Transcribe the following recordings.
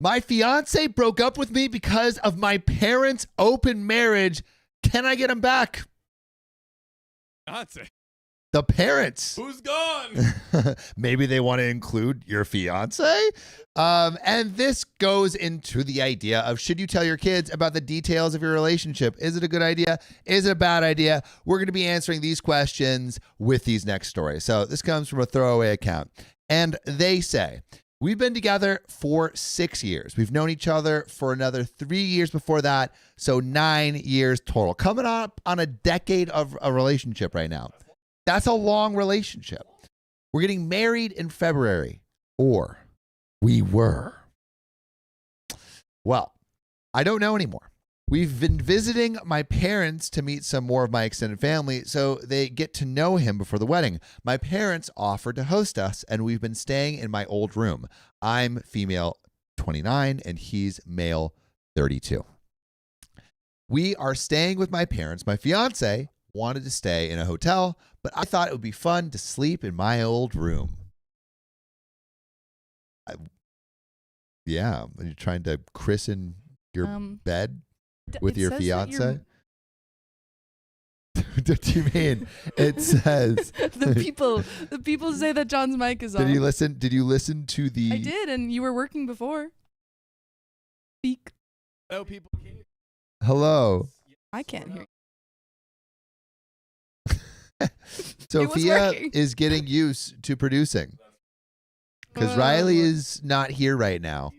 My fiance broke up with me because of my parents' open marriage. Can I get him back? Fiance. The parents. Who's gone? Maybe they want to include your fiance. And this goes into the idea of, should you tell your kids about the details of your relationship? Is it a good idea? Is it a bad idea? We're going to be answering these questions with these next stories. So this comes from a throwaway account. And they say, we've been together for 6 years. We've known each other for another 3 years before that. So 9 years total. Coming up on a decade of a relationship right now. That's a long relationship. We're getting married in February. Or we were. Well, I don't know anymore. We've been visiting my parents to meet some more of my extended family so they get to know him before the wedding. My parents offered to host us, and we've been staying in my old room. I'm female 29, and he's male 32. We are staying with my parents. My fiance wanted to stay in a hotel, but I thought it would be fun to sleep in my old room. Yeah, are you trying to christen your bed with your fiance? What do you mean? It says the people say that John's mic is on. Did you listen to the? I did, and you were working before. Speak. Hello, people. Hello. I can't hear. Sophia is getting used to producing because Riley is not here right now.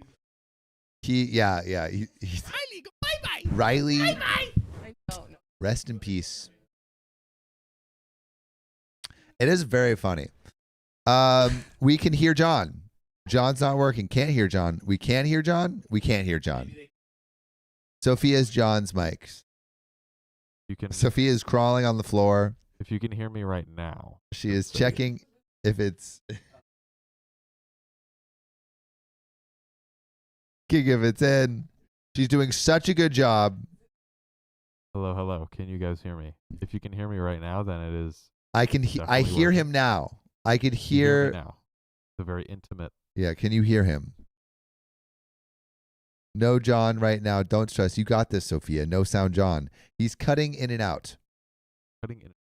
He's Riley, go bye-bye. Riley, I don't know. rest in peace. It is very funny. We can hear John. John's not working. Can't hear John. We can't hear John. We can't hear John. Sophia's John's mics. Sophia is crawling on the floor. If you can hear me right now. She is checking if it's if it's in. She's doing such a good job. Hello. Can you guys hear me? If you can hear me right now, then it is. I hear working. him now. I could Hear hear. me now. It's a very intimate. Yeah, can you hear him? No, John, right now. Don't stress. You got this, Sophia. No sound, John. He's cutting in and out. Cutting in.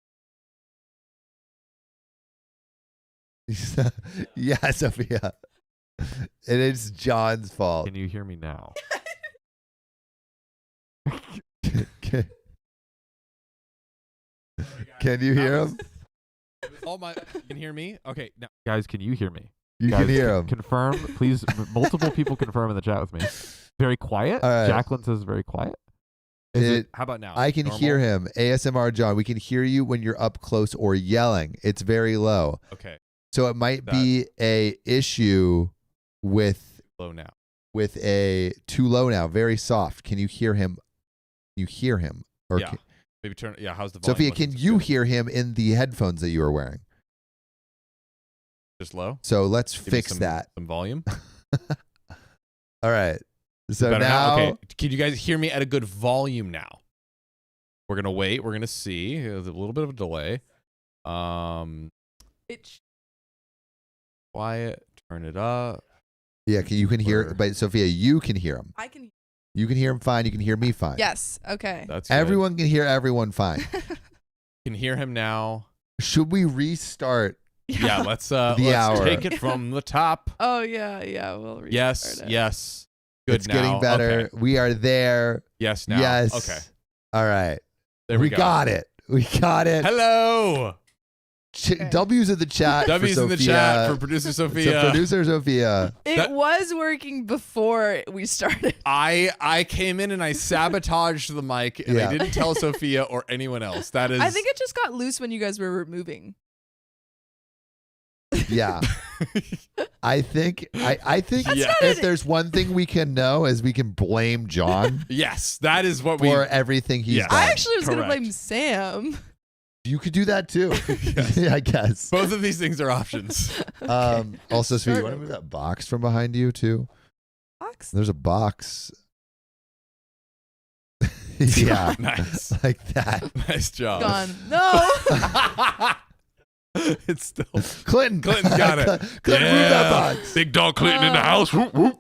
Yeah, Sophia. It is John's fault. Can you hear me now? Can you hear him? You can hear me? Okay. Now, Guys, can you hear me? You Guys, can hear him. Confirm, please. Multiple people confirm in the chat with me. Very quiet. All right. Jacqueline says very quiet. how about now? I can Normal? hear him. ASMR John. We can hear you when you're up close or yelling. It's very low. Okay. So it might be a issue with Low now. with a too low now. Very soft. Can you hear him? You hear him? Or Yeah. Maybe turn. Yeah. How's the volume? Sophia, looking? can you hear him in the headphones that you are wearing? Just low? So let's Give me fix that. Some volume. All right. So Better now, Okay. Can you guys hear me at a good volume now? We're gonna wait. We're gonna see. There's a little bit of a delay. Quiet. Turn it up. yeah, you can hear, but Sophia, you can hear him. I can. You can hear him fine. You can hear me fine. Yes. Okay. That's good. Everyone can hear everyone fine. Can hear him now. Should we restart? Yeah. Let's hour. take it from the top. Oh yeah. We'll restart Yes. it. Yes. Good. It's now. getting better. Okay. We are there. Yes. Now. Yes. Okay. All right. There we go. got it. We got it. Hello. W's in the chat. W's for in the Sophia. chat for producer Sophia. So producer Sophia. It was working before we started. I came in and I sabotaged the mic and I didn't tell Sophia or anyone else. That is. I think it just got loose when you guys were moving. Yeah. I think Yeah. if there's one thing we can know is we can blame John Yes, that is what we. for everything he's Yes. done. I actually was going to Correct. blame Sam. You could do that too. Yes. Yeah, I guess. Both of these things are options. Also, Sophia, you want to move that box from behind you too? Box? There's a box. Yeah. Nice. Like that. Nice job. Gone. No. It's still. Clinton. Clinton got it. Clinton, move that box. Big dog Clinton in the house. Whoop, whoop.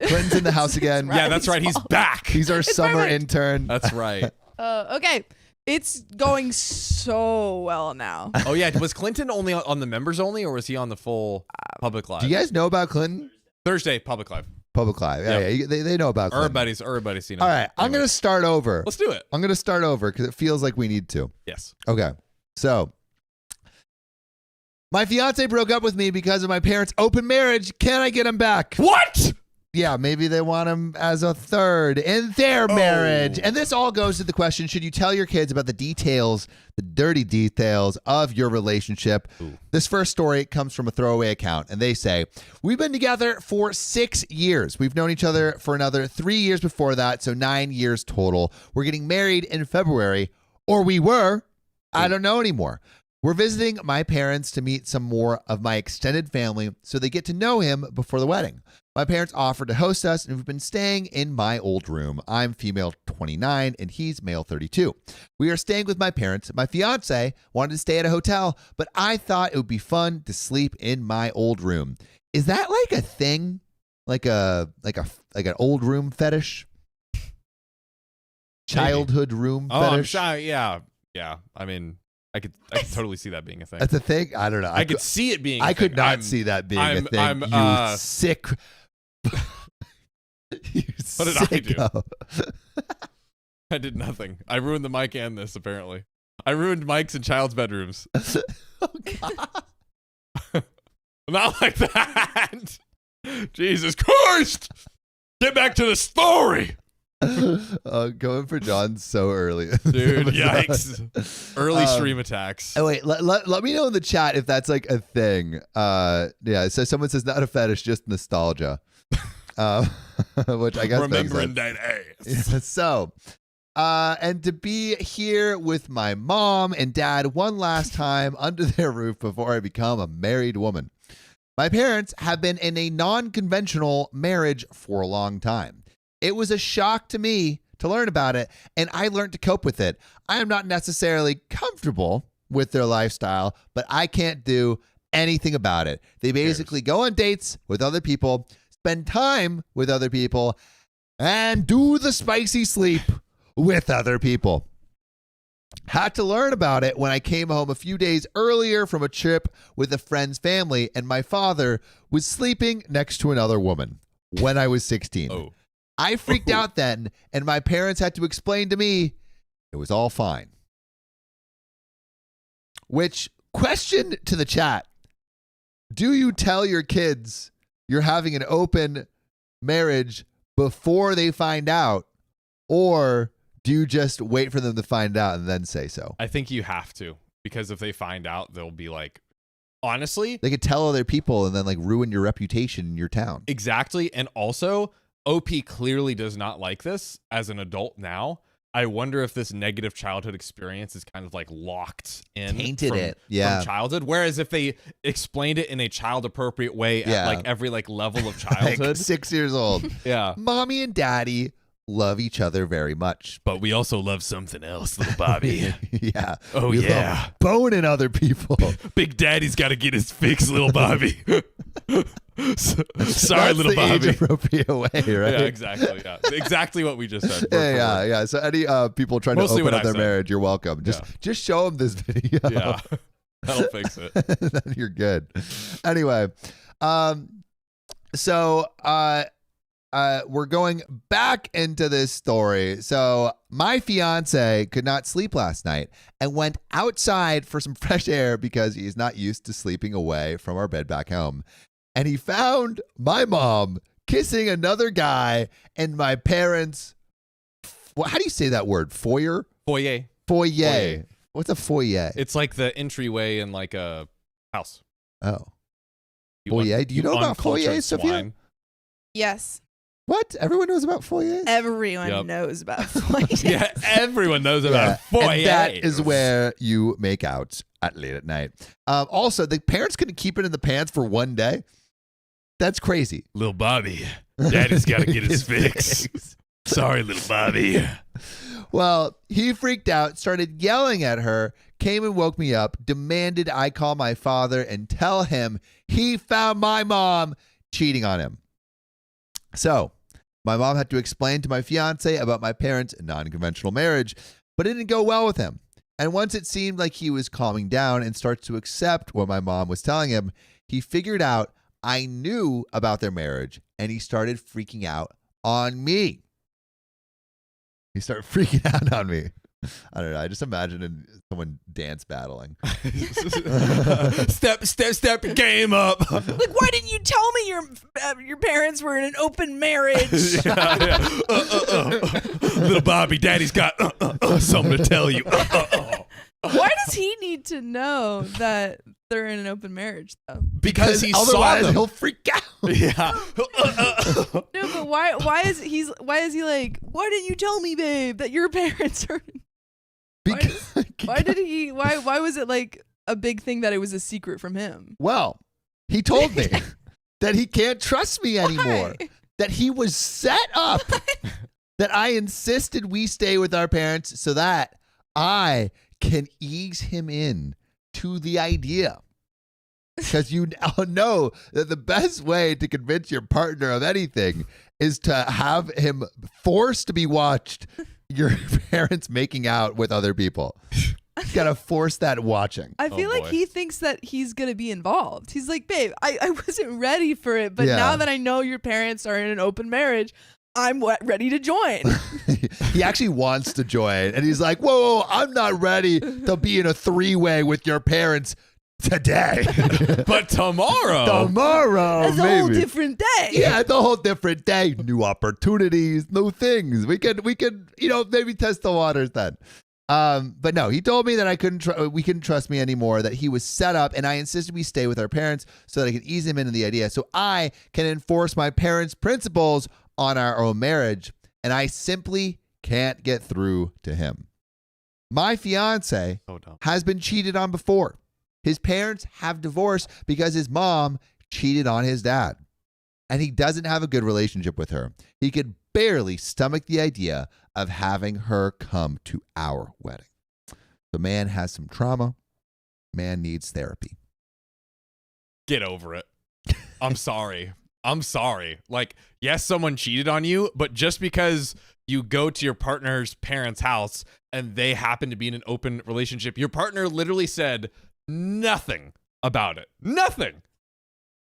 Clinton's in the house again. Yeah, that's right. He's back. He's our summer perfect. intern. That's right. Okay. It's going so well now. Oh yeah, was Clinton only on the members only, or was he on the full public live? Do you guys know about Clinton? Thursday public live. Public live. Yeah, Yep. yeah. They know about Clinton. Everybody's seen him. All right, I'm going to start over. Let's do it. I'm going to start over because it feels like we need to. Yes. Okay. So, my fiance broke up with me because of my parents' open marriage. Can I get him back? What? Yeah, maybe they want him as a third in their marriage. And this all goes to the question, should you tell your kids about the details, the dirty details of your relationship? Ooh. This first story comes from a throwaway account, and they say, we've been together for 6 years. We've known each other for another 3 years before that, so 9 years total. We're getting married in February, or we were. I don't know anymore. We're visiting my parents to meet some more of my extended family so they get to know him before the wedding. My parents offered to host us, and we've been staying in my old room. I'm female 29, and he's male 32. We are staying with my parents. My fiance wanted to stay at a hotel, but I thought it would be fun to sleep in my old room. Is that like a thing? Like an old room fetish? Childhood room Oh, fetish? I'm shy. Yeah. Yeah. I mean, I could totally see that being a thing. That's a thing? I don't know. I could see it being a I could thing. not see that being a thing. You sick. You What did I do? sicko. I did nothing. I ruined the mic and this, apparently. I ruined mics in child's bedrooms. Oh, God. Not like that. Jesus Christ. Get back to the story. Going for John so early. Dude, yikes. Early stream attacks. Oh, wait, let me know in the chat if that's like a thing. Yeah, so someone says not a fetish, just nostalgia. Which I guess Remembering makes sense. that ass. Yeah, so, and to be here with my mom and dad one last time under their roof before I become a married woman. My parents have been in a non-conventional marriage for a long time. It was a shock to me to learn about it, and I learned to cope with it. I am not necessarily comfortable with their lifestyle, but I can't do anything about it. They basically go on dates with other people, spend time with other people, and do the spicy sleep with other people. Had to learn about it when I came home a few days earlier from a trip with a friend's family, and my father was sleeping next to another woman when I was 16. Oh. I freaked out then, and my parents had to explain to me it was all fine. Which, question to the chat, do you tell your kids you're having an open marriage before they find out, or do you just wait for them to find out and then say so? I think you have to, because if they find out, they'll be like, honestly, They could tell other people and then like ruin your reputation in your town. exactly. And also, OP clearly does not like this as an adult now. I wonder if this negative childhood experience is kind of like locked in. Tainted from, it. Yeah. From childhood. Whereas if they explained it in a child appropriate way Yeah. at like every like level of Like childhood. 6 years old. Yeah. Mommy and daddy love each other very much. But we also love something else, little Bobby. Yeah. Oh, We yeah. love boning other people. Big Daddy's got to get his fix, little Bobby. Sorry, That's little the Bobby. age-appropriate way, right? Yeah, exactly. Yeah, exactly what we just said. Yeah. So any people trying Mostly to what open up I their said. marriage, you're welcome. Just show them this video. Yeah, that'll fix it. Then you're good. Anyway, so we're going back into this story. So my fiance could not sleep last night and went outside for some fresh air because he's not used to sleeping away from our bed back home. And he found my mom kissing another guy and my parents. How do you say that word? Foyer? Foyer. Foyer. What's a foyer? It's like the entryway in like a house. Oh. You Foyer? Do you know about uncultured foyer, Sophia? swine. Yes. What? Everyone knows about foyers? Everyone Yep. knows about foyers. Yeah, everyone knows about foyer. And that is where you make out at late at night. Also, the parents couldn't keep it in the pants for one day. That's crazy. Little Bobby. Daddy's got to get his fix. Sorry, little Bobby. Well, he freaked out, started yelling at her, came and woke me up, demanded I call my father and tell him he found my mom cheating on him. So my mom had to explain to my fiance about my parents' non-conventional marriage, but it didn't go well with him. And once it seemed like he was calming down and starts to accept what my mom was telling him, he figured out I knew about their marriage and he started freaking out on me. He started freaking out on me. I don't know. I just imagine someone dance battling. Step your game up. Like, why didn't you tell me your parents were in an open marriage? Little Bobby, Daddy's got something to tell you. Why does he need to know that they're in an open marriage, though? Because he saw otherwise them. he'll freak out. Yeah. No, but why is he like, why didn't you tell me, babe, that your parents are? Why was it like a big thing that it was a secret from him? Well, he told me that he can't trust me anymore. Why? That he was set up. That I insisted we stay with our parents so that I can ease him in to the idea. Because you now know that the best way to convince your partner of anything is to have him forced to be watched your parents making out with other people. You gotta force that watching. I feel like boy. he thinks that he's going to be involved. He's like, babe, I wasn't ready for it, but Yeah. now that I know your parents are in an open marriage, I'm ready to join. He actually wants to join. And he's like, whoa, I'm not ready to be in a 3-way with your parents today. But tomorrow. Tomorrow, It's a maybe. whole different day. Yeah, it's a whole different day. New opportunities, new things. We could, maybe test the waters then. But no, he told me that we couldn't trust me anymore, that he was set up, and I insisted we stay with our parents so that I could ease him into the idea so I can enforce my parents' principles on our own marriage, and I simply can't get through to him. My fiance Oh, no. has been cheated on before. His parents have divorced because his mom cheated on his dad. And he doesn't have a good relationship with her. He could barely stomach the idea of having her come to our wedding. The man has some trauma. Man needs therapy. Get over it. I'm sorry. I'm sorry. Like, yes, someone cheated on you, but just because you go to your partner's parents' house and they happen to be in an open relationship, your partner literally said nothing about it. Nothing.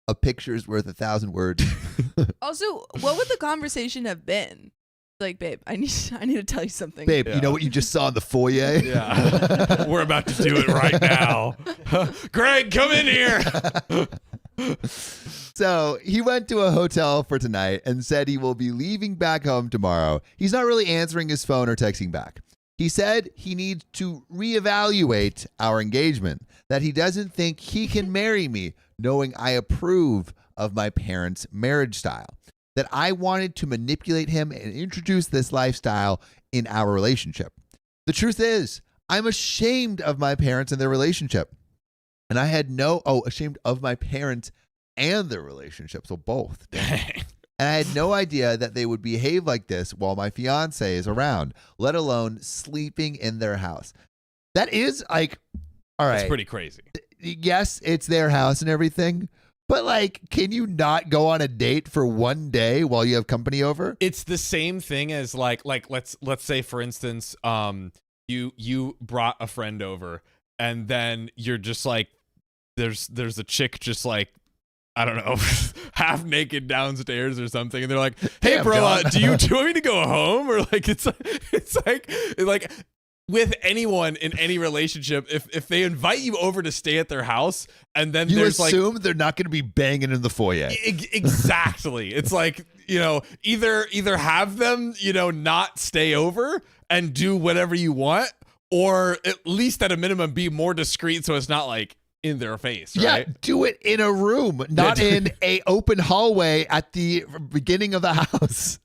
A picture's worth 1,000 words. Also, what would the conversation have been? Like, babe, I need to tell you something. Babe, Yeah. you know what you just saw in the foyer? Yeah. We're about to do it right now. Greg, come in here. So he went to a hotel for tonight and said he will be leaving back home tomorrow. He's not really answering his phone or texting back. He said he needs to reevaluate our engagement, that he doesn't think he can marry me, knowing I approve of my parents' marriage style, that I wanted to manipulate him and introduce this lifestyle in our relationship. The truth is, I'm ashamed of my parents and their relationship. And I had ashamed of my parents and their relationship, so both. And I had no idea that they would behave like this while my fiance is around, let alone sleeping in their house. That is like, all right. That's pretty crazy. Yes, it's their house and everything, but like, can you not go on a date for one day while you have company over? It's the same thing as like let's say, for instance, you brought a friend over and then you're just like, there's a chick just like, I don't know, half naked downstairs or something, and they're like, "Hey, I'm bro, gone." do you want me to go home?" Or like, it's like with anyone in any relationship, if they invite you over to stay at their house, and then You there's assume they're not going to be banging in the foyer. exactly, it's like, either have them not stay over and do whatever you want, or at least at a minimum be more discreet so it's not like in their face, right? Yeah, do it in a room, not in a open hallway at the beginning of the house.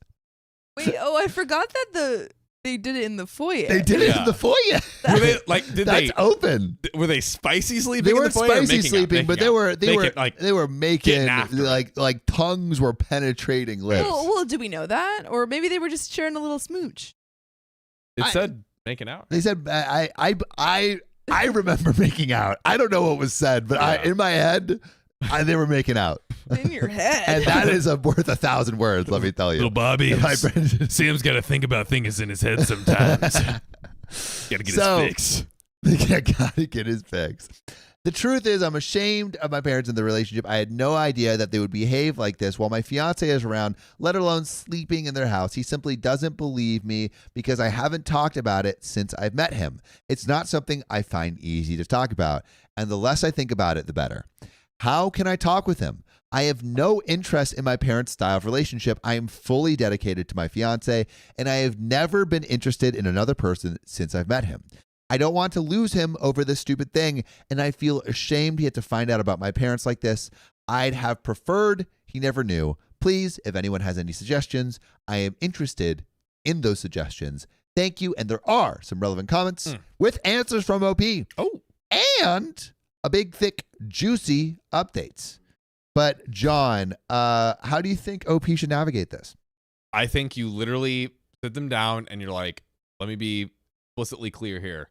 Wait, I forgot that they did it in the foyer. They did it Yeah. in the foyer. Were they like? That's open. Were they spicy sleeping? They in weren't the foyer or spicy making out? sleeping, but Making they were making getting after it. like tongues were penetrating lips. Well, do we know that? Or maybe they were just sharing a little smooch. It I- said making out. They said I remember making out. I don't know what was said, but Yeah. in my head They were making out. In your head. And that is worth 1,000 words, let me tell you. Little Bobby, My friend- Sam's got to think about things in his head sometimes. Gotta get his fix. Yeah, gotta get his fix. The truth is, I'm ashamed of my parents in the relationship. I had no idea that they would behave like this while my fiance is around, let alone sleeping in their house. He simply doesn't believe me because I haven't talked about it since I've met him. It's not something I find easy to talk about, and the less I think about it, the better. How can I talk with him? I have no interest in my parents' style of relationship. I am fully dedicated to my fiance, and I have never been interested in another person since I've met him. I don't want to lose him over this stupid thing, and I feel ashamed he had to find out about my parents like this. I'd have preferred he never knew. Please, if anyone has any suggestions, I am interested in those suggestions. Thank you. And there are some relevant comments with answers from OP. Oh. And a big, thick, juicy updates. But John, how do you think OP should navigate this? I think you literally sit them down and you're like, let me be explicitly clear here.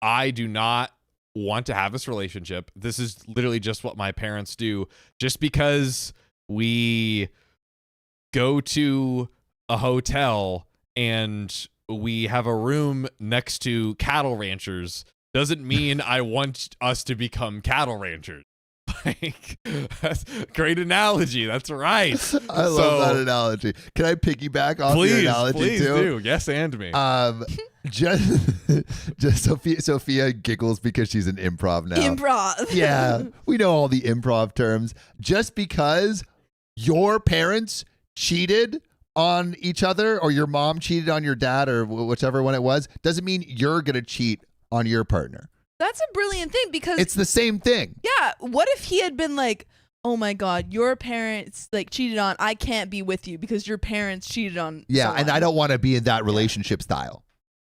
I do not want to have this relationship. This is literally just what my parents do. Just because we go to a hotel and we have a room next to cattle ranchers doesn't mean I want us to become cattle ranchers. Like, that's a great analogy. That's right. I love that analogy. Can I piggyback off your analogy please too? Do. Yes, and me. Just Sophia giggles because she's an improv now. Improv. Yeah, we know all the improv terms. Just because your parents cheated on each other, or your mom cheated on your dad, or whichever one it was, doesn't mean you're gonna cheat on your partner. That's a brilliant thing because it's the same thing. Yeah. What if he had been like, oh my God, your parents like cheated on, I can't be with you because your parents cheated on. Yeah, someone. and I don't want to be in that relationship style.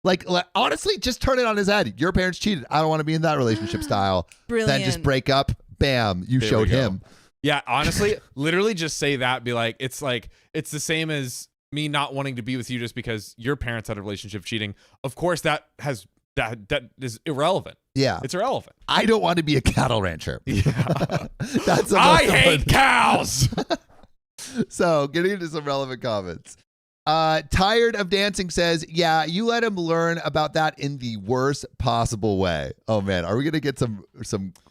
Like, honestly, just turn it on his head. Your parents cheated. I don't want to be in that relationship style. Brilliant. Then just break up. Bam, you There showed we go. him. Yeah, honestly, literally just say that. Be like, it's the same as me not wanting to be with you just because your parents had a relationship cheating. Of course, that is irrelevant. Yeah. It's irrelevant. I don't want to be a cattle rancher. Yeah. That's the I most hate cows. So, getting into some relevant comments. Tired of dancing says, yeah, you let him learn about that in the worst possible way. Oh man, are we gonna get some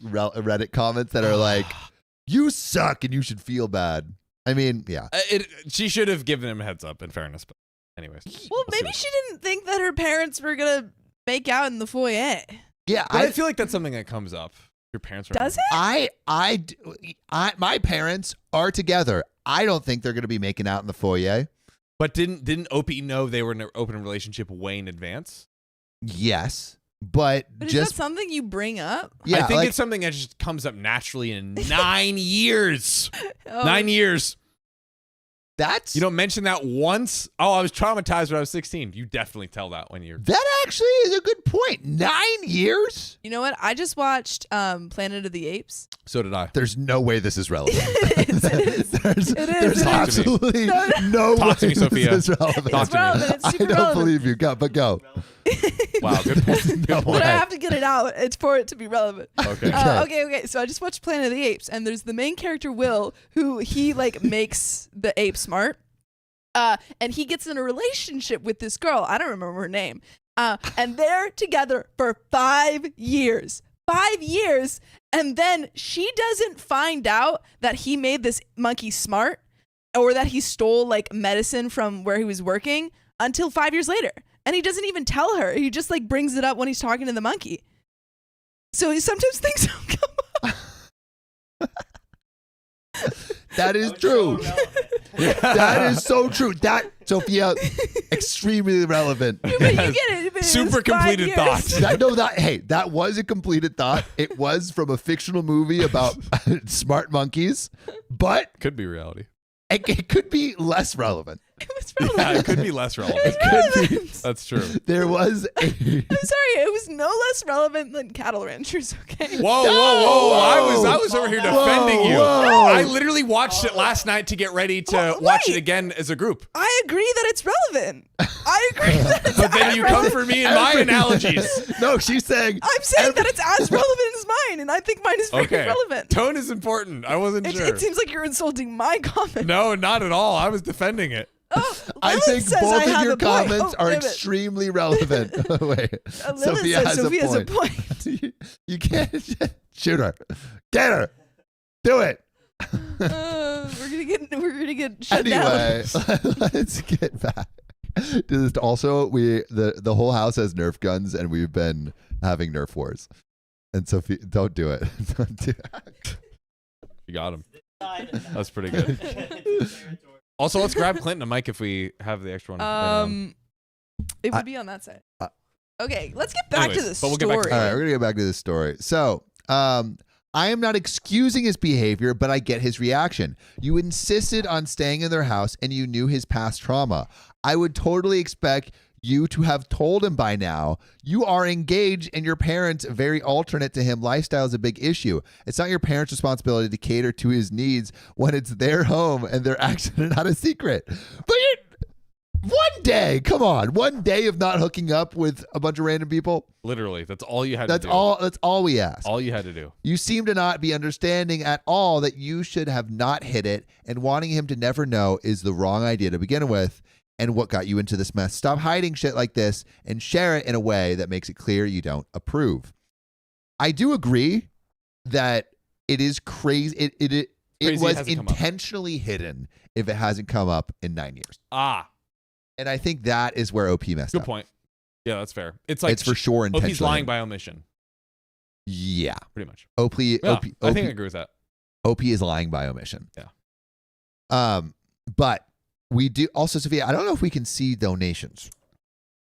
Reddit comments that are like, you suck and you should feel bad? I mean, yeah. She should have given him a heads up, in fairness. But anyways, Well, maybe she didn't think that her parents were gonna make out in the foyer. Yeah, but I feel like that's something that comes up. Your parents are. Does it? My parents are together. I don't think they're gonna be making out in the foyer. But didn't OP know they were in an open relationship way in advance? Yes, but But is just that something you bring up? yeah, I think like, it's something that just comes up naturally in 9 years. Oh, 9 years. that's You don't mention that once. Oh, I was traumatized when I was 16. You definitely tell that when you're. that actually is a good point. 9 years? You know what? I just watched Planet of the Apes. So did I. There's no way this is relevant. It is. There's It is. Talk to me. absolutely no Talk to way me, Sophia. this is relevant. Talk It's to me. relevant. It's I super don't relevant. believe you. Go. Wow, good point. No But I way. have to get it out. It's for it to be relevant. Okay. Okay. So I just watched Planet of the Apes, and there's the main character Will, who he like makes the ape smart. And he gets in a relationship with this girl. I don't remember her name. And they're together for 5 years. 5 years. And then she doesn't find out that he made this monkey smart or that he stole like medicine from where he was working until 5 years later. And he doesn't even tell her. He just like brings it up when he's talking to the monkey. So sometimes things don't come up. That is true. That is so true. That, Sophia, extremely relevant. But you get it. But Super it's 5 completed years. thought. That was a completed thought. It was from a fictional movie about smart monkeys, but Could be reality. it could be less relevant. It was relevant. Yeah, it could be less relevant. It was relevant. That's true. There was I'm sorry, it was no less relevant than cattle ranchers, okay? Whoa. I was over here defending you. Whoa. I literally watched it last night to get ready to watch it again as a group. I agree that it's relevant. I agree that it's But then as you come relevant. for me and my analogies. No, she's saying I'm saying that it's as relevant as mine, and I think mine is very Okay. relevant. Tone is important. I wasn't sure. It seems like you're insulting my comment. No, not at all. I was defending it. Oh, I Lilith think says both I of have your a point. comments Oh, are damn it. extremely relevant. Wait, Lilith Sophia says has Sophia has a a point. point. You can't shoot her. Get her. Do it. We're gonna get shut down. Anyway, let's get back to this. Also, the whole house has Nerf guns, and we've been having Nerf wars. And Sophia, don't do it. Don't do it. You got him. That's pretty good. Also, let's grab Clinton a mic if we have the extra one. later on. It would be on that side. Okay, let's get back to Anyways, the but we'll story. get back to All right, we're gonna get back to this story. So, I am not excusing his behavior, but I get his reaction. You insisted on staying in their house, and you knew his past trauma. I would totally expect you to have told him by now. You are engaged, and your parents' very alternate to him lifestyle is a big issue. It's not your parents' responsibility to cater to his needs when it's their home and they're actually not a secret. But one day, come on, one day of not hooking up with a bunch of random people. Literally, that's all you had That's to do. all. That's all we ask. All you had to do. You seem to not be understanding at all that you should have not hit it, and wanting him to never know is the wrong idea to begin with, and what got you into this mess. Stop hiding shit like this and share it in a way that makes it clear you don't approve. I do agree that it is crazy. It Crazy was it hasn't come up. intentionally hidden if it hasn't come up in 9 years. And I think that is where OP messed Good up. point. Yeah, that's fair. It's like It's for sure intentionally. OP's lying by omission, Yeah. pretty much. OP, Yeah, OP, I think I agree with that. OP is lying by omission. Yeah. But we do also, Sophia, I don't know if we can see donations.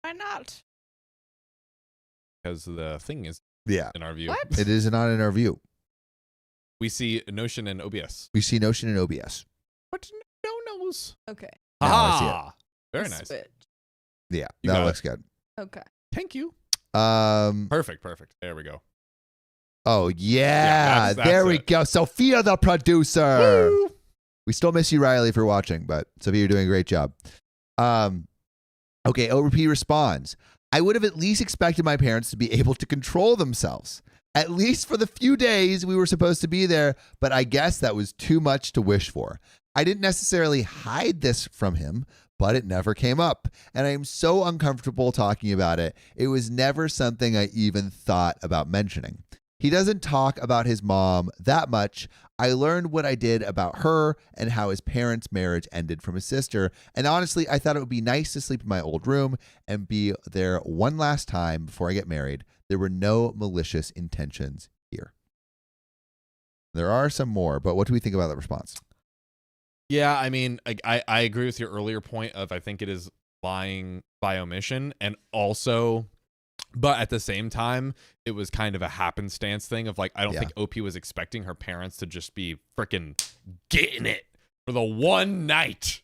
Why not? Because the thing is Yeah. in our view. What? It is not in our view. We see Notion and OBS. We see Notion and OBS. What no knows? Okay. Now I see it. Ah, very nice. Switch. Yeah, You that got looks good. Okay. Thank you. Um. Perfect. There we go. Oh yeah, that's there we it. go. Sophia, the producer. We still miss you, Riley, for watching, but Sophia, you're doing a great job. Okay, OP responds. I would have at least expected my parents to be able to control themselves, at least for the few days we were supposed to be there, but I guess that was too much to wish for. I didn't necessarily hide this from him, but it never came up, and I am so uncomfortable talking about it. It was never something I even thought about mentioning. He doesn't talk about his mom that much. I learned what I did about her and how his parents' marriage ended from his sister. And honestly, I thought it would be nice to sleep in my old room and be there one last time before I get married. There were no malicious intentions here. There are some more, but what do we think about that response? Yeah, I mean, I agree with your earlier point of I think it is lying by omission, and also, but at the same time, it was kind of a happenstance thing of like, I don't think OP was expecting her parents to just be freaking getting it for the one night.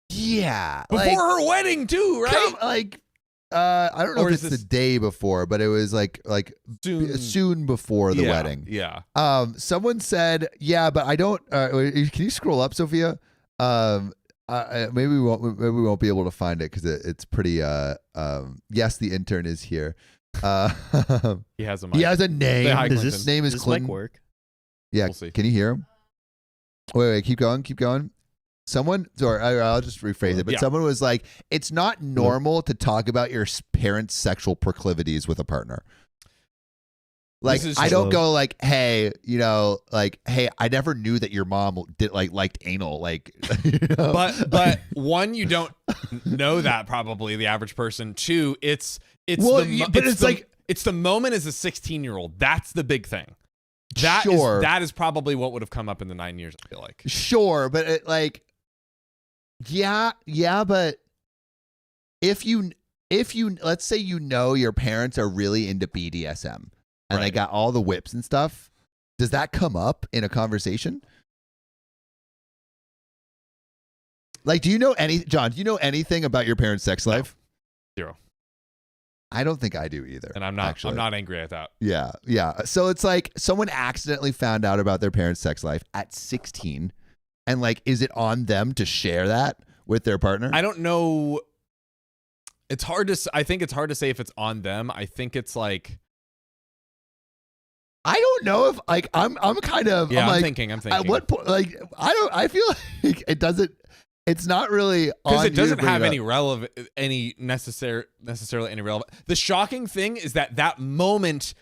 Yeah. Before her wedding too, right? I don't know Or if is it's this- the day before, but it was like soon before the wedding. Yeah. Someone said, yeah, but I don't, can you scroll up, Sophia? Maybe we won't be able to find it because it's pretty, yes, the intern is here. He has a mic. He has a Say name. hi, His Clinton. name is Does this Clinton. mic work? Yeah. We'll see. Can you hear him? Wait, keep going. Someone, sorry, I'll just rephrase it, but Yeah. someone was like, it's not normal to talk about your parents' sexual proclivities with a partner. Like, This is I don't true. go like, hey, hey, I never knew that your mom did liked anal. Like, But one, you don't know that probably the average person. Two, it's Well, but it's like- it's the moment as a 16-year-old. That's the big thing. Sure. That is probably what would have come up in the 9 years, I feel like. Sure, but yeah, but if you let's say your parents are really into BDSM and they Right. got all the whips and stuff, does that come up in a conversation? Like, John, do you know anything about your parents' sex life? Zero. I don't think I do either. And I'm not actually. angry at that. Yeah. So it's like someone accidentally found out about their parents' sex life at 16, and like, is it on them to share that with their partner? I don't know. I think it's hard to say if it's on them. I think it's like I don't know if like I'm kind of Yeah, I'm I'm like, thinking. at what point, like I feel like it doesn't. It's not really Because on it doesn't you to have bring it up. any necessarily any relevant. The shocking thing is that moment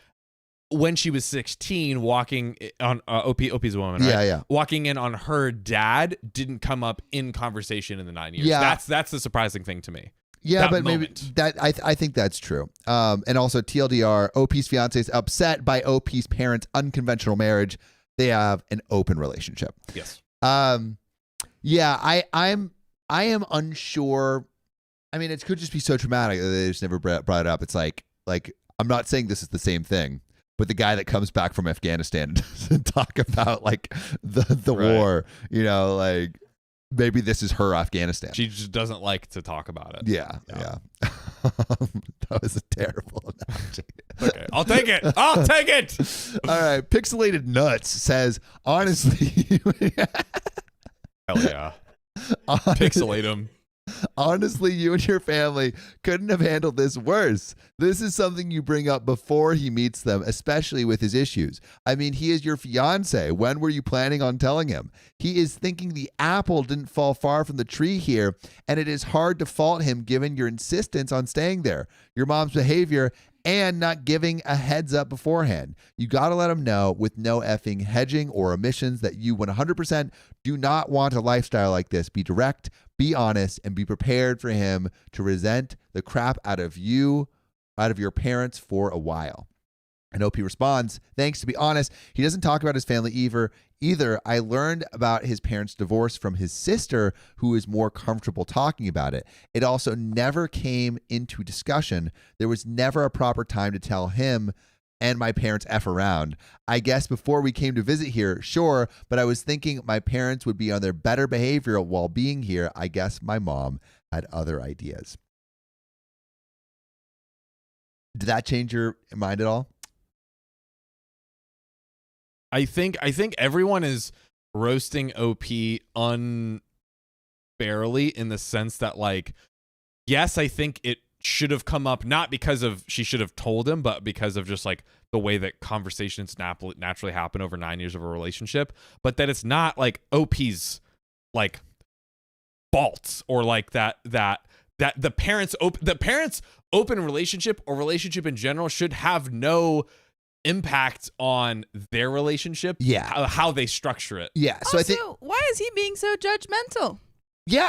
when she was 16, walking on OP's a woman, right? Yeah. Walking in on her dad didn't come up in conversation in the 9 years. Yeah. That's the surprising thing to me. Yeah, that but moment. maybe that I think that's true. And also TLDR, OP's fiance is upset by OP's parents' unconventional marriage. They have an open relationship. Yes. Yeah, I am unsure. I mean, it could just be so traumatic that they just never brought it up. It's like I'm not saying this is the same thing, but the guy that comes back from Afghanistan doesn't talk about like the Right. war, you know, like maybe this is her Afghanistan. She just doesn't like to talk about it. Yeah. That was a terrible analogy. Okay, I'll take it. I'll take it. All right, Pixelated Nuts says, honestly, Hell yeah. Pixelate him. honestly, you and your family couldn't have handled this worse. This is something you bring up before he meets them, especially with his issues. I mean, he is your fiance. When were you planning on telling him? He is thinking the apple didn't fall far from the tree here, and it is hard to fault him given your insistence on staying there, your mom's behavior, and not giving a heads up beforehand. You got to let him know with no effing hedging or omissions that you 100% do not want a lifestyle like this. Be direct, be honest, and be prepared for him to resent the crap out of you, out of your parents for a while. And OP responds, thanks, to be honest, he doesn't talk about his family either. I learned about his parents' divorce from his sister, who is more comfortable talking about it. It also never came into discussion. There was never a proper time to tell him and my parents F around. I guess before we came to visit here, sure, but I was thinking my parents would be on their better behavior while being here. I guess my mom had other ideas. Did that change your mind at all? I think everyone is roasting OP unfairly in the sense that, like, yes, I think it should have come up not because of she should have told him, but because of just like the way that conversations naturally happen over 9 years of a relationship. But that it's not like OP's like fault or like that the parents open relationship or relationship in general should have no impact on their relationship. Yeah. How they structure it. Yeah. So Also, I think, why is he being so judgmental? yeah,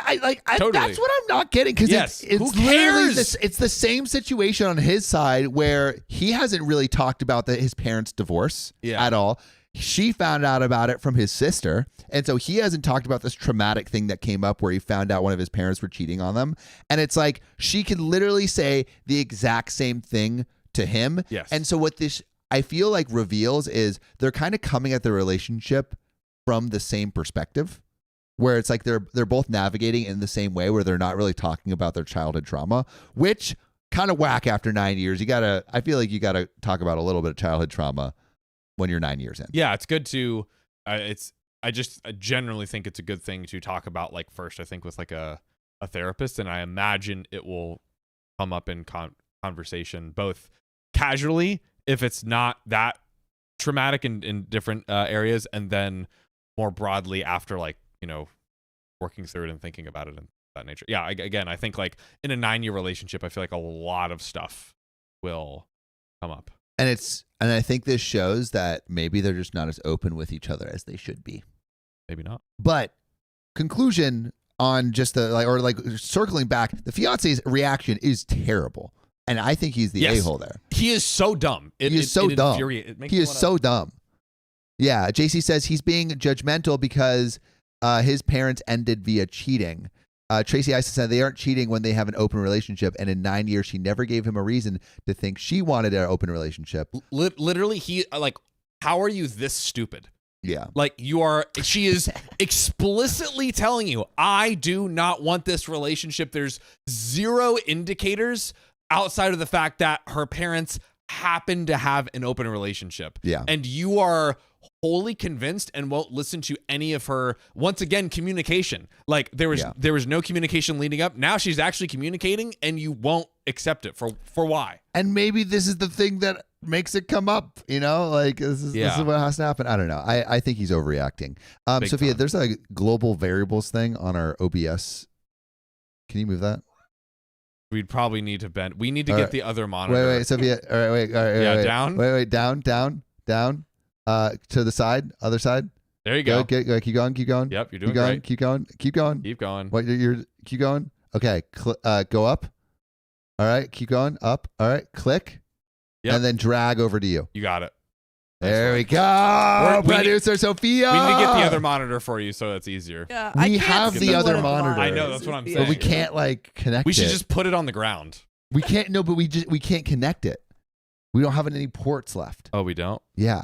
Totally. that's what I'm not getting, because Yes. it's Who literally cares? it's the same situation on his side where he hasn't really talked about his parents' divorce at all. She found out about it from his sister, and so he hasn't talked about this traumatic thing that came up where he found out one of his parents were cheating on them. And it's like she can literally say the exact same thing to him. Yes. And so what this I feel like reveals is they're kind of coming at the relationship from the same perspective, where it's like they're both navigating in the same way, where they're not really talking about their childhood trauma, which kind of whack after 9 years. I feel like you gotta talk about a little bit of childhood trauma when you're 9 years in. Yeah, it's good to I generally think it's a good thing to talk about, like, first, I think, with like a therapist, and I imagine it will come up in conversation both casually if it's not that traumatic in different areas, and then more broadly after, like, you know, working through it and thinking about it and that nature. Yeah, again, I think like in a 9-year relationship, I feel like a lot of stuff will come up. And I think this shows that maybe they're just not as open with each other as they should be. Maybe not. But conclusion on just circling back, the fiance's reaction is terrible. And I think he's the a-hole there. He is so dumb. He is so dumb. He is so dumb. Yeah, JC says he's being judgmental because his parents ended via cheating. Tracy Isis said they aren't cheating when they have an open relationship, and in 9 years she never gave him a reason to think she wanted an open relationship. Literally, he like, how are you this stupid? Yeah. Like, she is explicitly telling you, I do not want this relationship. There's zero indicators outside of the fact that her parents happen to have an open relationship. Yeah. And you are wholly convinced and won't listen to any of her, once again, communication. Like, there was no communication leading up. Now she's actually communicating, and you won't accept it for why? And maybe this is the thing that makes it come up, like this is what has to happen. I don't know. I think he's overreacting. Sophia, there's a global variables thing on our OBS. Can you move that? We'd probably need to bend. We need to get the other monitor. Wait, Sophia. All right, wait. Down. Wait, down. To the side, other side. There you go. Go. Keep going. Yep, you're doing great. Keep going. Keep going. What? You're keep going. Okay. Go up. All right. Keep going up. All right. Click. Yep. And then drag over to you. You got it. There we go. Producer Sophia. We need to get the other monitor for you so that's easier. Yeah, we have the other monitor. I know, that's what I'm saying. But we can't connect it. We should just put it on the ground. We can't. No, but we can't connect it. We don't have any ports left. Oh, we don't? Yeah.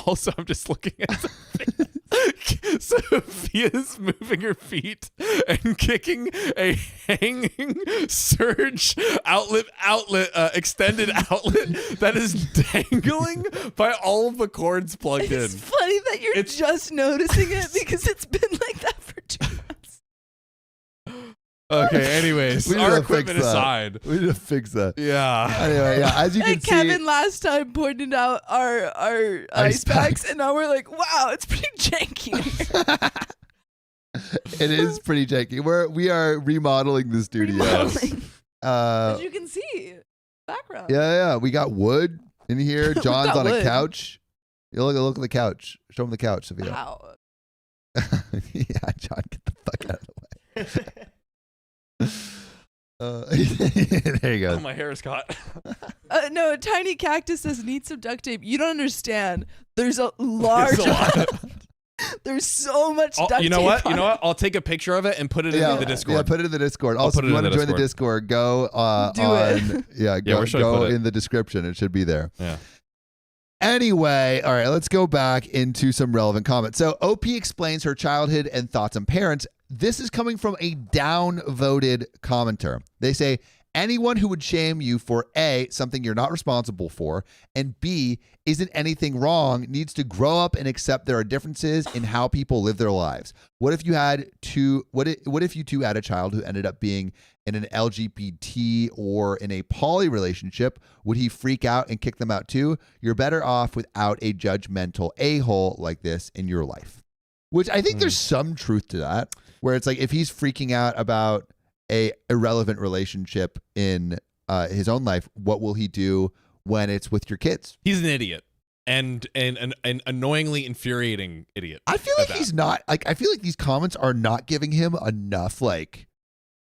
Also, I'm just looking at something. Sophia's moving her feet and kicking a hanging surge extended outlet that is dangling by all of the cords plugged in. It's funny that you're just noticing it because it's been like that for 2 months. Okay, anyways, our equipment aside. We need to fix that. Yeah. Anyway, yeah, as you can see. Kevin last time pointed out our ice packs, and now we're like, wow, it's pretty janky. It is pretty janky. We are remodeling the studio. As you can see, background. Yeah. We got wood in here. John's on a couch. You look at the couch. Show him the couch, Sophia. Wow. Yeah, John, get the fuck out of the way. There you go. Oh, my hair is caught. No, Tiny Cactus says need some duct tape. You don't understand. There's a large There's so much duct tape. You know what? I'll take a picture of it and put it in the Discord. Yeah, put it in the Discord. Also, if you want to join the Discord, go go in the description. It should be there. Yeah. Anyway, all right, let's go back into some relevant comments. So OP explains her childhood and thoughts on parents. This is coming from a downvoted commenter. They say, anyone who would shame you for A, something you're not responsible for, and B, isn't anything wrong, needs to grow up and accept there are differences in how people live their lives. What if you two had a child who ended up being in an LGBT or in a poly relationship? Would he freak out and kick them out too? You're better off without a judgmental a-hole like this in your life. Which I think there's some truth to that, where it's like if he's freaking out about a irrelevant relationship in his own life, what will he do when it's with your kids? He's an idiot and an annoyingly infuriating idiot. I feel like he's not I feel like these comments are not giving him enough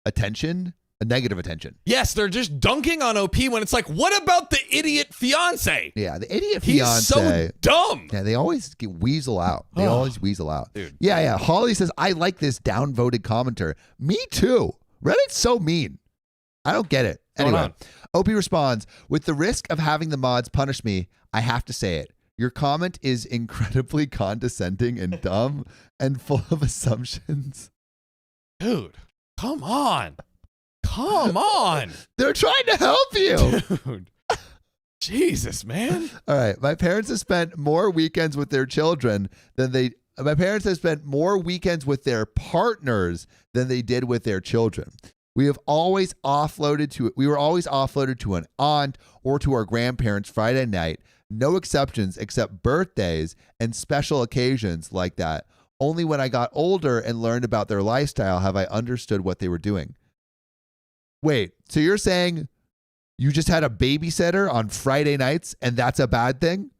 attention, a negative attention. Yes, they're just dunking on OP when it's like, what about the idiot fiance? Yeah, the idiot fiance. He's so dumb. Yeah, they always weasel out. They always weasel out. Dude. Yeah. Holly says, I like this downvoted commenter. Me too. Reddit's so mean. I don't get it. Anyway, OP responds, with the risk of having the mods punish me, I have to say it. Your comment is incredibly condescending and dumb and full of assumptions. Dude, come on. Come on. They're trying to help you. Dude. Jesus, man. All right. My parents have spent more weekends with their children my parents have spent more weekends with their partners than they did with their children. We were always offloaded to an aunt or to our grandparents Friday night. No exceptions except birthdays and special occasions like that. Only when I got older and learned about their lifestyle have I understood what they were doing. Wait, so you're saying you just had a babysitter on Friday nights and that's a bad thing?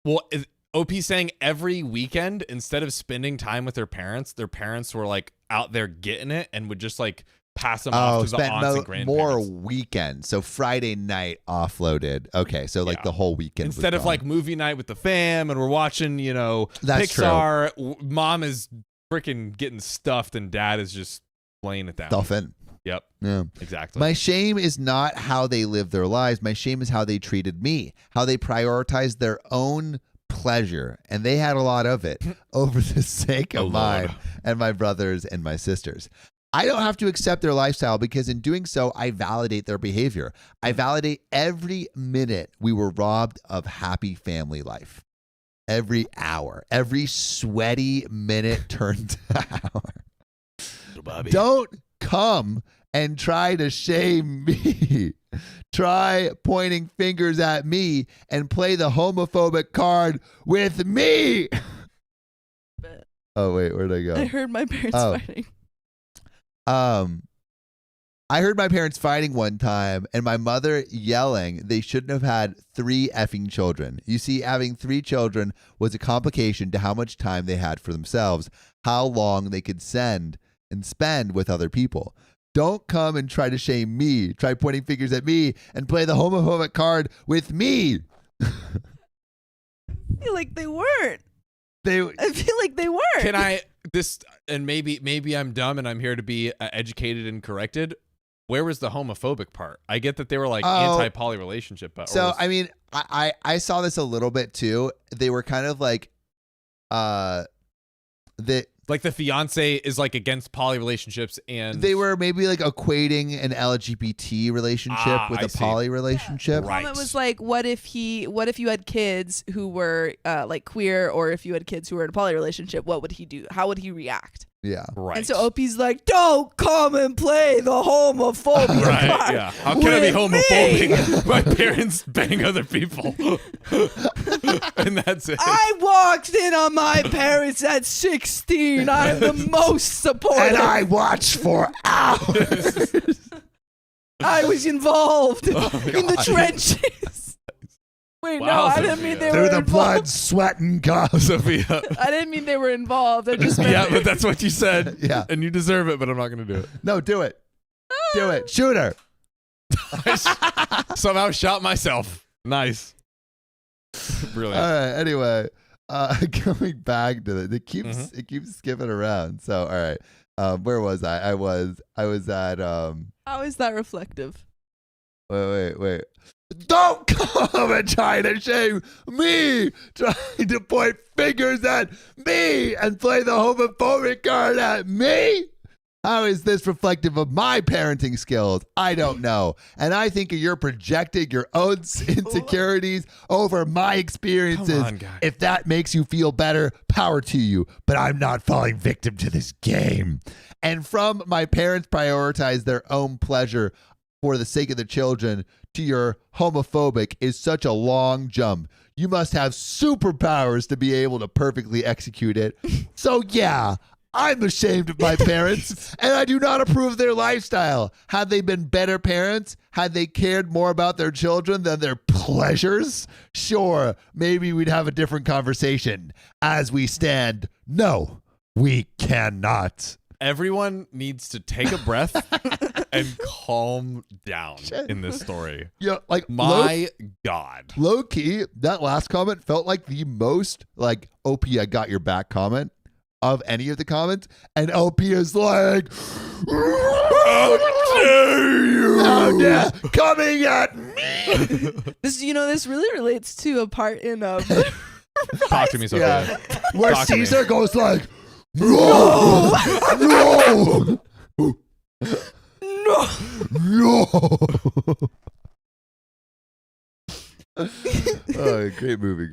Well, OP saying every weekend, instead of spending time with their parents were out there getting it and would just pass them off to the aunts and grandparents. More weekends. So Friday night offloaded. Okay, so the whole weekend. Instead of movie night with the fam and we're watching, That's Pixar, true. Mom is freaking getting stuffed and dad is just laying it down. Stuffing. Yep. Yeah. Exactly. My shame is not how they live their lives. My shame is how they treated me, how they prioritized their own pleasure, and they had a lot of it, over the sake of mine and my brothers and my sisters. I don't have to accept their lifestyle because in doing so, I validate their behavior. I validate every minute we were robbed of happy family life. Every hour, every sweaty minute turned to hour. Don't come and try to shame me. Try pointing fingers at me and play the homophobic card with me. Oh, wait, where'd I go? I heard my parents fighting. I heard my parents fighting one time and my mother yelling they shouldn't have had 3 effing children. You see, having 3 children was a complication to how much time they had for themselves, how long they could spend with other people. Don't come and try to shame me. Try pointing fingers at me and play the homophobic card with me. I feel like they weren't. Can I and maybe I'm dumb and I'm here to be educated and corrected. Where was the homophobic part? I get that they were like anti-poly relationship, but I mean, I saw this a little bit too. They were kind of like like the fiance is like against poly relationships, and they were maybe like equating an LGBT relationship with a poly relationship. The comment was like, what if you had kids who were like queer, or if you had kids who were in a poly relationship, what would he do? How would he react? Yeah. Right. And so Opie's like, don't come and play the homophobia right, card. Yeah. How can I be homophobic? My parents bang other people. And that's it. I walked in on my parents at 16. I'm the most supportive. And I watched for hours. I was involved in the trenches. Wait, Wow, no, I Sophia. didn't mean they Through were the involved. blood, sweat, and guts. Sophia. I didn't mean they were involved. I just meant Yeah, but that's what you said. Yeah. And you deserve it, but I'm not going to do it. No, do it. Do it. Shoot her. Somehow shot myself. Nice. Brilliant. All right. Anyway, going back to it keeps skipping around. So, all right. Where was I? I was at how is that reflective? Wait. Don't come and try to shame me, trying to point fingers at me and play the homophobic card at me. How is this reflective of my parenting skills? I don't know. And I think you're projecting your own insecurities over my experiences. Come on, guys. If that makes you feel better, power to you. But I'm not falling victim to this game. And from my parents prioritize their own pleasure for the sake of the children to your homophobic is such a long jump. You must have superpowers to be able to perfectly execute it. So yeah, I'm ashamed of my parents and I do not approve their lifestyle. Had they been better parents, had they cared more about their children than their pleasures, sure, maybe we'd have a different conversation. As we stand, no, we cannot. Everyone needs to take a breath and calm down in this story. Yeah, like My God. low key, that last comment felt like the most like OP I got your back comment of any of the comments, and OP is like, how dare you? How dare coming at me? This really relates to a part in Talk to me, Sophia. Yeah, where Talk to me. Caesar goes like, no, no, no. Oh, great movie.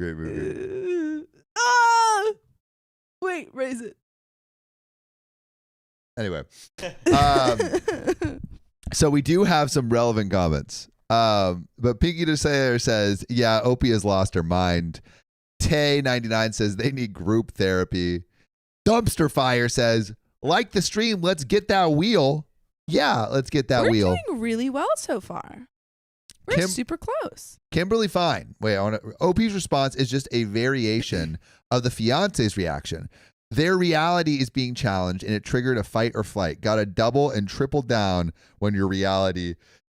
Wait, raise it. Anyway, so we do have some relevant comments. But Pinky the Sailor says, yeah, Opie has lost her mind. Tay99 says they need group therapy. Dumpster Fire says, like the stream, let's get that wheel. Yeah, let's get that We're wheel. doing really well so far. We're super close. Kimberly Fine. Wait, OP's response is just a variation of the fiance's reaction. Their reality is being challenged and it triggered a fight or flight. Got to double and triple down when your reality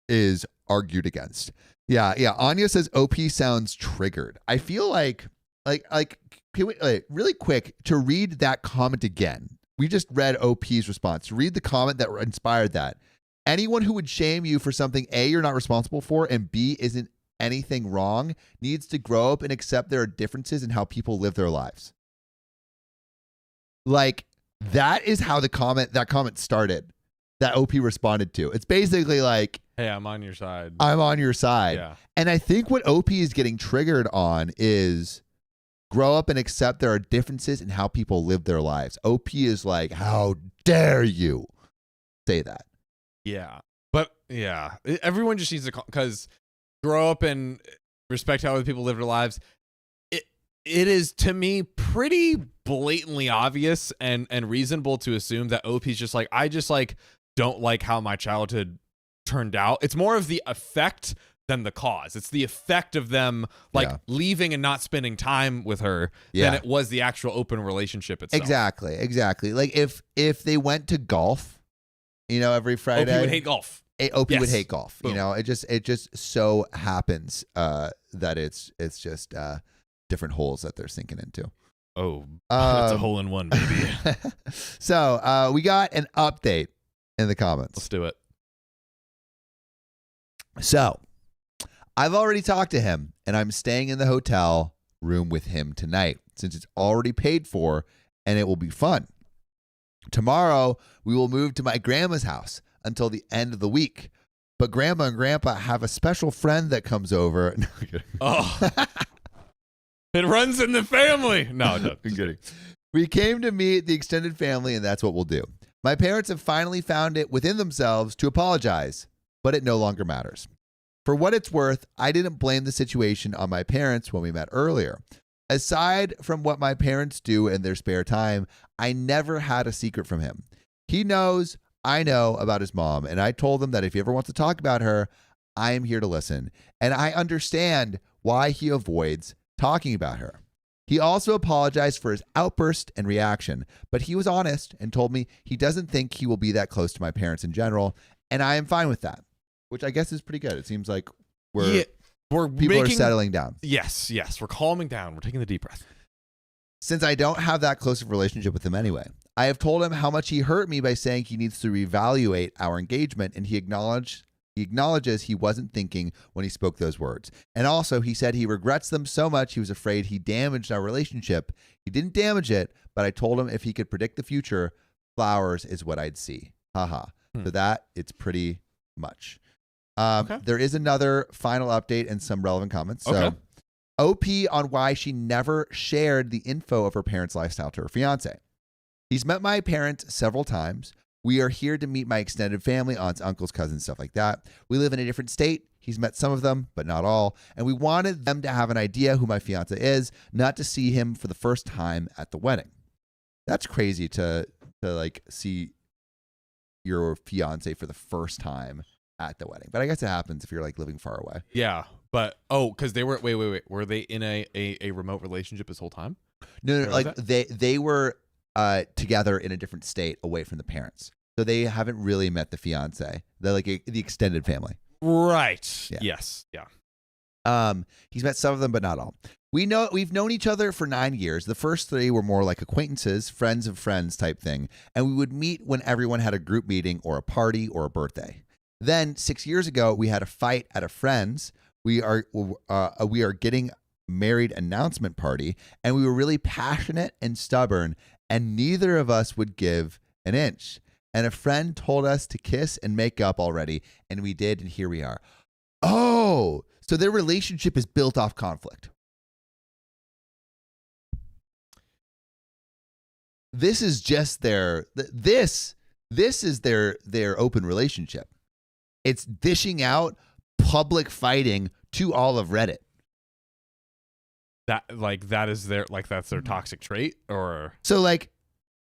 is argued against. Yeah. Anya says OP sounds triggered. I feel like can we, really quick to read that comment again. We just read OP's response. Read the comment that inspired that. Anyone who would shame you for something A, you're not responsible for, and B, isn't anything wrong, needs to grow up and accept there are differences in how people live their lives. Like, that is how that comment started, that OP responded to. It's basically like, Hey, I'm on your side. I'm on your side. Yeah. And I think what OP is getting triggered on is grow up and accept there are differences in how people live their lives. OP is like, how dare you say that? Yeah. But yeah, everyone just needs to, because grow up and respect how other people live their lives. It is, to me, pretty blatantly obvious and reasonable to assume that OP's just like, I just like don't like how my childhood turned out. It's more of the effect than the cause. It's the effect of them like leaving and not spending time with her than it was the actual open relationship itself. Exactly. Like if they went to golf, every Friday, OP would hate golf. OP would hate golf. Boom. It just so happens that it's just different holes that they're sinking into. Oh, that's a hole in one, baby. So we got an update in the comments. Let's do it. So I've already talked to him, and I'm staying in the hotel room with him tonight since it's already paid for, and it will be fun. Tomorrow, we will move to my grandma's house until the end of the week. But grandma and grandpa have a special friend that comes over. Oh. It runs in the family. No, I'm kidding. We came to meet the extended family, and that's what we'll do. My parents have finally found it within themselves to apologize, but it no longer matters. For what it's worth, I didn't blame the situation on my parents when we met earlier. Aside from what my parents do in their spare time, I never had a secret from him. He knows I know about his mom, and I told him that if he ever wants to talk about her, I am here to listen. And I understand why he avoids talking about her. He also apologized for his outburst and reaction, but he was honest and told me he doesn't think he will be that close to my parents in general, and I am fine with that, which I guess is pretty good. It seems like people are settling down. Yes, we're calming down. We're taking the deep breath. Since I don't have that close of a relationship with him anyway, I have told him how much he hurt me by saying he needs to reevaluate our engagement, and he acknowledges he wasn't thinking when he spoke those words. And also, he said he regrets them so much he was afraid he damaged our relationship. He didn't damage it, but I told him if he could predict the future, flowers is what I'd see. Haha. So that, it's pretty much. There is another final update and some relevant comments. So, OP on why she never shared the info of her parents' lifestyle to her fiance. He's met my parents several times. We are here to meet my extended family, aunts, uncles, cousins, stuff like that. We live in a different state. He's met some of them, but not all. And we wanted them to have an idea who my fiance is, not to see him for the first time at the wedding. That's crazy to like see your fiance for the first time at the wedding. But I guess it happens if you're like living far away. Yeah. But because they were wait. Were they in a remote relationship this whole time? No, like they were together in a different state away from the parents. So they haven't really met the fiance. They're like the extended family. Right. Yeah. Yes. Yeah. He's met some of them, but not all. We've known each other for 9 years. The first 3 were more like acquaintances, friends of friends type thing. And we would meet when everyone had a group meeting or a party or a birthday. Then 6 years ago, we had a fight at a friend's. We are getting married announcement party, and we were really passionate and stubborn, and neither of us would give an inch. And a friend told us to kiss and make up already, and we did, and here we are. Oh, so their relationship is built off conflict. This is just this is their open relationship. It's dishing out public fighting to all of Reddit. That's their toxic trait, or so like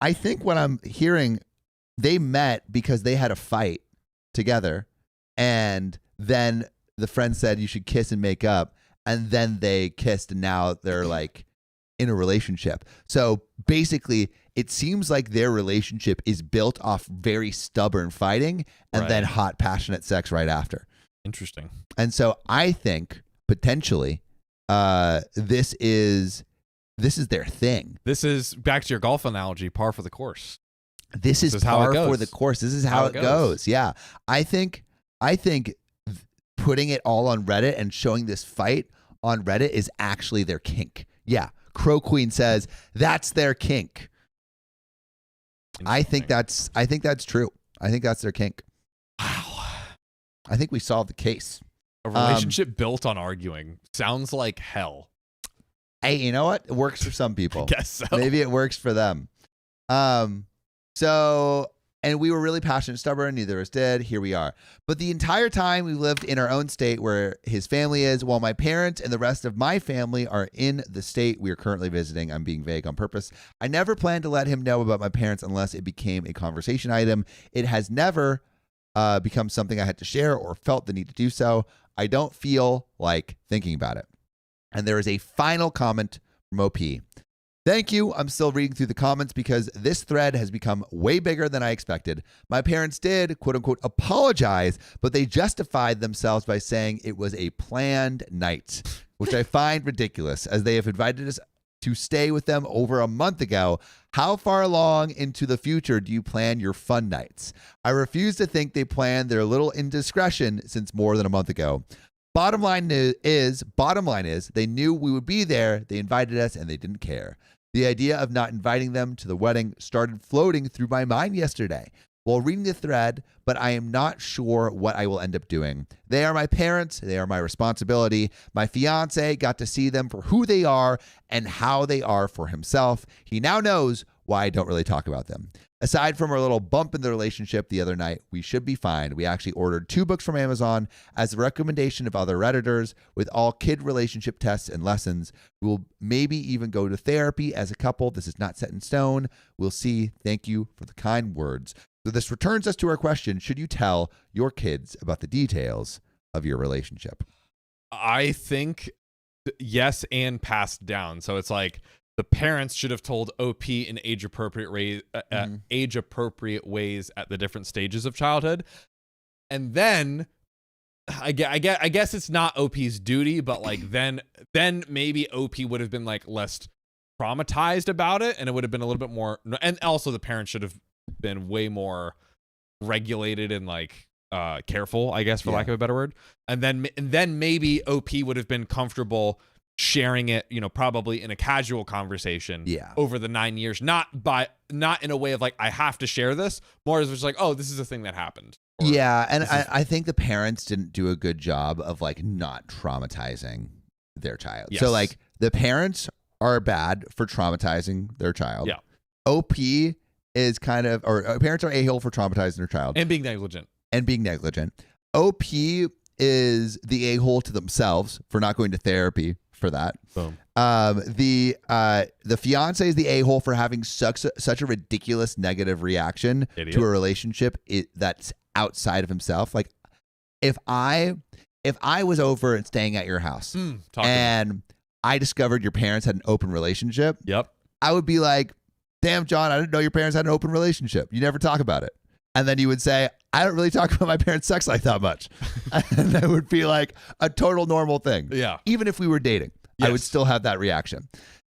I think what I'm hearing, they met because they had a fight together, and then the friend said you should kiss and make up, and then they kissed, and now they're like in a relationship. So basically, it seems like their relationship is built off very stubborn fighting and then hot, passionate sex right after. Interesting. And so I think potentially this is their thing. This is, back to your golf analogy, par for the course. This is par for the course. This is how it goes. Yeah. I think putting it all on Reddit and showing this fight on Reddit is actually their kink. Yeah. Crow Queen says that's their kink. I think that's true. I think that's their kink. Wow. I think we solved the case. A relationship built on arguing sounds like hell. Hey, you know what? It works for some people. I guess so. Maybe it works for them. So And we were really passionate and stubborn. Neither of us did. Here we are. But the entire time we lived in our own state where his family is, while my parents and the rest of my family are in the state we are currently visiting. I'm being vague on purpose. I never planned to let him know about my parents unless it became a conversation item. It has never become something I had to share or felt the need to do so. I don't feel like thinking about it. And there is a final comment from OP. Thank you. I'm still reading through the comments because this thread has become way bigger than I expected. My parents did, quote unquote, apologize, but they justified themselves by saying it was a planned night, which I find ridiculous as they have invited us to stay with them over a month ago. How far along into the future do you plan your fun nights? I refuse to think they planned their little indiscretion since more than a month ago. Bottom line is, they knew we would be there. They invited us and they didn't care. The idea of not inviting them to the wedding started floating through my mind yesterday while reading the thread, but I am not sure what I will end up doing. They are my parents. They are my responsibility. My fiance got to see them for who they are and how they are for himself. He now knows why I don't really talk about them. Aside from our little bump in the relationship the other night, we should be fine. We actually ordered 2 books from Amazon as a recommendation of other Redditors with all kid relationship tests and lessons. We will maybe even go to therapy as a couple. This is not set in stone. We'll see. Thank you for the kind words. So this returns us to our question, should you tell your kids about the details of your relationship? I think yes, and passed down. So it's like the parents should have told OP in age-appropriate ways at the different stages of childhood. And then I guess it's not OP's duty, but like then maybe OP would have been like less traumatized about it, and it would have been a little bit more. And also the parents should have been way more regulated and like careful, I guess, for lack of a better word. And then maybe OP would have been comfortable sharing it, probably in a casual conversation over the 9 years, not in a way of like, I have to share this, more as just like, oh, this is a thing that happened. And I think the parents didn't do a good job of like not traumatizing their child. Yes. So like the parents are bad for traumatizing their child. Yeah. OP is parents are a-hole for traumatizing their child. And being negligent. OP is the a-hole to themselves for not going to therapy for that. Boom. The fiance is the a-hole for having such a ridiculous negative reaction to a relationship that's outside of himself. Like if I was over and staying at your house and I discovered your parents had an open relationship, I would be like, damn, John, I didn't know your parents had an open relationship. You never talk about it. And then you would say, I don't really talk about my parents' sex life that much. And that would be like a total normal thing. Yeah. Even if we were dating, I would still have that reaction.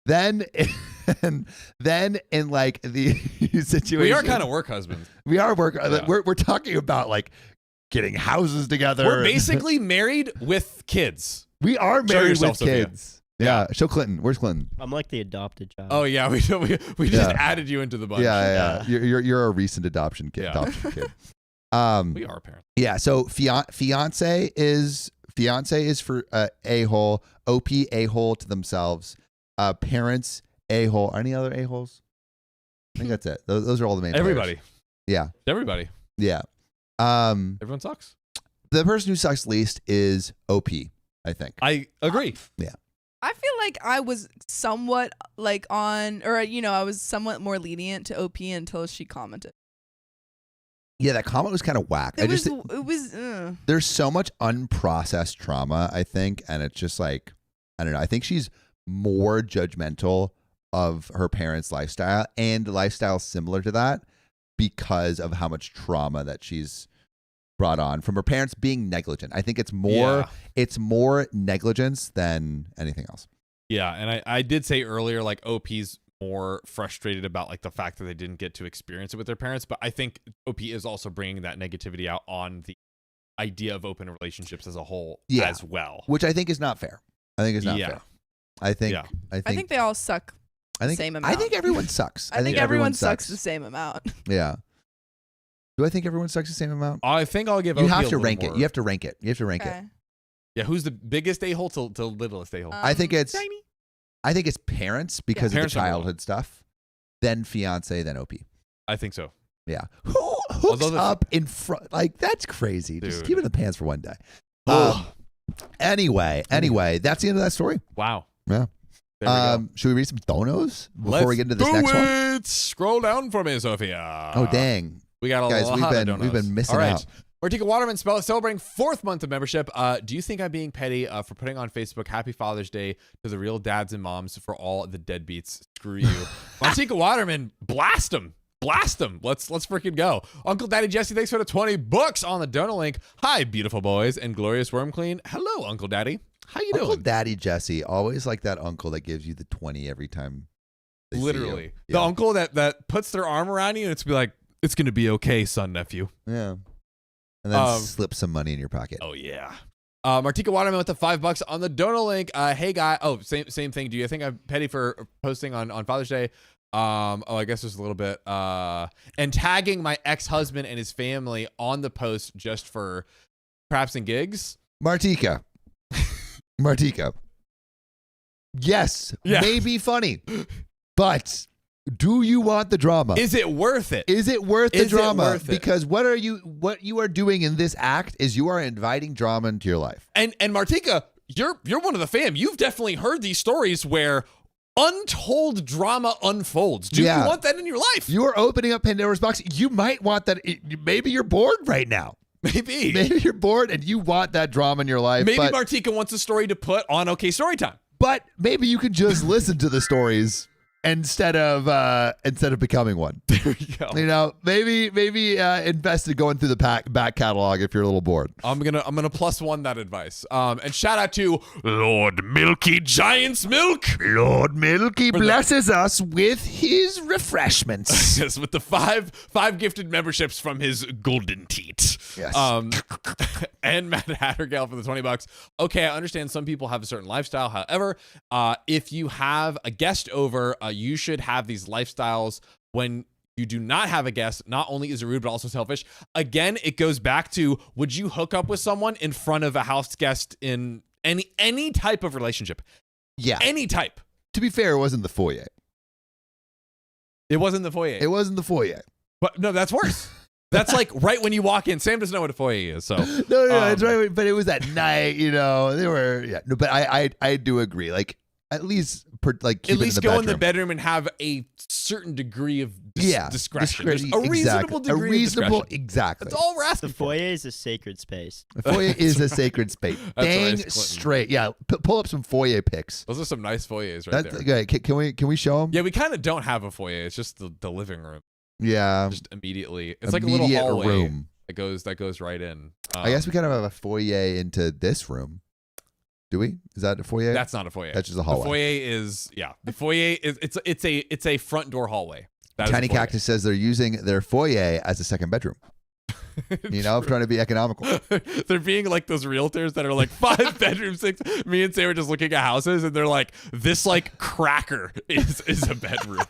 Then in like the situation. We are kind of work husbands. We are work. Yeah. We're talking about like getting houses together. We're basically married with kids. We are married with Sophia. kids. Yeah. Show Clinton. Where's Clinton? I'm like the adopted child. Oh yeah, we just added you into the bunch. Yeah. You're a recent adoption kid. Yeah. Adoption kid. We are parents. Yeah. So fiance is for a-hole. OP a-hole to themselves. Parents a-hole. Any other a-holes? I think that's it. Those are all the main. Everybody. players. Yeah. Everybody. Yeah. Everyone sucks. The person who sucks least is OP. I think. I agree. Yeah. I feel like I was somewhat like I was somewhat more lenient to OP until she commented. Yeah, that comment was kind of whack. It was. There's so much unprocessed trauma, I think, and it's just like, I don't know. I think she's more judgmental of her parents' lifestyle and lifestyles similar to that because of how much trauma that she's brought on from her parents being negligent. I think it's more negligence than anything else. Yeah, and I did say earlier, like OP's more frustrated about like the fact that they didn't get to experience it with their parents, but I think OP is also bringing that negativity out on the idea of open relationships as a whole as well, which I think is not fair. I think it's not fair. I think they all suck the same amount. I think everyone sucks. I think everyone sucks the same amount. Yeah. Do I think everyone sucks the same amount? I think I'll give. You OP have a to little rank more. it. You have to rank it. You have to rank it. Yeah, who's the biggest a-hole to littlest a-hole? I think it's tiny. I think it's parents because of Parents the are childhood stuff, then fiance, then OP. I think so. Yeah. Who hooks Although the- up in front. Like, that's crazy. Just Dude. keep it in the pants for one day. Ugh. Anyway, that's the end of that story. Wow. Yeah. There we go. Should we read some donos before Let's we get into this do next one? it. Scroll down for me, Sophia. Oh, dang. We got a Guys, lot we've of been donos. missing All right. out. Martika Waterman celebrating 4th month of membership. Do you think I'm being petty for putting on Facebook Happy Father's Day to the real dads and moms for all the deadbeats? Screw you. Martika Waterman, blast them. Blast them. Let's freaking go. Uncle Daddy Jesse, thanks for the $20 on the donor link. Hi, beautiful boys and glorious worm clean. Hello, Uncle Daddy. How you Uncle doing? Daddy Jesse, always like that uncle that gives you the 20 every time. they see you. Literally. Yeah. The uncle that puts their arm around you and it's be like, it's going to be okay, son, nephew. Yeah. And then slip some money in your pocket. Oh, yeah. Martika Waterman with the $5 on the donor link. Hey, guy. Oh, same thing. Do you think I'm petty for posting on Father's Day? I guess there's a little bit. And tagging my ex-husband and his family on the post just for craps and gigs. Martika. Yes, Yeah. may be funny, but do you want the drama? Is it worth it? Is it worth the Is it drama? worth it? Because what you are doing in this act is you are inviting drama into your life. And Martika, you're one of the fam. You've definitely heard these stories where untold drama unfolds. Do Yeah. you want that in your life? You are opening up Pandora's box. You might want that. Maybe you're bored right now. Maybe. Maybe you're bored and you want that drama in your life. Maybe but, Martika wants a story to put on OK Storytime. but maybe you can just listen to the stories instead of becoming one. There you go. You know, maybe invest in going through the back catalog if you're a little bored. I'm gonna +1 that advice. And shout out to Lord Milky Giant's Milk. Lord Milky blesses us with his refreshments. Yes, with the five gifted memberships from his golden teat. Yes. And Matt Hattergale for the $20. Okay, I understand some people have a certain lifestyle. However, if you have a guest over, you should have these lifestyles. When you do not have a guest, not only is it rude, but also selfish. Again, it goes back to, would you hook up with someone in front of a house guest in any type of relationship? Yeah. Any type. To be fair, it wasn't the foyer. It wasn't the foyer. It wasn't the foyer. But no, that's worse. That's like right when you walk in. Sam doesn't know what a foyer is, so No, that's right. But it was at night, you know. They were, yeah. No, but I do agree. Like, at least keep at it least in the go bedroom. in the bedroom and have a certain degree of discretion. There's a exactly. reasonable degree of discretion. Exactly. That's all we're The asking for. foyer is a sacred space. The foyer is a sacred space. That's Dang right, Clinton. straight. Yeah, pull up some foyer pics. Those are some nice foyers right That's there. okay. Can we show them? Yeah, we kind of don't have a foyer. It's just the living room. Yeah. Just immediately. It's like a little Immediate hallway room. that goes right in. I guess we kind of have a foyer into this room. Do we? Is that a foyer? That's not a foyer. That's just a The hallway. foyer is The foyer is it's a front door hallway. That is Tiny a foyer. Cactus says they're using their foyer as a second bedroom. You know, trying to be economical. They're being like those realtors that are like 5 bedrooms, 6. Me and Sam were just looking at houses, and they're like, this like cracker is a bedroom.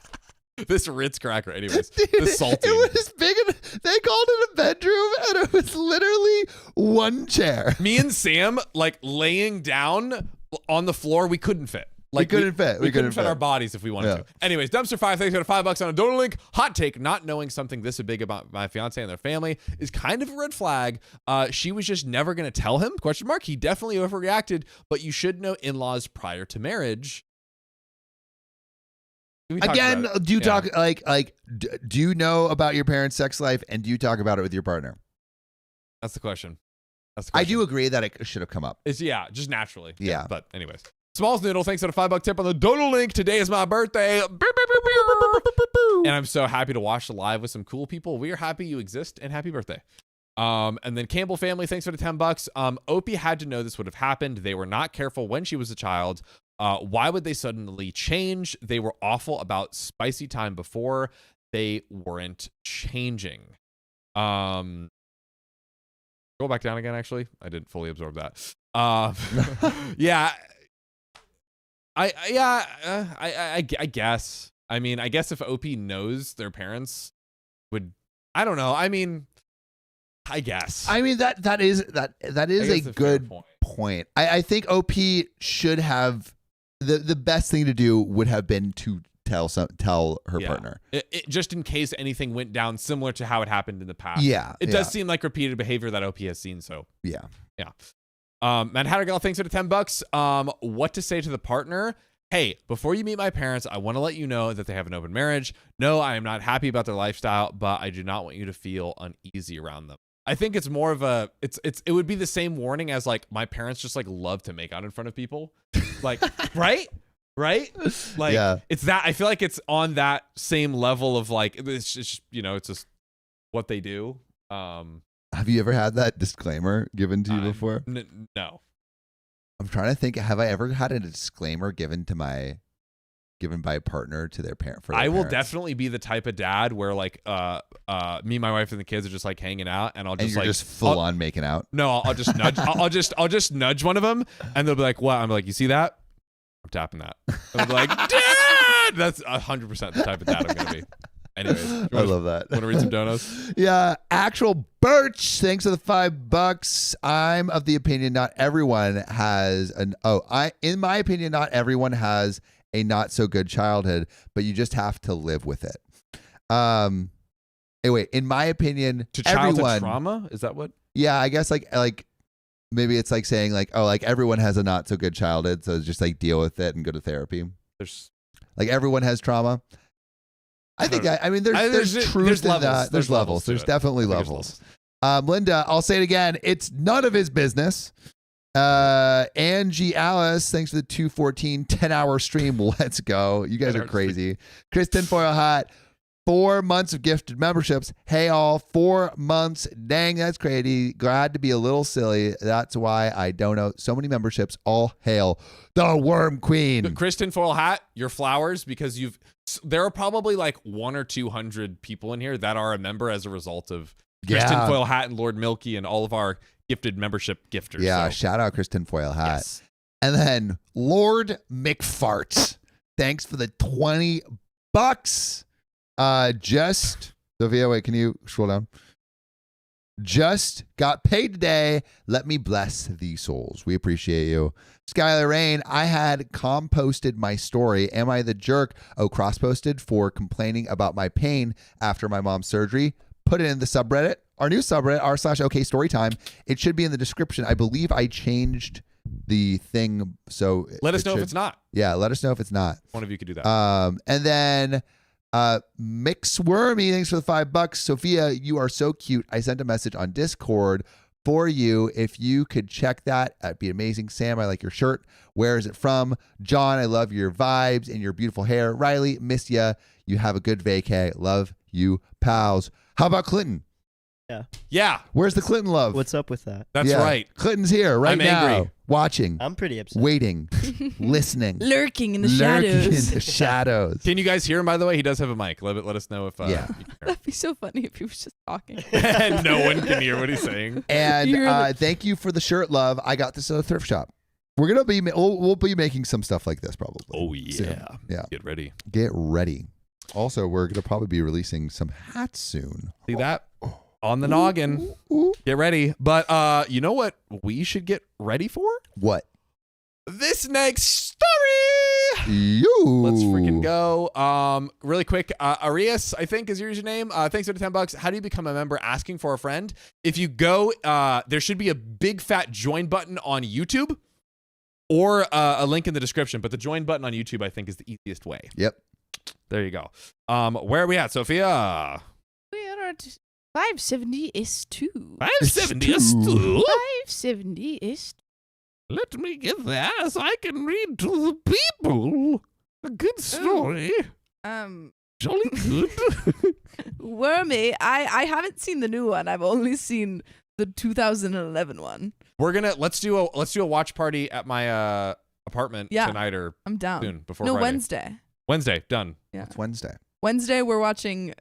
This Ritz cracker, anyways. Dude, The salty. It was big. They called it a bedroom, and it was literally one chair. Me and Sam like laying down on the floor. We couldn't fit. Like We couldn't fit. We couldn't fit our bodies if we wanted Yeah. to. Anyways, Dumpster 5, thanks for the $5 on a donor link. Hot take: not knowing something this big about my fiance and their family is kind of a red flag. She was just never gonna tell him? ? He definitely overreacted, but you should know in-laws prior to marriage. We talked Again, about it. do you Yeah. talk do you know about your parents' sex life, and do you talk about it with your partner? That's the question. I do agree that it should have come up. It's just naturally. Yeah. But anyways. Smalls Noodle, thanks for the $5 tip on the donor link. Today is my birthday. And I'm so happy to watch the live with some cool people. We are happy you exist, and happy birthday. And then Campbell family, thanks for the $10. Opie had to know this would have happened. They were not careful when she was a child. Why would they suddenly change? They were awful about spicy time before. They weren't changing. Go back down again, actually. I didn't fully absorb that. Yeah. I guess. I mean, I guess if OP knows their parents would, I don't know. I mean, I guess. I mean that is a good point. I think OP should have the best thing to do would have been to tell her Yeah. partner. Just in case anything went down similar to how it happened in the past. Yeah. It does seem like repeated behavior that OP has seen. So Yeah. and how to go, thanks for the $10. What to say to the partner? Hey, before you meet my parents, I want to let you know that they have an open marriage. No, I am not happy about their lifestyle, but I do not want you to feel uneasy around them. I think it's more of a it would be the same warning as like my parents just like love to make out in front of people. Like, right? Like it's that I feel like it's on that same level of like it's just, it's just what they do. Have you ever had that disclaimer given to you before? No. I'm trying to think. Have I ever had a disclaimer given by a partner to their parent? I will definitely be the type of dad where like me, my wife, and the kids are just like hanging out, and I'll just like just full on making out. No, I'll just nudge. I'll just nudge one of them, and they'll be like, "What?" I'm like, "You see that? I'm tapping that." And I'll be like, "Dad!" That's 100% the type of dad I'm gonna be. Anyways, I love that. Want to read some donuts? Yeah, actual Birch. Thanks for the $5. I'm of the opinion not everyone has in my opinion, not everyone has a not so good childhood, but you just have to live with it. Anyway, in my opinion, To childhood everyone trauma? Is that what? Yeah, I guess like maybe it's like saying like, oh, like everyone has a not so good childhood, so just like deal with it and go to therapy. There's Like everyone has trauma. I think that, I mean, there's truth there's in levels. that. There's levels. to There's it. definitely I think there's levels. Linda, I'll say it again. It's none of his business. Angie Alice, thanks for the 214 10-hour stream. Let's go. You guys are crazy. Chris Tinfoil Hat, 4 months of gifted memberships. Hey all, 4 months. Dang, that's crazy. Glad to be a little silly. That's why I don't know. So many memberships. All hail the Worm Queen. Chris Tinfoil Hat, your flowers, because there are probably like 100 or 200 people in here that are a member as a result of Chris Tinfoil Hat and Lord Milky and all of our gifted membership gifters. Yeah, so. shout out Chris Tinfoil Hat. Yes. And then Lord McFarts, thanks for the $20. Sophia, wait, can you scroll down? Just got paid today. Let me bless these souls. We appreciate you. Skylar Rain, I had composted my story. Am I the jerk? Oh, cross-posted for complaining about my pain after my mom's surgery. Put it in the subreddit, our new subreddit, r/OK storytime. It should be in the description. I believe I changed the thing. So Let us know if it's not. Yeah, let us know if it's not. One of you could do that. And then Mixwormy, thanks for the $5. Sophia, you are so cute. I sent a message on Discord for you. If you could check that, that'd be amazing. Sam, I like your shirt. Where is it from? John, I love your vibes and your beautiful hair. Riley, miss ya. You have a good vacay. Love you, pals. How about Clinton? Yeah. Where's the Clinton love? What's up with that? That's right. Clinton's here right I'm now. angry. Watching. I'm pretty upset. Waiting. Listening. Lurking in the Lurking shadows. in the shadows. Can you guys hear him, by the way? He does have a mic. Let us know if Yeah. you can hear. That'd be so funny if he was just talking. And no one can hear what he's saying. And You're the- thank you for the shirt, love. I got this at a thrift shop. We're gonna be we'll be making some stuff like this probably. Oh, yeah. soon. Yeah. Get ready. Get ready. Also, we're gonna probably be releasing some hats soon. See that? On the noggin. Ooh. Get ready. But you know what we should get ready for? What? This next story. You. Let's freaking go. Really quick. Arias, I think is your username. Thanks for the $10. How do you become a member? Asking for a friend. If you go, there should be a big fat join button on YouTube or a link in the description. But the join button on YouTube, I think, is the easiest way. Yep. There you go. Where are we at, Sophia? We are at 570 is 2. 570 is 2. 570 is Let me get there so I can read to the people. A good story. Jolly good. Wormy. I haven't seen the new one. I've only seen the 2011 one. Let's do a watch party at my apartment tonight or I'm down. soon before No, Friday. Wednesday. Wednesday, done. Yeah. It's Wednesday. Wednesday we're watching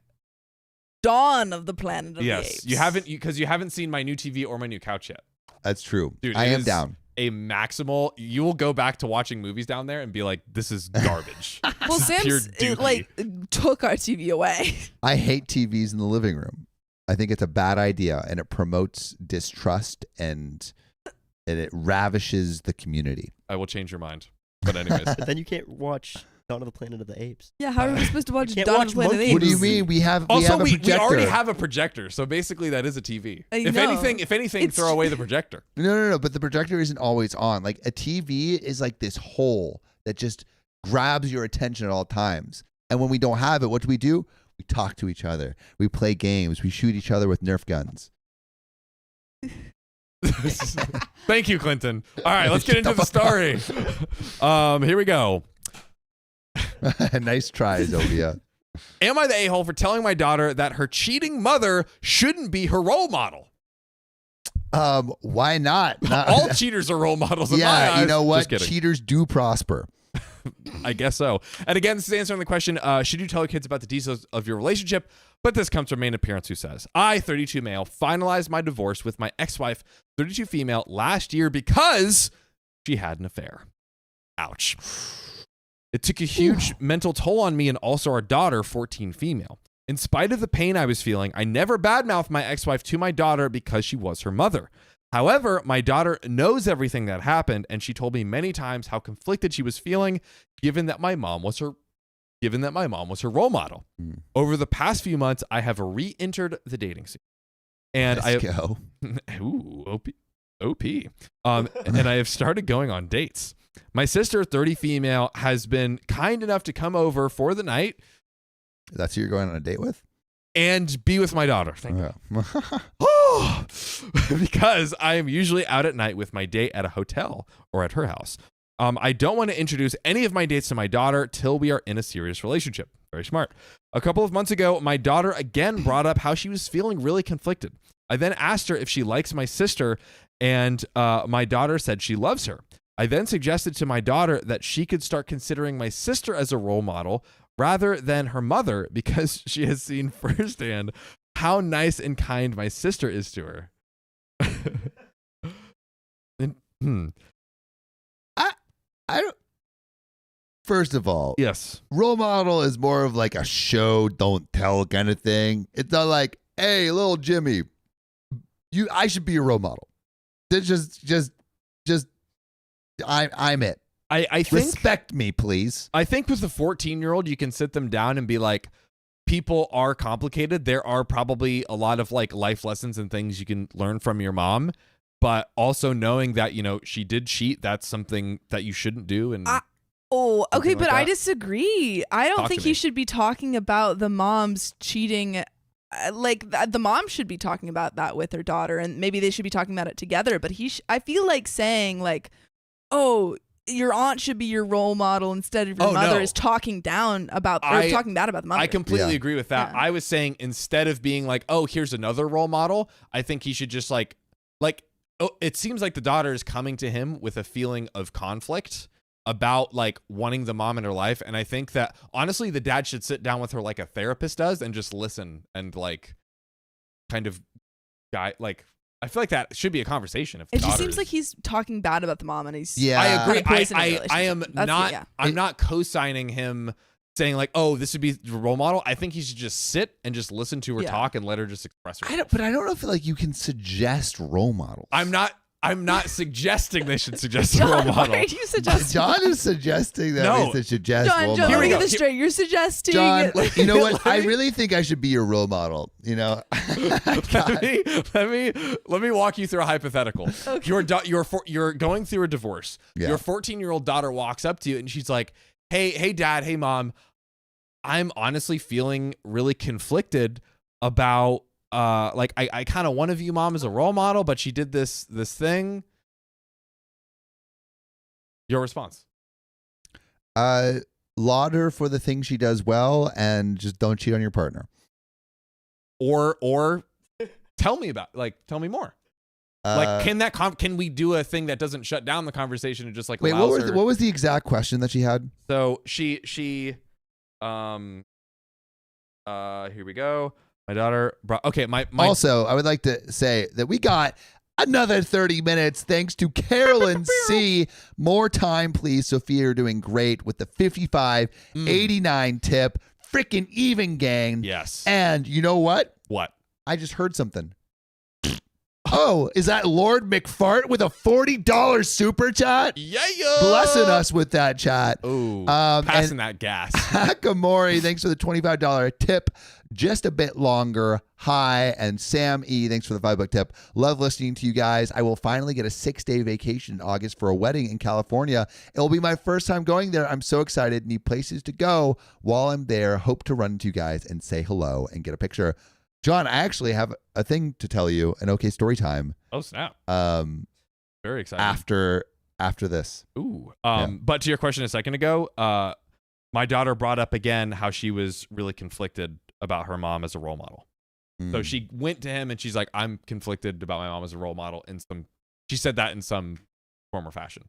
Dawn of the Planet of the Yes, Apes. you haven't seen my new TV or my new couch yet. That's true. Dude, I it am is down. A maximal. You will go back to watching movies down there and be like, "This is garbage." Well, This is pure Sam's dookie. took our TV away. I hate TVs in the living room. I think it's a bad idea, and it promotes distrust and it ravishes the community. I will change your mind. But anyways, But then you can't watch Dawn of the Planet of the Apes. Yeah, how are we supposed to watch can't Dawn watch of the Planet of the monkeys. What do you Apes? mean? We have Also, a we projector. already have a projector, so basically that is a TV. If know. anything, It's- throw away the projector. No. But the projector isn't always on. Like a TV is like this hole that just grabs your attention at all times. And when we don't have it, what do? We talk to each other. We play games. We shoot each other with Nerf guns. Thank you, Clinton. All right, let's get into the story. Here we go. Nice try, Zovia. Am I the a-hole for telling my daughter that her cheating mother shouldn't be her role model? Why not? All cheaters are role models in my Yeah, eyes. you know what? Just kidding. Cheaters do prosper. I guess so. And again, this is answering the question, should you tell your kids about the details of your relationship? But this comes from main appearance who says, I, 32 male, finalized my divorce with my ex-wife, 32 female, last year because she had an affair. Ouch. It took a huge mental toll on me and also our daughter, 14 female. In spite of the pain I was feeling, I never badmouthed my ex-wife to my daughter because she was her mother. However, my daughter knows everything that happened, and she told me many times how conflicted she was feeling, given that my mom was her role model. Over the past few months, I have re-entered the dating scene, and Let's go. OP. And I have started going on dates. My sister, 30 female, has been kind enough to come over for the night That's who you're going on a date with? and be with my daughter. Thank you. Yeah. Because I am usually out at night with my date at a hotel or at her house. I don't want to introduce any of my dates to my daughter till we are in a serious relationship. Very smart. A couple of months ago, my daughter again brought up how she was feeling really conflicted. I then asked her if she likes my sister, and my daughter said she loves her. I then suggested to my daughter that she could start considering my sister as a role model rather than her mother because she has seen firsthand how nice and kind my sister is to her. I don't. First of all, Yes. role model is more of like a show, don't tell kind of thing. It's not like, hey, little Jimmy, I should be your role model. It's just, I'm it. I think Respect me, please. I think with the 14-year-old, you can sit them down and be like, people are complicated. There are probably a lot of like life lessons and things you can learn from your mom, but also knowing that, you know, she did cheat. That's something that you shouldn't do. And Oh, okay, Something but like I that. disagree. I don't Talk think to he me. should be talking about the mom's cheating. The mom should be talking about that with her daughter, and maybe they should be talking about it together. But I feel like saying like, "Oh, your aunt should be your role model instead of your Oh, mother," no. is talking down about or talking bad about the mother. I completely Yeah. agree with that. Yeah. I was saying instead of being like, oh, here's another role model, I think he should just like, oh, it seems like the daughter is coming to him with a feeling of conflict about like wanting the mom in her life. And I think that honestly, the dad should sit down with her like a therapist does and just listen and like kind of like, I feel like that should be a conversation. If the It just daughter seems is- like he's talking bad about the mom, and he's Yeah. I agree. kinda poisoning the I am relationship. That's- not. yeah. I'm not co-signing him saying like, "Oh, this would be the role model." I think he should just sit and just listen to her Yeah. talk and let her just express herself. But I don't know if like you can suggest role models. I'm not suggesting they should suggest a role John, why model. are you suggesting? John is suggesting that No. we should suggest John, role John, Here let we me go. get this straight. You're suggesting. John, you know what? I Let me- really think I should be your role model. You know, God. let me walk you through a hypothetical. Okay. You're going through a divorce. Yeah. Your 14-year-old daughter walks up to you and she's like, "Hey dad, hey mom, I'm honestly feeling really conflicted about like I kind of want to view mom as a role model, but she did this thing." Your response? Laud her for the things she does well, and just don't cheat on your partner. Or tell me more. Like, Uh, can we do a thing that doesn't shut down the conversation and just like wait, allows her? what was the exact question that she had? So she here we go. My daughter brought my Also, I would like to say that we got another 30 minutes thanks to Carolyn C. More time, please. Sophia, you're doing great with the 55.89 tip. Freaking even, gang. yes. And you know what? What? I just heard something. Oh, is that Lord McFart with a $40 super chat? Yeah. Blessing us with that chat. Ooh, and passing that gas. Hakamori, thanks for the $25 tip. Just a bit longer. Hi. And Sam E, thanks for the $5 tip. Love listening to you guys. I will finally get a 6-day vacation in August for a wedding in California. It'll be my first time going there. I'm so excited. Need places to go while I'm there. Hope to run into you guys and say hello and get a picture. John, I actually have a thing to tell you, an okay story time. Oh, snap. Very exciting. After this. Ooh. Yeah. But to your question a second ago, my daughter brought up again how she was really conflicted about her mom as a role model. So she went to him and she's like, I'm conflicted about my mom as a role model she said that in some form or fashion.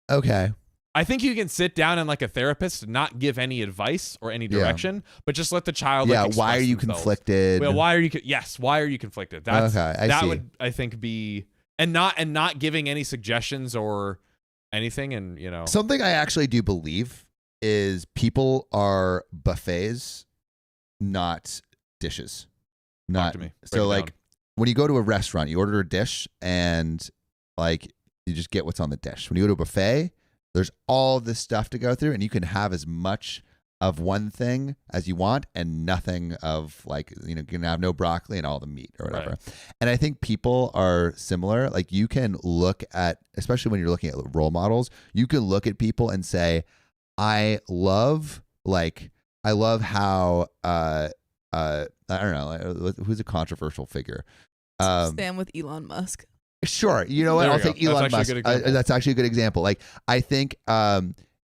Okay. I think you can sit down and like a therapist, not give any advice or any direction, but just let the child. Yeah. Like, Why are you themselves. conflicted? Well, why are you? Yes. Why are you conflicted? That's okay. that see. would I think be and not giving any suggestions or anything. And Something I actually do believe is people are buffets, not dishes. Talk to me. Break So it like down. when you go to a restaurant, you order a dish and like you just get what's on the dish. When you go to a buffet, there's all this stuff to go through and you can have as much of one thing as you want and nothing of you can have no broccoli and all the meat or whatever. Right. And I think people are similar. Like you can look at, especially when you're looking at role models, you can look at people and say, I love how, I don't know, who's a controversial figure? Stand with Elon Musk. Sure. You know what? There I'll we go. take Elon That's actually Musk. a good example. That's actually a good example. Like, I think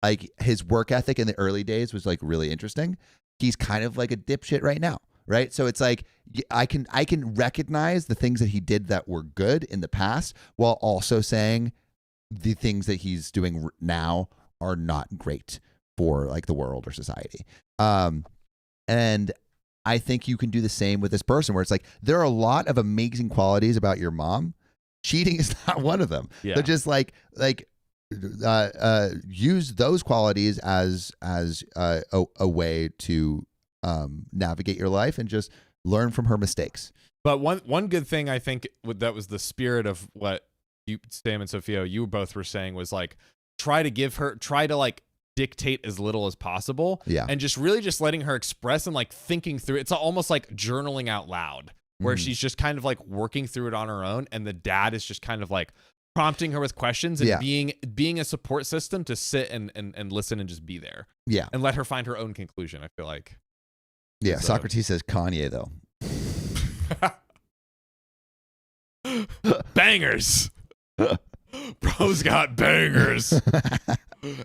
like his work ethic in the early days was like really interesting. He's kind of like a dipshit right now. Right. So it's like I can recognize the things that he did that were good in the past while also saying the things that he's doing now are not great for like the world or society. And I think you can do the same with this person where it's like there are a lot of amazing qualities about your mom. Cheating is not one of them. Yeah. So just use those qualities as a way to navigate your life and just learn from her mistakes. But one good thing I think that was the spirit of what you, Sam and Sophia, you both were saying was like try to like dictate as little as possible. Yeah. And just really just letting her express and like thinking through. It's almost like journaling out loud where Mhm. she's just kind of like working through it on her own. And the dad is just kind of like prompting her with questions and being a support system to sit and listen and just be there. Yeah. And let her find her own conclusion, I feel like. Yeah. So- Socrates says Kanye though. Bangers. Bro's got bangers.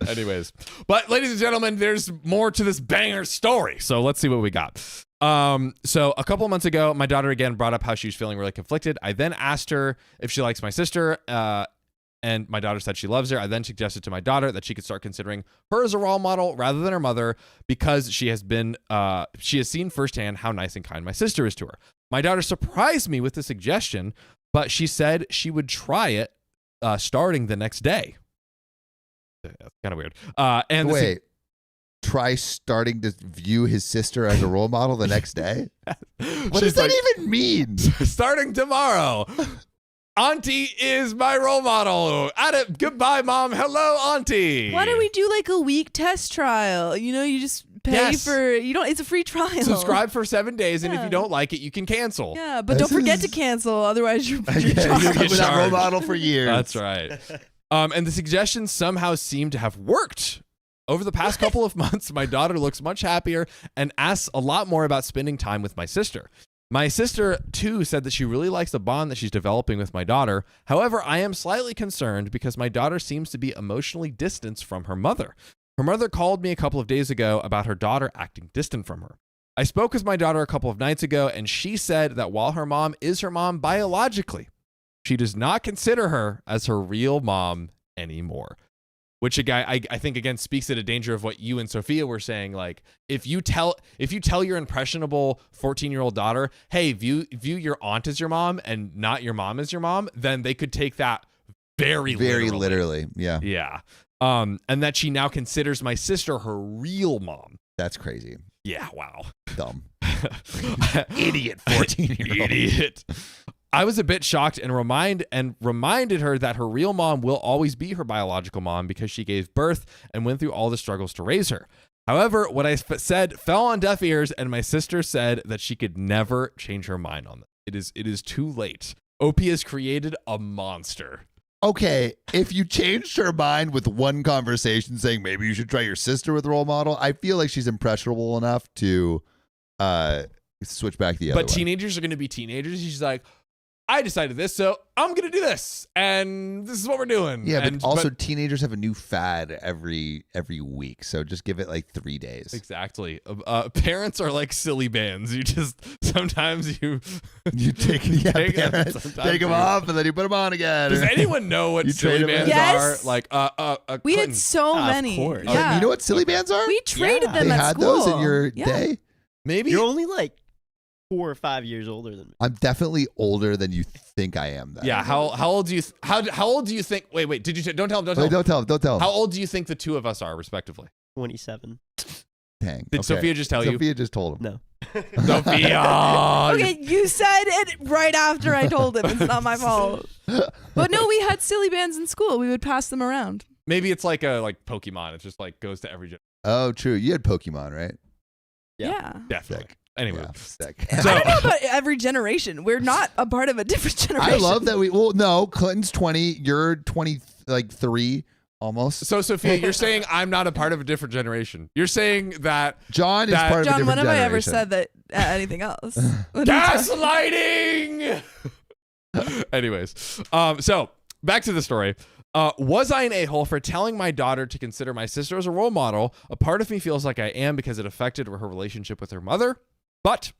Anyways, but ladies and gentlemen, there's more to this banger story. So let's see what we got. So a couple of months ago, my daughter again brought up how she was feeling really conflicted. I then asked her if she likes my sister, and my daughter said she loves her. I then suggested to my daughter that she could start considering her as a role model rather than her mother because she has seen firsthand how nice and kind my sister is to her. My daughter surprised me with the suggestion, but she said she would try it starting the next day. That's kind of weird. And wait, try starting to view his sister as a role model the next day? What does that even mean? Starting tomorrow, Auntie is my role model. Goodbye, Mom. Hello, Auntie. Why don't we do like a week test trial? You just pay it's a free trial. Subscribe for 7 days, and if Yeah. you don't like it, you can cancel. Yeah, but This don't forget is- to cancel, otherwise you're Yeah, you'll charged. be that role charged. model for years. That's right. And the suggestions somehow seem to have worked. Over the past couple of months, my daughter looks much happier and asks a lot more about spending time with my sister. My sister, too, said that she really likes the bond that she's developing with my daughter. However, I am slightly concerned because my daughter seems to be emotionally distanced from her mother. Her mother called me a couple of days ago about her daughter acting distant from her. I spoke with my daughter a couple of nights ago, and she said that while her mom is her mom biologically, she does not consider her as her real mom anymore. Which I think again speaks to the danger of what you and Sophia were saying. Like if you tell your impressionable 14-year-old daughter, hey, view your aunt as your mom and not your mom as your mom, then they could take that very literally. Yeah. Yeah. And that she now considers my sister her real mom. That's crazy. Yeah. Wow. Dumb. Idiot 14-year-old. Idiot. I was a bit shocked and reminded her that her real mom will always be her biological mom because she gave birth and went through all the struggles to raise her. However, what I said fell on deaf ears, and my sister said that she could never change her mind on this. It is too late. OP has created a monster. Okay, if you changed her mind with one conversation saying maybe you should try your sister with a role model, I feel like she's impressionable enough to switch back the other way. But teenagers are going to be teenagers. She's like, I decided this, so I'm going to do this. And this is what we're doing. Yeah, but also teenagers have a new fad every week. So just give it like 3 days. Exactly. Parents are like silly bands. You just, sometimes you take them off and then you put them on again. Does anyone know what silly bands Yes. are? Like, We Clinton. had so many. Of course. Yeah. You know what silly bands are? We traded them they at had school. those in your Yeah. day? Maybe. You're only like 4 or 5 years older than me. I'm definitely older than you think I am. Then. Yeah. How old do you how old do you think? Wait. Did you don't tell him? Wait, don't tell him. How old do you think the two of us are, respectively? 27. Dang. Did Sophia just tell you? Sophia just told him. No. Sophia. Okay, you said it right after I told him. It's not my fault. But no, we had silly bands in school. We would pass them around. Maybe it's like Pokemon. It just like goes to every generation. Oh, true. You had Pokemon, right? Yeah. Definitely. Sick. Anyway. Yeah, sick. So, I don't know about every generation. We're not a part of a different generation. I love that no, Clinton's 20, you're 23 almost. So Sophia, you're saying I'm not a part of a different generation. You're saying that John is part of a John, different when have I generation. ever said that anything else? gaslighting. Anyways, so back to the story. Was I an a-hole for telling my daughter to consider my sister as a role model? A part of me feels like I am because it affected her relationship with her mother, but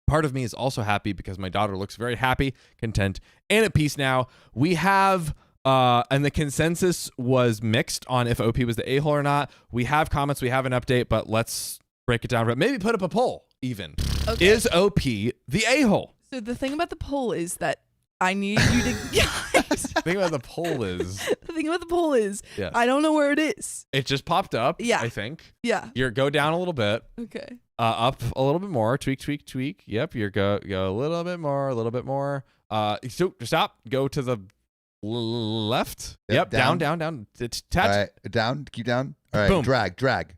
part of me is also happy because my daughter looks very happy, content, and at peace now. We have, and the consensus was mixed on if OP was the a-hole or not. We have comments, we have an update, but let's break it down. But maybe put up a poll even. Okay. Is OP the a-hole? So the thing about the poll is that I need you to The thing about the poll is, the thing about the poll is yes. I don't know where it is. It just popped up. Yeah. I think. Yeah. Go down a little bit. Okay. Up a little bit more. Tweak. Yep. Go a little bit more. So stop. Go to the left. Yep. Down. It's All touch. right, down, keep down. All right, Boom. drag.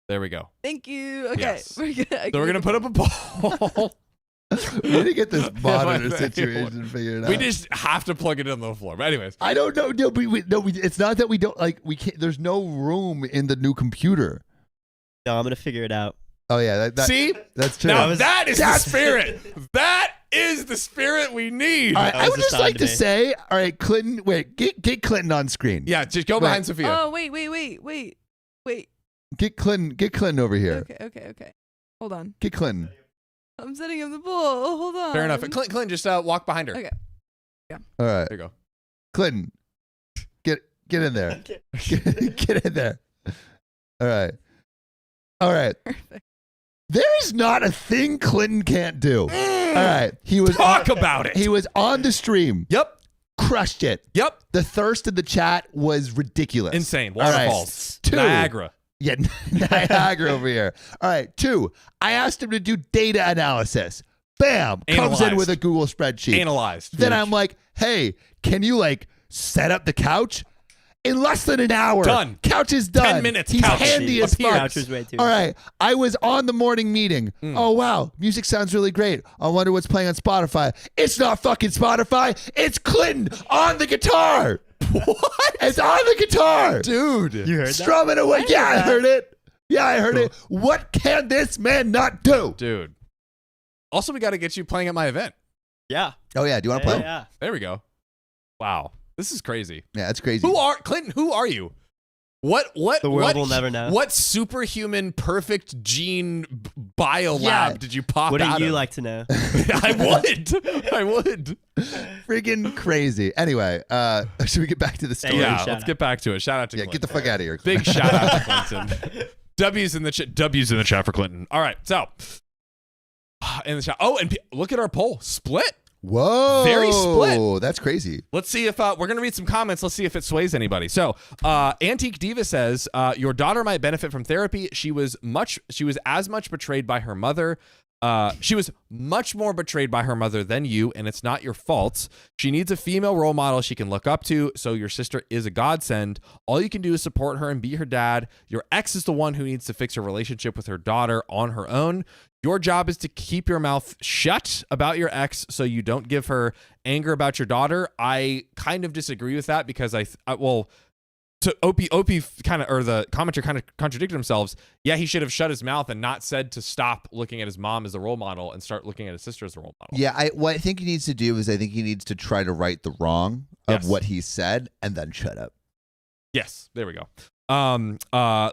There we go. Thank you. Okay. Yes. We're good. So we're gonna put up a poll. We need to get this monitor Yeah, situation figured out. We just have to plug it in the floor. But anyways, I don't know. No, it's not that we don't like. We can't. There's no room in the new computer. No, I'm going to figure it out. Oh yeah, see, that's true. now that is the spirit. That is the spirit we need. All right, That I was would just like assigned to to me. say, all right, Clinton. Wait, get Clinton on screen. Yeah, just go behind Sophia. Oh wait. Get Clinton over here. Okay. Hold on. Get Clinton. I'm setting up the poll. Hold on. Fair enough. Clinton, just walk behind her. Okay. All right, There you go. Clinton. Get in there. Get in there. All right. Perfect. There is not a thing Clinton can't do. All right, he was Talk about it. He was on the stream. Yep. Crushed it. Yep. The thirst in the chat was ridiculous. Insane. All right. Waterfalls. Two. Niagara. Yeah, Niagara over here. All right, 2. I asked him to do data analysis. Bam, comes in Analyzed. with a Google spreadsheet. Analyzed. Then I'm like, hey, can you set up the couch? In less than an hour. Done. Couch is done. 10 minutes, He's couch handy as appears. fuck. Couch was way too. All right. I was on the morning meeting. Oh, wow. Music sounds really great. I wonder what's playing on Spotify. It's not fucking Spotify. It's Clinton on the guitar. What? It's on the guitar. Dude. You heard that? Strumming away. Yeah, I heard it. Yeah, I heard it. What can this man not do? Dude. Also, we got to get you playing at my event. Yeah. Oh, yeah. Do you want to play? Yeah. There we go. Wow. This is crazy. Yeah, that's crazy. Clinton, who are you? What The world will never know. What superhuman perfect gene bio lab did you pop What out do you of? like to know? I would. Freaking crazy. Anyway, should we get back to the story? Yeah, shout let's out. get back to it. Shout out to Yeah, Clinton. get the fuck out of here. Big shout out to Clinton. W's in the chat for Clinton. All right, so in the chat. Oh, and look at our poll. Split. Whoa. Very split. That's crazy. Let's see if we're going to read some comments. Let's see if it sways anybody. So, Antique Diva says, your daughter might benefit from therapy. She was as much betrayed by her mother She was much more betrayed by her mother than you, and it's not your fault. She needs a female role model she can look up to, so your sister is a godsend. All you can do is support her and be her dad. Your ex is the one who needs to fix her relationship with her daughter on her own. Your job is to keep your mouth shut about your ex so you don't give her anger about your daughter. I kind of disagree with that because to OP kind of, or the commenter kind of contradicted themselves. Yeah, he should have shut his mouth and not said to stop looking at his mom as a role model and start looking at his sister as a role model. Yeah, what I think he needs to do is I think he needs to try to right the wrong of Yes. what he said and then shut up. Yes, there we go.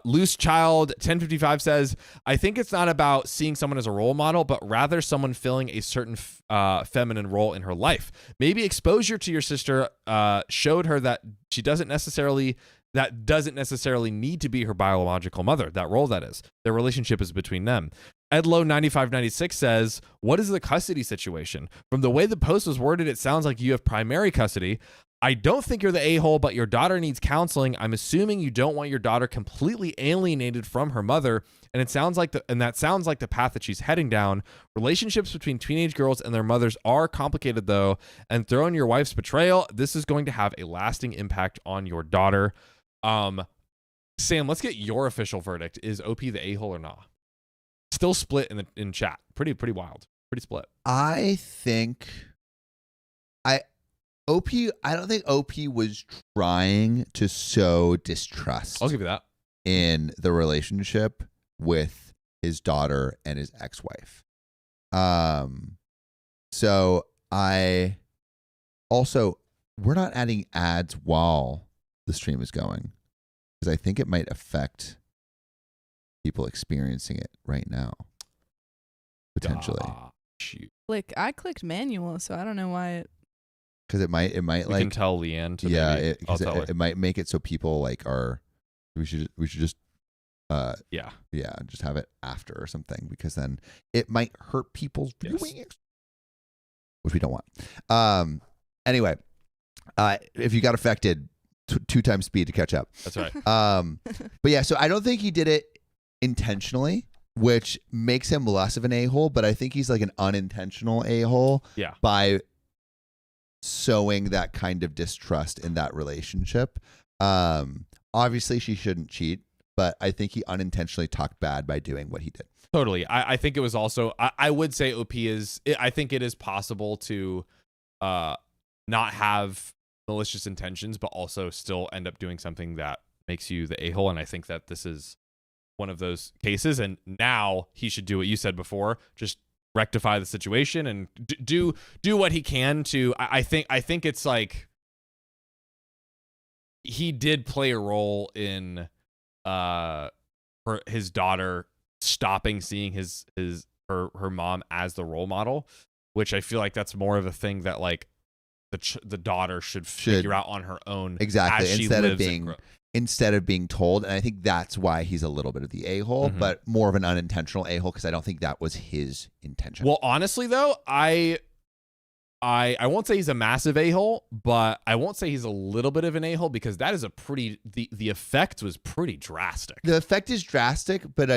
Loose Child 1055 says, I think it's not about seeing someone as a role model, but rather someone filling a certain feminine role in her life. Maybe exposure to your sister showed her that doesn't necessarily need to be her biological mother. That role, that is. Their relationship is between them. Edlow9596 says, what is the custody situation? From the way the post was worded, it sounds like you have primary custody. I don't think you're the a-hole, but your daughter needs counseling. I'm assuming you don't want your daughter completely alienated from her mother, and that sounds like the path that she's heading down. Relationships between teenage girls and their mothers are complicated, though, and throw in your wife's betrayal. This is going to have a lasting impact on your daughter. Sam, let's get your official verdict. Is OP the a-hole or not? Still split in chat. Pretty wild. Pretty split. I don't think OP was trying to sow distrust I'll give you that. in the relationship with his daughter and his ex-wife. So we're not adding ads while the stream is going because I think it might affect people experiencing it right now. Potentially. Shoot. I clicked manual, so I don't know why it. Because it might We like can tell Leanne to yeah, maybe, I'll tell her. it might make it so people like we should just just have it after or something because then it might hurt people's viewing, which we don't want. Anyway, if you got affected, 2 times speed to catch up. That's right. But yeah, so I don't think he did it intentionally, which makes him less of an a-hole, but I think he's like an unintentional a-hole Yeah. by sowing that kind of distrust in that relationship. Obviously she shouldn't cheat, but I think he unintentionally talked bad by doing what he did. Totally. I think it was also, I would say OP I think it is possible to not have malicious intentions, but also still end up doing something that makes you the a-hole. And I think that this is one of those cases. And now he should do what you said before, just rectify the situation and do what he can to, I think it's like he did play a role in his daughter stopping seeing her mom as the role model, which I feel like that's more of a thing that like the daughter should figure out on her own. Exactly. As she Instead of being told. And I think that's why he's a little bit of the a-hole, but more of an unintentional a-hole because I don't think that was his intention. Well, honestly though, I won't say he's a massive a-hole, but I won't say he's a little bit of an a-hole because that is the effect was pretty drastic. The effect is drastic, but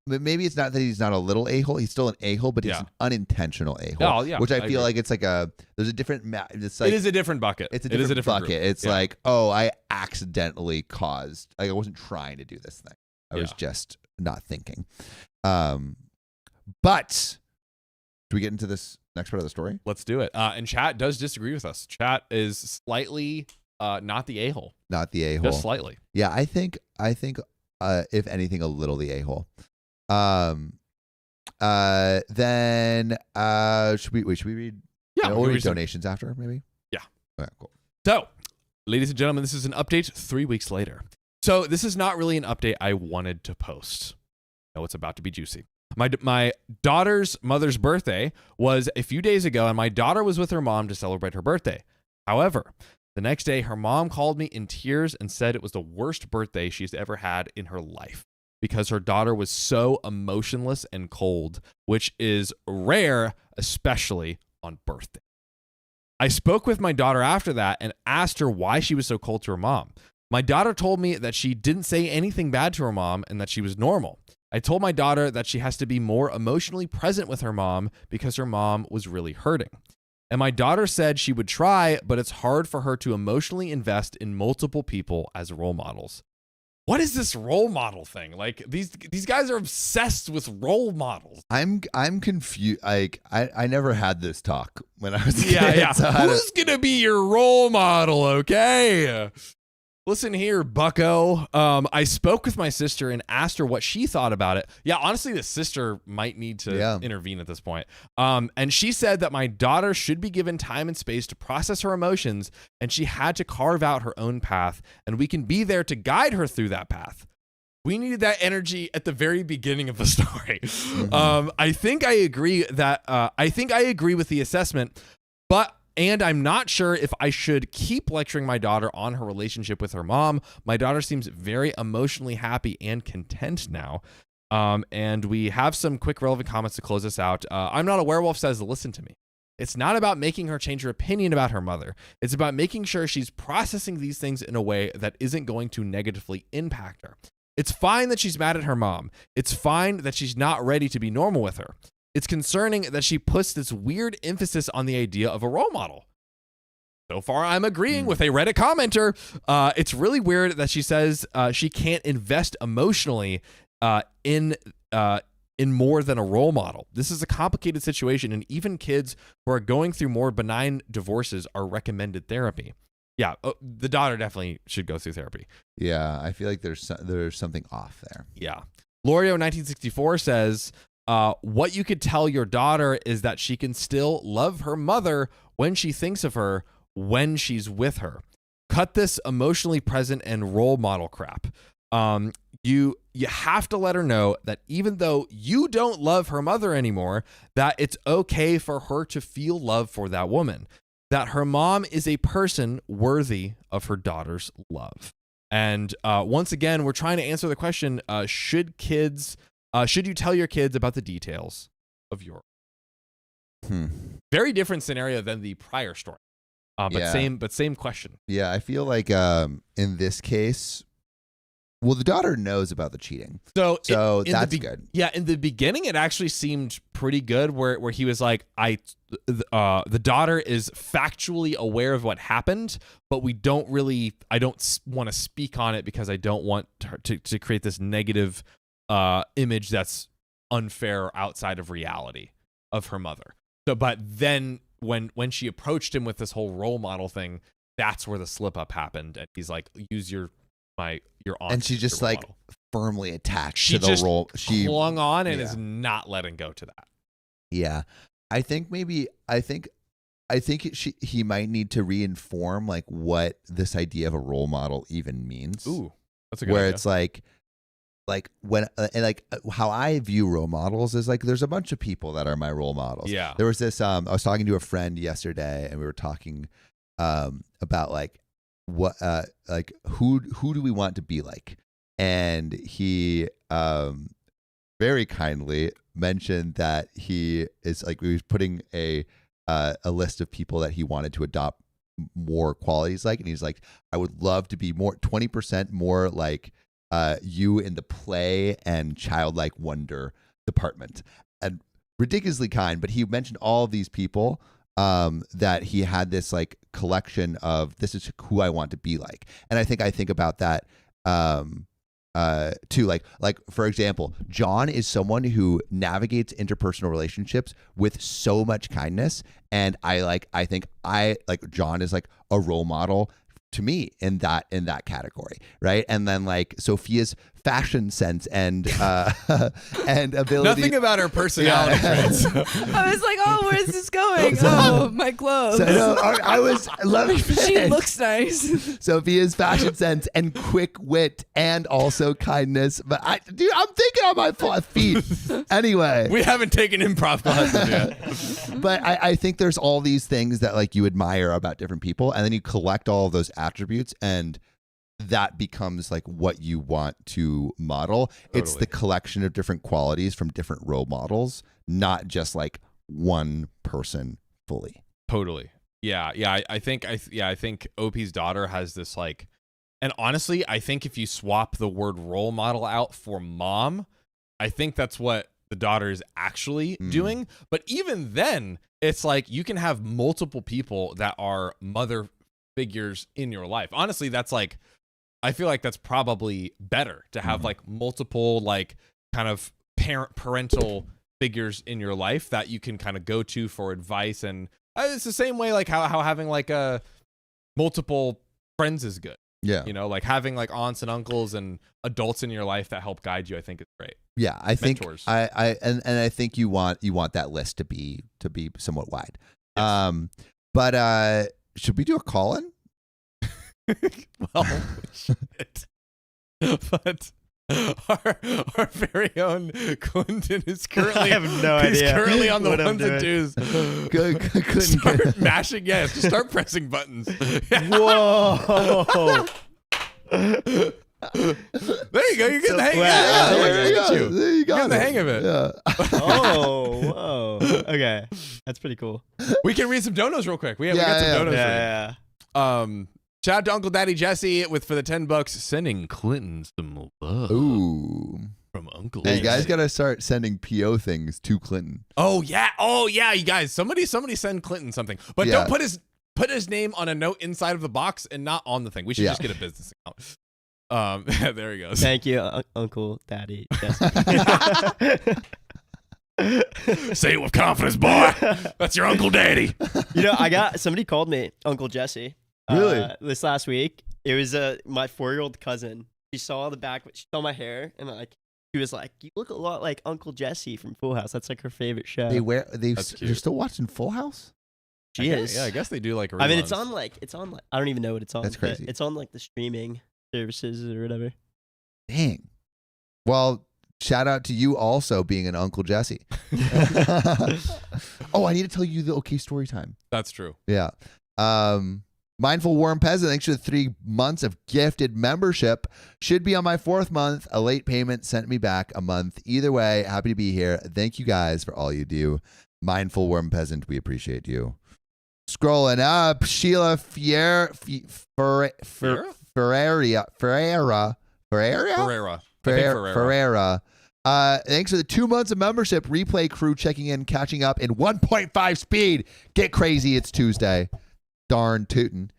maybe it's not that he's not a little a-hole. He's still an a-hole, but he's an unintentional a-hole. Yeah, which I agree. feel like it's like there's a different. It's like it is a different bucket. It's a different bucket. group. It's like, oh, I accidentally caused. Like I wasn't trying to do this thing. I was just not thinking. But do we get into this next part of the story? Let's do it. And chat does disagree with us. Chat is slightly not the a-hole. Not the a-hole. Just slightly. Yeah, I think if anything, a little the a-hole. Then should we read? Yeah, we'll we read can donations after, maybe. Yeah. Okay, cool. So, ladies and gentlemen, this is an update 3 weeks later. So this is not really an update I wanted to post. No, it's about to be juicy. My daughter's mother's birthday was a few days ago, and my daughter was with her mom to celebrate her birthday. However, the next day, her mom called me in tears and said it was the worst birthday she's ever had in her life because her daughter was so emotionless and cold, which is rare, especially on birthday. I spoke with my daughter after that and asked her why she was so cold to her mom. My daughter told me that she didn't say anything bad to her mom and that she was normal. I told my daughter that she has to be more emotionally present with her mom because her mom was really hurting. And my daughter said she would try, but it's hard for her to emotionally invest in multiple people as role models. What is this role model thing? Like these guys are obsessed with role models. I'm confused. Like I never had this talk when I was a kid. Yeah. So Who's gonna be your role model? Okay. Listen here, bucko. I spoke with my sister and asked her what she thought about it. Yeah, honestly, the sister might need to intervene at this point. And she said that my daughter should be given time and space to process her emotions, and she had to carve out her own path, and we can be there to guide her through that path. We needed that energy at the very beginning of the story. I think I agree with the assessment, and I'm not sure if I should keep lecturing my daughter on her relationship with her mom. My daughter seems very emotionally happy and content now. And we have some quick relevant comments to close us out. I'm Not a Werewolf says, listen to me. It's not about making her change her opinion about her mother. It's about making sure she's processing these things in a way that isn't going to negatively impact her. It's fine that she's mad at her mom. It's fine that she's not ready to be normal with her. It's concerning that she puts this weird emphasis on the idea of a role model. So far, I'm agreeing with a Reddit commenter. It's really weird that she says she can't invest emotionally in more than a role model. This is a complicated situation, and even kids who are going through more benign divorces are recommended therapy. Yeah, the daughter definitely should go through therapy. Yeah, I feel like there's something off there. Yeah. Lorio1964 says, what you could tell your daughter is that she can still love her mother when she thinks of her, when she's with her. Cut this emotionally present and role model crap. You have to let her know that even though you don't love her mother anymore, that it's okay for her to feel love for that woman, that her mom is a person worthy of her daughter's love. And once again, we're trying to answer the question, should you tell your kids about the details of your very different scenario than the prior story, but same question. Yeah, I feel like in this case, well, the daughter knows about the cheating, so that's good. Yeah, in the beginning, it actually seemed pretty good, where he was like, the daughter is factually aware of what happened, but I don't want to speak on it because I don't want her to create this negative image that's unfair outside of reality of her mother. So, but then when she approached him with this whole role model thing, that's where the slip up happened, and he's like, use your aunt, and she just like model. Firmly attached she to the role. She clung on and is not letting go to that. Yeah, I think he might need to reinform like what this idea of a role model even means. Ooh, that's a good where idea. It's like when and like how I view role models is like there's a bunch of people that are my role models. Yeah, there was this. I was talking to a friend yesterday, and we were talking about like what like who do we want to be like, and he very kindly mentioned that he is like, he was putting a list of people that he wanted to adopt more qualities like, and he's like, I would love to be 20% more like you in the play and childlike wonder department. And ridiculously kind, but he mentioned all of these people that he had this like collection of, this is who I want to be like. And I think about that too, like for example, John is someone who navigates interpersonal relationships with so much kindness, and I think John is like a role model to me in that category, right? And then like Sophia's fashion sense and ability. Nothing about her personality traits. I was like, oh, where's this going? Oh, my clothes. So, no, I was loving it. She looks nice. Sophia's fashion sense and quick wit and also kindness. But I'm thinking on my feet. Anyway. We haven't taken improv classes yet. But I think there's all these things that like you admire about different people, and then you collect all of those attributes, and that becomes like what you want to model. Totally. It's the collection of different qualities from different role models, not just like one person fully. Totally. Yeah. I think OP's daughter has this like, and honestly, I think if you swap the word role model out for mom, I think that's what the daughter is actually doing. But even then, it's like you can have multiple people that are mother figures in your life. Honestly, that's like, I feel like that's probably better to have like multiple like kind of parental figures in your life that you can kind of go to for advice. And it's the same way like how having like a multiple friends is good. Yeah. You know, like having like aunts and uncles and adults in your life that help guide you, I think is great. Yeah, I think Mentors. I think you want that list to be somewhat wide. Yes. But should we do a call-in? Well, shit. But our very own Clinton is currently I have no he's idea currently on the what I'm ones and doing. twos. Start mashing, yes. Just start pressing buttons. Whoa. There you go. You're getting the hang of it. wow. There you go. You. There you You're go. getting the hang of it. Yeah. Oh, whoa. Okay. That's pretty cool. We can read some donos real quick. We got some donos. Yeah. Shout out to Uncle Daddy Jesse for the $10 sending Clinton some love. Ooh. From Uncle. Hey, you guys Jesse. got to start sending PO things to Clinton. Oh yeah, you guys. Somebody send Clinton something, but Yeah. don't put his name on a note inside of the box and not on the thing. We should just get a business account. There he goes. Thank you, Uncle Daddy. Say it with confidence, boy. That's your Uncle Daddy. You know, somebody called me Uncle Jesse. Really? This last week. It was my 4-year-old cousin. She saw she saw my hair, and she was like, "You look a lot like Uncle Jesse from Full House." That's like her favorite show. They're That's cute. still watching Full House? She is. Yeah, I guess they do like. I mean, reruns. it's on like I don't even know what it's on. That's but crazy. It's on like the streaming services or whatever. Dang. Well, shout out to you also being an Uncle Jesse. Oh, I need to tell you the okay story time. That's true. Yeah. Mindful Warm Peasant, thanks for the 3 months of gifted membership. Should be on my 4th month. A late payment sent me back a month. Either way, happy to be here. Thank you guys for all you do. Mindful Warm Peasant, we appreciate you. Scrolling up, Sheila Ferreira. Thanks for the 2 months of membership. Replay crew checking in, catching up in 1.5 speed. Get crazy. It's Tuesday. Darn tootin'.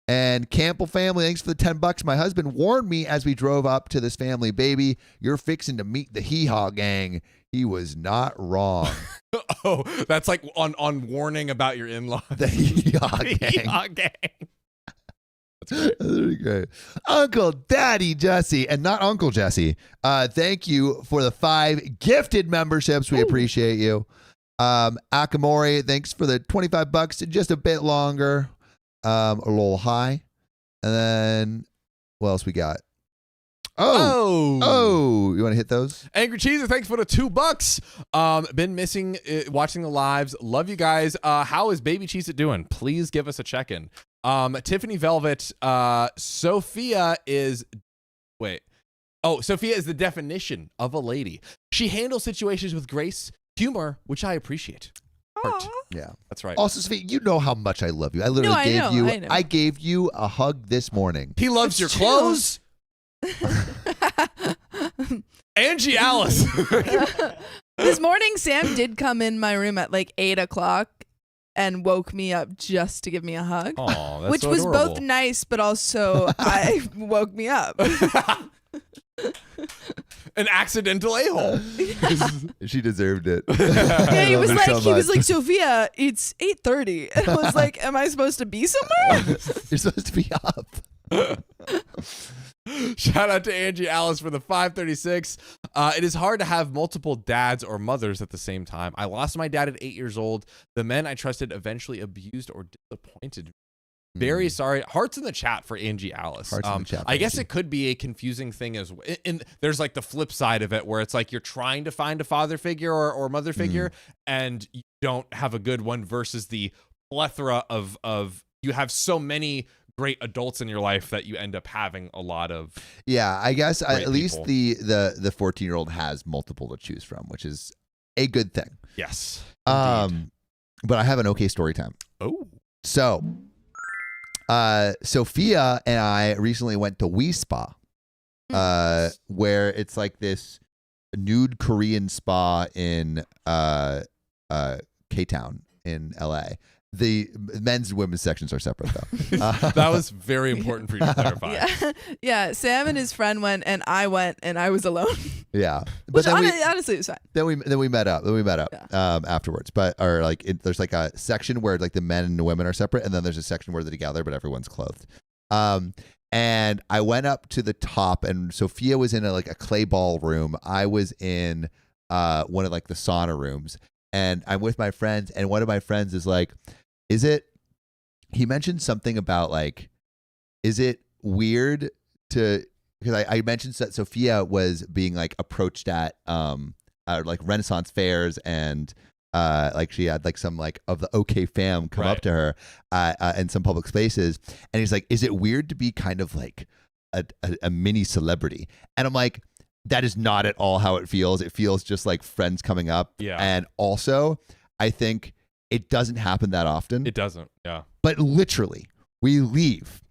And Campbell family, thanks for the $10. My husband warned me as we drove up to this family. Baby, you're fixing to meet the hee-haw gang. He was not wrong. Oh, that's like on warning about your in-laws. The hee-haw gang. Hee-haw gang. That's great. That's really great. Uncle Daddy Jesse, and not Uncle Jesse. Thank you for the 5 gifted memberships. We appreciate you. Akamori, thanks for the $25. Just a bit longer. A little high. And then what else we got? Oh, you want to hit those? Angry Cheeser, thanks for the $2. Been missing watching the lives. Love you guys. How is Baby Cheez-It doing? Please give us a check-in. Tiffany Velvet, Sophia is the definition of a lady. She handles situations with grace, humor, which I appreciate. Heart. Aw. Yeah. That's right. Also, Sophia, you know how much I love you. I literally I gave you a hug this morning. He loves That's your true. clothes. Angie Alice. This morning, Sam did come in my room at like 8 o'clock and woke me up just to give me a hug, Oh, that's which so was adorable. both nice, but also woke me up. An accidental a-hole. She deserved it. Yeah, he I was love her like, so much. Sophia, it's 8:30. And I was like, am I supposed to be somewhere? You're supposed to be up. Shout out to Angie Alice for the 536. It is hard to have multiple dads or mothers at the same time. I lost my dad at 8 years old. The men I trusted eventually abused or disappointed. Very sorry. Hearts in the chat for Angie Alice. Hearts in the chat for I guess Angie. it could be a confusing thing as well. And there's like the flip side of it where it's like you're trying to find a father figure or mother figure and you don't have a good one versus the plethora of you have so many great adults in your life that you end up having a lot of. Yeah, I guess Great at least people. the 14-year-old has multiple to choose from, which is a good thing. Yes. But I have an okay story time. Oh. So, Sophia and I recently went to We Spa, where it's like this nude Korean spa in K-Town in LA. The men's and women's sections are separate though. That was very important for you to clarify. Yeah. Sam and his friend went, and I went, and I was alone. Yeah, Which then honestly it was fine. Then we met up. Yeah. Afterwards, but or like there's like a section where like the men and the women are separate, and then there's a section where they're together, but everyone's clothed. And I went up to the top, and Sophia was in a clay ball room. I was in one of like the sauna rooms, and I'm with my friends, and one of my friends is like, he mentioned something about like, is it weird to, because I mentioned that Sophia was being like approached at like Renaissance fairs, and like she had like some like of the OK fam come up to her in some public spaces, and he's like, is it weird to be kind of like a mini celebrity? And I'm like, that is not at all how it feels. It feels just like friends coming up. Yeah. And also, I think it doesn't happen that often. It doesn't. Yeah. But literally, we leave,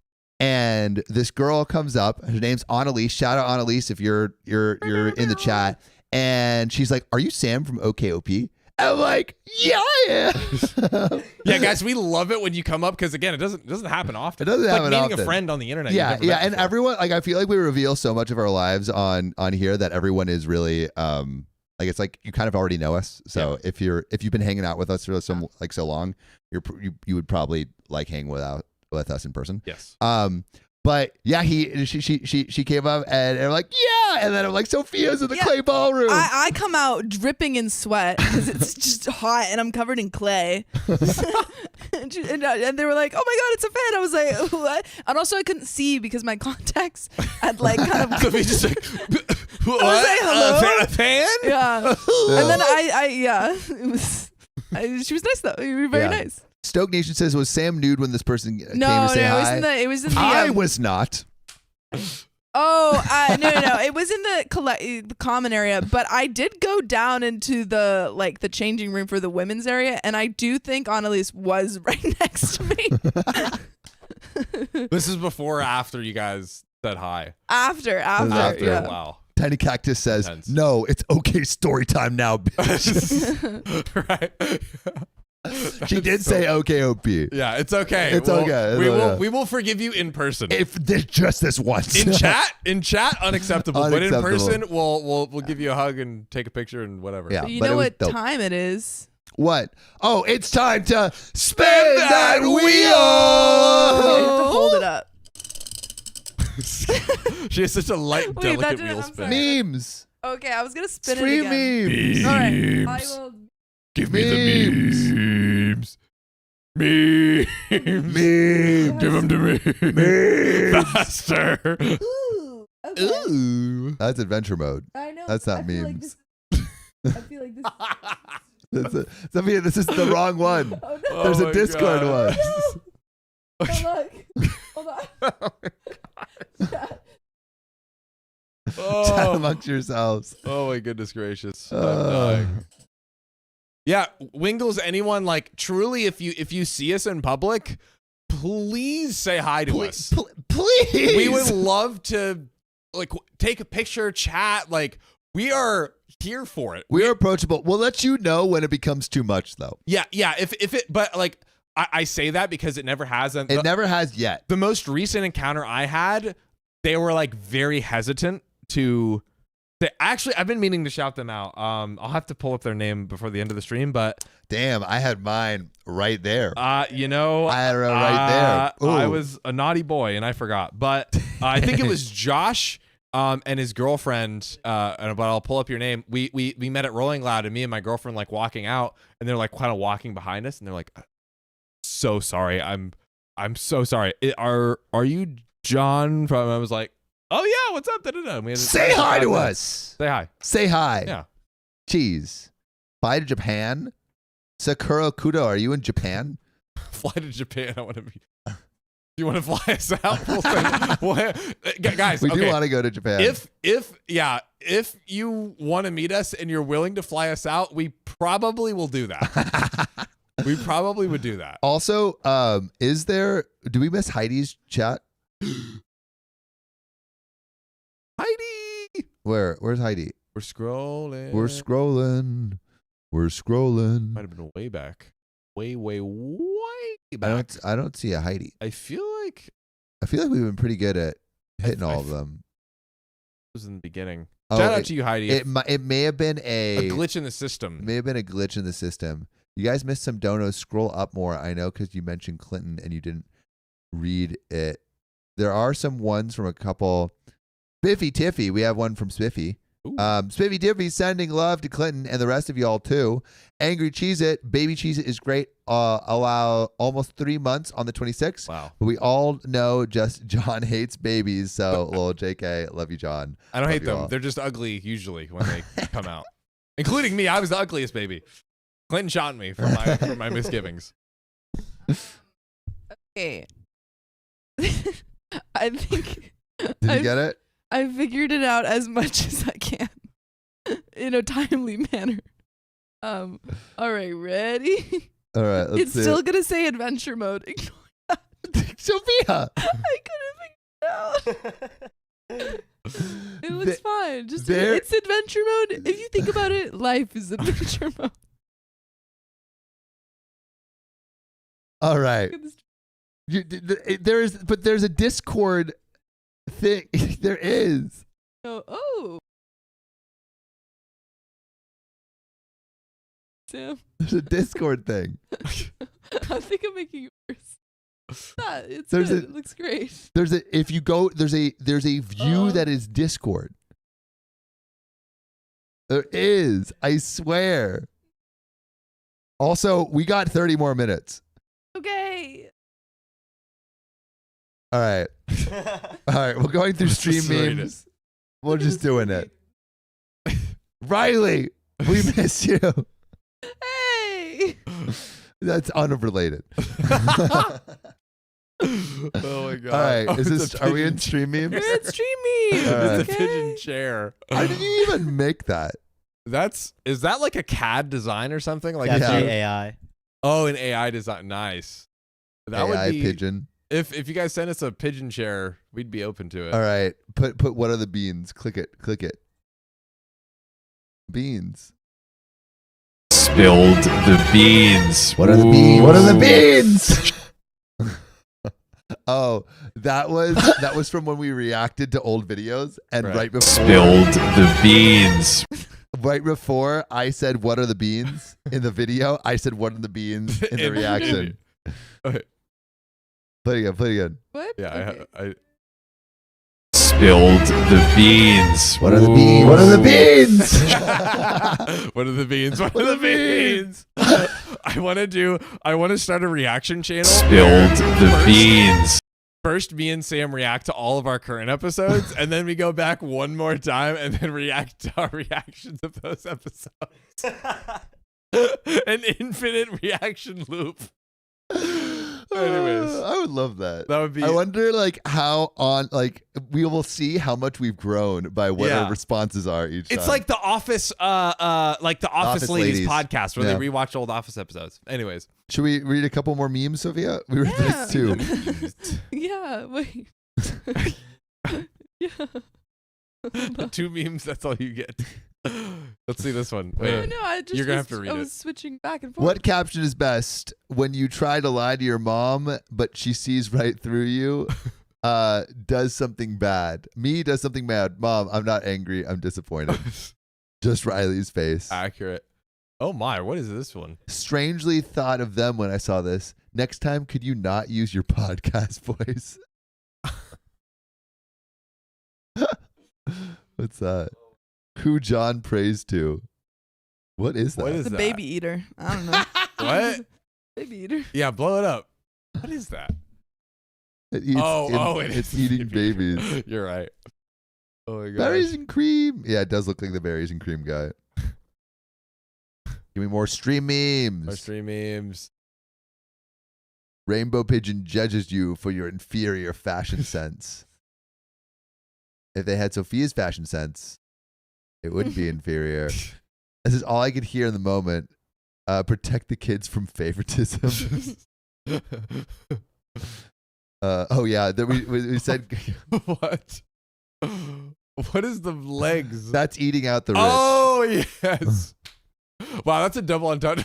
and this girl comes up. Her name's Annalise. Shout out Annalise if you're in the chat. And she's like, "Are you Sam from OKOP?" I'm like, "Yeah, I am." Yeah, guys, we love it when you come up because again, it doesn't happen often. It doesn't It's happen like meeting often. a friend on the internet. Yeah, you've never met and before. everyone, like, I feel like we reveal so much of our lives on here that everyone is really like, it's like you kind of already know us. So if you've been hanging out with us for so long, you would probably like hang with us in person. Yes. But yeah, she came up, and I'm like, yeah, and then I'm like, Sophia's in the clay ballroom. I come out dripping in sweat because it's just hot and I'm covered in clay. and they were like, "Oh my god, it's a fan!" I was like, "What?" And also I couldn't see because my contacts had like kind of. So we just like, what? I was like, "Hello?" A fan? Yeah. And then it was. She was nice though. You were very nice. Stoke Nation says, was Sam nude when this person came to say No, hi? it was in the. I was not. Oh, no. It was in the common area, but I did go down into the changing room for the women's area, and I do think Annalise was right next to me. This is before or after you guys said hi? After. After. Yeah. Wow. Tiny Cactus says, Intense. no, it's okay story time now, bitch. Right. She did say OKOP. Yeah, it's okay. It's okay. We will forgive you in person. If there's just this once. In chat, unacceptable. But in Unacceptable. person, we'll give you a hug and take a picture and whatever. Yeah. But you but know it was what dope. time it is? What? Oh, it's time to spin that You wheel. have to hold it up. She has such a light, Wait, delicate that didn't- wheel I'm spin. sorry. Memes. Okay, I was gonna spin Free it again. memes. All right, I will. Give me the memes. Memes. Memes. Give them to me. Memes. Faster. Ooh. Okay. Ooh. That's adventure mode. I know. That's not I feel like memes. I feel like this. Sophia, this is the wrong one. Oh no! There's Oh a my Discord God. one. Oh, look. Hold on. Chat Oh. amongst yourselves. Oh my goodness gracious. I'm Uh. dying. Yeah, Wingles, anyone like truly if you see us in public, please say hi to us. Please. We would love to like take a picture, chat, like we are here for it. We're approachable. We'll let you know when it becomes too much, though. Yeah, if it but like I say that because it never has and It never has yet. the most recent encounter I had, they were like very hesitant to actually I've been meaning to shout them out. I'll have to pull up their name before the end of the stream, but Damn, I had mine right there. you know, I had it right there. I Ooh. was a naughty boy and I forgot, but I think it was Josh and his girlfriend. But I'll pull up your name. We met at Rolling Loud, and me and my girlfriend like walking out, and they're like kind of walking behind us, and they're like, "So sorry, I'm so sorry. Are you John from?" I was like, "Oh yeah, what's up?" Da-da-da. We had Say hi to us. Say hi. Say hi. Yeah. Cheese. Fly to Japan. Sakura Kudo, are you in Japan? Fly to Japan. I want to be. Do you want to fly us out? We'll say, guys, We do okay. want to go to Japan. If you want to meet us and you're willing to fly us out, we probably will do that. We probably would do that. Also, do we miss Heidi's chat? Heidi. Where's Heidi? We're scrolling. We're scrolling. We're scrolling. Might have been way back. Way back. I don't see a Heidi. I feel like I feel like we've been pretty good at hitting I all of them. it was in the beginning. Oh, Shout out to you, Heidi. It may have been a glitch in the system. May have been a glitch in the system. You guys missed some donos. Scroll up more. I know because you mentioned Clinton and you didn't read it. There are some ones from a couple. Spiffy Tiffy. We have one from Spiffy. Spiffy Tiffy sending love to Clinton and the rest of y'all too. Angry Cheese It. Baby Cheese It is great. Allow almost 3 months on the 26th. Wow. But we all know just John hates babies. So little JK, love you, John. I don't Love hate you them. all. They're just ugly usually when they come out. Including me. I was the ugliest baby. Clinton shot me for my misgivings. Okay. I think Did you get it? I figured it out as much as I can in a timely manner. All right, ready? All right. Let's It's see still it. gonna say adventure mode. Ignore that. Sophia. I couldn't figure it out. It looks fine. Just there- it's adventure mode. If you think about it, life is adventure mode. All right. Look at this. There's a Discord thing. There is. Oh. Sam, There's a Discord thing. I think I'm making it worse. It's There's good. a- It looks great. There's a view Uh. that is Discord. There is. I swear. Also, we got 30 more minutes. Okay. All right. All right. We're going through Let's stream just read memes. We're just doing it. Riley, we miss you. Hey. That's unrelated. Oh my god! All right. Oh, Is it's this? a Are we in pigeon- stream memes? We're at stream memes. All right. It's a pigeon chair. How did you even make that? Is that like a CAD design or something? Like That's Yeah. the AI. oh, an AI design. Nice. That AI would be pigeon. if you guys send us a pigeon chair, we'd be open to it. All right. Put what are the beans? Click it. Click it. Beans. Spilled the beans. What are the beans? What are the beans? Oh, that was from when we reacted to old videos, and right before the beans. right before I said what are the beans in the video, I said what are the beans in the reaction. Okay. Play it again. What? Yeah, Okay. I spilled the beans. What are the beans? What are the beans? What are the beans? What are the beans? I want to start a reaction channel. Spilled the beans. First, me and Sam react to all of our current episodes, and then we go back one more time and then react to our reactions of those episodes. An infinite reaction loop. Anyways. I would love that. That would be. I wonder how we will see how much we've grown by what Yeah. our responses are each time. It's like the Office, Office Ladies Ladies. podcast where Yeah. they rewatch old Office episodes. Anyways, Should we read a couple more memes, Sophia? We read Yeah. this too. Yeah. Wait. Yeah. two memes. That's all you get. Let's see this one. No, Wait. no, I just You're gonna was, have to read I it. was switching back and forth. What caption is best when you try to lie to your mom, but she sees right through you? Does something bad. Me does something bad. Mom, I'm not angry. I'm disappointed. Just Riley's face. Accurate. Oh my! What is this one? Strangely thought of them when I saw this. Next time, could you not use your podcast voice? What's that? Who John prays to? What is that? What is the that? baby eater. I don't know. What? Baby eater. Yeah, blow it up. What is that? It eats, it's is eating baby. babies. You're right. Oh my god. Berries and cream. Yeah, it does look like the berries and cream guy. Give me more stream memes. Our stream memes. Rainbow Pigeon judges you for your inferior fashion sense. If they had Sophia's fashion sense, it wouldn't be inferior. This is all I could hear in the moment. Protect the kids from favoritism. Oh yeah, we said What? What is the legs? That's eating out the rich. Oh yes. Wow, that's a double entendre.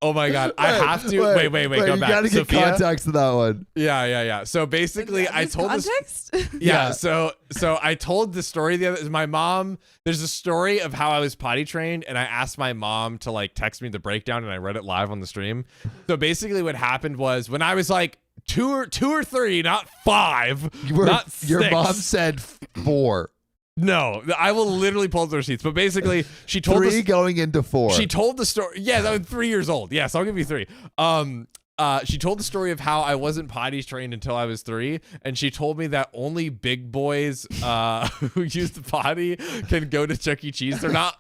Oh my god, I have to wait. Go you back. gotta get Sophia? context to that one. Yeah. So basically, I told this. context. Yeah. So I told the story the other. My mom. There's a story of how I was potty trained, and I asked my mom to like text me the breakdown, and I read it live on the stream. So basically, what happened was when I was like two or three, not 5, not 6. Your mom said 4. No, I will literally pull up the receipts. But basically, she told 3 going into 4. She told the story. Yeah, I was 3 years old. Yes, I'll give you 3. She told the story of how I wasn't potty trained until I was 3, and she told me that only big boys who use the potty can go to Chuck E. Cheese. They're not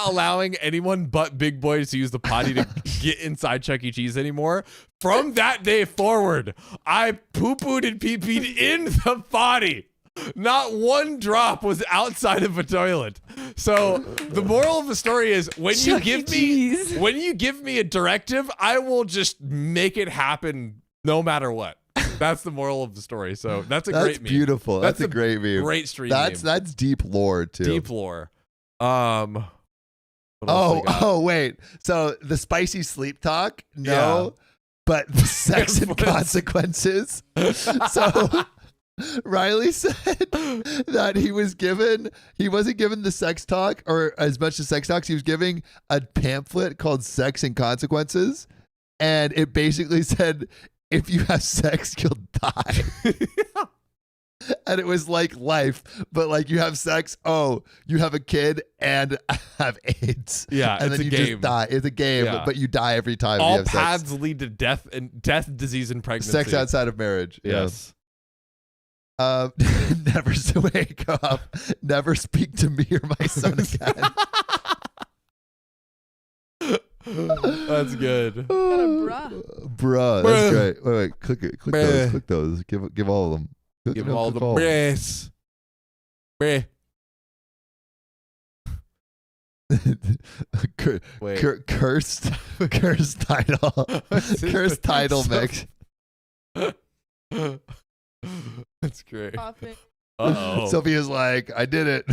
allowing anyone but big boys to use the potty to get inside Chuck E. Cheese anymore. From that day forward, I poo-pooed and pee-peed in the potty. Not one drop was outside of a toilet. So the moral of the story is when you give me a directive, I will just make it happen no matter what. That's the moral of the story. So that's great meme. Beautiful. That's a great meme. Great stream That's meme. that's deep lore too. Deep lore. What else we got? Oh wait. So the spicy sleep talk? No. But the sex and consequences. So Riley said that he wasn't given the sex talk or as much as sex talks. He was giving a pamphlet called Sex and Consequences. And it basically said, if you have sex, you'll die. And it was like life, but like you have sex, you have a kid and have AIDS. Yeah, and it's then a you game. just die. It's a game, Yeah. but you die every time you All have paths sex. lead to death, disease, and pregnancy. Sex outside of marriage. Yes. Never wake up. Never speak to me or my son again. That's good. Bruh, that's great. Wait, click it. Click those. Click those. Give all of them. Give them all the breasts. Bruh. Wait. Cursed title. Cursed title mix. That's great. Coughing. Uh-oh. Sophia's like, I did it.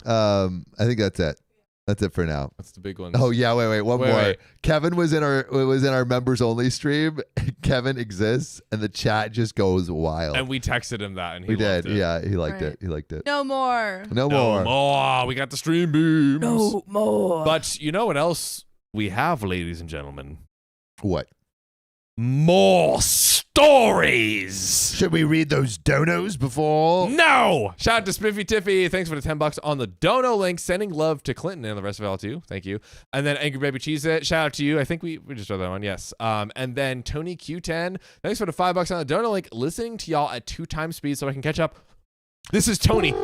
I think that's it. That's it for now. That's the big one. Oh yeah, wait, one more. Wait. Kevin was in our members only stream. Kevin exists, and the chat just goes wild. And we texted him that, and he we did. loved it. Yeah, he liked Right. it. He liked it. No more. No No more. more. We got the stream beams. No more. But you know what else we have, ladies and gentlemen? What? More stories. Should we read those donos before? No! Shout out to Spiffy Tiffy. Thanks for the $10 on the dono link. Sending love to Clinton and the rest of y'all too. Thank you. And then Angry Baby Cheese It. Shout out to you. I think we just read that one. Yes. And then Tony Q10. Thanks for the $5 on the dono link. Listening to y'all at 2 times speed so I can catch up. This is Tony.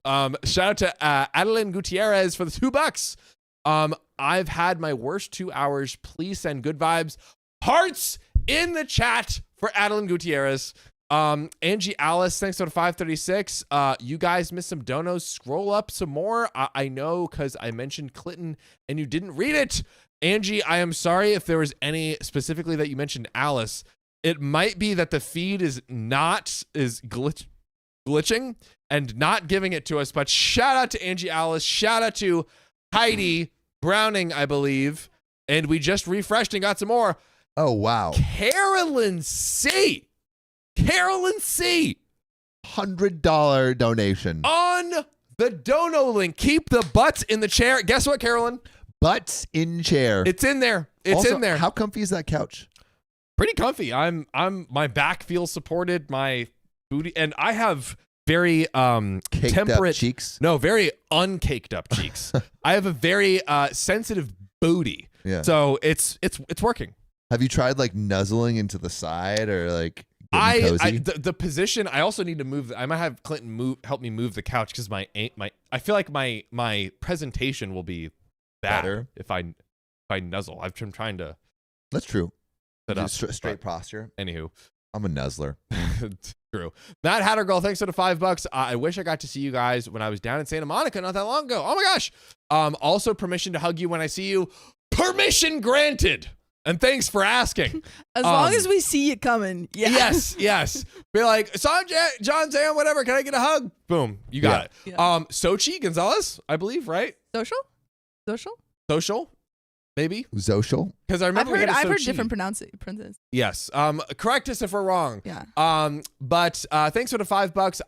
Shout out to Adeline Gutierrez for the $2. I've had my worst 2 hours. Please send good vibes. Hearts in the chat for Adeline Gutierrez. Angie Alice, thanks for the 536. You guys missed some donos. Scroll up some more. I know because I mentioned Clinton and you didn't read it. Angie, I am sorry if there was any specifically that you mentioned Alice. It might be that the feed is glitching and not giving it to us. But shout out to Angie Alice. Shout out to Heidi Browning, I believe. And we just refreshed and got some more. Oh wow. Carolyn C. $100 donation. On the dono link. Keep the butts in the chair. Guess what, Carolyn? Butts in chair. It's in there. It's Also, in there. How comfy is that couch? Pretty comfy. I'm my back feels supported, my booty, and I have very Caked temperate up cheeks. No, very uncaked up cheeks. I have a very sensitive booty. Yeah. So it's working. Have you tried like nuzzling into the side or like getting cozy? The position. I also need to move. I might have Clinton help me move the couch because I feel like my presentation will be better if I nuzzle. I'm trying to. That's true. Set up Straight posture. Anywho, I'm a nuzzler. True. Matt Hattergirl, thanks for the $5. I wish I got to see you guys when I was down in Santa Monica not that long ago. Oh my gosh. Also permission to hug you when I see you. Permission granted. And thanks for asking. As long as we see it coming. Yeah. Yes. Be like, John, Sam, whatever. Can I get a hug? Boom. You got it. Yeah. Sochi Gonzalez, I believe, right? Social? Maybe. Social. Because I remember I've heard Sochi. different pronunciations. Yes. Correct us if we're wrong. Yeah. But thanks for the $5.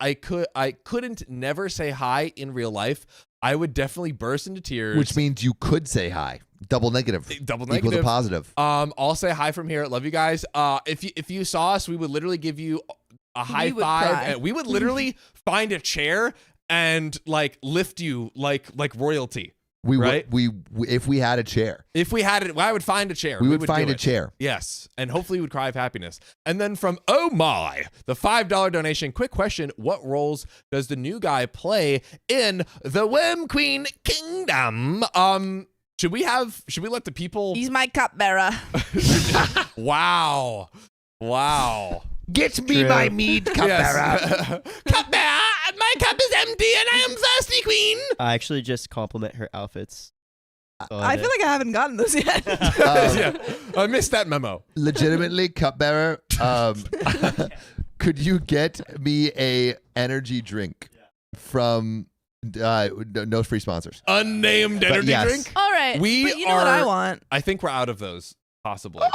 I couldn't never say hi in real life. I would definitely burst into tears. Which means you could say hi. Double negative. Double Equals negative. a positive. I'll say hi from here. Love you guys. If you saw us, we would literally give you a high would five. cry. And we would literally find a chair and like lift you like royalty. We right? If we had a chair. If we had it, I would find a chair. We would do find a it. chair. Yes. And hopefully you would cry of happiness. And then from Oh My, the $5 donation. Quick question. What roles does the new guy play in the Worm Queen Kingdom? Should we let the people He's my cupbearer. Wow. Get me True. my mead, cupbearer. Cupbearer, my cup is empty and I am thirsty, queen. I actually just compliment her outfits. I feel like I haven't gotten those yet. Yeah, I missed that memo. Legitimately, cupbearer. Could you get me a energy drink from no free sponsors? Unnamed energy yes. drink. All right. We but you know what I are- want? I think we're out of those, possibly.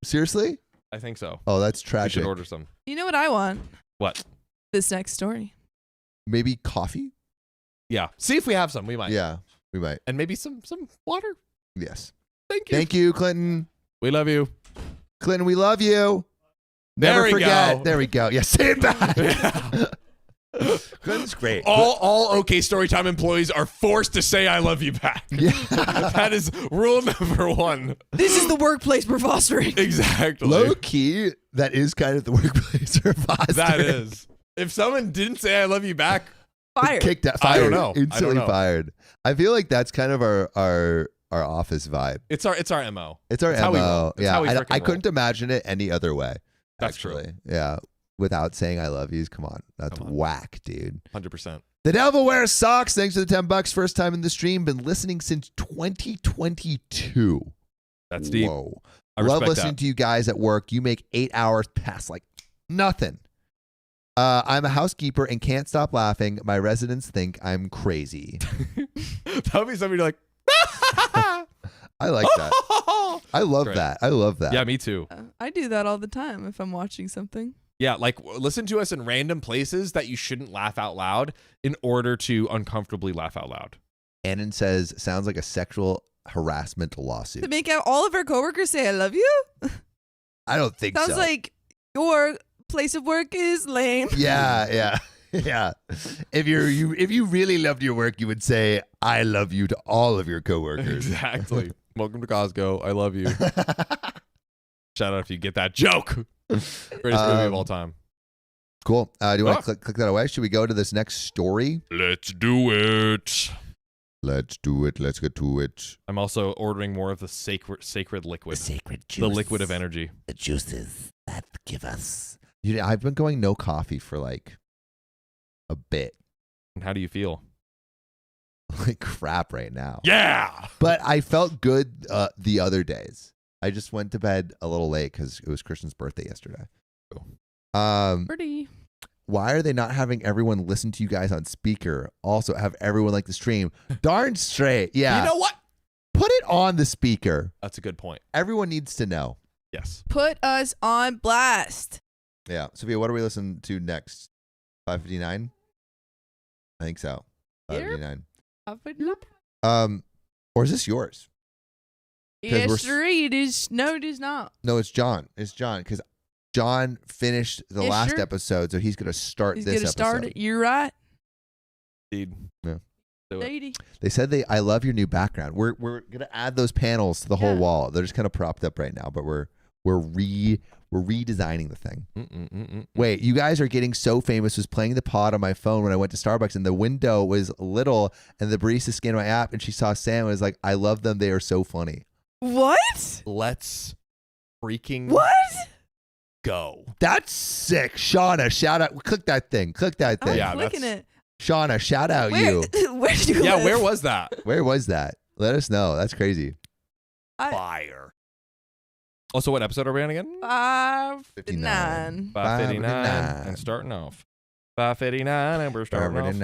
Seriously? I think so. Oh, that's We tragic. should order some. You know what I want? What? This next story. Maybe coffee? Yeah. See if we have some. We might. Yeah, we might. And maybe some water. Yes. Thank you. Thank you, Clinton. We love you. Clinton, we love you. There Never we forget. go. There we go. Yeah, say it back. Clinton's great. All OK Storytime employees are forced to say I love you back. Yeah. That is rule number 1. This is the workplace we're fostering. Exactly. Low key, that is kind of the workplace for fostering. That is. If someone didn't say I love you back, Fired. Kicked out. I Fired. don't know. Instantly fired. I feel like that's kind of our office vibe. it's our MO. It's our It's how we MO. roll. It's Yeah, how we frickin' I roll. couldn't imagine it any other way. That's true. actually. Yeah, without saying I love yous. Come on, that's Come on. whack, dude. 100%. The Devil Wears Socks. Thanks for the $10. First time in the stream. Been listening since 2022. That's deep. Whoa. I Love respect listening that. to you guys at work. You make 8 hours pass like nothing. I'm a housekeeper and can't stop laughing. My residents think I'm crazy. That would be something you're like, I like that. I love Great. that. I love that. Yeah, me too. I do that all the time if I'm watching something. Yeah, like listen to us in random places that you shouldn't laugh out loud in order to uncomfortably laugh out loud. Annan says, sounds like a sexual harassment To lawsuit. make all of our coworkers say I love you? I don't think Sounds so. like your place of work is lame. Yeah. If you really loved your work, you would say, I love you to all of your coworkers. Exactly. Welcome to Costco. I love you. Shout out if you get that joke. Greatest movie of all time. Cool. Do you want to click that away? Should we go to this next story? Let's do it. Let's do it. Let's get to it. I'm also ordering more of the sacred liquid. Sacred juice. The liquid of energy. The juices that give us. I've been going no coffee for like a bit. And how do you feel? Like crap right now. Yeah. But I felt good the other days. I just went to bed a little late because it was Christian's birthday yesterday. Pretty. Why are they not having everyone listen to you guys on speaker? Also have everyone like the stream. Darn straight. Yeah. You know what? Put it on the speaker. That's a good point. Everyone needs to know. Yes. Put us on blast. Yeah. Sophia, what do we listen to next? 5:59? I think so. 5:59. Or is this yours? 'Cause we're Yes, it is. No, it is not. No, it's John. It's John because John finished the Yeah, last sure. episode, so he's gonna start He's this gonna episode. start it. You're right. Indeed. Yeah. Do it. Lady. They said I love your new background. We're gonna add those panels to the whole Yeah. wall. They're just kind of propped up right now, but we're redesigning the thing. Wait, you guys are getting so famous. Was playing the pod on my phone when I went to Starbucks, and the window was little, and the barista scanned my app, and she saw Sam and was like, "I love them. They are so funny." What? Let's freaking What? go. That's sick, Shauna. Shout out! Click that thing. Click that I'm thing. Yeah, clicking that's- it. Shauna, shout out Where? you. Where do you Yeah, live? where was that? Where was that? Let us know. That's crazy. Fire. Also, what episode are we on again? 59. 559. And starting off. 559 and we're starting off.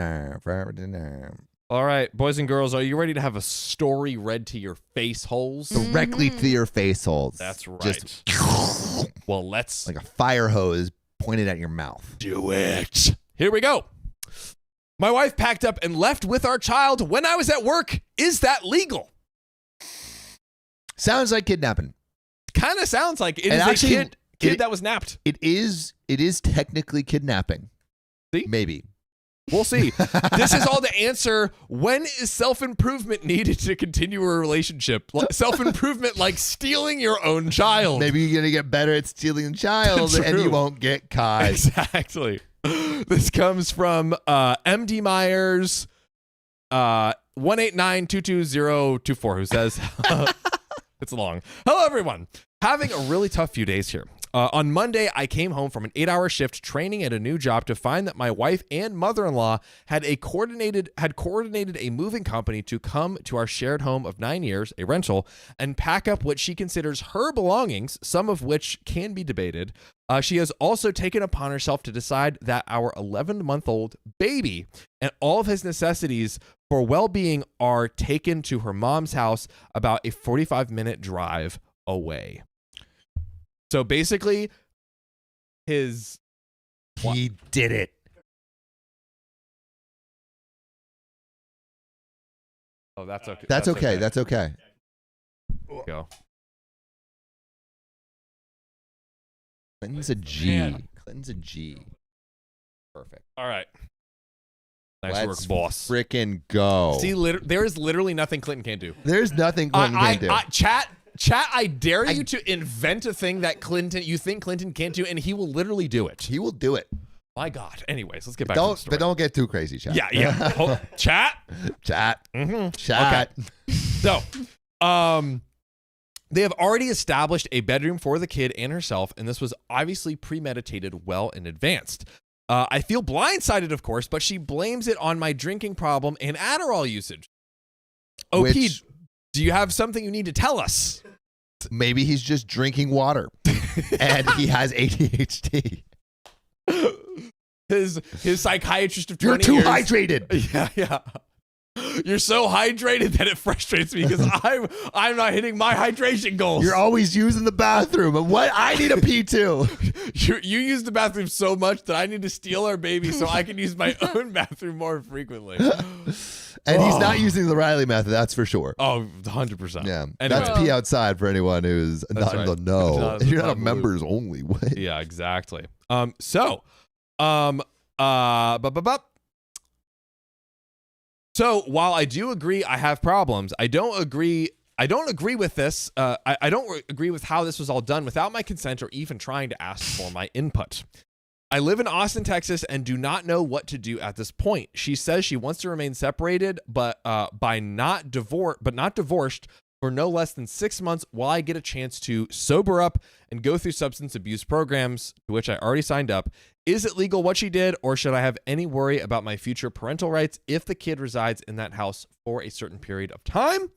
559. All right, boys and girls, are you ready to have a story read to your face holes? Directly to your face holes. That's right. Just Well, let's like a fire hose pointed at your mouth. do it. Here we go. My wife packed up and left with our child when I was at work. Is that legal? Sounds like kidnapping. Kind of sounds like it And is actually, a kid that was napped. It is technically kidnapping. See? Maybe. We'll see. This is all to answer when is self-improvement needed to continue a relationship? Self-improvement like stealing your own child. Maybe you're going to get better at stealing a child and True. you won't get caught. Exactly. This comes from MD Myers 189222024 who says, it's long. Hello, everyone. Having a really tough few days here. On Monday, I came home from an 8-hour shift training at a new job to find that my wife and mother-in-law had coordinated a moving company to come to our shared home of 9 years, a rental, and pack up what she considers her belongings, some of which can be debated. She has also taken upon herself to decide that our 11-month-old baby and all of his necessities for well-being are taken to her mom's house about a 45-minute drive away. So basically, He did it. Oh, that's okay. That's okay. That's okay. Go. Clinton's a G. Man. Clinton's a G. Perfect. All right. Nice Let's work, boss. Frickin' go. See, there is literally nothing Clinton can't do. There's nothing Clinton can't do. Chat, I dare you to invent a thing that you think Clinton can't do, and he will literally do it. He will do it. My God. Anyways, let's get back to the story. But don't get too crazy, chat. Yeah. Chat. Chat. Mm-hmm. Chat. Okay. So, they have already established a bedroom for the kid and herself, and this was obviously premeditated well in advance. I feel blindsided, of course, but she blames it on my drinking problem and Adderall usage. OP, do you have something you need to tell us? Maybe he's just drinking water and he has ADHD. His psychiatrist of 20 You're too years. hydrated. Yeah. You're so hydrated that it frustrates me because I'm not hitting my hydration goals. You're always using the bathroom. And what? I need a pee too. You use the bathroom so much that I need to steal our baby so I can use my own bathroom more frequently. And he's not using the Riley method, that's for sure. Oh, 100%. Yeah. Anyway. That's pee outside for anyone who's not in the know. Not You're not a the members only way. Yeah, exactly. So while I do agree I have problems, I don't agree with this. I don't agree with how this was all done without my consent or even trying to ask for my input. I live in Austin, Texas, and do not know what to do at this point. She says she wants to remain separated, but not divorced for no less than 6 months while I get a chance to sober up and go through substance abuse programs to which I already signed up. Is it legal what she did, or should I have any worry about my future parental rights if the kid resides in that house for a certain period of time?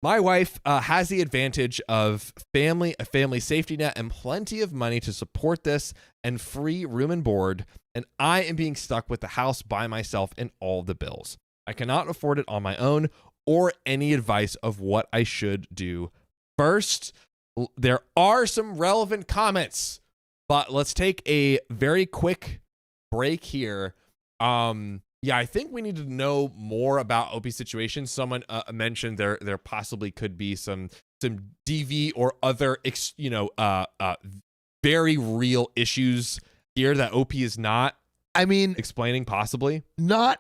My wife has the advantage of a family safety net, and plenty of money to support this and free room and board, and I am being stuck with the house by myself and all the bills. I cannot afford it on my own, or any advice of what I should do. First, there are some relevant comments, but let's take a very quick break here. Yeah, I think we need to know more about OP's situation. Someone mentioned there possibly could be some DV or other very real issues here that OP is not. I mean, explaining possibly. It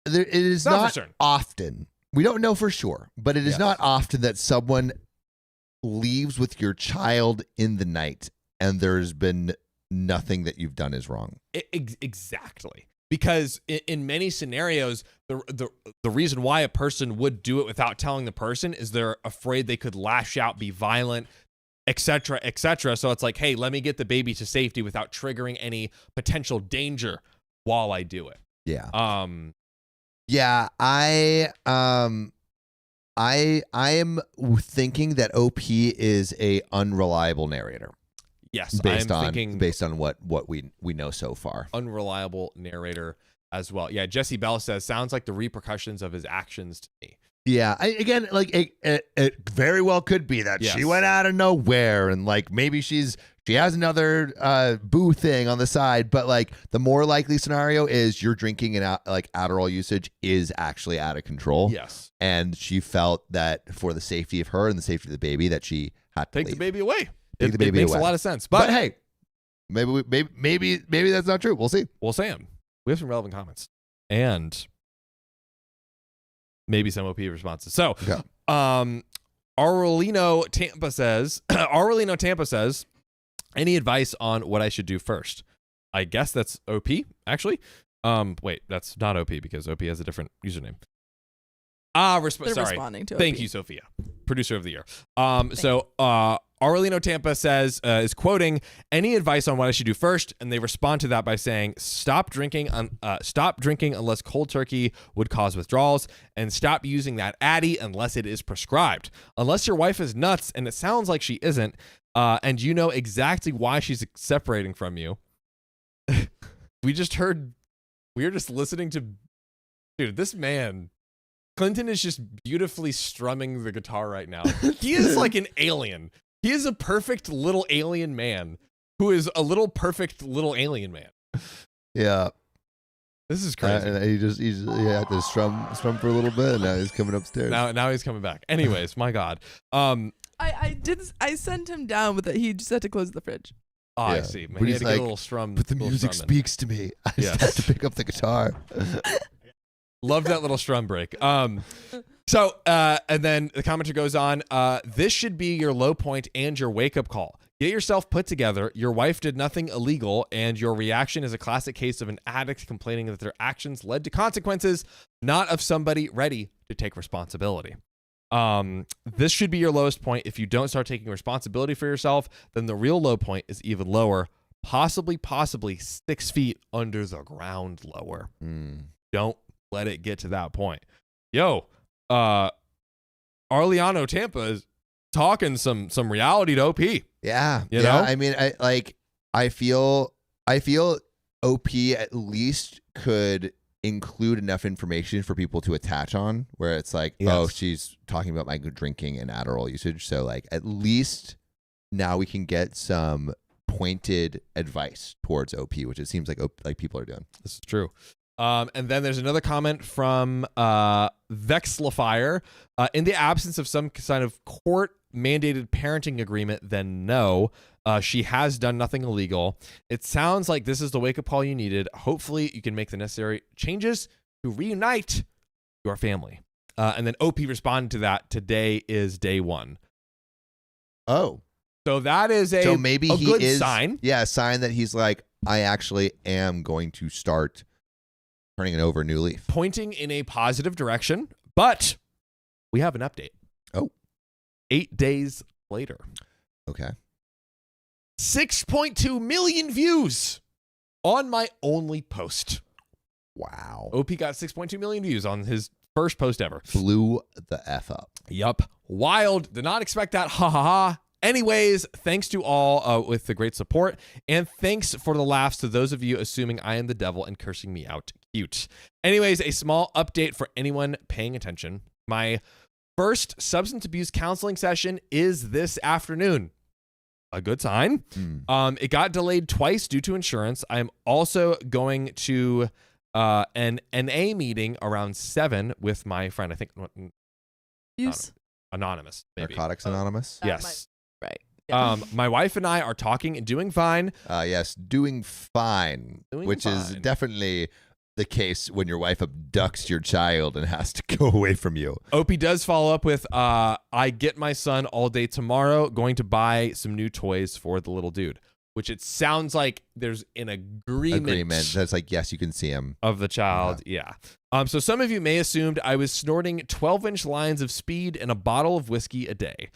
is not often. We don't know for sure, but it is not often that someone leaves with your child in the night and there's been nothing that you've done is wrong. Exactly. Because in many scenarios, the reason why a person would do it without telling the person is they're afraid they could lash out, be violent, etc., etc. So it's like, hey, let me get the baby to safety without triggering any potential danger while I do it. Yeah. Yeah, I I am thinking that OP is a unreliable narrator Yes, based I'm on thinking what we know so far. unreliable narrator as well. Yeah, Jesse Bell says, sounds like the repercussions of his actions to me. Yeah, again, like it very well could be that she Yes. went out of nowhere, and like maybe she has another boo thing on the side, but like the more likely scenario is you're drinking and like Adderall usage is actually out of control. Yes. And she felt that for the safety of her and the safety of the baby that she had to Take leave. the baby away. Take the baby it makes away. a lot of sense. But But hey, maybe that's not true. We'll see. well, Sam, we have some relevant comments and maybe some OP responses. So, Okay. Aurelino Tampa says, any advice on what I should do first? I guess that's OP, actually. Wait, that's not OP because OP has a different username. They're Sorry. responding to Thank OP. you, Sophia, producer of the year. Aurelino Tampa says, is quoting, any advice on what I should do first? And they respond to that by saying, stop drinking unless cold turkey would cause withdrawals, and stop using that Addy unless it is prescribed. Unless your wife is nuts, and it sounds like she isn't, and you know exactly why she's separating from you. We were just listening to, dude, this man, Clinton is just beautifully strumming the guitar right now. He is like an alien. He is a perfect little alien man who is a little perfect little alien man. Yeah. This is crazy. And he had to strum for a little bit, and now he's coming upstairs. Now he's coming back. Anyways, my God. I sent him down with it. He just had to close the fridge. I Yeah. see. But He he's had to get like, a little strum. But the little music strum in. speaks to me. I Yes. just have to pick up the guitar. Love that little strum break. And then the commenter goes on, this should be your low point and your wake-up call. Get yourself put together. Your wife did nothing illegal, and your reaction is a classic case of an addict complaining that their actions led to consequences, not of somebody ready to take responsibility. This should be your lowest point. If you don't start taking responsibility for yourself, then the real low point is even lower, possibly 6 feet under the ground lower. Don't let it get to that point. Yo, Arliano Tampa is talking some reality to OP. Yeah. You know? I mean, I feel OP at least could include enough information for people to attach on, where it's like, oh, Yes. she's talking about my drinking and Adderall usage. So like, at least now we can get some pointed advice towards OP, which it seems like people are doing. This is true. And then there's another comment from Vexlifier. In the absence of some kind of court-mandated parenting agreement, then no, she has done nothing illegal. It sounds like this is the wake-up call you needed. Hopefully, you can make the necessary changes to reunite your family. And then OP responded to that. Today is day one. Oh, So that is so maybe a he good is sign. Yeah, a sign that he's like, I actually am going to start turning it over a new leaf. Pointing in a positive direction, but we have an update. Oh. 8 days later. Okay. 6.2 million views on my only post. Wow. OP got 6.2 million views on his first post ever. Blew the F up. Yup. Wild. Did not expect that. Ha ha ha. Anyways, thanks to all with the great support, and thanks for the laughs to those of you assuming I am the devil and cursing me out. Cute. Anyways, a small update for anyone paying attention. My first substance abuse counseling session is this afternoon. A good sign. It got delayed twice due to insurance. I'm also going to an NA meeting around 7 with my friend. I think Use. Anonymous, maybe. Narcotics Anonymous. Yes. Right. Yeah. My wife and I are talking and doing fine. Yes, doing fine, which is fine. definitely the case when your wife abducts your child and has to go away from you. OP does follow up with, I get my son all day tomorrow, going to buy some new toys for the little dude, which it sounds like there's an agreement. That's like, yes, you can see him. Of the child, yeah. So some of you may assumed I was snorting 12-inch lines of speed and a bottle of whiskey a day.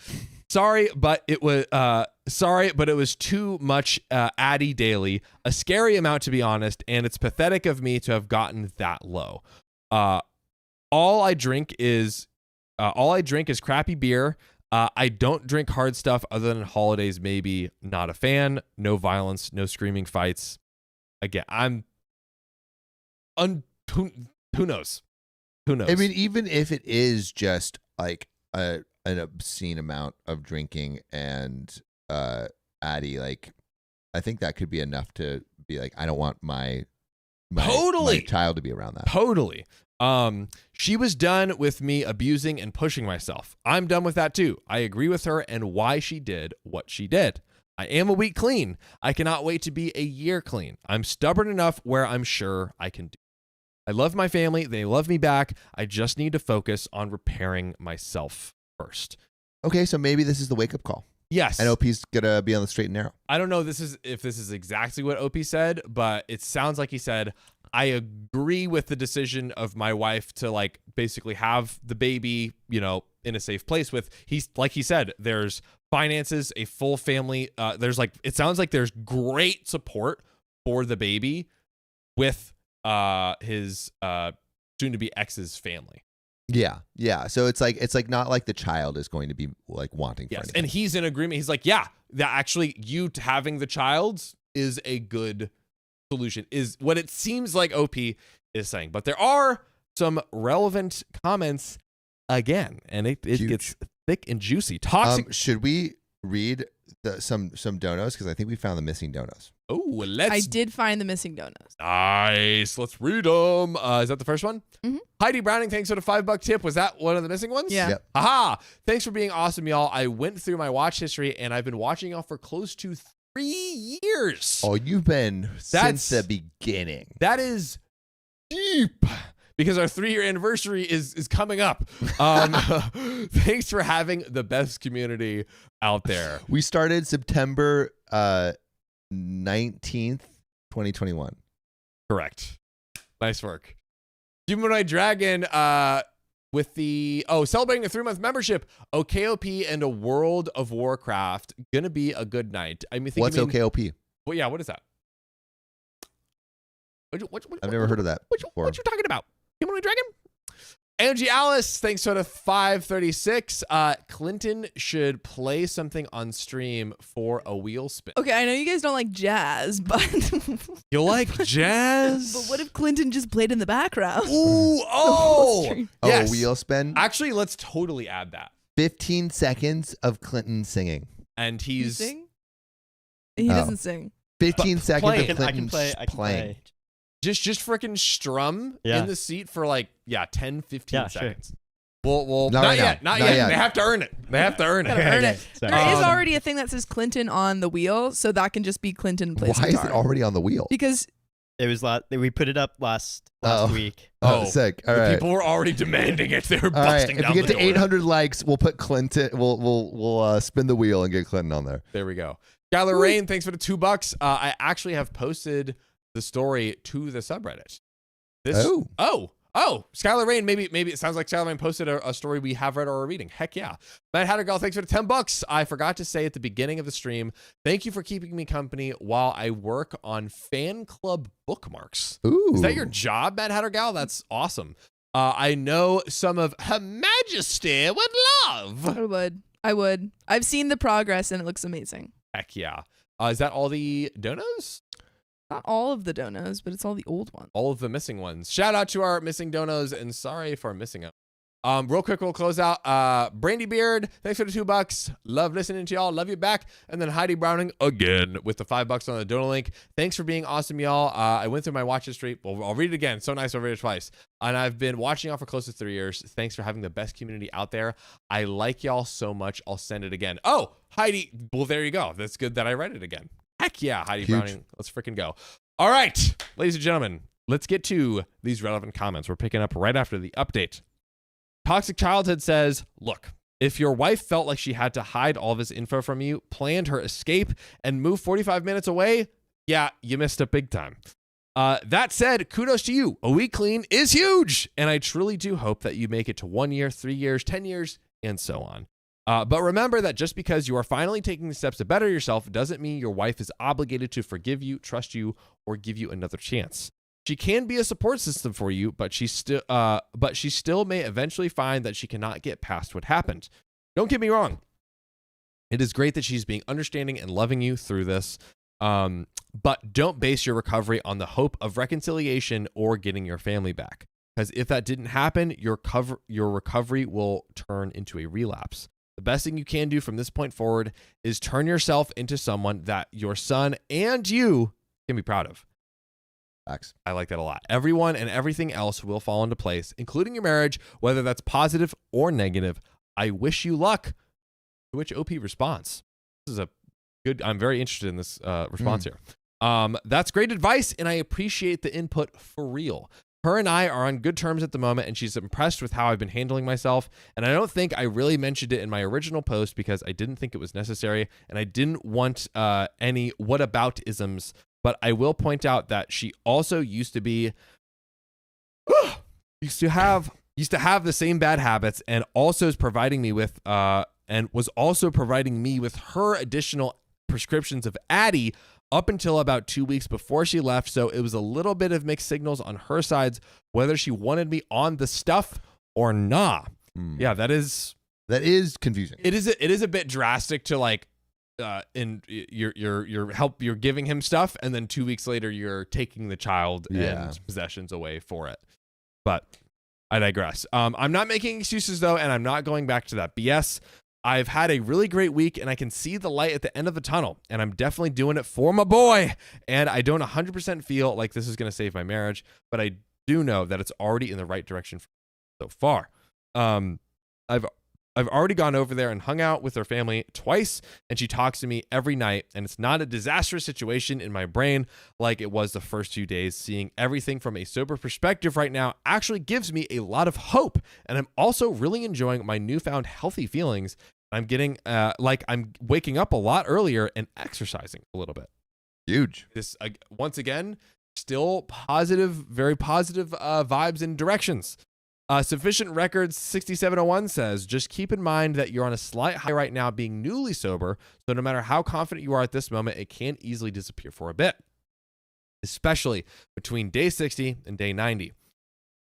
Sorry, but it was too much Addy daily, a scary amount to be honest, and it's pathetic of me to have gotten that low. All I drink is All I drink is crappy beer. I don't drink hard stuff other than holidays, maybe. Not a fan. No violence, no screaming fights. Again, who knows? Who knows? I mean, even if it is just like an obscene amount of drinking and Addie, like, I think that could be enough to be like, I don't want my child to be around that. Totally. She was done with me abusing and pushing myself. I'm done with that too. I agree with her and why she did what she did. I am a week clean. I cannot wait to be a year clean. I'm stubborn enough where I'm sure I can do. I love my family. They love me back. I just need to focus on repairing myself first. Okay, so maybe this is the wake-up call. Yes. And OP's going to be on the straight and narrow. I don't know if this is exactly what OP said, but it sounds like he said, I agree with the decision of my wife to like basically have the baby, you know, in a safe place with like he said, there's finances, a full family. There's like, it sounds like there's great support for the baby with his soon to be ex's family. Yeah. So it's like not like the child is going to be like wanting for anything. And he's in agreement. He's like, yeah, that actually you having the child is a good solution, is what it seems like OP is saying. But there are some relevant comments again, and it gets thick and juicy. Toxic. Should we read some donos? Because I think we found the missing donos. Oh, I did find the missing donuts. Nice. Let's read them. Is that the first one? Mm-hmm. Heidi Browning, thanks for the $5 tip. Was that one of the missing ones? Yeah. Yep. Aha. Thanks for being awesome, y'all. I went through my watch history and I've been watching y'all for close to 3 years. Oh, you've been since the beginning. That is deep because our 3-year anniversary is coming up. Thanks for having the best community out there. We started September 19th, 2021. Correct. Nice work. Humanoid Dragon with the celebrating a 3-month membership. OKOP and a World of Warcraft. Gonna be a good night. I mean, What's OKOP? Well, yeah, what is that? I've never heard of that before. What you talking about? Humanoid Dragon? Angie Alice, thanks for the 536. Clinton should play something on stream for a wheel spin. Okay, I know you guys don't like jazz, but You like jazz? but what if Clinton just played in the background? Ooh, oh, stream. yes. Wheel spin. Actually, let's totally add that. 15 seconds of Clinton singing. And He he's sing? He doesn't sing. 15 seconds playing. of Clinton playing. just freaking strum in the seat for like 10, 15 seconds. Sure. Well, Not not right yet. now. Not Not yet. yet. They have to earn it. They have to earn Gotta it. earn Okay, it. sorry. There is already a thing that says Clinton on the wheel, so that can just be Clinton plays Why is guitar. it already on the wheel? Because It was we put it up last week. Oh, sick. All The right. people were already demanding it. They were All right. busting If down you get the to door. 800 likes, we'll put Clinton. We'll spin the wheel and get Clinton on there. There we go. Skylar Rain, thanks for the $2. I actually have posted the story to the subreddit. Skylar Rain, maybe it sounds like Skylar Rain posted a story we have read or are reading. Heck yeah. Matt Hattergall, thanks for the $10. I forgot to say at the beginning of the stream, thank you for keeping me company while I work on fan club bookmarks. Ooh. Is that your job, Matt Hattergall? That's awesome. I know some of Her Majesty would love. I would. I've seen the progress and it looks amazing. Heck yeah. Is that all the donos? Not all of the donos, but it's all the old ones. All of the missing ones. Shout out to our missing donos and sorry for missing them. Real quick, we'll close out. Brandy Beard, thanks for the $2. Love listening to y'all. Love you back. And then Heidi Browning again with the $5 on the dono link. Thanks for being awesome, y'all. I went through my watch history. Well, I'll read it again. So nice. I'll read it twice. And I've been watching y'all for close to 3 years. Thanks for having the best community out there. I like y'all so much. I'll send it again. Oh, Heidi. Well, there you go. That's good that I read it again. Heck yeah, Heidi Huge. Browning. Let's freaking go. All right, ladies and gentlemen, let's get to these relevant comments. We're picking up right after the update. Toxic Childhood says, look, if your wife felt like she had to hide all this info from you, planned her escape, and moved 45 minutes away, yeah, you missed it big time. That said, kudos to you. A week clean is huge. And I truly do hope that you make it to 1 year, 3 years, 10 years, and so on. But remember that just because you are finally taking the steps to better yourself doesn't mean your wife is obligated to forgive you, trust you, or give you another chance. She can be a support system for you, but she still may eventually find that she cannot get past what happened. Don't get me wrong. It is great that she's being understanding and loving you through this. But don't base your recovery on the hope of reconciliation or getting your family back. Because if that didn't happen, your recovery will turn into a relapse. The best thing you can do from this point forward is turn yourself into someone that your son and you can be proud of. Facts. I like that a lot. Everyone and everything else will fall into place, including your marriage, whether that's positive or negative. I wish you luck. To which OP responds. This is a good, I'm very interested in this response here. That's great advice, and I appreciate the input for real. Her and I are on good terms at the moment, and she's impressed with how I've been handling myself. And I don't think I really mentioned it in my original post because I didn't think it was necessary, and I didn't want any whataboutisms. But I will point out that she also used to have the same bad habits, and also is providing me with and was also providing me with her additional prescriptions of Addy up until about 2 weeks before she left. So it was a little bit of mixed signals on her sides, whether she wanted me on the stuff or not. Yeah, that is confusing. It is a bit drastic to like, you're giving him stuff, and then 2 weeks later you're taking the child and possessions away for it. But I digress. I'm not making excuses though, and I'm not going back to that BS. I've had a really great week, and I can see the light at the end of the tunnel, and I'm definitely doing it for my boy. And I don't 100% feel like this is going to save my marriage, but I do know that it's already in the right direction so far. I've already gone over there and hung out with her family twice, and she talks to me every night, and it's not a disastrous situation in my brain like it was the first few days. Seeing everything from a sober perspective right now actually gives me a lot of hope, and I'm also really enjoying my newfound healthy feelings. I'm getting I'm waking up a lot earlier and exercising a little bit. Huge. This once again, still positive, very positive vibes and directions. Sufficient Records 6701 says, just keep in mind that you're on a slight high right now being newly sober, so no matter how confident you are at this moment, it can easily disappear for a bit, especially between day 60 and day 90.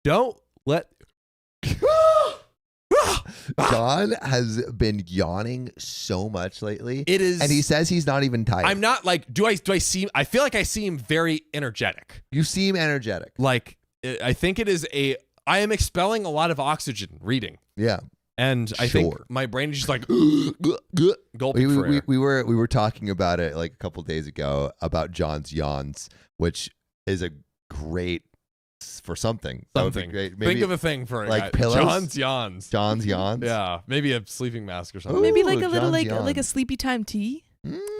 Don't let... John has been yawning so much lately. It is... And he says he's not even tired. I'm not like... Do I seem... I feel like I seem very energetic. You seem energetic. Like, I think it is a... I am expelling a lot of oxygen reading. Yeah. And I think my brain is just like gulping for air. We were talking about it like a couple days ago about John's yawns, which is a great for something. That would be great. Maybe think of a thing for like it. pillows. John's yawns. John's yawns. Yeah, maybe a sleeping mask or something. Maybe like a Ooh, little John's like a yawns. sleepy time tea.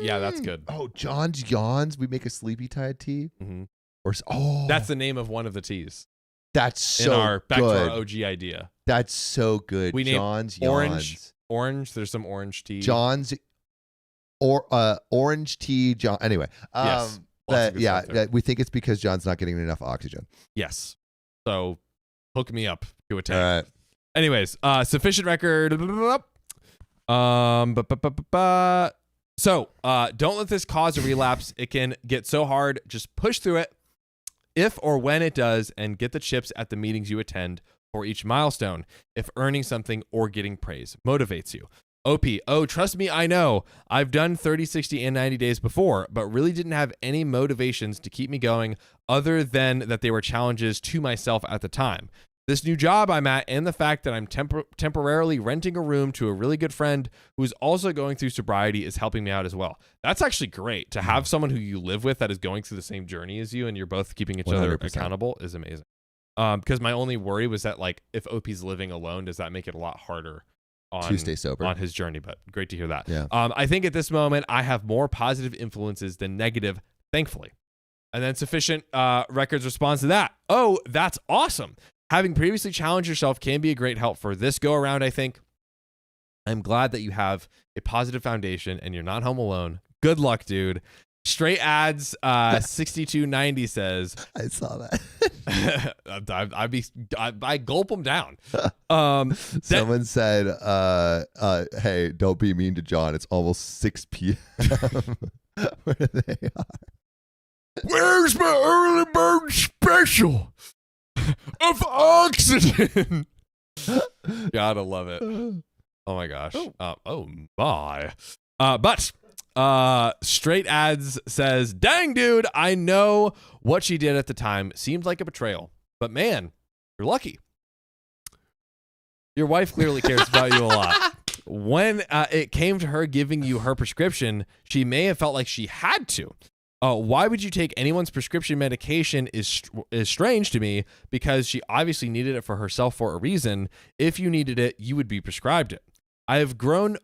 Yeah, that's good. Oh, John's yawns. We make a sleepy tide tea. Mm-hmm. That's the name of one of the teas. That's so back good. to our OG idea. That's so good. We John's named yawns. There's some orange tea. John's orange tea. John. Anyway. Yes. Lots of good stuff there. We think it's because John's not getting enough oxygen. Yes. So hook me up to a tank. All right. Anyways, Sufficient Record. So don't let this cause a relapse. It can get so hard. Just push through it. If or when it does, and get the chips at the meetings you attend for each milestone. If earning something or getting praise motivates you. OP, trust me, I know. I've done 30, 60, and 90 days before, but really didn't have any motivations to keep me going other than that they were challenges to myself at the time. This new job I'm at and the fact that I'm temporarily renting a room to a really good friend who's also going through sobriety is helping me out as well. That's actually great. To have someone who you live with that is going through the same journey as you and you're both keeping each other 100%. accountable is amazing. Because my only worry was that like if OP's living alone, does that make it a lot harder to stay sober on his journey? But great to hear that. Yeah. I think at this moment I have more positive influences than negative, thankfully. And then Sufficient Records responds to that. Oh, that's awesome. Having previously challenged yourself can be a great help for this go around, I think. I'm glad that you have a positive foundation and you're not home alone. Good luck, dude. Straight Ads 6290 says, I saw that. I gulp them down. Someone said, hey, don't be mean to John. It's almost 6 p.m. Where they are. Where's my early bird special? molecule of oxygen. Gotta love it. Oh my gosh. Oh my. But Straight Ads says, dang dude, I know what she did at the time seemed like a betrayal, but man, you're lucky. Your wife clearly cares about you a lot. When it came to her giving you her prescription, she may have felt like she had to. Why would you take anyone's prescription medication is strange to me, because she obviously needed it for herself for a reason. If you needed it, you would be prescribed it. I have growths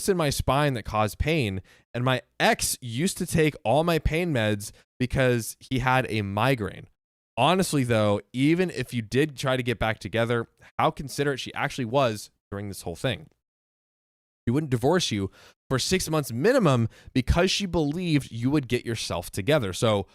in my spine that cause pain, and my ex used to take all my pain meds because he had a migraine. Honestly, though, even if you did try to get back together, how considerate she actually was during this whole thing. She wouldn't divorce you for 6 months minimum because she believed you would get yourself together. So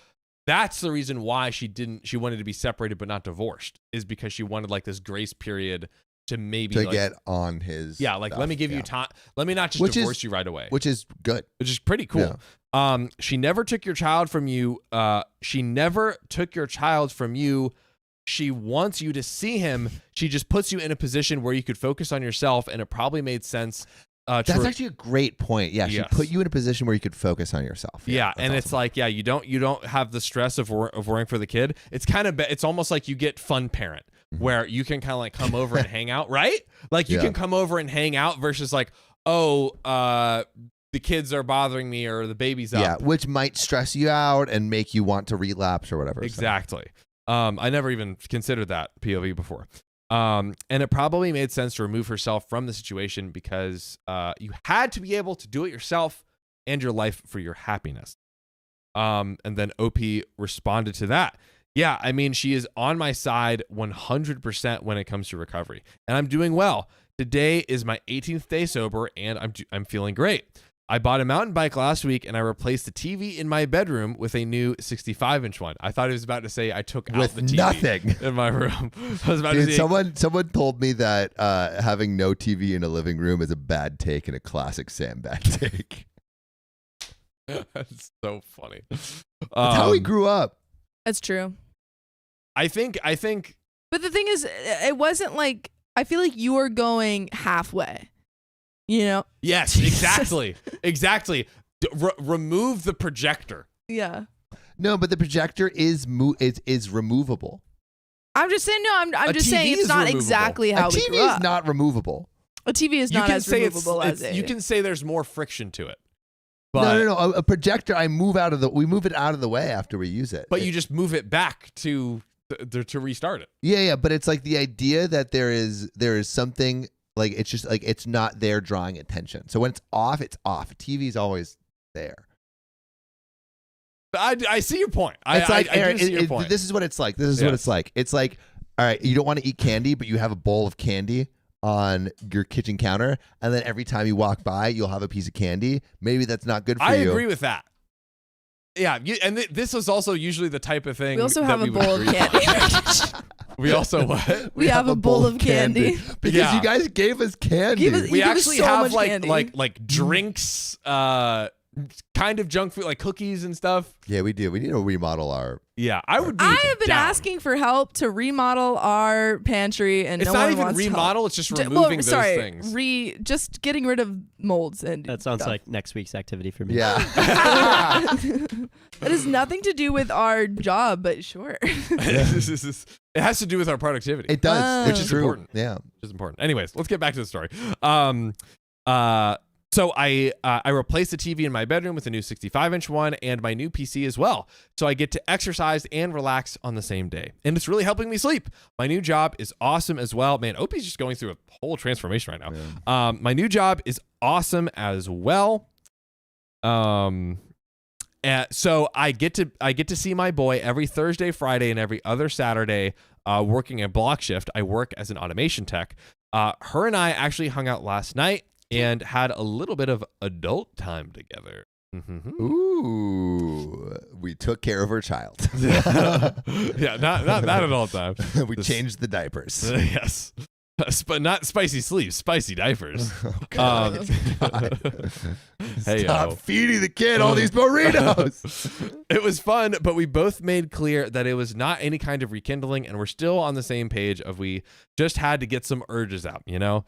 that's the reason why she wanted to be separated but not divorced, is because she wanted like this grace period to maybe to like, get on his like stuff. let me give you time, let me not just divorce you right away, which is good, which is pretty cool. She never took your child from you. She wants you to see him. She just puts you in a position where you could focus on yourself, and it probably made sense. That's actually a great point. Yeah, she put you in a position where you could focus on yourself. Yeah, and awesome. It's like, yeah, you don't have the stress of worrying for the kid. It's it's almost like you get fun parent, where you can kind of like come over and hang out, right? Like you can come over and hang out versus like, the kids are bothering me or the baby's up. Yeah, which might stress you out and make you want to relapse or whatever. Exactly. So. I never even considered that POV before. And it probably made sense to remove herself from the situation because you had to be able to do it yourself and your life for your happiness. And then OP responded to that. Yeah, I mean, she is on my side 100% when it comes to recovery, and I'm doing well. Today is my 18th day sober, and I'm feeling great. I bought a mountain bike last week, and I replaced the TV in my bedroom with a new 65-inch one. I thought he was about to say I took out the TV nothing in my room. I was about to say, someone told me that having no TV in a living room is a bad take and a classic Sam bad take. That's so funny. That's how he grew up. That's true. I think. But the thing is, it wasn't like, I feel like you were going halfway. You know? Yes, exactly. Exactly. Remove the projector. Yeah. No, but the projector is removable. I'm just saying, I'm just saying it's not removable. Exactly how we grew up. A TV is not removable. A TV is not as removable as a... You can say there's more friction to it. But, no. A projector, we move it out of the way after we use it. But you just move it back to restart it. Yeah. But it's like the idea that there is something like, it's just like, it's not there drawing attention. So when it's off, it's off. TV's always there. I see your point. It's like, I do see your point. This is what it's like. What it's like. It's like, all right, you don't want to eat candy, but you have a bowl of candy on your kitchen counter, and then every time you walk by, you'll have a piece of candy. Maybe that's not good for you. I agree with that. Yeah, this is also usually the type of thing. We also have a bowl of candy. We also what? We have a bowl of candy. Because you guys gave us candy. We actually so have candy. like drinks, kind of junk food, like cookies and stuff. Yeah, we do. We need to remodel our. Yeah, I would. I have been asking for help to remodel our pantry, and it's no not one even wants remodel. help. It's just removing those things. Just getting rid of molds and. That sounds stuff. like next week's activity for me. Yeah. That has nothing to do with our job, but sure. It has to do with our productivity. It does, which is important. Yeah, which is important. Anyways, let's get back to the story. So I replaced the TV in my bedroom with a new 65-inch one and my new PC as well. So I get to exercise and relax on the same day. And it's really helping me sleep. My new job is awesome as well. Man, Opie's just going through a whole transformation right now. Yeah. My new job is awesome as well. So I get to see my boy every Thursday, Friday, and every other Saturday, working a block shift. I work as an automation tech. Her and I actually hung out last night and had a little bit of adult time together. Mm-hmm. Ooh, we took care of her child. Yeah, not adult time. We changed the diapers. Yes. But not spicy sleep, spicy diapers. Oh, God. Hey, Stop yo. feeding the kid all these burritos. It was fun, but we both made clear that it was not any kind of rekindling, and we're still on the same page of we just had to get some urges out, you know?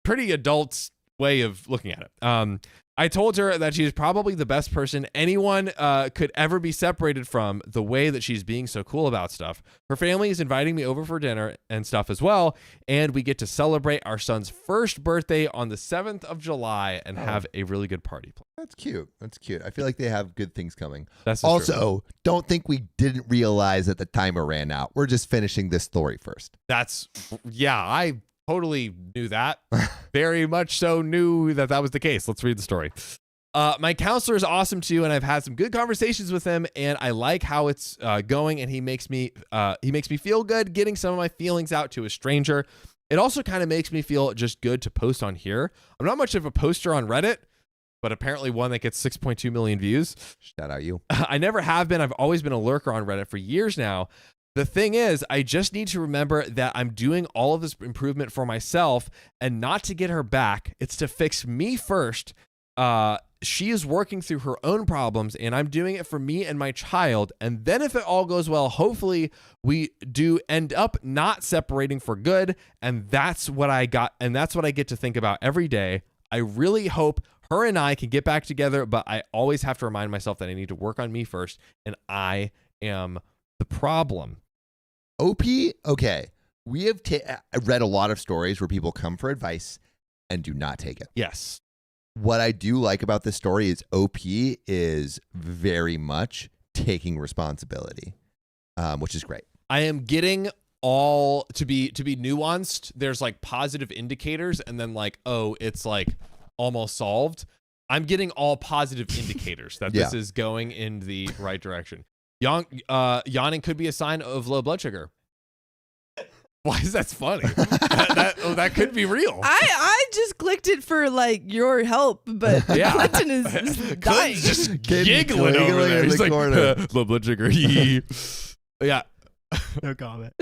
Pretty adult way of looking at it. I told her that she's probably the best person anyone could ever be separated from, the way that she's being so cool about stuff. Her family is inviting me over for dinner and stuff as well, and we get to celebrate our son's first birthday on the 7th of July and have a really good party plan. That's cute. That's cute. I feel like they have good things coming. That's also, don't think we didn't realize that the timer ran out. We're just finishing this story first. I totally knew that. Very much so knew that was the case. Let's read the story. My counselor is awesome too, and I've had some good conversations with him, and I like how it's going, and he makes me feel good getting some of my feelings out to a stranger. It also kind of makes me feel just good to post on here. I'm not much of a poster on Reddit, but apparently one that gets 6.2 million views. Shout out you. I never have been. I've always been a lurker on Reddit for years now. The thing is, I just need to remember that I'm doing all of this improvement for myself and not to get her back. It's to fix me first. She is working through her own problems, and I'm doing it for me and my child. And then if it all goes well, hopefully we do end up not separating for good. And that's what I got. And that's what I get to think about every day. I really hope her and I can get back together, but I always have to remind myself that I need to work on me first, and I am the problem. OP, okay. We have read a lot of stories where people come for advice and do not take it. Yes. What I do like about this story is OP is very much taking responsibility, which is great. I am getting all to be nuanced. There's like positive indicators, and then like, oh, it's like almost solved. I'm getting all positive indicators that this is going in the right direction. Yawning could be a sign of low blood sugar. Why is that funny? that could be real. I just clicked it for like your help, but Clinton is dying. Just giggling over there. in He's the like, corner. low blood sugar. Yeah. No comment.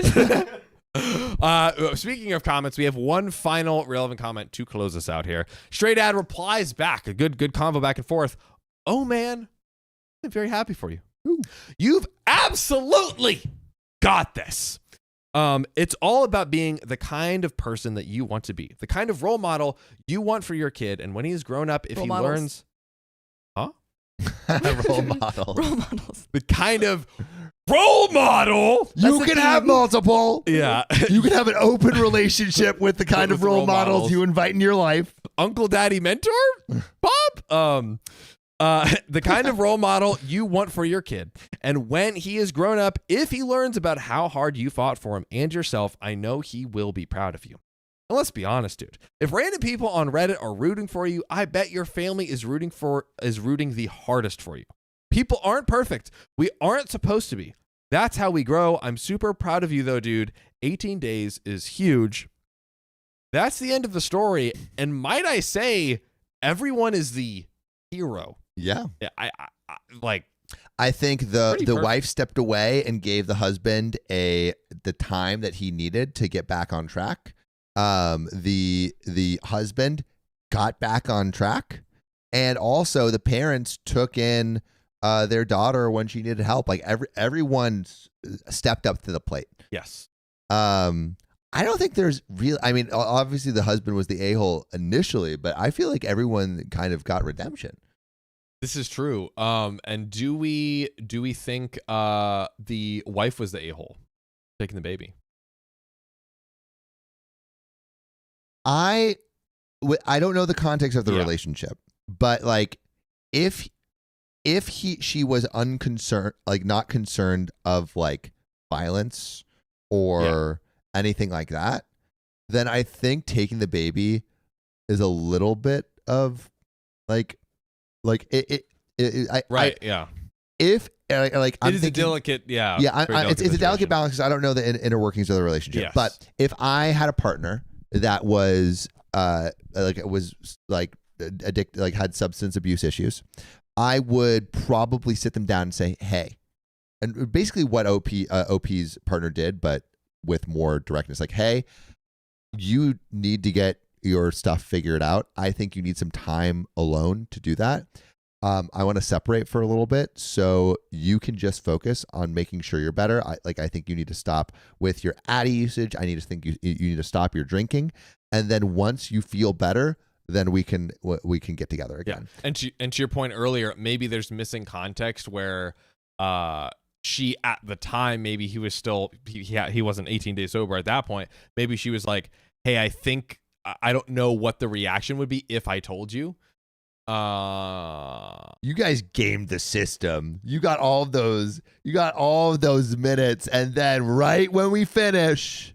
Speaking of comments, we have one final relevant comment to close us out here. Stray Dad replies back, a good convo back and forth. Oh man, I'm very happy for you. Ooh. You've absolutely got this. It's all about being the kind of person that you want to be, the kind of role model you want for your kid. And when he's grown up, if he learns, Role model. Role models. the kind of role model, You can have multiple. yeah, You can have an open relationship with the kind With of role role models models. you invite in your life. Uncle Daddy Mentor, Bob. The kind of role model you want for your kid. And when he is grown up, if he learns about how hard you fought for him and yourself, I know he will be proud of you. And let's be honest, dude. If random people on Reddit are rooting for you, I bet your family is rooting the hardest for you. People aren't perfect. We aren't supposed to be. That's how we grow. I'm super proud of you though, dude. 18 days is huge. That's the end of the story. And might I say, everyone is the hero. Yeah. Yeah, I think the Pretty perfect. wife stepped away and gave the husband the time that he needed to get back on track. The husband got back on track, and also the parents took in their daughter when she needed help. Like everyone stepped up to the plate. yes. I don't think there's real. I mean, obviously the husband was the a-hole initially, but I feel like everyone kind of got redemption. This is true. And do we think the wife was the a-hole taking the baby? I don't know the context of the Yeah. relationship, but like if she was unconcerned, like not concerned of like violence or anything like that, then I think taking the baby is a little bit of like it Right. Yeah. if like I'm It is thinking, a delicate. Yeah. yeah, very it's a delicate situation. balance because I don't know the inner workings of the relationship. Yes. But if I had a partner that was addicted, like had substance abuse issues, I would probably sit them down and say, hey, and basically what OP's partner did, but with more directness, like, hey, you need to get your stuff figured out. I think you need some time alone to do that. I want to separate for a little bit so you can just focus on making sure you're better. I think you need to stop with your Addy usage. I need to think you need to stop your drinking, and then once you feel better, then we can get together again. Yeah. And to your point earlier, maybe there's missing context where she at the time, maybe he was still he wasn't 18 days sober at that point. Maybe she was like, "Hey, I think I don't know what the reaction would be if I told you." You guys gamed the system. You got all of those minutes, and then right when we finish,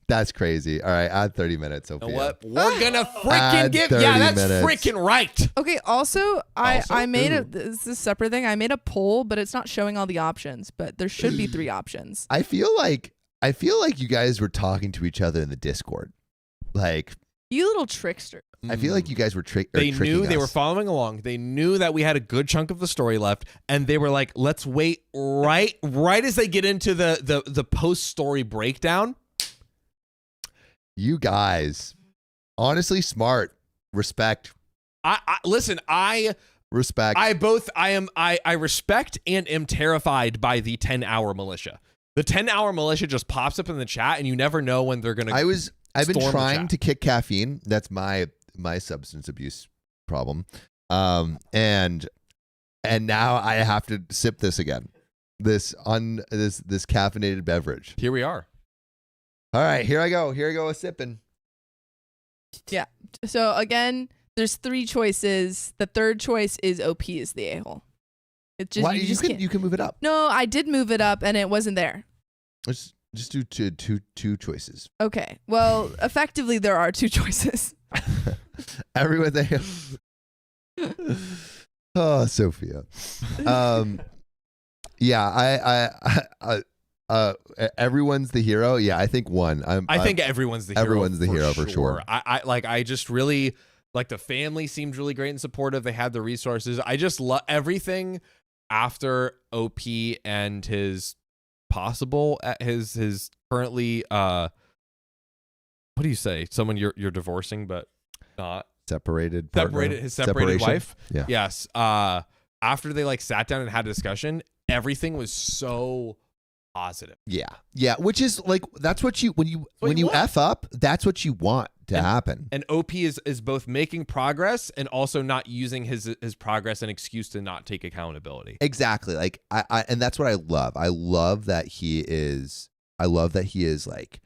that's crazy. All right, add 30 minutes, Sophia. You know what? We're gonna freaking give. Yeah, that's minutes. freaking right. Okay. Also, I made Ooh. this is a separate thing. I made a poll, but it's not showing all the options. But there should be 3 options. I feel like you guys were talking to each other in the Discord. Like, You little trickster. I feel like you guys were They tricking knew they us. were following along. They knew that we had a good chunk of the story left, and they were like, "Let's wait right as they get into the post story breakdown." You guys, honestly, smart. Respect. Listen. Respect. I respect and am terrified by the 10-hour militia. The 10-hour militia just pops up in the chat, and you never know when they're gonna. I've been storm the trying chat. to kick caffeine. That's my substance abuse problem. And now I have to sip this again. This caffeinated beverage. Here we are. All right, here I go a sipping. Yeah. So again, there's 3 choices. The third choice is OP is the a-hole. It just Why you just can't. you can move it up. No, I did move it up and it wasn't there. Let's just do two choices. Okay. Well, effectively there are 2 choices. Everyone they Oh, Sophia. Yeah, I everyone's the hero. Yeah, I think one. I think everyone's the hero. Everyone's the hero for sure. I just really like the family seemed really great and supportive. They had the resources. I just love everything after OP and his possible his currently what do you say? Someone you're divorcing but not separated partner. His separated Separation? wife. Yeah. Yes. After they like sat down and had a discussion, everything was so positive. Yeah, which is like that's what you when you want. F up, that's what you want to happen. And OP is both making progress and also not using his progress an excuse to not take accountability. Exactly. Like I and that's what I love. I love that he is like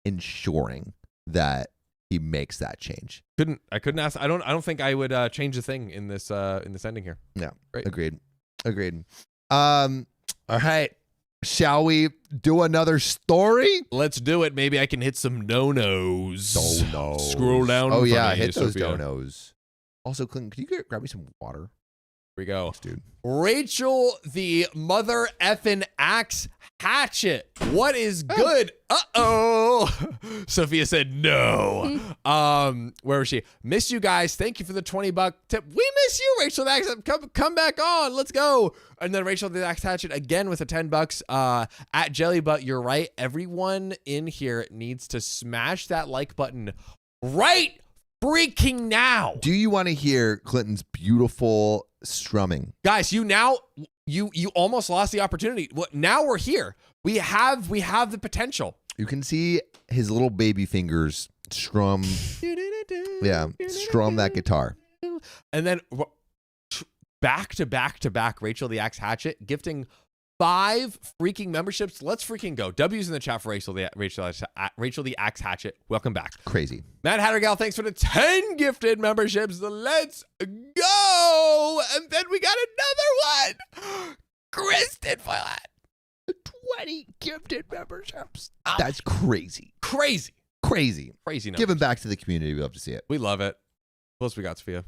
ensuring that he makes that change. I couldn't ask. I don't think I would change a thing in this ending here. Yeah. Great. Agreed. All right. Shall we do another story? Let's do it. Maybe I can hit some no-nos. Donos. Scroll down. Oh in front yeah, of you, hit those Sophia. donos. Also, Clinton, could you grab me some water? Here we go. Thanks, dude. Rachel, the mother effing axe hatchet. What is good? Uh-oh. Sophia said no. Where was she? Miss you guys. Thank you for the $20 tip. We miss you, Rachel the axe. Come back on. Let's go. And then Rachel the axe hatchet again with the $10. At Jellybutt, you're right. Everyone in here needs to smash that like button right freaking now. Do you want to hear Clinton's beautiful strumming? Guys, you almost lost the opportunity. Well, now we're here. We have the potential. You can see his little baby fingers strum that guitar. And then back to back, Rachel the Axe Hatchet gifting 5 freaking memberships. Let's freaking go. W's in the chat for Rachel the Axe Hatchet. Welcome back. Crazy. Matt Hattergal, thanks for the 10 gifted memberships. Let's go. And then we got another one. Kristen Follett. 20 gifted memberships. That's crazy. Crazy. Giving back to the community. We love to see it. We love it. What else we got, Sophia?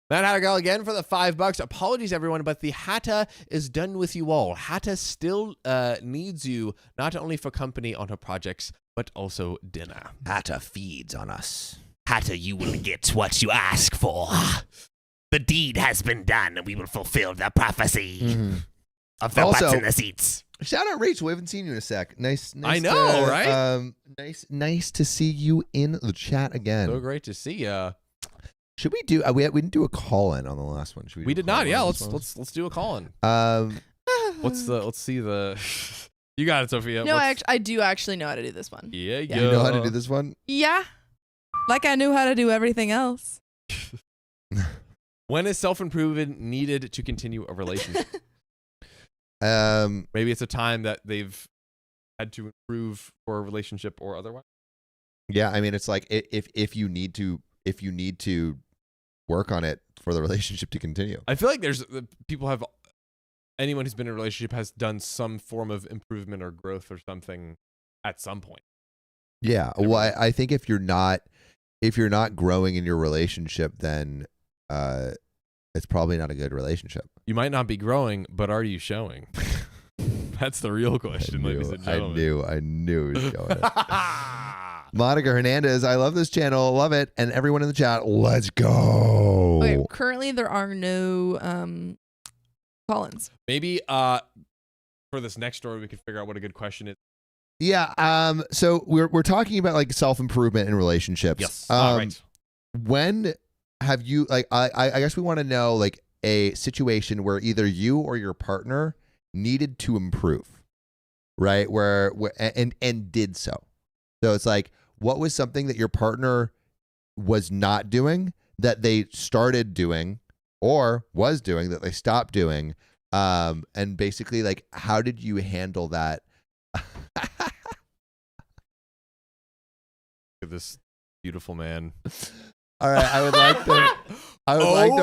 Matt Hattergal again for the $5. Apologies, everyone, but the Hatta is done with you all. Hatta still needs you, not only for company on her projects, but also dinner. Hatta feeds on us. Hatta, you will get what you ask for. The deed has been done, and we will fulfill the prophecy of the butts in the seats. Shout out Rachel. We haven't seen you in a sec. Nice. I know, right? Nice to see you in the chat again. So great to see ya. Should we do? We didn't do a call in on the last one. Should We do a did not. call-in Yeah, on this one? let's do a call in. Let's see the. You got it, Sophia. No, I do actually know how to do this one. Yeah, You know how to do this one? Yeah. Like I knew how to do everything else. When is self-improvement needed to continue a relationship? Um, Maybe it's a time that they've had to improve for a relationship or otherwise. yeah, I mean, it's like if you need to work on it for the relationship to continue. I feel like anyone who's been in a relationship has done some form of improvement or growth or something at some point. Yeah. Well, I think if you're not growing in your relationship, then it's probably not a good relationship. You might not be growing, but are you showing? That's the real question, ladies and gentlemen. I knew he was going. Monica Hernandez, I love this channel, love it, and everyone in the chat, let's go. Okay, currently there are no call-ins. Maybe for this next story, we could figure out what a good question is. Yeah. So we're talking about like self-improvement in relationships. Yes. Right. When have you I guess we want to know like a situation where either you or your partner needed to improve, right? Where and did so. So it's like, what was something that your partner was not doing that they started doing or was doing that they stopped doing? And basically, like, how did you handle that? Look at this beautiful man. All right, I would like to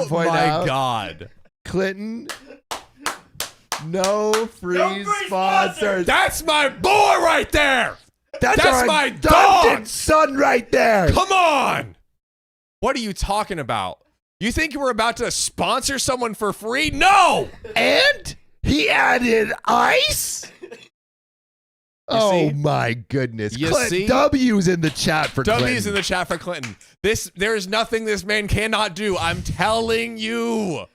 point out, my God, Clinton, no free sponsors. that's my boy right there. That's our my adopted dog. son right there. Come on. What are you talking about? You think we're about to sponsor someone for free? No. And he added ice. Oh see? my goodness! You see? W's in the chat for W's Clinton. in the chat for Clinton. There is nothing this man cannot do. I'm telling you.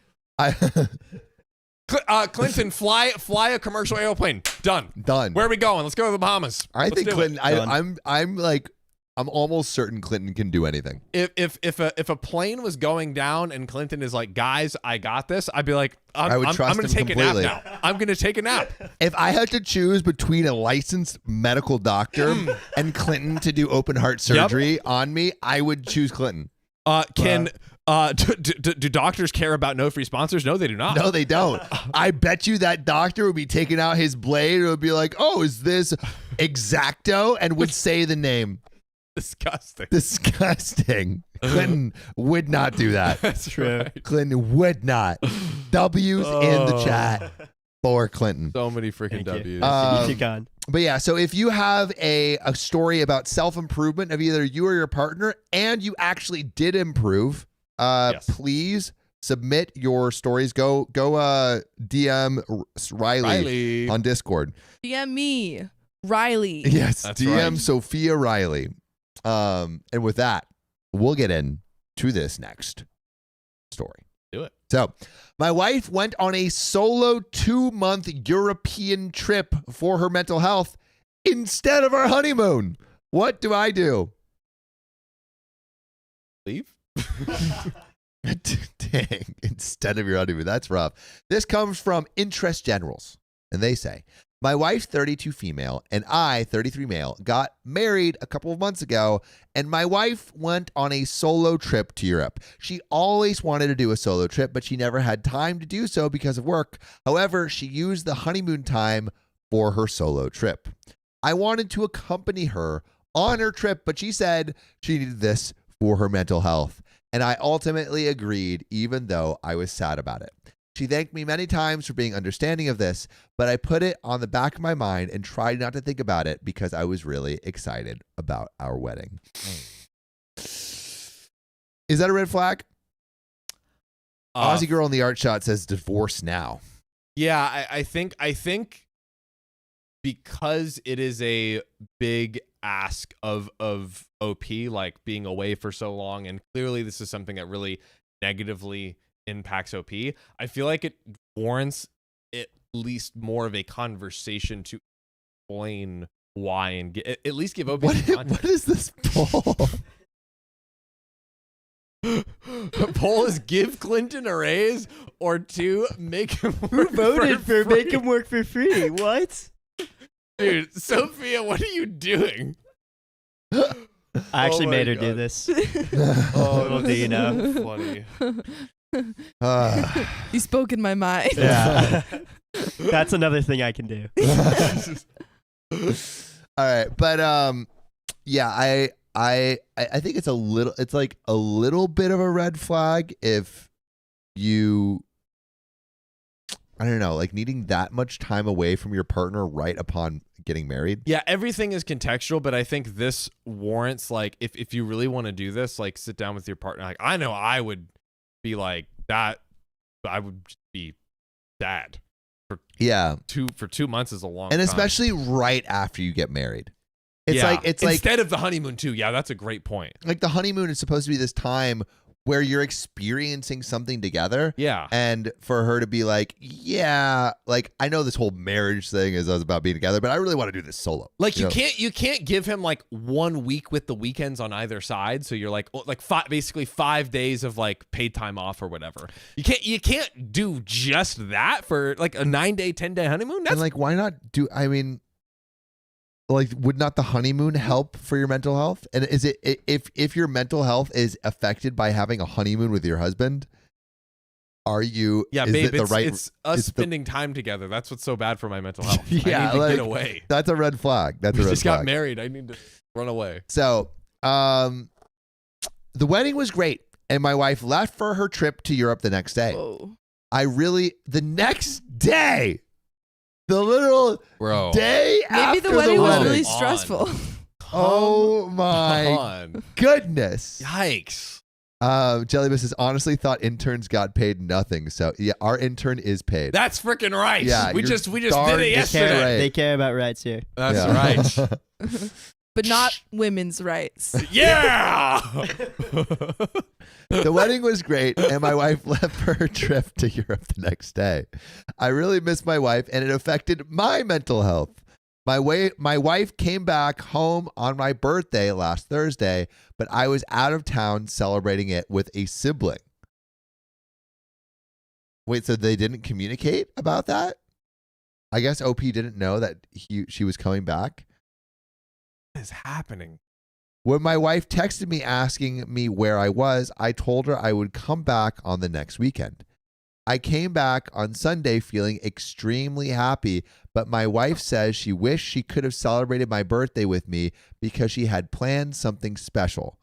Clinton, fly a commercial airplane. Done. Where are we going? Let's go to the Bahamas. I Let's think do Clinton. it. I'm almost certain Clinton can do anything. If a plane was going down and Clinton is like, guys, I got this, I'd be like, I would trust I'm gonna him take completely. a nap now. I'm gonna take a nap. If I had to choose between a licensed medical doctor and Clinton to do open heart surgery on me, I would choose Clinton. Do doctors care about no free sponsors? No, they do not. No, they don't. I bet you that doctor would be taking out his blade and would be like, "Oh, is this Exacto?" and would say the name. Disgusting. Clinton would not do that. That's true. Clinton would not. W's in the chat for Clinton. So many freaking W's. Keep going. But yeah, so if you have a story about self-improvement of either you or your partner and you actually did improve, please submit your stories. Go DM Riley on Discord. DM me, Riley. Yes, That's DM right. Sophia Riley. And with that, we'll get into this next story. Do it. So, my wife went on a solo 2-month European trip for her mental health instead of our honeymoon. What do I do? Leave? Dang, instead of your honeymoon. That's rough. This comes from Interest Generals, and they say, my wife, 32 female, and I, 33 male, got married a couple of months ago, and my wife went on a solo trip to Europe. She always wanted to do a solo trip, but she never had time to do so because of work. However, she used the honeymoon time for her solo trip. I wanted to accompany her on her trip, but she said she needed this for her mental health, and I ultimately agreed, even though I was sad about it. She thanked me many times for being understanding of this, but I put it on the back of my mind and tried not to think about it because I was really excited about our wedding. Is that a red flag? Aussie girl in the art shot says divorce now. Yeah, I think because it is a big ask of OP, like being away for so long, and clearly this is something that really negatively impacts OP. I feel like it warrants it least more of a conversation to explain why and at least give OP What context. is this poll? The poll is give Clinton a raise or 2, make him work Who voted for free. make him work for free? What? Dude, Sophia, what are you doing? I actually Oh my made her God. do this. Oh, little do you know. Funny. You spoke in my mind. Yeah. That's another thing I can do. All right, but yeah, I think it's like a little bit of a red flag if you, I don't know, like needing that much time away from your partner right upon getting married. Yeah, everything is contextual, but I think this warrants, like, if you really want to do this, like, sit down with your partner. Like, I know I would be like that. I would just be sad. Yeah, 2 months is a long and time. especially right after you get married. It's Yeah. like instead of the honeymoon too. Yeah, that's a great point. like the honeymoon is supposed to be this time where you're experiencing something together. Yeah. And for her to be like, yeah, like I know this whole marriage thing is about being together, but I really want to do this solo. Like know? you can't give him like 1 week with the weekends on either side. So you're like basically 5 days of like paid time off or whatever. You can't do just that for like a 9-day, 10-day honeymoon. That's And like, why not do? I mean, like, would not the honeymoon help for your mental health? And is it if your mental health is affected by having a honeymoon with your husband? Are you? yeah, is babe. it the It's, right? it's us is it the- spending time together. That's what's so bad for my mental health. Yeah, I need to like, get away. That's a red flag. That's We a red just flag. got married. I need to run away. So, the wedding was great, and my wife left for her trip to Europe the next day. Whoa. The next day, the little Bro. day Maybe after the wedding was wedding. really On. stressful. Oh Come my on. goodness. Yikes. Jellybus has honestly thought interns got paid nothing. So yeah, our intern is paid. That's freaking right. Yeah, we you're just did darn it they They yesterday. care, right. they care about rights here. That's Yeah. right. But not women's rights. Yeah. The wedding was great, and my wife left for her trip to Europe the next day. I really miss my wife, and it affected my mental health. My wife came back home on my birthday last Thursday, but I was out of town celebrating it with a sibling. Wait, so they didn't communicate about that? I guess OP didn't know that she was coming back. What is happening? When my wife texted me asking me where I was, I told her I would come back on the next weekend. I came back on Sunday feeling extremely happy, but my wife says she wished she could have celebrated my birthday with me because she had planned something special.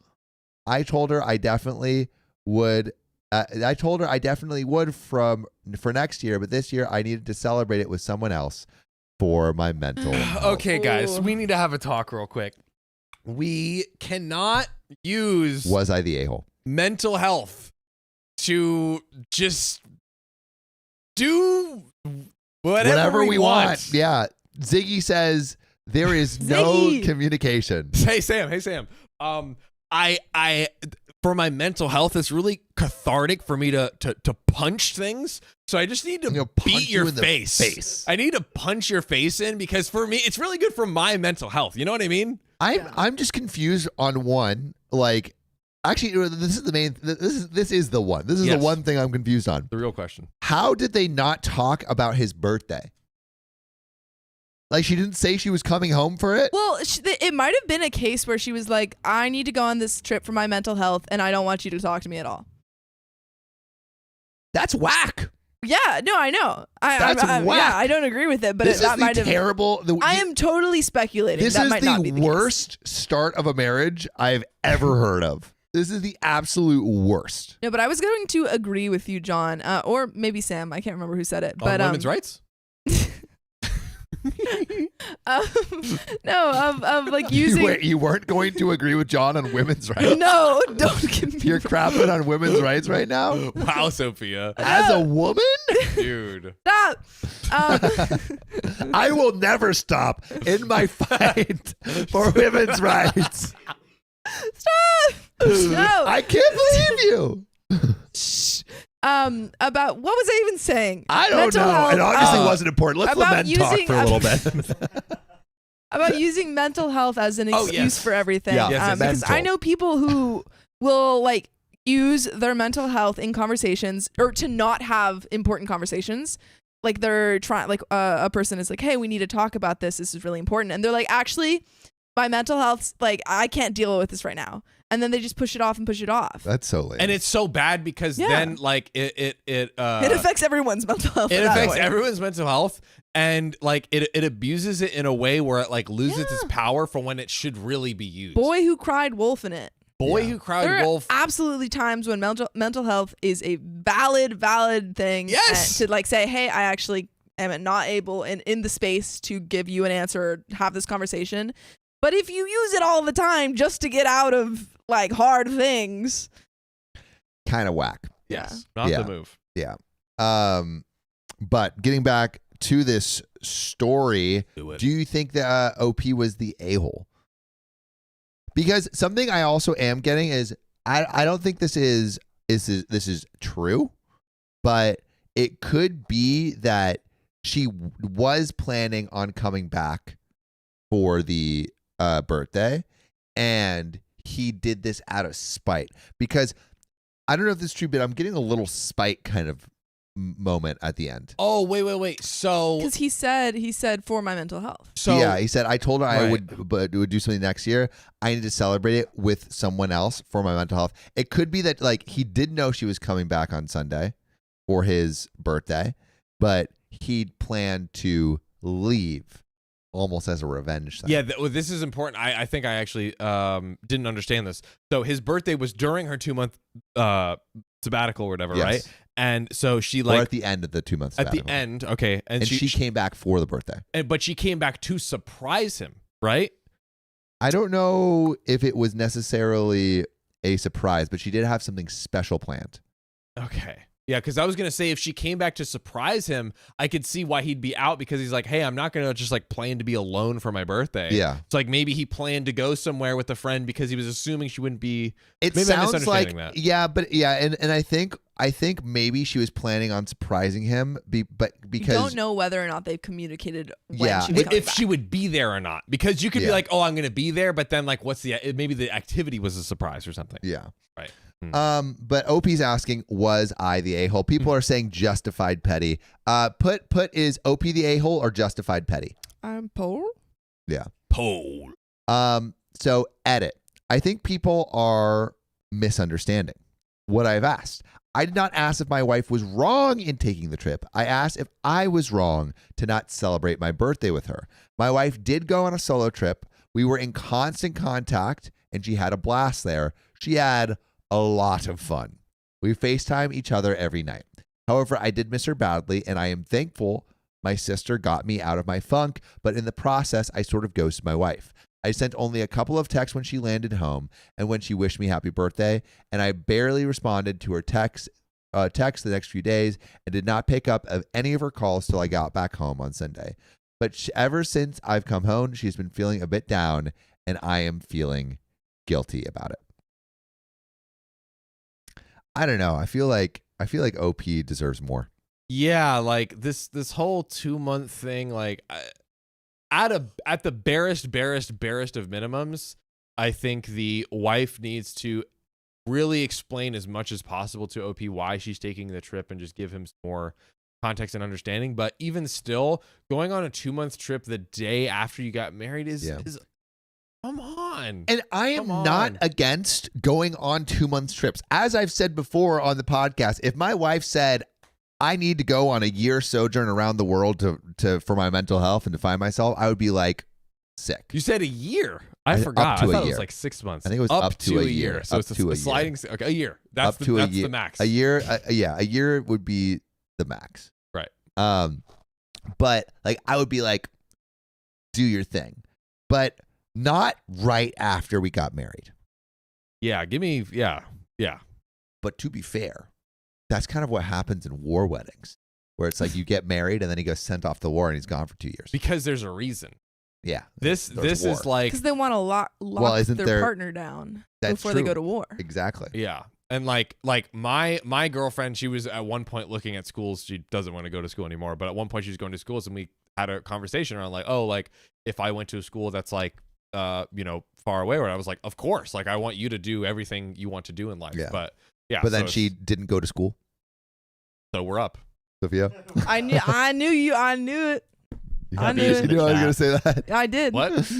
I told her I definitely would. For next year, but this year I needed to celebrate it with someone else for my mental health. Okay, guys, Ooh. we need to have a talk real quick. We cannot use Was I the a-hole? mental health to just do whatever we want. Yeah. Ziggy says there is no Ziggy. communication. Hey Sam. I for my mental health, it's really cathartic for me to punch things. So I just need to Punch beat you your in the face. face. I need to punch your face in because for me, it's really good for my mental health. You know what I mean? I'm just confused on one. Like, actually, this is the main. This is the one. This is Yes. the one thing I'm confused on. The real question. How did they not talk about his birthday? Like, she didn't say she was coming home for it. Well, it might have been a case where she was like, I need to go on this trip for my mental health, and I don't want you to talk to me at all. That's whack. Yeah, no, I know. That's Yeah, whack. I don't agree with it, but This that is might the have. terrible. I am totally speculating. This that is might not be the the case. worst start of a marriage I've ever heard of. This is the absolute worst. No, but I was going to agree with you, John, or maybe Sam. I can't remember who said it. But On women's rights? No, of like using. You weren't going to agree with John on women's rights. No, don't give me. You're crapping on women's rights right now Wow, Sophia. as a woman. Dude. Stop. I will never stop in my fight for women's rights. Stop. No. I can't believe you. Shh. About what was I even saying? I don't Mental know. health, It obviously wasn't important. Let's about lament talk using- for a little bit. About using mental health as an Oh, excuse yes. for everything. Yeah, yes, Because I mental. know people who will like use their mental health in conversations or to not have important conversations. Like they're trying, like a person is like, hey, we need to talk about this. This is really important. And they're like, actually, my mental health, like I can't deal with this right now. And then they just push it off and push it off. That's so lame. And it's so bad because Yeah. then like it It affects everyone's mental health. it at that affects point. everyone's mental health, and like it abuses it in a way where it like loses its power from when it should really be used. Boy who cried wolf in it. Boy Yeah. who cried There wolf. are absolutely times when mental health is a valid thing. Yes. To like say, hey, I actually am not able in the space to give you an answer or have this conversation. But if you use it all the time just to get out of like hard things, kind of whack. Yes, not Yeah. the move. Yeah. But getting back to this story, Do it. do you think that OP was the a-hole? Because something I also am getting is I don't think this is true, but it could be that she was planning on coming back for the birthday, and he did this out of spite. Because I don't know if this is true, but I'm getting a little spite kind of moment at the end. Oh wait. So because he said for my mental health. Yeah, he said I told her I Right. would do something next year. I need to celebrate it with someone else for my mental health. It could be that like he did know she was coming back on Sunday for his birthday, but he'd planned to leave almost as a revenge thing. yeah, this is important. I think I actually didn't understand this. So his birthday was during her 2-month sabbatical or whatever, Yes. right? And so she or like at the end of the 2 months. at the sabbatical. end, okay, and she came back for the birthday. but she came back to surprise him, right? I don't know if it was necessarily a surprise, but she did have something special planned. Okay. Yeah, because I was going to say if she came back to surprise him, I could see why he'd be out because he's like, hey, I'm not going to just like plan to be alone for my birthday. Yeah. It's like maybe he planned to go somewhere with a friend because he was assuming she wouldn't be. It Maybe I'm sounds like misunderstanding that. yeah, but yeah, and I think maybe she was planning on surprising him, but You because don't know whether or not they've communicated when Yeah. she was If coming she back. would be there or not. Because you could be Yeah. like, oh, I'm going to be there. But then like, maybe the activity was a surprise or something. yeah. Right. But OP's asking, was I the a-hole? People are saying justified petty. Put is OP the a-hole or justified petty? I'm poor. Yeah. Pole. So edit. I think people are misunderstanding what I've asked. I did not ask if my wife was wrong in taking the trip. I asked if I was wrong to not celebrate my birthday with her. My wife did go on a solo trip. We were in constant contact and she had a blast there. She had a lot of fun. We FaceTime each other every night. However, I did miss her badly, and I am thankful my sister got me out of my funk, but in the process, I sort of ghosted my wife. I sent only a couple of texts when she landed home and when she wished me happy birthday, and I barely responded to her text the next few days and did not pick up of any of her calls till I got back home on Sunday. But ever since I've come home, she's been feeling a bit down, and I am feeling guilty about it. I don't know. I feel like OP deserves more. Yeah, like this whole 2-month thing, like at the barest of minimums, I think the wife needs to really explain as much as possible to OP why she's taking the trip and just give him some more context and understanding. But even still, going on a 2-month trip the day after you got married is come on. And I am Come not on. against going on 2 month trips. As I've said before on the podcast, if my wife said I need to go on a year sojourn around the world to for my mental health and to find myself, I would be like sick. You said a year. I Up forgot. to I a thought it year. was like 6 months. I think it was up to a year. So Up it's to a a sliding. Okay, a year. That's Up to a year. the max. A year, a year would be the max. Right. But like I would be like, do your thing, but not right after we got married. Yeah. Give me. Yeah. But to be fair, that's kind of what happens in war weddings, where it's like you get married and then he goes sent off to war and he's gone for 2 years. Because there's a reason. Yeah. This There's is war. like Because they want to lock Well, isn't their there- partner down That's before they true. go to war. Exactly. yeah. And like my girlfriend, she was at one point looking at schools. She doesn't want to go to school anymore, but at one point she was going to schools, and we had a conversation around like, oh, like if I went to a school that's like, far away, where I was like, of course, like I want you to do everything you want to do in life. Yeah. But yeah. But then so she didn't go to school. So we're up. Sophia, I knew it. I knew it. I knew you it. knew I was gonna say that. I did. What?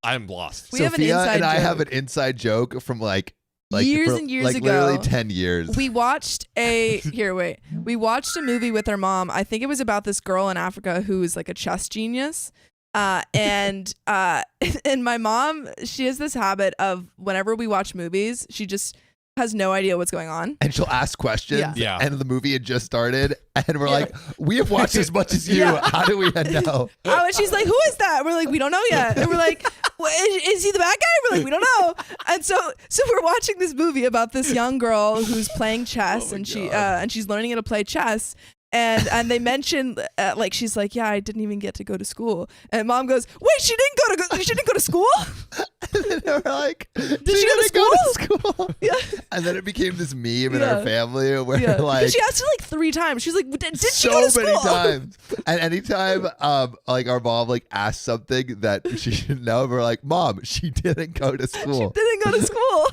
I'm lost. We have an Sophia inside and I joke. have an inside joke from like Years for, and years like ago. literally 10 years. We watched a We watched a movie with our mom. I think it was about this girl in Africa who is like a chess genius. And my mom, she has this habit of whenever we watch movies, she just has no idea what's going on. And she'll ask questions. Yeah. And the movie had just started, and we're like, we have watched as much as you. Yeah. How do we know? Oh, and she's like, who is that? We're like, we don't know yet. And we're like, well, is he the bad guy? We're like, we don't know. And so we're watching this movie about this young girl who's playing chess, and she's learning how to play chess. And they mentioned like she's like, yeah, I didn't even get to go to school. And mom goes, wait, she didn't go to school? And then they were like, Did she go to school? Yeah. And then it became this meme in Yeah. our family where Yeah. like She asked it like 3 times. She's like, did she so go to school? many times. And anytime like our mom like asked something that she should know, we're like, Mom, she didn't go to She school. didn't go to school.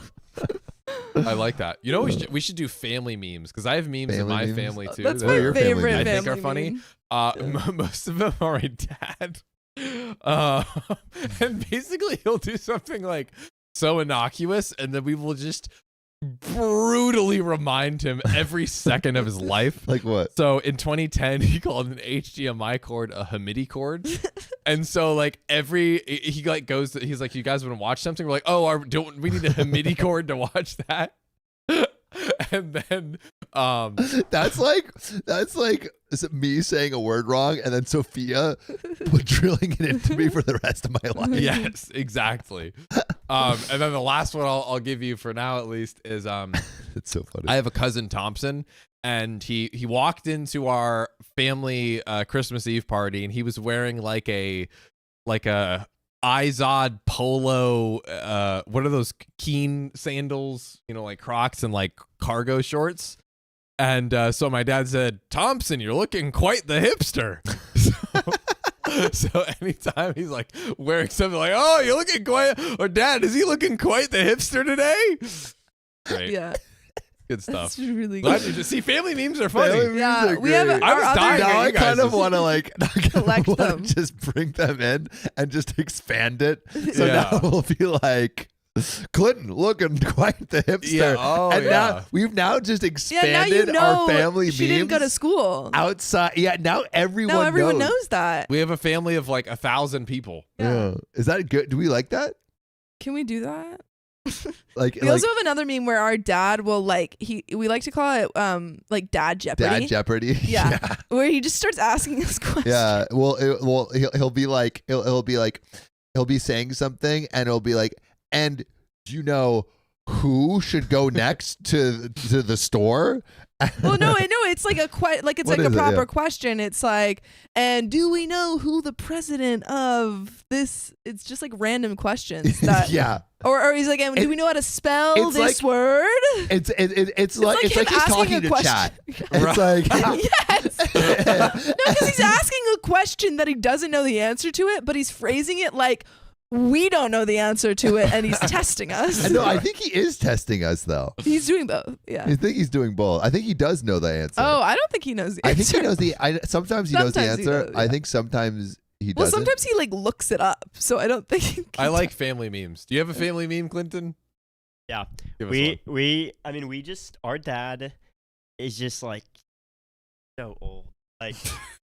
I like that. You know, we should do family memes, because I have memes in Family my memes? family too. That's that my your family favorite memes? I think are family funny. meme. Most of them are my dad. And basically he'll do something like so innocuous, and then we will just brutally remind him every second of his life. Like what? So in 2010, he called an HDMI cord a Hamidi cord. And so like he like goes, he's like, you guys want to watch something? We're like, oh, don't we need a Hamidi cord to watch that? And then That's like me saying a word wrong and then Sophia drilling it into me for the rest of my life. yes, exactly. And then the last one I'll give you for now at least is It's so funny. I have a cousin Thompson, and he walked into our family Christmas Eve party, and he was wearing like a Izod polo, what are those Keen sandals, like Crocs and like cargo shorts. And so my dad said, Thompson, you're looking quite the hipster. So anytime he's like wearing something like, oh, you're looking quite, or Dad, is he looking quite the hipster today? Great. Yeah. Good stuff. That's really Glad good. you just see family memes are funny. Family memes Yeah, are we have great. I was our dying other. Now I you guys kind of just- want to like Collect wanna them. just bring them in and just expand it. So Yeah. now we'll be like Clinton looking quite the hipster. Yeah, oh, and yeah. now we've now just Yeah, expanded now you know our family she memes didn't go to school. outside. Yeah, now everyone Now everyone knows. knows that. We have a family of like 1,000 people. Yeah. Is that good? Do we like that? Can we do that? Like, We also have another meme where our dad will we like to call it like Dad Jeopardy. Dad Jeopardy. Yeah. Where he just starts asking us questions. Yeah. Well, he'll be like he'll be saying something and it'll be like, and do you know who should go next to the store? Well, no, it's like it's What like a is it? proper Yeah. question. It's like, and do we know who the president of this? It's just like random questions that, Yeah. or he's like, and do we know how to spell it's this like- word? It's like him he's asking talking a to question. chat. It's like Yes. No, because he's asking a question that he doesn't know the answer to it, but he's phrasing it like we don't know the answer to it, and he's testing us. No, I think he is testing us though. He's doing both. Yeah. I think he's doing both. I think he does know the answer. Oh, I don't think he knows the I answer. think he knows sometimes he knows the Sometimes he answer. does, I yeah. think sometimes he Well, doesn't. sometimes he like looks it up, so I don't think. He I like family memes. Do you have a family meme, Clinton? Yeah. Give us one. We just, our dad is just like so old. Like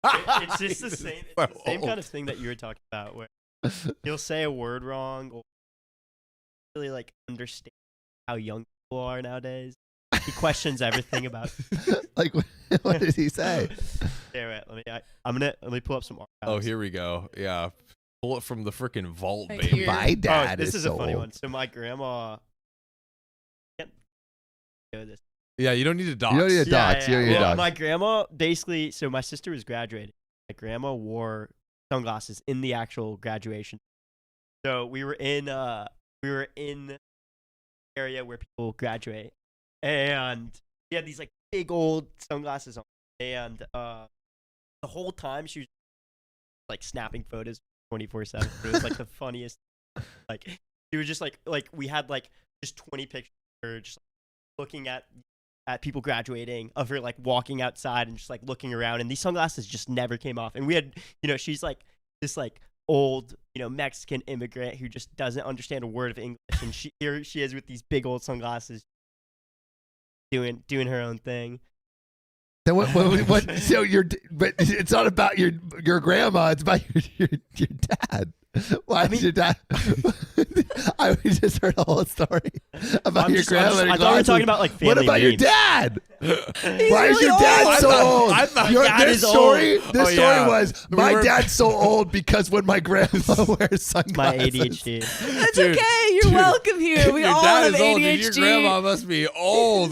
it's just the same, So it's the same kind old. of thing that you were talking about, where he'll say a word wrong or really like understand how young people are nowadays. He questions everything about. Like, what did he say? Here, wait, let me pull up some. Oh, archives. here we go. Yeah. Pull it from the freaking vault, Right baby. here. My dad this is so a funny old. one. So my grandma. Can't go this. Yeah, you don't need to dox. You don't need to dox. You don't need to Well, dox. my grandma basically. So my sister was graduating. My grandma wore sunglasses in the actual graduation. So we were in area where people graduate. and she had these like big old sunglasses on, and the whole time she was like snapping photos 24/7. It was like the funniest. Like she was just like we had like just 20 pictures of her just like, looking at people graduating, of her like walking outside and just like looking around, and these sunglasses just never came off. And we had, she's like this like old, Mexican immigrant who just doesn't understand a word of English, and here she is with these big old sunglasses doing her own thing. Then what so but it's not about your grandma, it's about your dad. Why did your dad? I just heard a whole story about your grandmother. I thought we were talking about like family. What about names. your dad? Why is really your dad old. so old? I thought This story was my were- dad's so old because when my grandma wears sunglasses. My ADHD. It's Dude, okay. You're welcome here. We your all dad have is old, dude. ADHD. Your grandma must be old.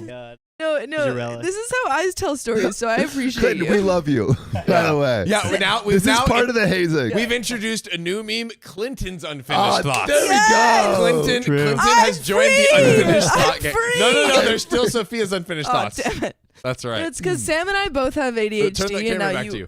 God. No, Zarella. this is how I tell stories, so I appreciate Clinton, you. we love you. By the way, Yeah, we've this is part of the hazing. We've introduced a new meme, Clinton's unfinished Oh, thoughts. there we Yes! go. Clinton I'm has joined the free! unfinished I'm thought game. free! No, there's still Sophia's unfinished Oh, thoughts. damn it. That's right. It's because Sam and I both have ADHD, Turn the and camera now back to you.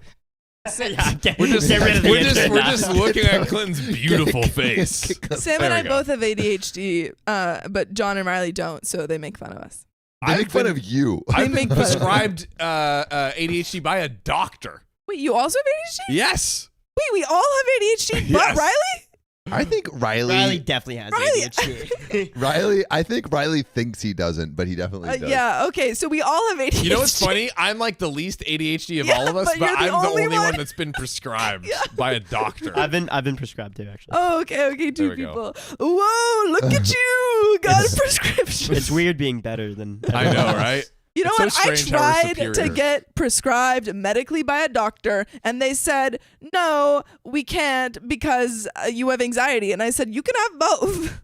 Yeah, get We're just, rid of the we're internet now. just looking at Clinton's beautiful face. Sam There and I we go. both have ADHD, but John and Riley don't, so they make fun of us. They make I've fun been- of you. I've make been fun of it. prescribed ADHD by a doctor. Wait, you also have ADHD? Yes. Wait, we all have ADHD, but Yes. Riley? I think Riley definitely has ADHD. I think Riley thinks he doesn't, but he definitely does. Yeah, okay, so we all have ADHD. You know what's funny? I'm like the least ADHD of Yeah, all of us, but but you're the I'm the only only one one. that's been prescribed by a doctor. I've been prescribed too, actually. Oh, okay, two There we go. people. Whoa, look at you! Got a prescription. It's weird being better than. I know, right? You know It's so what? I strange how we're tried to superior. get prescribed medically by a doctor, and they said, no, we can't because you have anxiety. And I said, you can have both.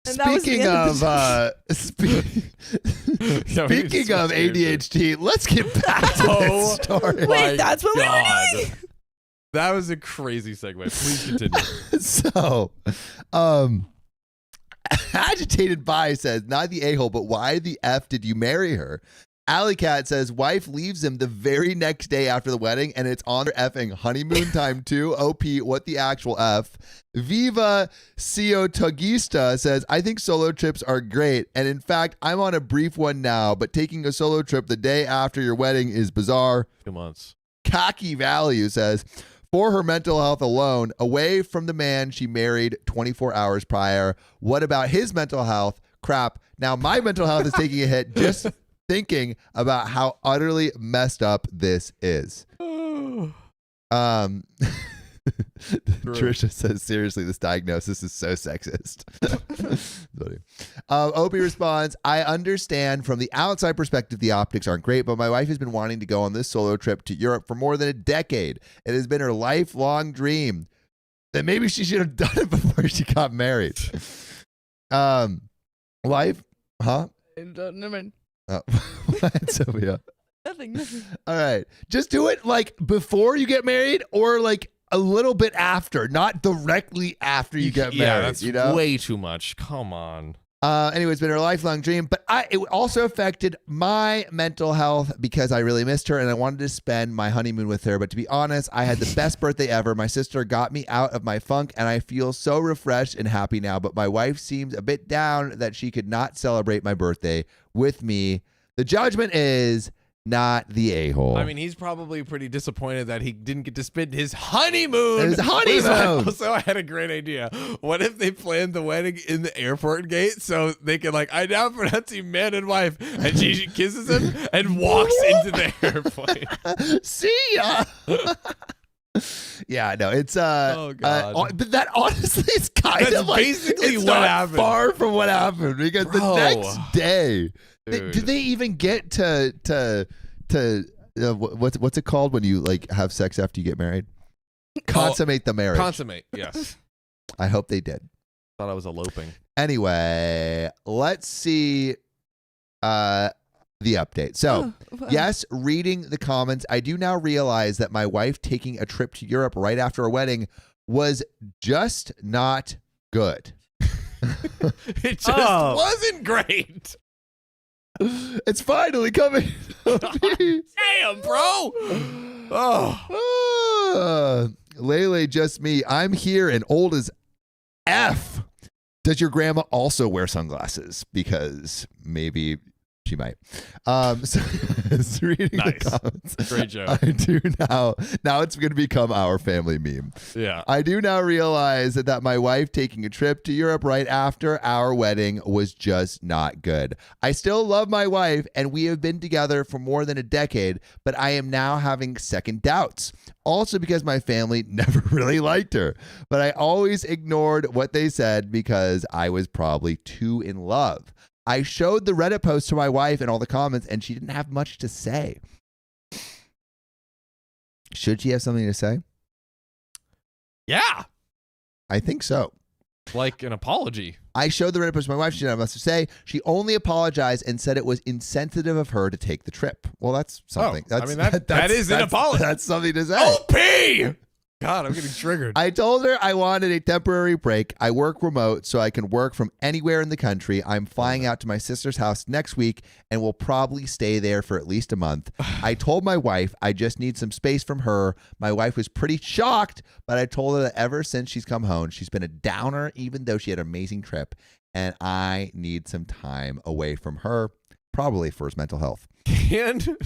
And that was the Speaking end of speaking of ADHD, let's get back to Oh, this story. Wait, that's what we were God. doing? That was a crazy segue. Please continue. So, agitated by says, not the a-hole, but why the F did you marry her? Alley Cat says, wife leaves him the very next day after the wedding, and it's on their effing honeymoon time too. OP, what the actual F? Viva Ciotogista says, I think solo trips are great, and in fact, I'm on a brief one now, but taking a solo trip the day after your wedding is bizarre. 2 months. Cocky Value says, for her mental health alone, away from the man she married 24 hours prior. What about his mental health? Crap. Now my mental health is taking a hit just thinking about how utterly messed up this is. Trisha says, seriously, this diagnosis is so sexist. Funny. Opie responds, I understand from the outside perspective the optics aren't great, but my wife has been wanting to go on this solo trip to Europe for more than a decade. It has been her lifelong dream. Then maybe she should have done it before she got married. Life? Huh? Never mind. Oh. What, Sophia? Nothing. All right. Just do it like before you get married or like a little bit after, not directly after you get Yeah, married. that's you know? way too much. Come on. Anyway, it's been her lifelong dream, but it also affected my mental health because I really missed her and I wanted to spend my honeymoon with her. But to be honest, I had the best birthday ever. My sister got me out of my funk and I feel so refreshed and happy now. But my wife seems a bit down that she could not celebrate my birthday with me. The judgment is not the a-hole. I mean, he's probably pretty disappointed that he didn't get to spend his honeymoon. His honeymoon. Also, I had a great idea. What if they planned the wedding in the airport gate so they could like, I now pronounce you man and wife, and she kisses him and walks into the airplane. See ya. Yeah, no, it's Oh, God. but that honestly is kind That's of like basically it's what not happened. far from what happened because Bro. the next day, Dude. did they even get to what's it called when you like have sex after you get married? Consummate the marriage. Consummate, yes. I hope they did. Thought I was eloping. Anyway, let's see the update. So. Yes, reading the comments, I do now realize that my wife taking a trip to Europe right after a wedding was just not good. It just Oh. wasn't great. It's finally coming. Damn, bro. Oh. Lele, just me. I'm here and old as F. Does your grandma also wear sunglasses? Because maybe she might. So reading Nice. the comments. Great joke. I do now. Now it's going to become our family meme. Yeah. I do now realize that my wife taking a trip to Europe right after our wedding was just not good. I still love my wife and we have been together for more than a decade, but I am now having second doubts. Also because my family never really liked her, but I always ignored what they said because I was probably too in love. I showed the Reddit post to my wife and all the comments, and she didn't have much to say. Should she have something to say? Yeah. I think so. Like an apology. I showed the Reddit post to my wife. She didn't have much to say. She only apologized and said it was insensitive of her to take the trip. Well, that's something. Oh, That's, I mean, that is an apology. That's something to say. OP! God, I'm getting triggered. I told her I wanted a temporary break. I work remote, so I can work from anywhere in the country. I'm flying out to my sister's house next week and will probably stay there for at least a month. I told my wife I just need some space from her. My wife was pretty shocked, but I told her that ever since she's come home, she's been a downer, even though she had an amazing trip, and I need some time away from her, probably for his mental health. And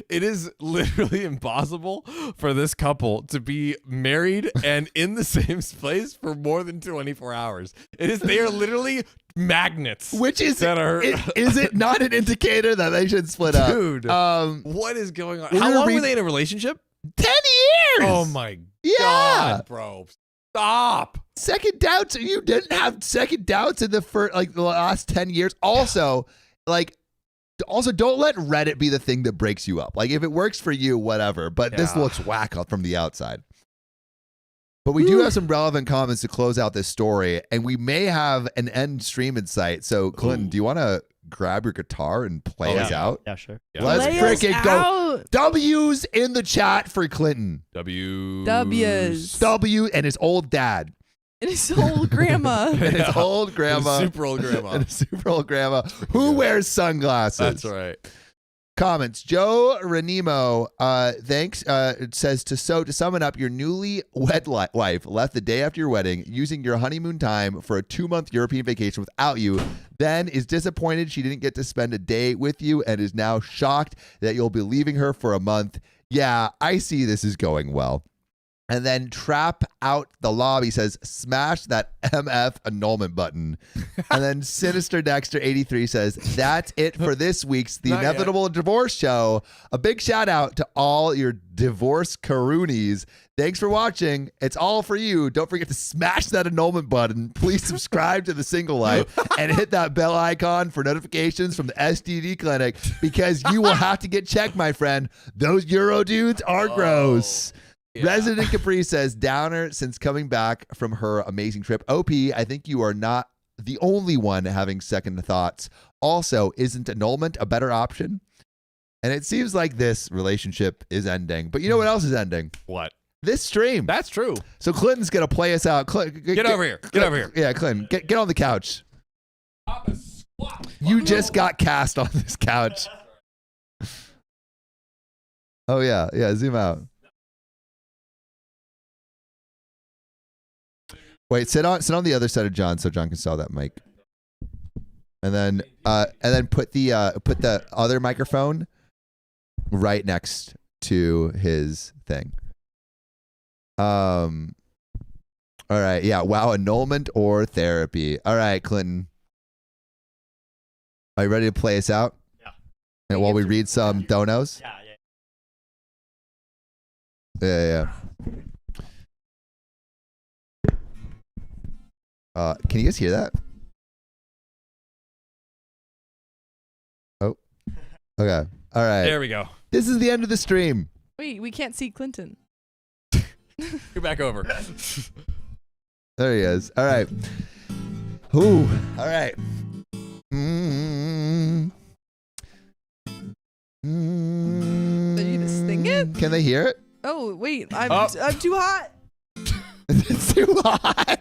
it is literally impossible for this couple to be married and in the same place for more than 24 hours. They are literally magnets. Which is, that are, is it not an indicator that they should split up? dude, what is going on? we're How gonna long read- were they in a relationship? 10 years! Oh my Yeah. God, bro. Stop. Second doubts. You didn't have second doubts in the first, like the last 10 years. Also, don't let Reddit be the thing that breaks you up. Like if it works for you, whatever. But this Yeah. looks whack from the outside. But we do have some relevant comments to close out this story, and we may have an end stream in sight. So, Clinton, do you want to grab your guitar and play us out? Yeah, sure. Yeah. Let's Play us freaking go. out. W's in the chat for Clinton. W's. W and his old dad. And his old grandma. And his old grandma. Super old grandma. And his super old grandma who wears sunglasses. That's right. Comments. Joe Renimo, thanks, says to sum it up, your newly wed wife left the day after your wedding using your honeymoon time for a 2-month European vacation without you, then is disappointed she didn't get to spend a day with you and is now shocked that you'll be leaving her for a month. Yeah, I see this is going well. And then Trap Out the Lobby says, smash that MF annulment button. And then Sinister Dexter 83 says, that's it for this week's The Not Inevitable Divorce Show. A big shout out to all your divorce caroonies. Thanks for watching. It's all for you. Don't forget to smash that annulment button. Please subscribe to The Single Life and hit that bell icon for notifications from the STD clinic because you will have to get checked, my friend. Those Euro dudes are gross. Yeah. Resident Capri says, downer since coming back from her amazing trip. OP, I think you are not the only one having second thoughts. Also, isn't annulment a better option? And it seems like this relationship is ending. But you know what else is ending? What? This stream. That's true. So Clinton's going to play us out. Get over here. Get over here. Yeah, Clinton, get on the couch. You just got cast on this couch. Oh, yeah. Yeah, zoom out. Wait, sit on the other side of John so John can saw that mic. And then put the other microphone right next to his thing. All right, yeah. Wow, annulment or therapy. All right, Clinton. Are you ready to play us out? Yeah. And while we read some donos? Yeah. Yeah. Can you guys hear that? Oh. Okay. All right. There we go. This is the end of the stream. Wait, we can't see Clinton. You're back over. There he is. All right. Ooh. All right. Mm. Are you gonna sing it? Can they hear it? Oh, wait. I'm too hot. It's too hot.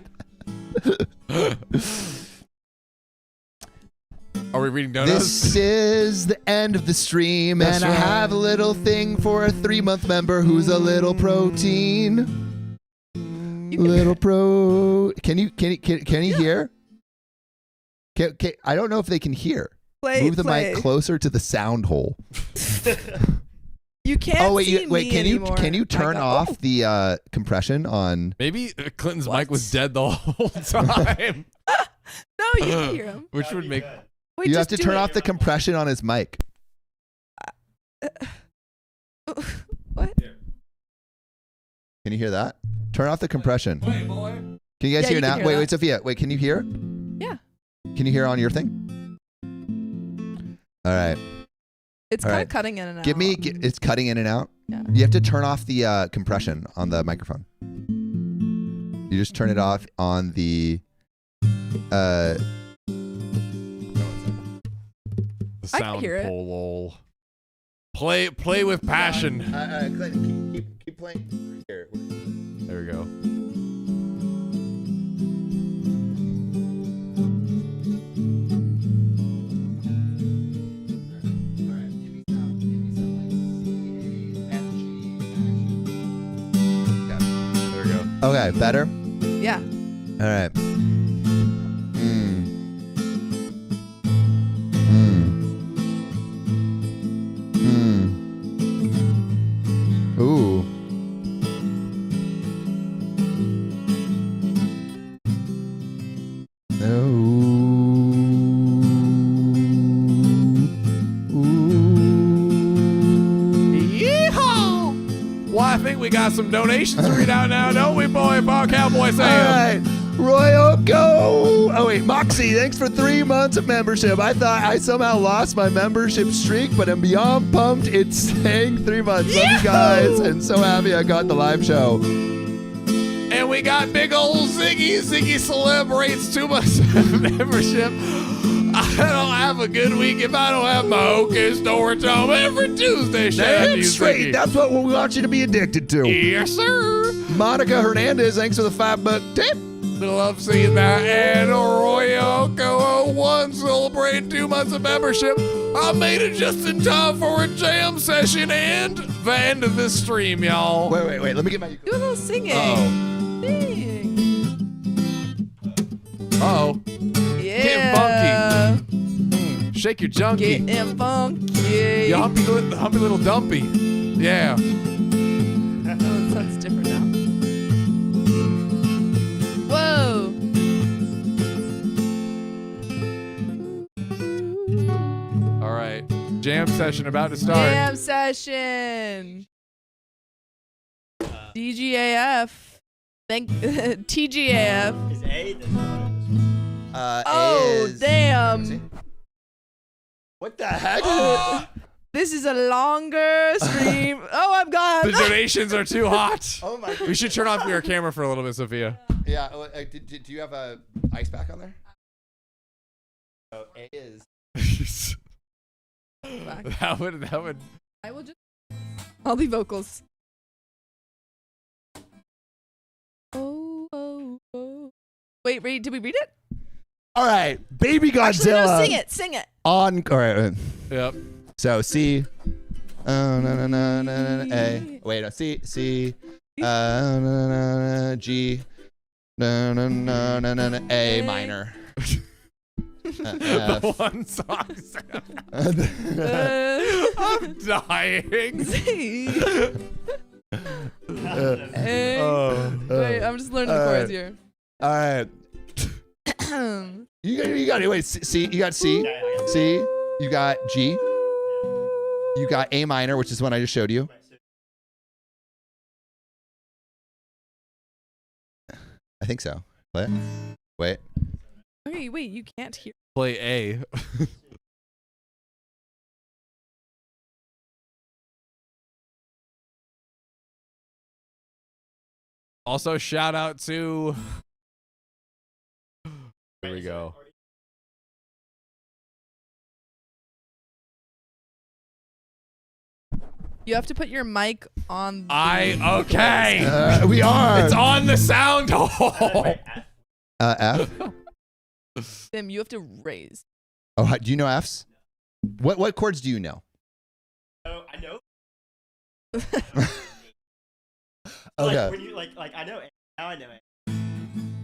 Are Are we reading donuts? This is the end of the stream, That's and I right. have a little thing for a 3-month member who's a little protein. Little pro. Can you hear? I don't know if they can hear. Move the mic closer to the sound hole. You can't. Oh wait, see wait. me Can you anymore. turn off the compression on? Maybe Clinton's mic was dead the whole time. No, you can hear him. Which would make. Wait, You have just to do turn it. off the compression on his mic. What? Can you hear that? Turn off the compression. Wait, boy. Can you guys Yeah, hear you now? can hear Wait, that. wait, Sophia. Wait, can you hear? Yeah. Can you hear on your thing? All right. It's All kind right. of cutting in and out. It's cutting in and out. Yeah. You have to turn off the compression on the microphone. You just turn it off on the. The I can sound hear it. pole. Play with passion. Clinton, keep playing here. There we go. There we go. Okay, better. Yeah. All right. Ooh. Yeehaw! Well, I think we got some donations to read out now, don't we, boy? Cowboy All Sam. right. Roy Oko. Oh wait, Moxie, thanks for 3 months of membership. I thought I somehow lost my membership streak, but I'm beyond pumped. It's staying 3 months. Love you guys, and so happy I got the live show. And we got big old Ziggy. Ziggy celebrates 2 months of membership. I don't have a good week if I don't have my OK Storytime every Tuesday. Shout out to you, Damn straight. Ziggy. That's what we want you to be addicted to. Yes, sir. Monica Hernandez, thanks for the $5 tip. Love seeing that. And Roy Oko 01 celebrating 2 months of membership. I made it just in time for a jam session and the end of this stream, y'all. Wait. Let me get my. Do a little singing. Uh-oh. Sing. Uh-oh. Yeah. Shake your junkie. Getting funky. You humpy little dumpy. Yeah. Oh, it sounds different now. Whoa. All right. Jam session about to start. Jam session. DGAF. TGAF. Is A the Oh, Is- damn. What the heck? This is a longer stream. Oh, I'm gone. The donations are too hot. Oh my. We should turn off your camera for a little bit, Sophia. Yeah. Do you have a ice pack on there? Oh, A is. that would. I will just. I'll be vocals. Oh. Wait, did we read it? All right, Baby Actually, Godzilla. no, sing it. On. All right. Yep. So C. Oh no. A. Wait. No, C. No, G. No. A minor. The one song. I'm dying. C. Oh. Wait, I'm just learning the chords here. All right. You got it. Wait. C. You got C. C. You got G. You got A minor, which is one I just showed you. I think so. What? Wait. Okay, wait, you can't hear. Play A. Also, shout out to. Here we go. You have to put your mic on. Okay. We are. It's on the sound hole. F. Tim, you have to raise. Oh, do you know F's? What chords do you know? Oh, I know. Okay. Like when you like I know it. Now I know it.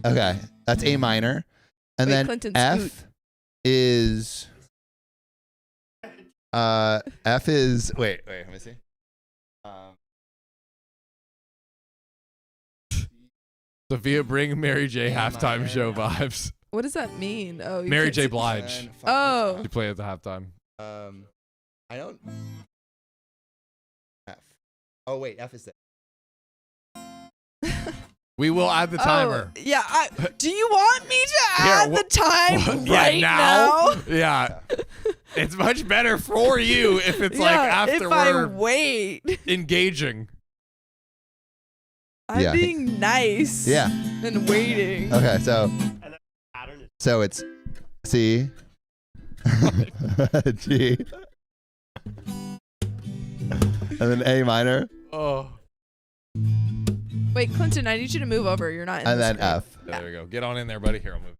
Okay. That's A minor. And Wait, then Clinton, F scoot. is F is wait, let me see. Sophia, bring Mary J. A halftime minor. show vibes. What does that mean? Oh, you Mary can't J. see- Blige. Oh. You play at the halftime. I don't. F. Oh wait, F is there. We will add the timer. Oh, yeah. Do you want me to Here, add the time right now? Yeah. It's much better for you if it's like Yeah, after if I we're wait. engaging. I'm Yeah. being nice. Yeah. And waiting. Okay, so And the pattern is it's C, G, and then A minor, Oh. Wait, Clinton, I need you to move over. You're not in and the then screen. F, There we go. Get on in there, buddy. Here, I'll move.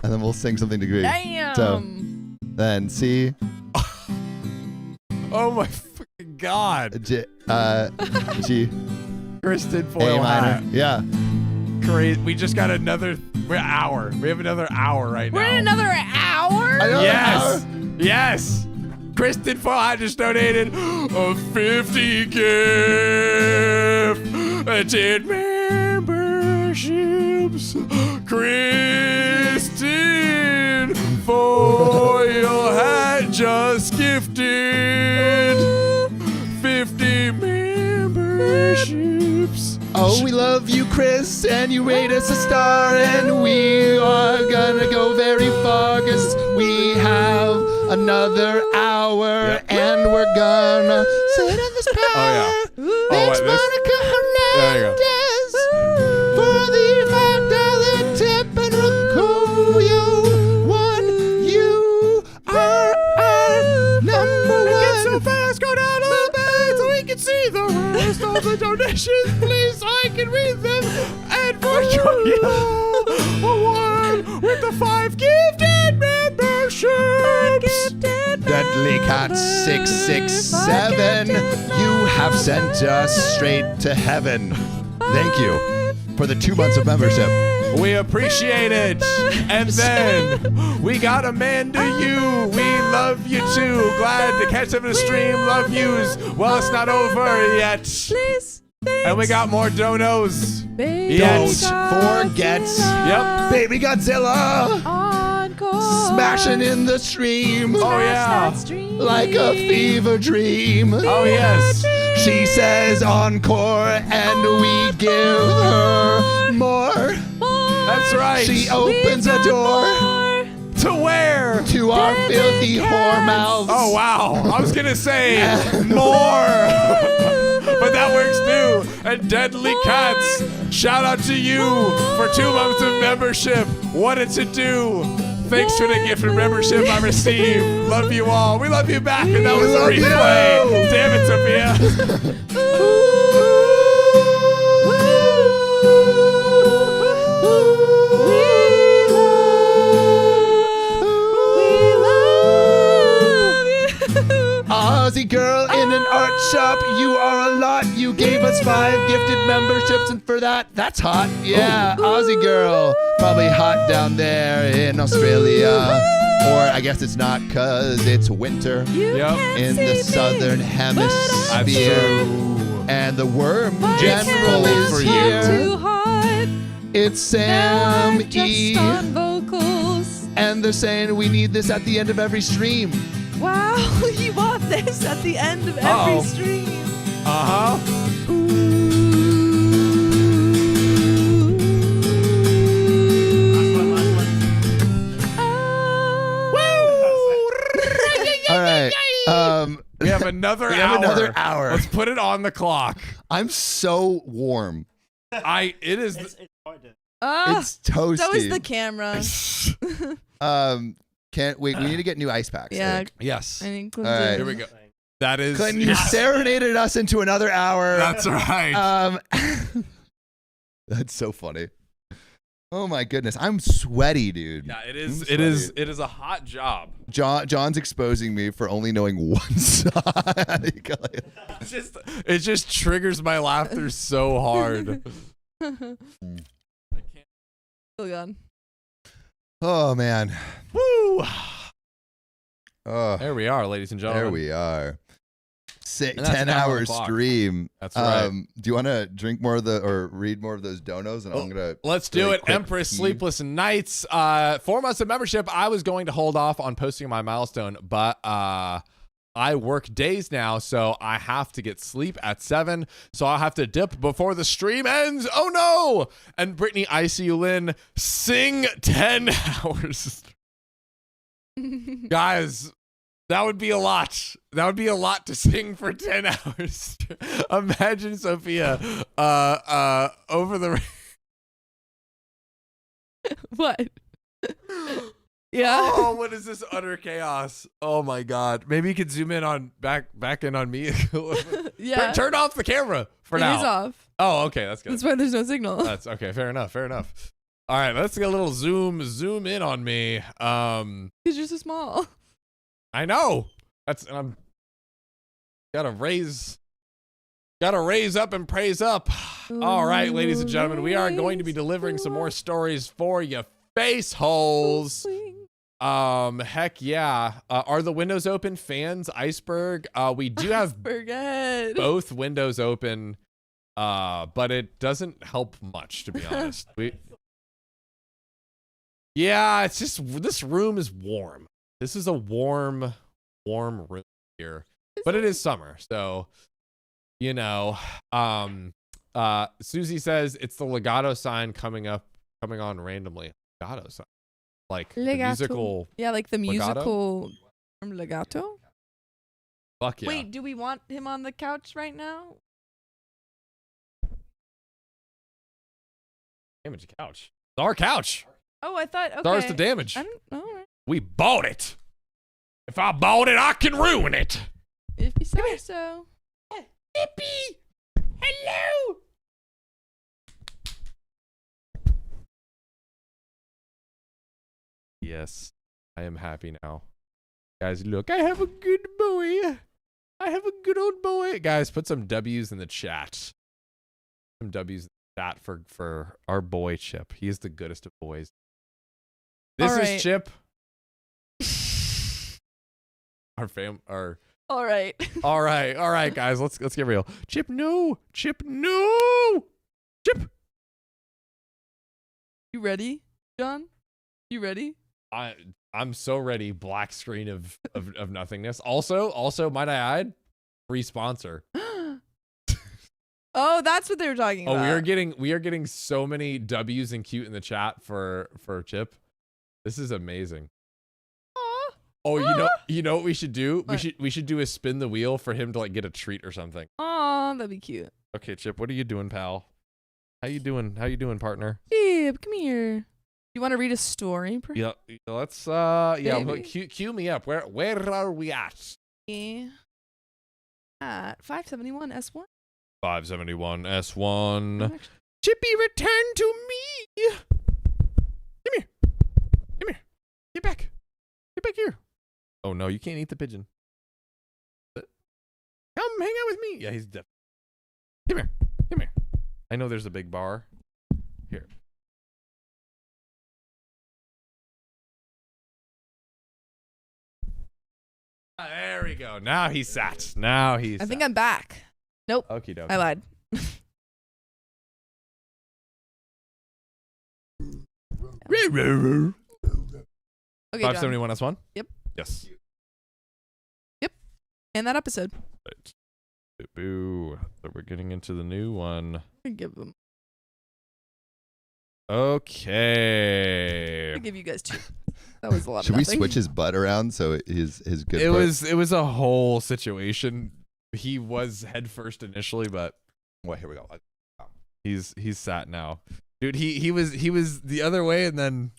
and then we'll sing something to Greek. Damn. So then C, Oh my fucking God. G, G, Kristen Foyle A minor. hat. Yeah. Crazy. We just got another hour. We have another hour right now. We're in another hour? Another Yes. hour? Yes. Kristen Foyle had just donated a 50 gift. 10 memberships. Kristen Foyle had just gifted 50 memberships. Oh, we love you, Chris, and you rate us a star, and we are gonna go very far, 'cause we have another hour, Yep. and we're gonna sit in this power. Oh, yeah. Thanks, wait, this- Monica There you go. Hernandez, for the $5 tip, and Rakoyo one. You are our number one. Get so fast, go down a little bit so we can see the rest of the donations. Please, I can read them. And for you, one with the 5 gifted memberships. Deadly Cat 667, you have sent us straight to heaven. Thank you for the 2 months of membership. We appreciate it. And then we got Amanda You. We love you too. Glad to catch up in a stream. Love yous. Well, it's not over yet. Please. And we got more donos. Baby Yes. Don't forget, Yep. Baby Godzilla Encore. smashing in the stream Oh, yeah. like a fever dream. Oh, yes. She says encore, and we give her more. That's right. She opens a door To where? to our filthy whore mouths. Oh, wow. I was going to say more. But that works too. And Deadly Cats, shout out to you for 2 months of membership. What a to do. Thanks for the gift of membership I received. Love you all. We love you back. And that was a love you. replay. Damn it, Sophia. Aussie girl in an art shop, you are a lot. You gave us 5 gifted memberships, and for that, that's hot. Yeah, Aussie girl, probably hot down there in Australia. Or I guess it's not, 'cause it's winter Yep. in the southern That's hemisphere. true. And the worm general is for here. Too hard. It's Sam E. on vocals. And they're saying we need this at the end of every stream. Wow, you want this at the end of every Uh-oh. stream. Uh-huh. All right. We have another We hour. have another hour. Let's put it on the clock. I'm so warm. It is. it's hard to. It's toasty. That was the camera. Can't wait. We need to get new ice packs. Yeah. Yes. I think All right. Here we go. That is. Clinton, you serenaded us into another hour. That's right. That's so funny. Oh my goodness, I'm sweaty, dude. Yeah, it I'm is. sweaty. It is a hot job. John's exposing me for only knowing one side. It just triggers my laughter so hard. Still gone. Oh man. Woo! Oh, There we are, ladies and gentlemen. there we are. And that's an hour 10-hour on the clock. stream. That's right. Do you want to drink more of the or read more of those donos? And I'm gonna Let's do really it. quick Empress pee. Sleepless Nights. 4 months of membership. I was going to hold off on posting my milestone, but I work days now, so I have to get sleep at 7. So I'll have to dip before the stream ends. Oh no! And Brittany ICU Lynn, sing 10 hours. Guys, that would be a lot. That would be a lot to sing for 10 hours. Imagine Sophia over the What? Yeah. Oh, what is this utter chaos? Oh my god. Maybe you could zoom in on back in on me. Yeah. Turn off the camera for It now. is off. Oh, okay, that's good. That's why there's no signal. That's okay. Fair enough. All right, let's get a little zoom in on me. Because you're so small. I know. I'm gotta raise up and praise up. All right, ladies and gentlemen, we are going to be delivering some more stories for you face holes. Heck yeah. Are the windows open? Fans, iceberg. We do have Forget. both windows open, but it doesn't help much, to be honest. Yeah, it's just this room is warm. This is a warm room here, but it is summer, so you know. Susie says it's the legato sign coming on randomly. Legato sign, like the Legato. musical. Yeah, like the Legato? musical from Legato. Fuck yeah. Wait, do we want him on the couch right now? Damage couch. It's our couch. Oh, I thought. Okay. It's ours to damage. I don't know. We bought it. If I bought it, I can ruin it. If you say so. Yippee! Hello. Yes, I am happy now. Guys, look, I have a good boy. I have a good old boy. Guys, put some W's in the chat. Some W's in the chat for our boy Chip. He is the goodest of boys. This All right. is Chip. Our All right. all right, guys, let's get real. Chip, no. Chip. You ready, John? You ready? I'm so ready. Black screen of nothingness. Also, might I add, free sponsor. Oh, that's what they were talking Oh, about. we are getting so many W's and cute in the chat for Chip. This is amazing. Aw. Oh, you know what we should do? What? We should do a spin the wheel for him to like get a treat or something. Aw, that'd be cute. Okay, Chip, what are you doing, pal? How you doing, partner? Babe, come here. You want to read a story? Yeah, let's Maybe. cue me up. Where are we at? At 571 S1. 571 S1. Actually, Chippy, return to me. Come here. Get back here. Oh no, you can't eat the pigeon. Come hang out with me. Yeah, he's deaf. Come here. I know there's a big bar. Here. There we go. Now he's sat. I think I'm back. Nope. Okie dokie. I lied. Okay, John. 571 S1? Yep. Yes. And that episode. Right. Boo. So we're getting into the new one. I give them. Okay. I give you guys 2. That was a lot. Should of we nothing. switch his butt around so his good? It part- was a whole situation. He was head first initially, but Well, here we go. he's sat now. Dude, he was the other way and then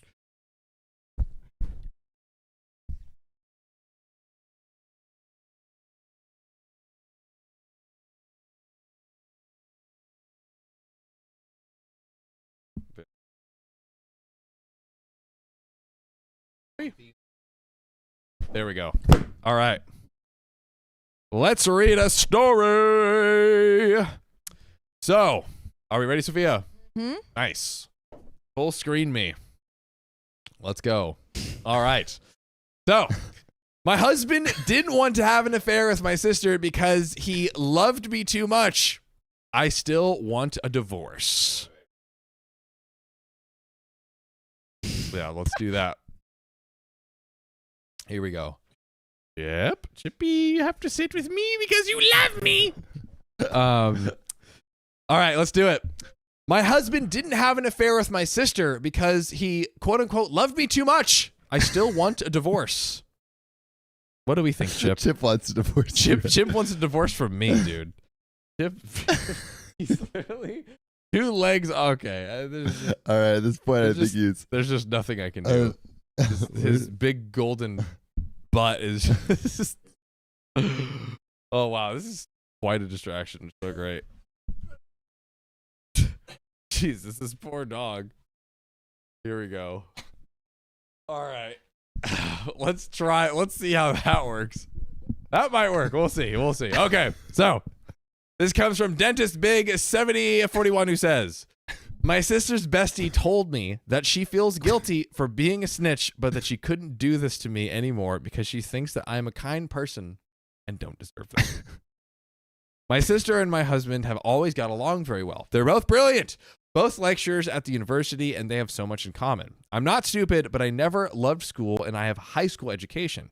There we go. All right. Let's read a story. So, are we ready, Sophia? Nice. Full screen me. Let's go. All right. So, my husband didn't want to have an affair with my sister because he loved me too much. I still want a divorce. Yeah, let's do that. Here we go. Yep. Chippy, you have to sit with me because you love me. All right, let's do it. My husband didn't have an affair with my sister because he, quote unquote, loved me too much. I still want a divorce. What do we think, Chip? Chip wants a divorce. Chip wants a divorce from me, dude. Chip, he's literally 2 legs. Okay. All right, at this point, I think he's. There's just nothing I can do. His big golden butt is just. Oh, wow. This is quite a distraction. So great. Jesus, this poor dog. Here we go. All right. Let's try. Let's see how that works. That might work. We'll see. We'll see. Okay. So this comes from Dentist Big 7041 who says, my sister's bestie told me that she feels guilty for being a snitch, but that she couldn't do this to me anymore because she thinks that I'm a kind person and don't deserve this. My sister and my husband have always got along very well. They're both brilliant. Both lecturers at the university, and they have so much in common. I'm not stupid, but I never loved school, and I have high school education.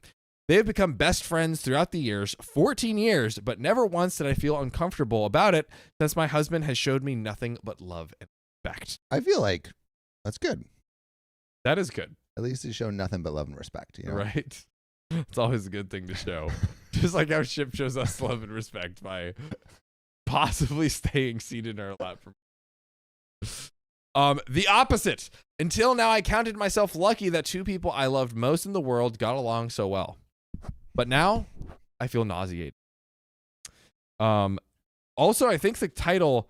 They have become best friends throughout the years, 14 years, but never once did I feel uncomfortable about it since my husband has showed me nothing but love and respect. I feel like that's good. That is good. At least he's shown nothing but love and respect. You know? Right? It's always a good thing to show. Just like how Chip shows us love and respect by possibly staying seated in our lap for the opposite. Until now, I counted myself lucky that 2 people I loved most in the world got along so well. But now, I feel nauseated. Also, I think the title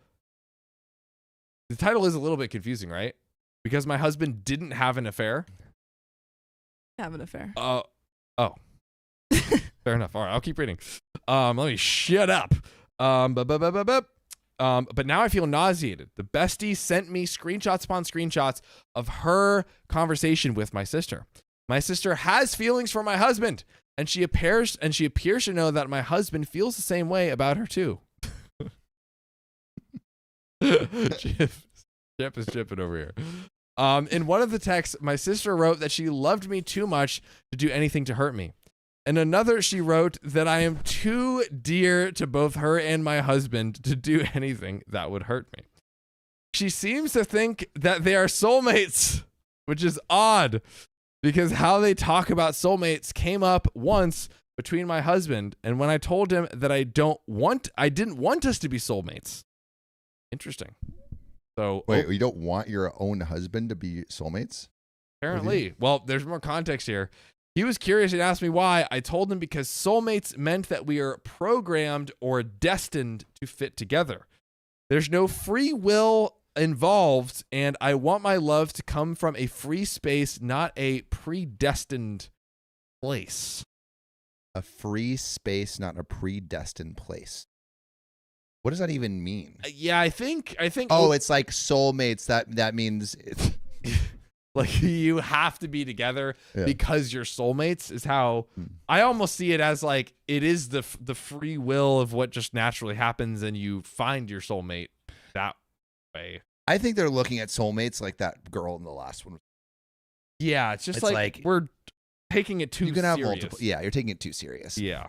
is a little bit confusing, right? Because my husband didn't have an affair. Have an affair. Oh. Fair enough. All right, I'll keep reading. Let me shut up. But now I feel nauseated. The bestie sent me screenshots upon screenshots of her conversation with my sister. My sister has feelings for my husband, and she appears to know that my husband feels the same way about her too. Chip is chipping over here. In one of the texts, my sister wrote that she loved me too much to do anything to hurt me. In another, she wrote that I am too dear to both her and my husband to do anything that would hurt me. She seems to think that they are soulmates, which is odd because how they talk about soulmates came up once between my husband and when I told him that I didn't want us to be soulmates. Interesting. So wait, you don't want your own husband to be soulmates? Apparently. Well, there's more context here. He was curious and asked me why. I told him because soulmates meant that we are programmed or destined to fit together. There's no free will involved, and I want my love to come from a free space, not a predestined place. A free space, not a predestined place. What does that even mean? Yeah, I think. Oh, it's like soulmates. That means it's like you have to be together because you're soulmates is how I almost see it as like it is the free will of what just naturally happens and you find your soulmate that way. I think they're looking at soulmates like that girl in the last one. Yeah, it's just like we're taking it too serious. You can have multiple. Yeah, you're taking it too serious. Yeah.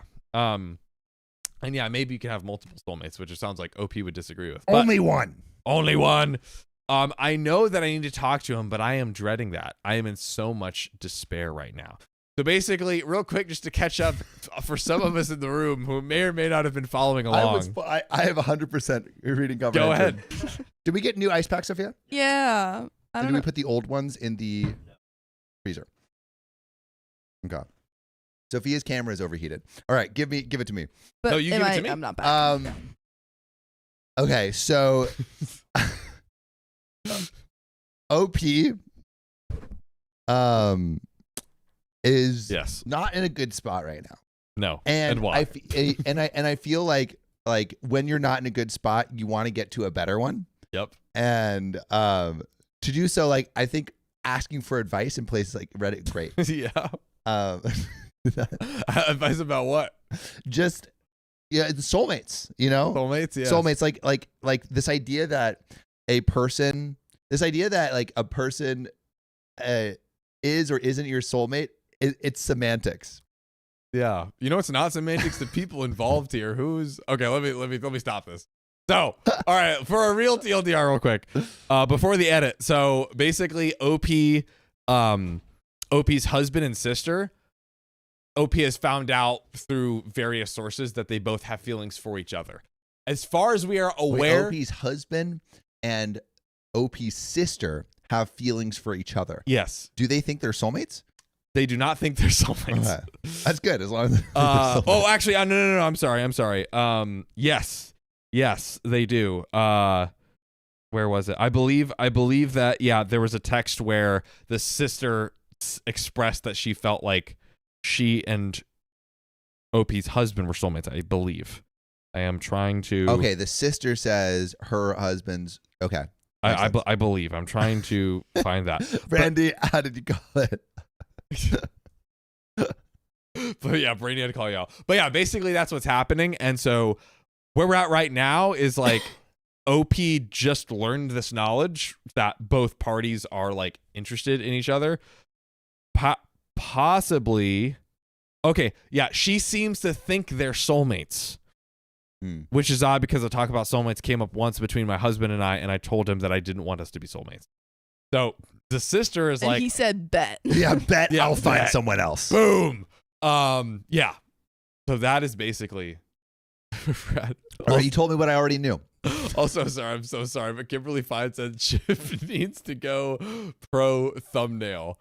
And yeah, maybe you can have multiple soulmates, which it sounds like OP would disagree with. Only one. Only one. I know that I need to talk to him, but I am dreading that. I am in so much despair right now. So basically, real quick, just to catch up for some of us in the room who may or may not have been following along. I have 100% reading comprehension. Go ahead. Did we get new ice packs, Sophia? Yeah. Did we put the old ones in the freezer? Okay. Sophia's camera is overheated. All right, give it to me. But no, you give it to me. I'm not back. Okay, so OP is Yes. not in a good spot right now. No. And why? I feel like when you're not in a good spot, you want to get to a better one. Yep. And to do so, like, I think asking for advice in places like Reddit, great. Yeah. Um, Advice about what? just the soulmates, you know, Soulmates. Yeah. soulmates. Like this idea that a person is or isn't your soulmate. It's semantics. Yeah. You know, it's not semantics. The people involved here. Who's okay? Let me stop this. So, all right, for a real TLDR, real quick, before the edit. So basically, OP's husband and sister. OP has found out through various sources that they both have feelings for each other. As far as we are aware, OP's husband and OP's sister have feelings for each other. yes, Do they think they're soulmates? they do not think they're soulmates. Okay. That's good as long as. Oh, actually, no. I'm sorry. Yes, they do. Where was it? I believe that there was a text where the sister expressed that she felt like she and OP's husband were soulmates. I believe. I am trying to. Okay, the sister says her husband's. Okay, I believe. I'm trying to find that. Brandy, how did you call it? But yeah, Brady had to call you out. But yeah, basically that's what's happening. And so where we're at right now is like OP just learned this knowledge that both parties are like interested in each other. Possibly. Okay. Yeah. She seems to think they're soulmates, which is odd because the talk about soulmates came up once between my husband and I told him that I didn't want us to be soulmates. So the sister is And like, he said, bet. Yeah, bet Yeah, I'll find bet. someone else. boom. Yeah. So that is basically. All right, you told me what I already knew. Also, sorry, I'm so sorry, but Kimberly Fine said Chip needs to go pro thumbnail.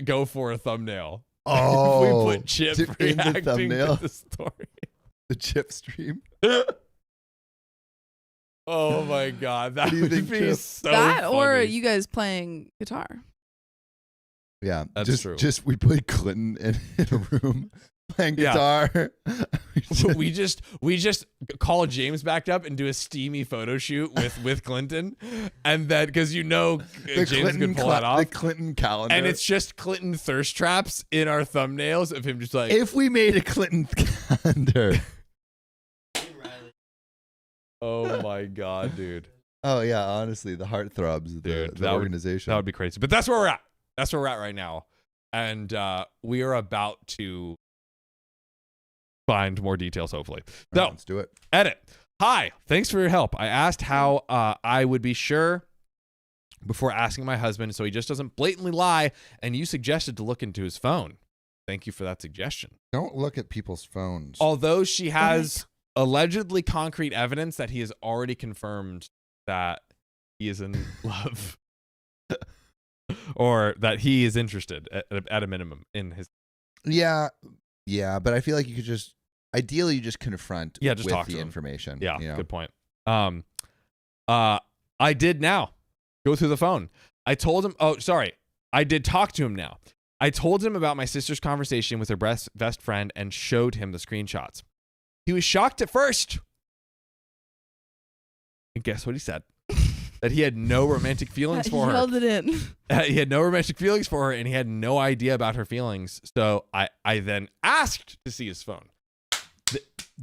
Go for a thumbnail. Oh, If we put Chip in the reacting thumbnail, to the story. the chip stream. Oh my god, that What do you would think, be Chip? so That funny. or you guys playing guitar. Yeah, That's true. Just we put Clinton in a room playing Yeah. guitar. we just call James back up and do a steamy photo shoot with Clinton, and then because James can pull that off. The Clinton calendar. And it's just Clinton thirst traps in our thumbnails of him just like. if we made a Clinton calendar. Oh my god, dude. Oh yeah, honestly, the heartthrobs, the That organization. would be crazy. But that's where we're at. That's where we're at right now. And we are about to find more details, hopefully. All So, right, let's do it. edit. Hi, thanks for your help. I asked how I would be sure before asking my husband so he just doesn't blatantly lie, and you suggested to look into his phone. Thank you for that suggestion. Don't look at people's phones. Although she has allegedly concrete evidence that he has already confirmed that he is in love or that he is interested at a minimum in his. Yeah, but I feel like you could just ideally you just confront Just with talk the to him. information. Yeah, you know? good point. I did now go through the phone. I told him. Oh, sorry. I did talk to him now. I told him about my sister's conversation with her best friend and showed him the screenshots. He was shocked at first. And guess what he said? That he had no romantic feelings for He her. held it in. He had no romantic feelings for her, and he had no idea about her feelings. So I then asked to see his phone.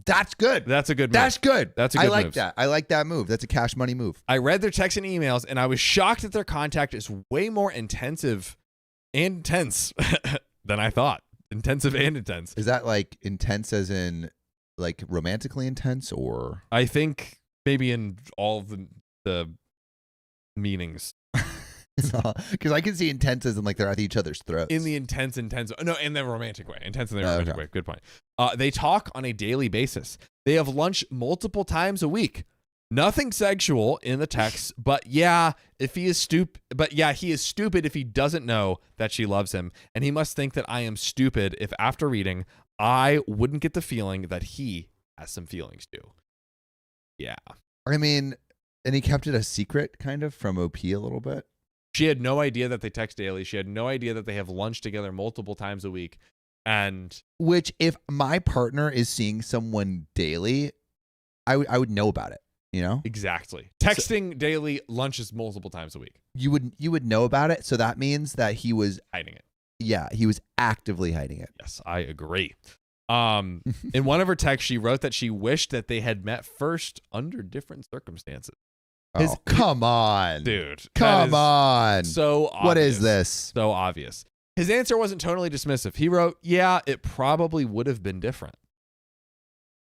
That's good. That's a good move. That's good. That's a good I like move. that. I like that move. That's a cash money move. I read their texts and emails, and I was shocked that their contact is way more intensive and intense than I thought. Intensive and intense. Is that like intense as in like romantically intense or? I think maybe in all of the meanings. Because I can see intense as in like they're at each other's throats. In the intense, no, in the romantic way. Intense in the romantic Okay. way. Good point. They talk on a daily basis. They have lunch multiple times a week. Nothing sexual in the text, but he is stupid if he doesn't know that she loves him, and he must think that I am stupid if after reading I wouldn't get the feeling that he has some feelings too. Yeah. I mean, and he kept it a secret kind of from OP a little bit. She had no idea that they text daily. She had no idea that they have lunch together multiple times a week. And Which, if my partner is seeing someone daily, I would know about it. You know, exactly. Texting daily, lunches multiple times a week. you would know about it. So that means that he was Hiding it. Yeah, he was actively hiding it. Yes, I agree. In one of her texts, she wrote that she wished that they had met first under different circumstances. Oh, come on, Dude. Come on. So obvious. What is this? So obvious. His answer wasn't totally dismissive. He wrote, yeah, it probably would have been different.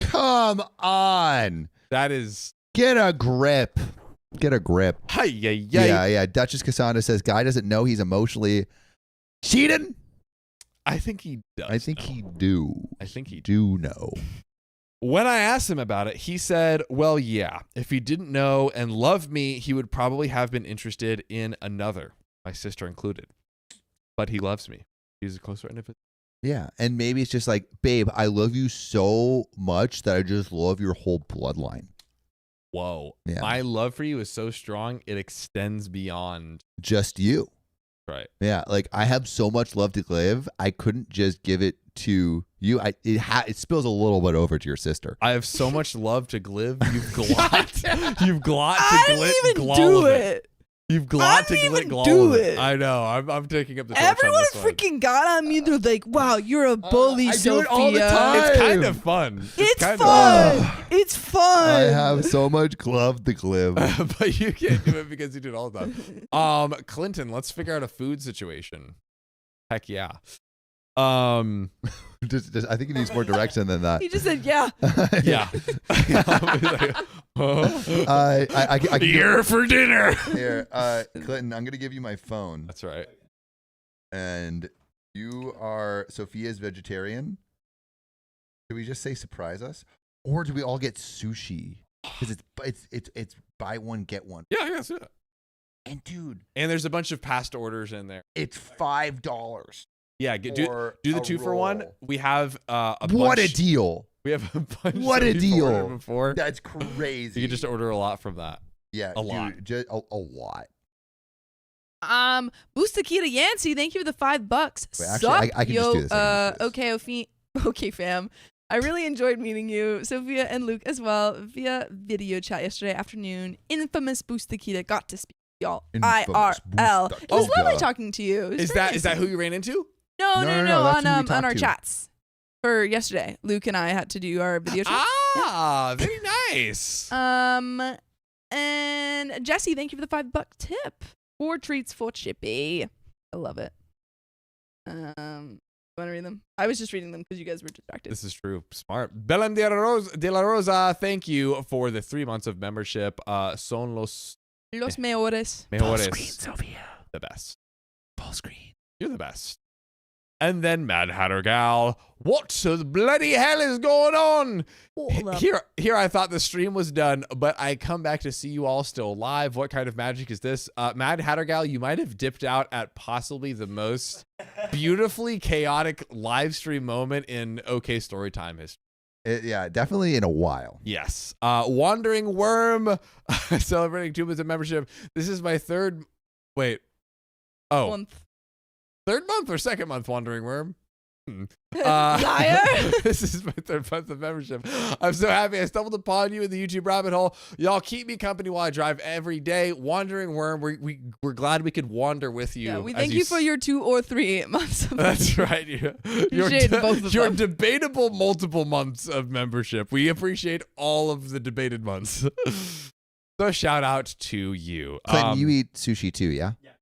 Come on. That is... Get a grip. Get a grip. Yeah. Duchess Cassandra says, guy doesn't know he's emotionally cheating. I think he does. I think he do. I think he do know. When I asked him about it, he said, well, yeah, if he didn't know and loved me, he would probably have been interested in another, my sister included. But he loves me. He's a close friend of it. Yeah. And maybe it's just like, babe, I love you so much that I just love your whole bloodline. Whoa. Yeah. My love for you is so strong, it extends beyond just you. Right. Yeah. Like, I have so much love to give. I couldn't just give it to you. It spills a little bit over to your sister. I have so much love to glive. You've glot. You've glot to I glit. didn't even do it. You've glot to glit. Do it. I know. I'm taking up the torch Everyone on this one. freaking got on me. They're like, "Wow, you're a bully, I do Sophia." it all the time. It's kind of fun. It's kind fun. It's fun. I have so much love to give. But you can't do it because you do it all the time. Clinton, let's figure out a food situation. Heck yeah. Just, I think it needs more direction than that. He just said, "Yeah." Yeah. I can Here for dinner. Here, Clinton, I'm gonna give you my phone, That's right. and you are Sophia's vegetarian. Do we just say surprise us, or do we all get sushi? Because it's buy one get one. Yeah, yeah. And dude, And there's a bunch of past orders in there. it's $5. Yeah, do the a 2-for-1. roll. We have a What bunch. a deal! We have a bunch. What that a we've deal. ordered before. That's crazy. You can just order a lot from that. yeah, a lot. dude, just a lot. Boostakita Yancey, thank you for the $5. Wait, actually, I can just do this. I can just do this. Okay, fam. I really enjoyed meeting you, Sophia and Luke as well, via video chat yesterday afternoon. Infamous Boostakita got to speak to y'all Infamous IRL. It was Boostakita. lovely talking to you. It was Is very that nice. who you ran into? No, No, no, that's no, who we on talked our to. chats for yesterday. Luke and I had to do our video chat. Ah, very nice. And Jesse, thank you for the $5 tip. 4 treats for Chippy. I love it. You want to read them? I was just reading them because you guys were distracted. This is true. Smart. Belém de la Rosa, thank you for the 3 months of membership. Son los Los mejores. mejores. Sophia. The best. Full screen. You're the best. And then Mad Hatter Gal, what the bloody hell is going on? Hold up. Here I thought the stream was done, but I come back to see you all still live. What kind of magic is this? Mad Hatter Gal, you might have dipped out at possibly the most beautifully chaotic live stream moment in OK Storytime history. Yeah, definitely in a while. Yes. Wandering Worm, celebrating 2 months of membership. This is my third. Wait. Oh. Month. Third month or second month Wandering Worm? Liar. This is my 3rd month of membership. I'm so happy I stumbled upon you in the YouTube rabbit hole. Y'all keep me company while I drive every day. Wandering Worm, we're glad we could wander with you. Yeah, we as thank you for your 2 or 3 months of That's right. Appreciate both of your them. debatable multiple months of membership. We appreciate all of the debated months. So shout out to you. Clinton, you eat sushi too, yeah? Yeah.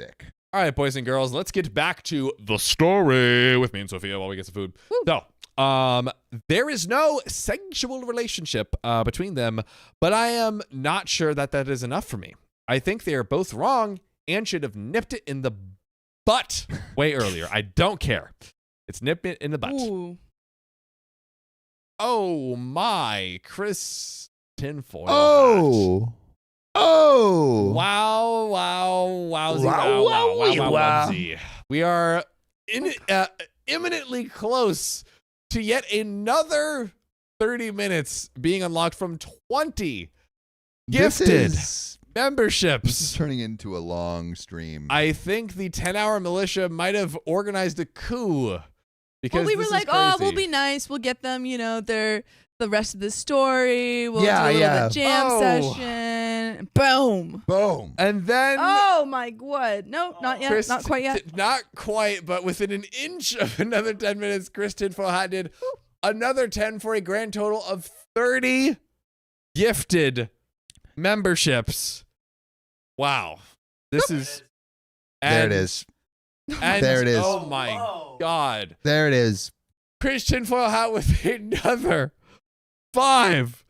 Sick. All right, boys and girls, let's get back to the story with me and Sophia while we get some food. Woo. So, there is no sexual relationship between them, but I am not sure that is enough for me. I think they are both wrong and should have nipped it in the butt way earlier. I don't care. It's nip it in the butt. Ooh. Oh my, Chris Tinfoil. Oh. Oh. Wow, wowzy, Wow, wow. wowzy. We are imminently close to yet another 30 minutes being unlocked from 20 gifted memberships. This is turning into a long stream. I think the 10-hour militia might have organized a coup. Because Well, we were this is like, oh, we'll crazy. be nice. We'll get them, the rest of the story. We'll Yeah, do a little yeah. bit jam Oh. session. Boom. Boom. And then Oh my God. No, not yet. Chris- Not quite yet. Not quite, but within an inch of another 10 minutes, Chris Tinfoil Hat did another 10 for a grand total of 30 gifted memberships. Wow. This is... There it and- is. And, There it is. Oh my God. There it is. Chris Tinfoil Hat with another 5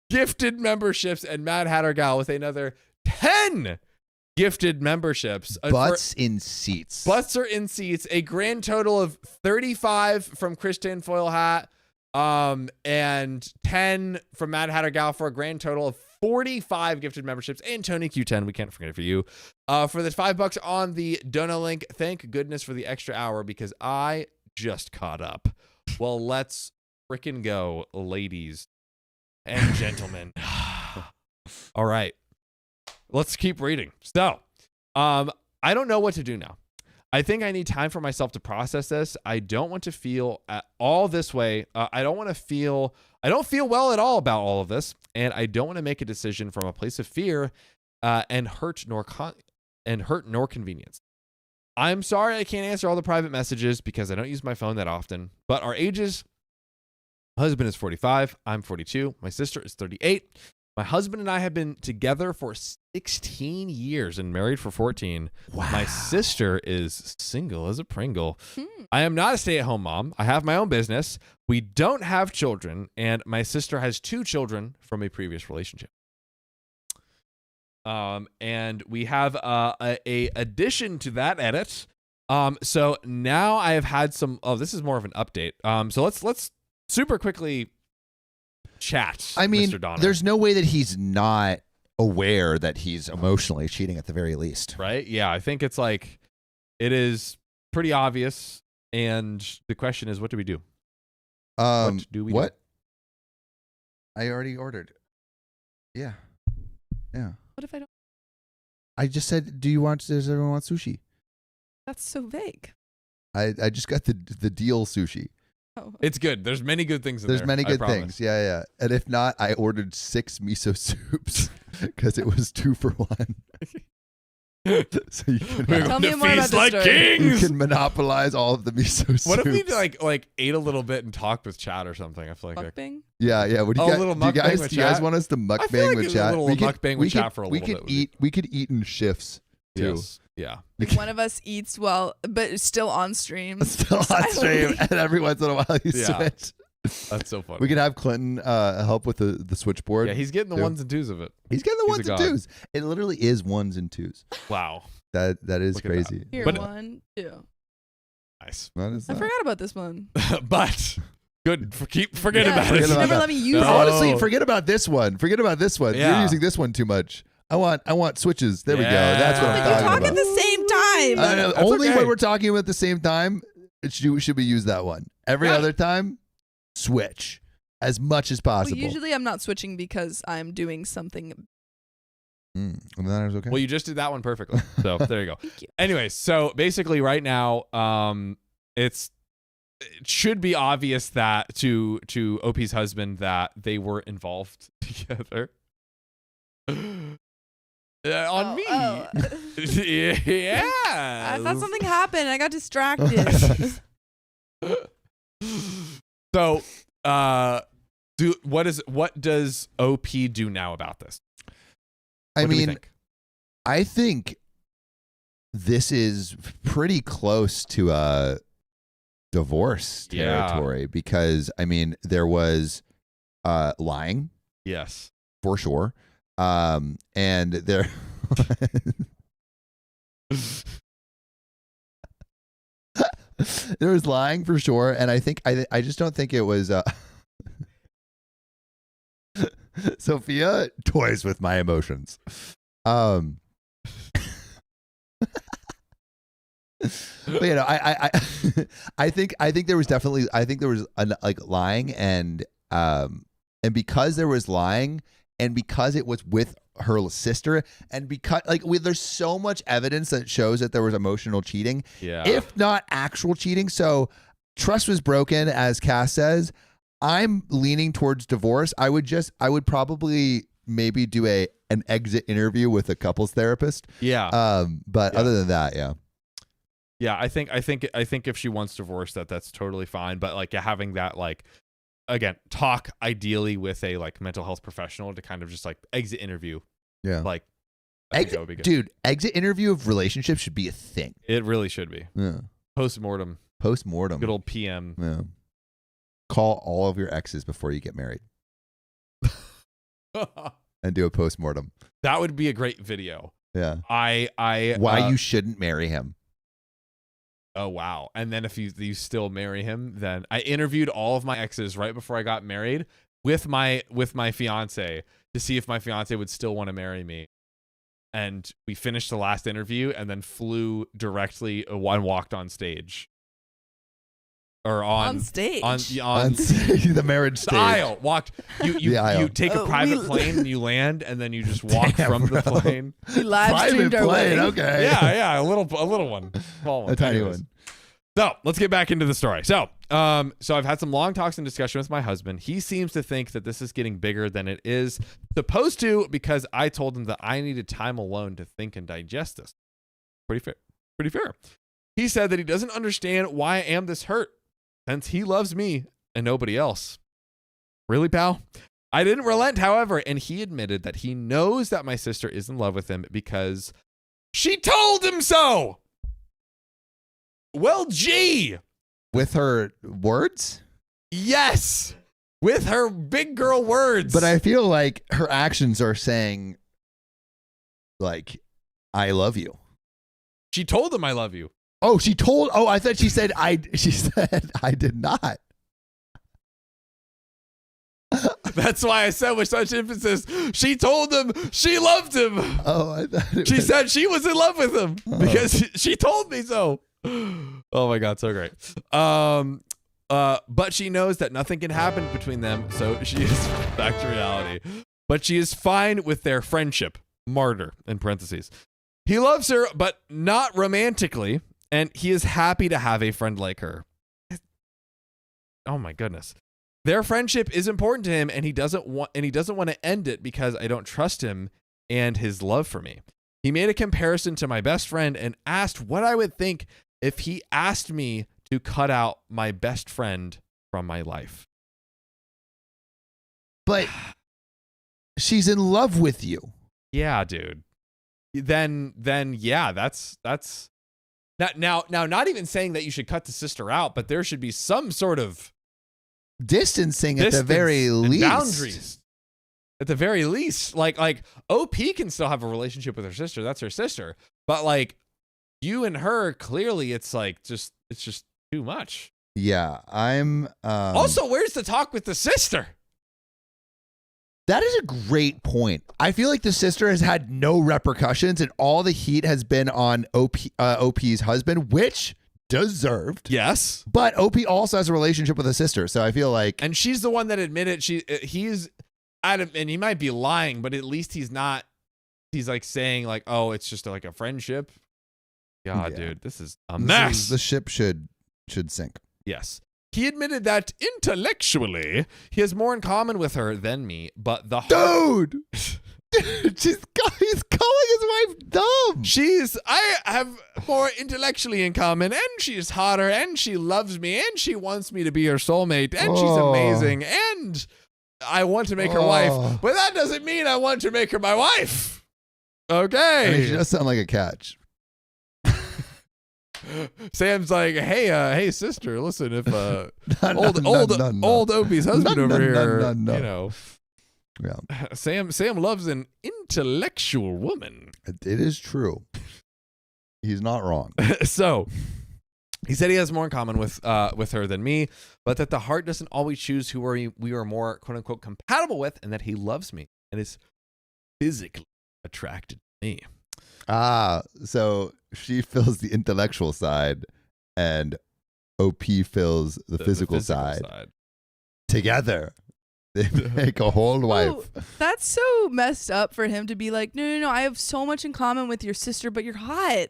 gifted memberships, and Mad Hatter Gal with another 10 gifted memberships. Butts in seats. Butts are in seats. A grand total of 35 from Chris Tinfoil Hat, and 10 from Mad Hatter Gal for a grand total of 45 gifted memberships. And Tony Q10, we can't forget it for you. For the $5 on the Dono link. Thank goodness for the extra hour because I just caught up. Well, let's frickin' go, ladies and gentlemen. All right. Let's keep reading. So, I don't know what to do now. I think I need time for myself to process this. I don't want to feel at all this way. I don't feel well at all about all of this, and I don't want to make a decision from a place of fear and hurt nor convenience. I'm sorry I can't answer all the private messages because I don't use my phone that often, but our ages, my husband is 45, I'm 42, my sister is 38. My husband and I have been together for 16 years and married for 14. Wow. My sister is single as a Pringle. I am not a stay-at-home mom. I have my own business. We don't have children, and my sister has 2 children from a previous relationship. And we have a addition to that edit. So now I have had some. Oh, this is more of an update. So let's super quickly chat. I mean, Mr. Donner. there's no way that he's not aware that he's emotionally cheating at the very least. Right? Yeah, I think it's like it is pretty obvious. And the question is, what do we do? What do we do? I already ordered. Yeah. Yeah. What if I don't? I just said, does everyone want sushi? That's so vague. I just got the deal sushi. Oh. It's good. There's many good things in there. There's many I good promise. things. Yeah, yeah. And if not, I ordered 6 miso soups because it was 2 for 1. So you can, Tell me more about this story. you can monopolize all of the miso soups. What if we like ate a little bit and talked with chat or something? I feel like Mukbang? Yeah, yeah. What do Oh, you a guys, little do you mukbang guys, with do you guys chat? want us to mukbang I feel like with a chat? little mukbang with chat for a little bit would be We could eat in shifts too. yes. Yeah. Like one of us eats well, but still on stream. Still on stream, and every once in a while you Yeah. switch. That's so funny. We could have Clinton help with the switchboard. Yeah, he's getting the too. ones and twos of it. He's getting the he's a ones and god. 2s. It literally is 1s and 2s. Wow. That is Look at that. crazy. Here, But- 1, 2. Nice. That is I not. forgot about this one. But good. Forget Yeah, about you it. Forget about never that. let me use No. it. Honestly, forget about this one. Forget about this one. Yeah. You're using this one too much. I want switches. There we go. That's what Yeah. I'm But you talking talk about. at the same time. I know, That's only okay. when we're talking about at the same time, should we use that one? Every Yeah. other time, switch as much as Well, possible. usually I'm not switching because I'm doing something. And that is okay. Well, you just did that one perfectly. So there you go. Thank you. Anyways, so basically right now, it should be obvious that to OP's husband that they were involved together. On me. Yeah. I thought something happened. I got distracted. So, what does OP do now about this? I What do we mean, think? I think this is pretty close to divorce Yeah. territory because I mean there was lying Yes. for sure, and there there was lying for sure, and I think I just don't think it was. Sophia toys with my emotions. But you know, I think there was like lying and because there was lying and because it was with her sister, and because there's so much evidence that shows that there was emotional cheating, if not actual cheating. So trust was broken, as Cass says. I'm leaning towards divorce. I would probably maybe do an exit interview with a couples therapist. But other than that, yeah, I think if she wants divorce, that's totally fine. But like having that, like, again, talk ideally with a like mental health professional to kind of just like exit interview. Yeah, like I think that would be good. Dude, exit interview of relationships should be a thing. It really should be. Yeah, Post-mortem. Good old PM. Yeah. Call all of your exes before you get married and do a post-mortem. That would be a great video. Yeah. Why you shouldn't marry him. Oh, wow. And then if you still marry him, then I interviewed all of my exes right before I got married with my fiance to see if my fiance would still want to marry me. And we finished the last interview and then flew directly and walked on stage. Or on stage. On the marriage stage. The aisle. Walked. You take a private we- plane and you land, and then you just walk from the plane. We live streamed our wedding. Okay. Yeah, a little one, small one, a tiny Anyways. one. So let's get back into the story. So I've had some long talks and discussion with my husband. He seems to think that this is getting bigger than it is supposed to because I told him that I needed time alone to think and digest this. Pretty fair. He said that he doesn't understand why I am this hurt, since he loves me and nobody else. Really, pal? I didn't relent, however, and he admitted that he knows that my sister is in love with him because she told him so. Well, gee. With her words? Yes. With her big girl words. But I feel like her actions are saying, like, I love you. She told him I love you. Oh, I thought she said she said I did not. That's why I said with such emphasis, she told him she loved him. Oh, I thought she said she was in love with him because she told me so. Oh my God, so great. But she knows that nothing can happen between them, so she is back to reality. But she is fine with their friendship. Martyr, in parentheses. He loves her, but not romantically. And he is happy to have a friend like her. Oh my goodness. Their friendship is important to him, and he doesn't want to end it because I don't trust him and his love for me. He made a comparison to my best friend and asked what I would think if he asked me to cut out my best friend from my life. But she's in love with you. Yeah, dude. Then yeah, that's Now, not even saying that you should cut the sister out, but there should be some sort of distancing at the very least. Boundaries. At the very least, like OP can still have a relationship with her sister. That's her sister. But like you and her, clearly it's just too much. Yeah, I'm also, where's the talk with the sister? That is a great point. I feel like the sister has had no repercussions and all the heat has been on OP's husband, which deserved. Yes. But OP also has a relationship with a sister. So I feel like. And she's the one that admitted he's Adam, and he might be lying, but at least he's like saying like, oh, it's just like a friendship. God, dude, this is a mess. The ship should sink. Yes. He admitted that intellectually, he has more in common with her than me, but the heart... Dude! He's calling his wife dumb. I have more intellectually in common, and she's hotter, and she loves me, and she wants me to be her soulmate, and she's amazing, and I want to make her wife, but that doesn't mean I want to make her my wife. Okay. I mean, she does sound like a catch. Sam's like, hey, sister, listen, if old Opie's husband over here, you know, yeah. Sam loves an intellectual woman. It is true. He's not wrong. So he said he has more in common with her than me, but that the heart doesn't always choose who we are more quote unquote compatible with, and that he loves me and is physically attracted to me. So she fills the intellectual side and OP fills the physical side. Together. They make a whole wife. Ooh, that's so messed up for him to be like, no, I have so much in common with your sister, but you're hot.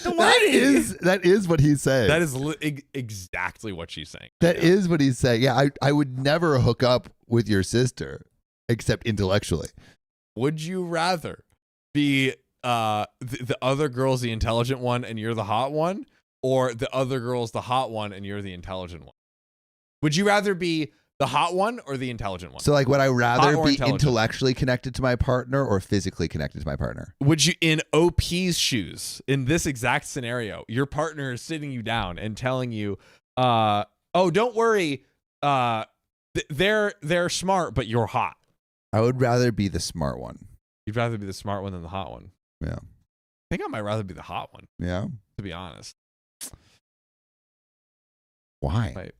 Don't worry. That is what he's saying. That is exactly what she's saying. That is what he's saying. Yeah, I would never hook up with your sister except intellectually. Would you rather be the other girl's the intelligent one and you're the hot one, or the other girl's the hot one and you're the intelligent one? Would you rather be the hot one or the intelligent one? So like, would I rather or be intelligent? intellectually connected to my partner or physically connected to my partner? Would you, in OP's shoes, in this exact scenario, your partner is sitting you down and telling you, oh, don't worry, they're smart, but you're hot. I would rather be the smart one. You'd rather be the smart one than the hot one. Yeah. I think I might rather be the hot one, Yeah. to be honest. Why? Wait.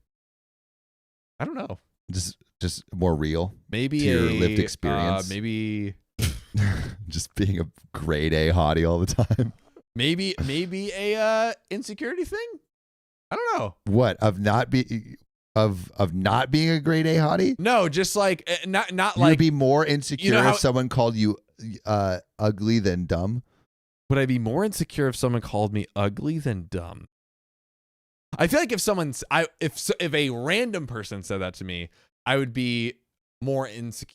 I don't know. Just more real. Maybe To your lived experience. Maybe Just being a grade A hottie all the time. maybe a insecurity thing. I don't know. What of not being a grade A hottie? No, just like not You'd like. be more insecure you know how- if someone called you ugly than dumb. Would I be more insecure if someone called me ugly than dumb? I feel like if a random person said that to me, I would be more insecure.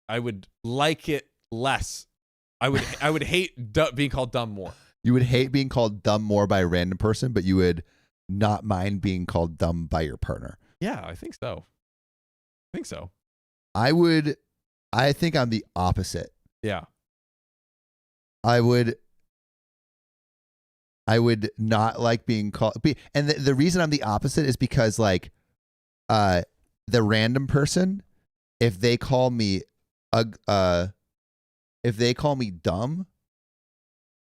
I would like it less. I would hate being called dumb more. You would hate being called dumb more by a random person, but you would not mind being called dumb by your partner. Yeah, I think so. I think I'm the opposite. Yeah. I would not like being called. And the reason I'm the opposite is because like, the random person, if they call me dumb,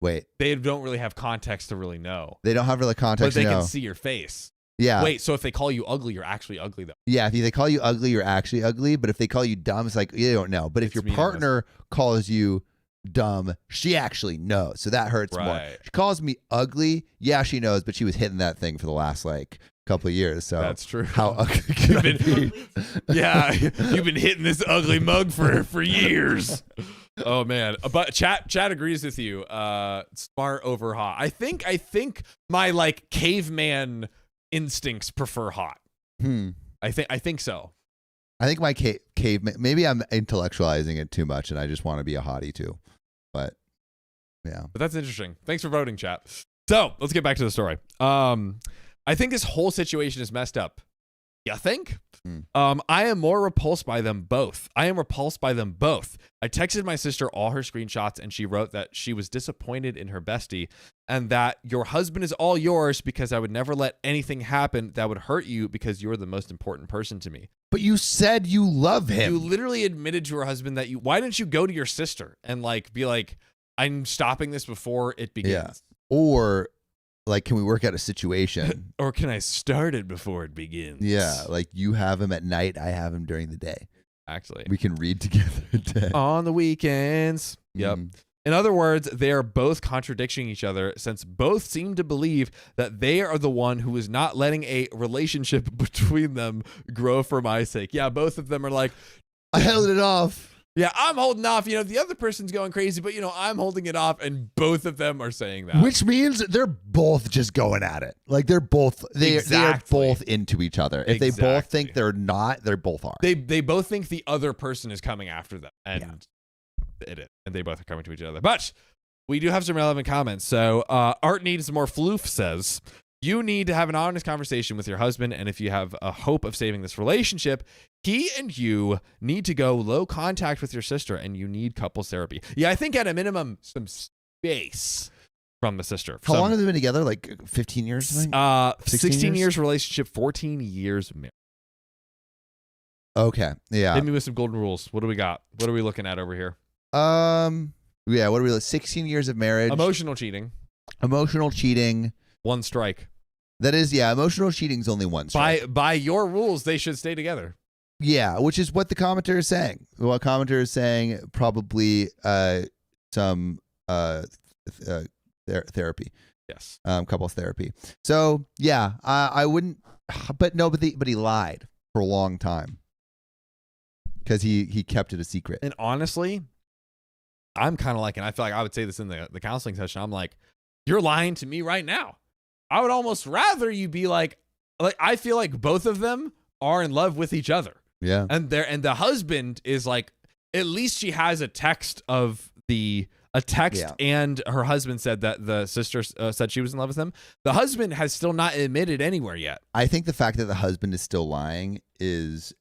wait, They don't really have context to really know. they don't have really But context. they to know. can see your face. Yeah. Wait, so if they call you ugly, you're actually ugly though. Yeah. If they call you ugly, you're actually ugly. But if they call you dumb, it's like you don't know. But if It's your meaningless. partner calls you dumb, she actually knows. So that hurts more. Right. She calls me ugly. Yeah, she knows, but she was hitting that thing for the last like couple of years. So That's true. how ugly can I be? Yeah, you've been hitting this ugly mug for years. Oh man, but chat agrees with you. Smart over hot. I think my like caveman instincts prefer hot. I think so. I think my caveman. Maybe I'm intellectualizing it too much, and I just want to be a hottie too. But yeah, But that's interesting. Thanks for voting, chat. So let's get back to the story. I think this whole situation is messed up. You think? I am more repulsed by them both. I texted my sister all her screenshots and she wrote that she was disappointed in her bestie and that your husband is all yours because I would never let anything happen that would hurt you because you're the most important person to me. but you said you love him. You literally admitted to her husband that why didn't you go to your sister and like be like, I'm stopping this before it begins. Yeah. Or like, can we work out a situation? Or can I start it before it begins? Yeah, like you have him at night, I have him during the day. Actually. We can read together a day. On the weekends. Yep. Mm. In other words, they are both contradicting each other since both seem to believe that they are the one who is not letting a relationship between them grow for my sake. Yeah, both of them are like, I held it off. yeah, I'm holding off. The other person's going crazy, but, I'm holding it off. And both of them are saying that. Which means they're both just going at it. Like they are both into each other. If they both think Exactly. they're not, they both are. They both think the other person is coming after them. And and they both are coming to each other. But we do have some relevant comments. So Art Needs More Floof says, you need to have an honest conversation with your husband. And if you have a hope of saving this relationship, he and you need to go low contact with your sister and you need couples therapy. Yeah, I think at a minimum, some space from the sister. How long have they been together? Like 15 years? Something? 16 years relationship, 14 years marriage. Okay. Yeah. Hit me with some golden rules. What do we got? What are we looking at over here? Yeah. What are we? 16 years of marriage. Emotional cheating. Emotional cheating. 1 strike. That is, yeah. Emotional cheating is only one strike. By your rules, they should stay together. Yeah, which is what the commenter is saying. What commenter is saying, probably some therapy. Yes. Couples therapy. So yeah, I wouldn't. But no, but he lied for a long time because he kept it a secret. And honestly, I'm kind of like, and I feel like I would say this in the counseling session. I'm like, you're lying to me right now. I would almost rather you be like I feel like both of them are in love with each other. Yeah. And the husband is like, at least she has a text and her husband said that the sister said she was in love with him. The husband has still not admitted anywhere yet. I think the fact that the husband is still lying is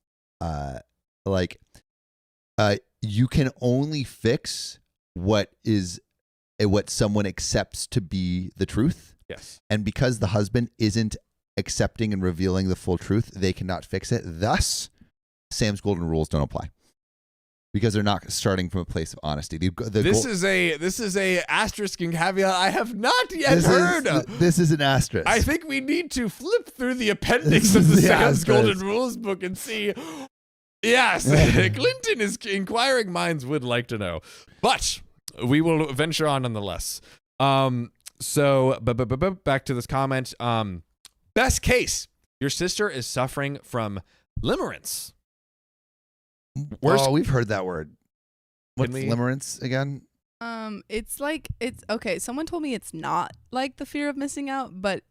you can only fix what someone accepts to be the truth. Yes. And because the husband isn't accepting and revealing the full truth, they cannot fix it. Thus, Sam's golden rules don't apply because they're not starting from a place of honesty. This is a asterisk and caveat I have not yet heard. This is an asterisk. I think we need to flip through the appendix of the Sam's Golden Rules book and see. Yes, Clinton is inquiring minds would like to know, but we will venture on nonetheless. So back to this comment. Best case, your sister is suffering from limerence. We've heard that word. What's limerence again? It's okay. Someone told me it's not like the fear of missing out, but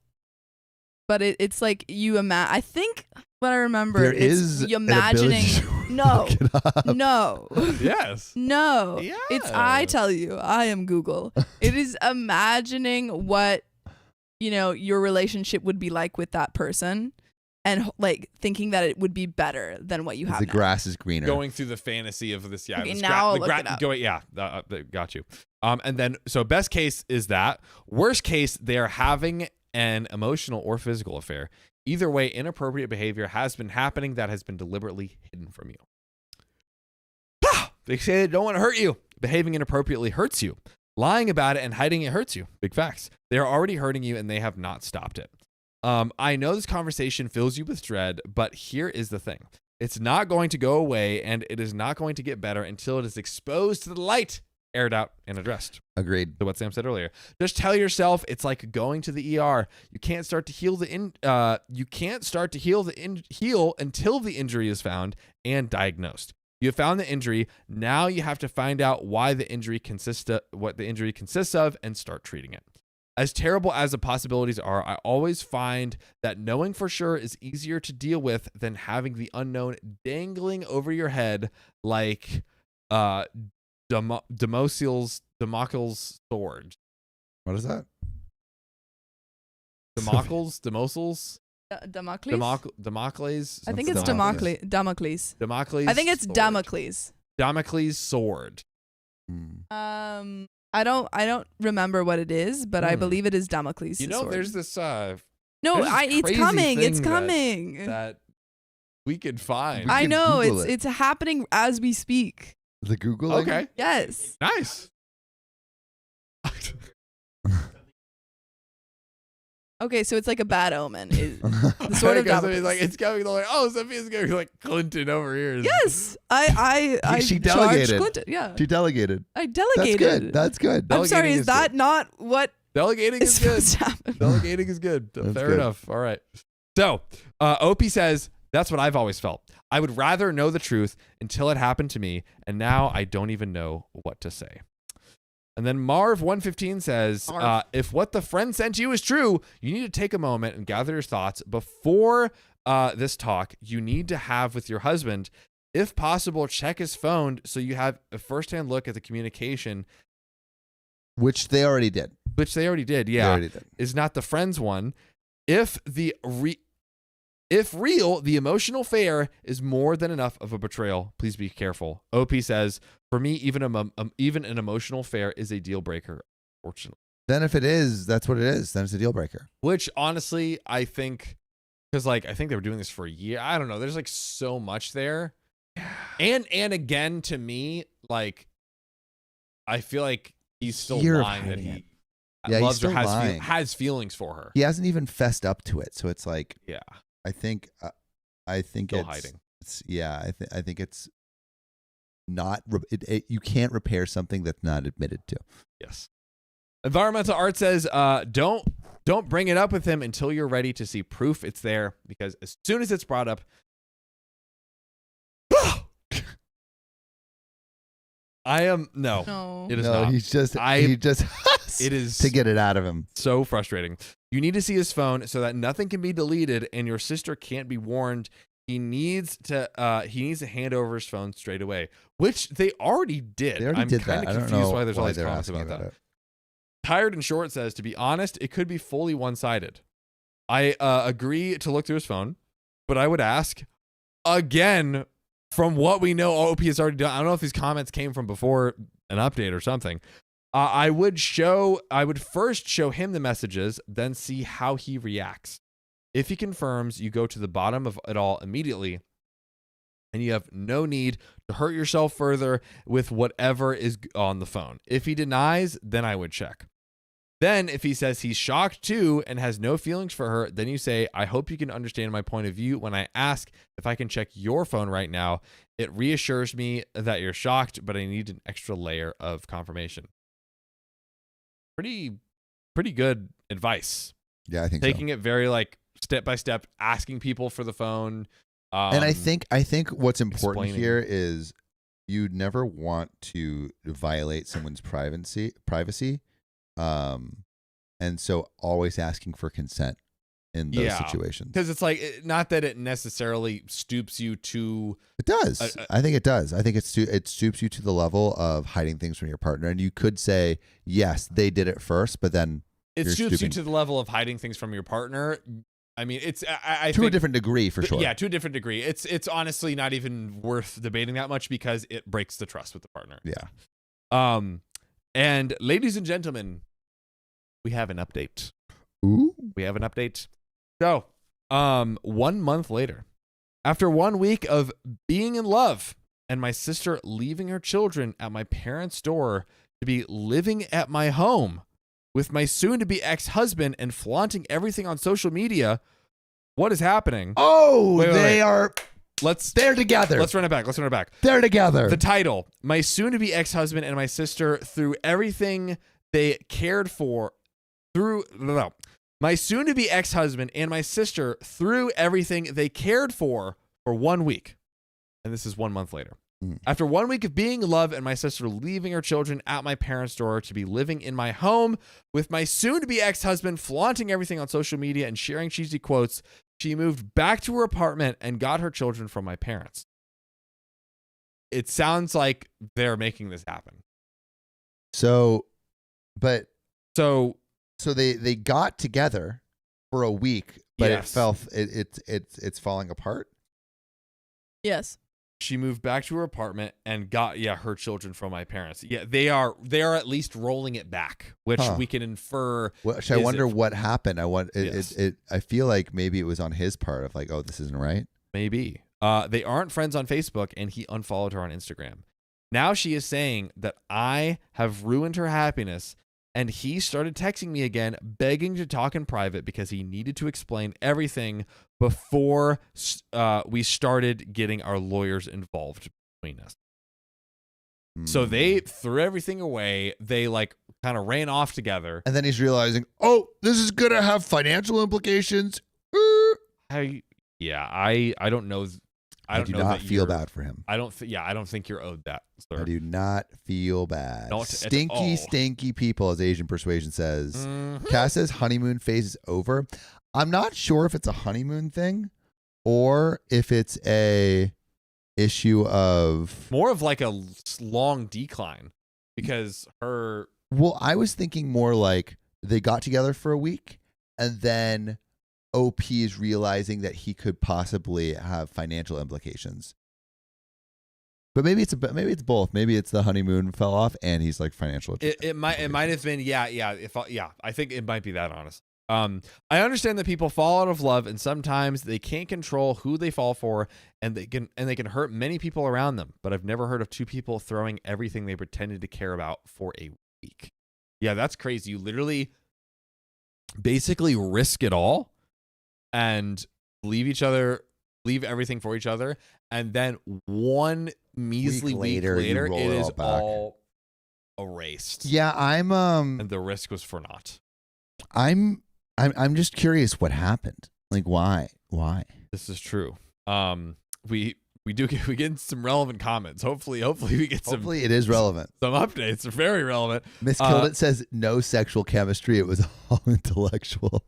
it's like you imagine. I think what I remember is you imagining. No, no. Yes. No. Yeah. It's I tell you, I am Google. It is imagining what your relationship would be like with that person. And like thinking that it would be better than what you have. The now. Grass is greener. Going through the fantasy of this, yeah. Okay, now I'll look it up. Got you. And then so best case is that. Worst case, they are having an emotional or physical affair. Either way, inappropriate behavior has been happening that has been deliberately hidden from you. They say they don't want to hurt you. Behaving inappropriately hurts you. Lying about it and hiding it hurts you. Big facts. They are already hurting you and they have not stopped it. I know this conversation fills you with dread, but here is the thing. It's not going to go away, and it is not going to get better until it is exposed to the light, aired out, and addressed. Agreed. To what Sam said earlier. Just tell yourself it's like going to the ER. You can't start to heal heal until the injury is found and diagnosed. You have found the injury. Now you have to find out what the injury consists of, and start treating it. As terrible as the possibilities are, I always find that knowing for sure is easier to deal with than having the unknown dangling over your head like Damocles sword. What is that? Damocles? Damocles? Damocles? I think it's Damocles. Damocles. I think it's sword. Damocles. Damocles sword. I don't remember what it is, but I believe it is Damocles. Sword. There's this no, it's coming. It's coming. That we could find. I know it's happening as we speak. The Googling? Okay. Yes. Nice. Okay, so it's like a bad omen. The sword of Damocles. It's coming. They're like, oh, Sophia's going like Clinton over here. Yes, I she delegated. Clinton. Yeah, she delegated. I delegated. That's good. I'm sorry. Is that not what? Delegating is good. Delegating is good. Fair enough. All right. So, OP says that's what I've always felt. I would rather know the truth until it happened to me, and now I don't even know what to say. And then Marv115 says, if what the friend sent you is true, you need to take a moment and gather your thoughts before this talk you need to have with your husband. If possible, check his phone so you have a firsthand look at the communication. Which they already did. Yeah. They already did. Is not the friend's one. If real, the emotional affair is more than enough of a betrayal. Please be careful. OP says, for me, even an emotional affair is a deal breaker, fortunately. Then if it is, that's what it is. Then it's a deal breaker. Which, honestly, I think, because I think they were doing this for a year. I don't know. There's so much there. And again, to me, I feel like he's still lying that he loves her, has feelings for her. He hasn't even fessed up to it. So it's yeah. I think still it's hiding. I think it's not. You can't repair something that's not admitted to. Yes. Environmental Art says, don't bring it up with him until you're ready to see proof it's there, because as soon as it's brought up, I am no. No. It is no, not. he's just I- he just It is to get it out of him. so frustrating. You need to see his phone so that nothing can be deleted and your sister can't be warned. He needs to hand over his phone straight away, which they already did. They already I'm did kind that. of I don't confused know why there's all these they're comments asking about that. it. Tired and Short says, to be honest, it could be fully one-sided. I agree to look through his phone, but I would ask, again, from what we know OP has already done, I don't know if these comments came from before an update or something. I would first show him the messages, then see how he reacts. If he confirms, you go to the bottom of it all immediately, and you have no need to hurt yourself further with whatever is on the phone. If he denies, then I would check. Then, if he says he's shocked too and has no feelings for her, then you say, I hope you can understand my point of view when I ask if I can check your phone right now. It reassures me that you're shocked, but I need an extra layer of confirmation. Pretty good advice. Yeah, I think Taking it very like step by step, asking people for the phone. and I think what's important explaining. here is you never want to violate someone's privacy. And so always asking for consent in those situations. Because it's like, not that it necessarily stoops you to. It does. I think it does. I think it stoops you to the level of hiding things from your partner. And you could say, yes, they did it first, but then It you're stoops you stooping to the level of hiding things from your partner. I mean, it's I to think, a different degree for sure. Yeah, to a different degree. It's honestly not even worth debating that much because it breaks the trust with the partner. Yeah. And ladies and gentlemen, we have an update. Ooh. We have an update. So, 1 month later, after 1 week of being in love and my sister leaving her children at my parents' door to be living at my home with my soon-to-be ex-husband and flaunting everything on social media, what is happening? Oh, Wait, are. They're together. Let's run it back. They're together. The title: My soon-to-be ex-husband and my sister through everything they cared for. My soon-to-be ex-husband and my sister threw everything they cared for 1 week. And this is 1 month later. After 1 week of being in love and my sister leaving her children at my parents' door to be living in my home with my soon-to-be ex-husband flaunting everything on social media and sharing cheesy quotes, she moved back to her apartment and got her children from my parents. It sounds like they're making this happen. So So they got together for a week, but Yes. it's falling apart. Yes. she moved back to her apartment and got her children from my parents. Yeah, they are at least rolling it back, which we can infer. Well, I wonder if- what happened. Yes. I feel like maybe it was on his part of like, oh, this isn't right. Maybe. They aren't friends on Facebook, and he unfollowed her on Instagram. Now she is saying that I have ruined her happiness, and he started texting me again, begging to talk in private because he needed to explain everything before we started getting our lawyers involved between us. So they threw everything away. They like kind of ran off together. And then he's realizing, oh, this is going to have financial implications. I don't know. I do not feel bad for him. I don't think you're owed that, sir. I do not feel bad. Not at Stinky, all. stinky people, as Asian Persuasion says. Mhm. Cass says honeymoon phase is over. I'm not sure if it's a honeymoon thing or if it's a issue of... More of like a long decline because her... Well, I was thinking more like they got together for a week and then OP is realizing that he could possibly have financial implications. But maybe it's both. Maybe it's the honeymoon fell off and he's like financial. It might have been I think it might be that, honestly. I understand that people fall out of love and sometimes they can't control who they fall for and they can hurt many people around them, but I've never heard of two people throwing everything they pretended to care about for a week. Yeah, that's crazy. You literally basically risk it all and leave everything for each other, and then one measly week later you roll it is all back. all erased. Yeah, And the risk was for naught. I'm just curious what happened. Like why? This is true. We we get some relevant comments. Hopefully we get some Hopefully it is relevant. some updates. They're very relevant. Miss Kildit says no sexual chemistry. It was all intellectual.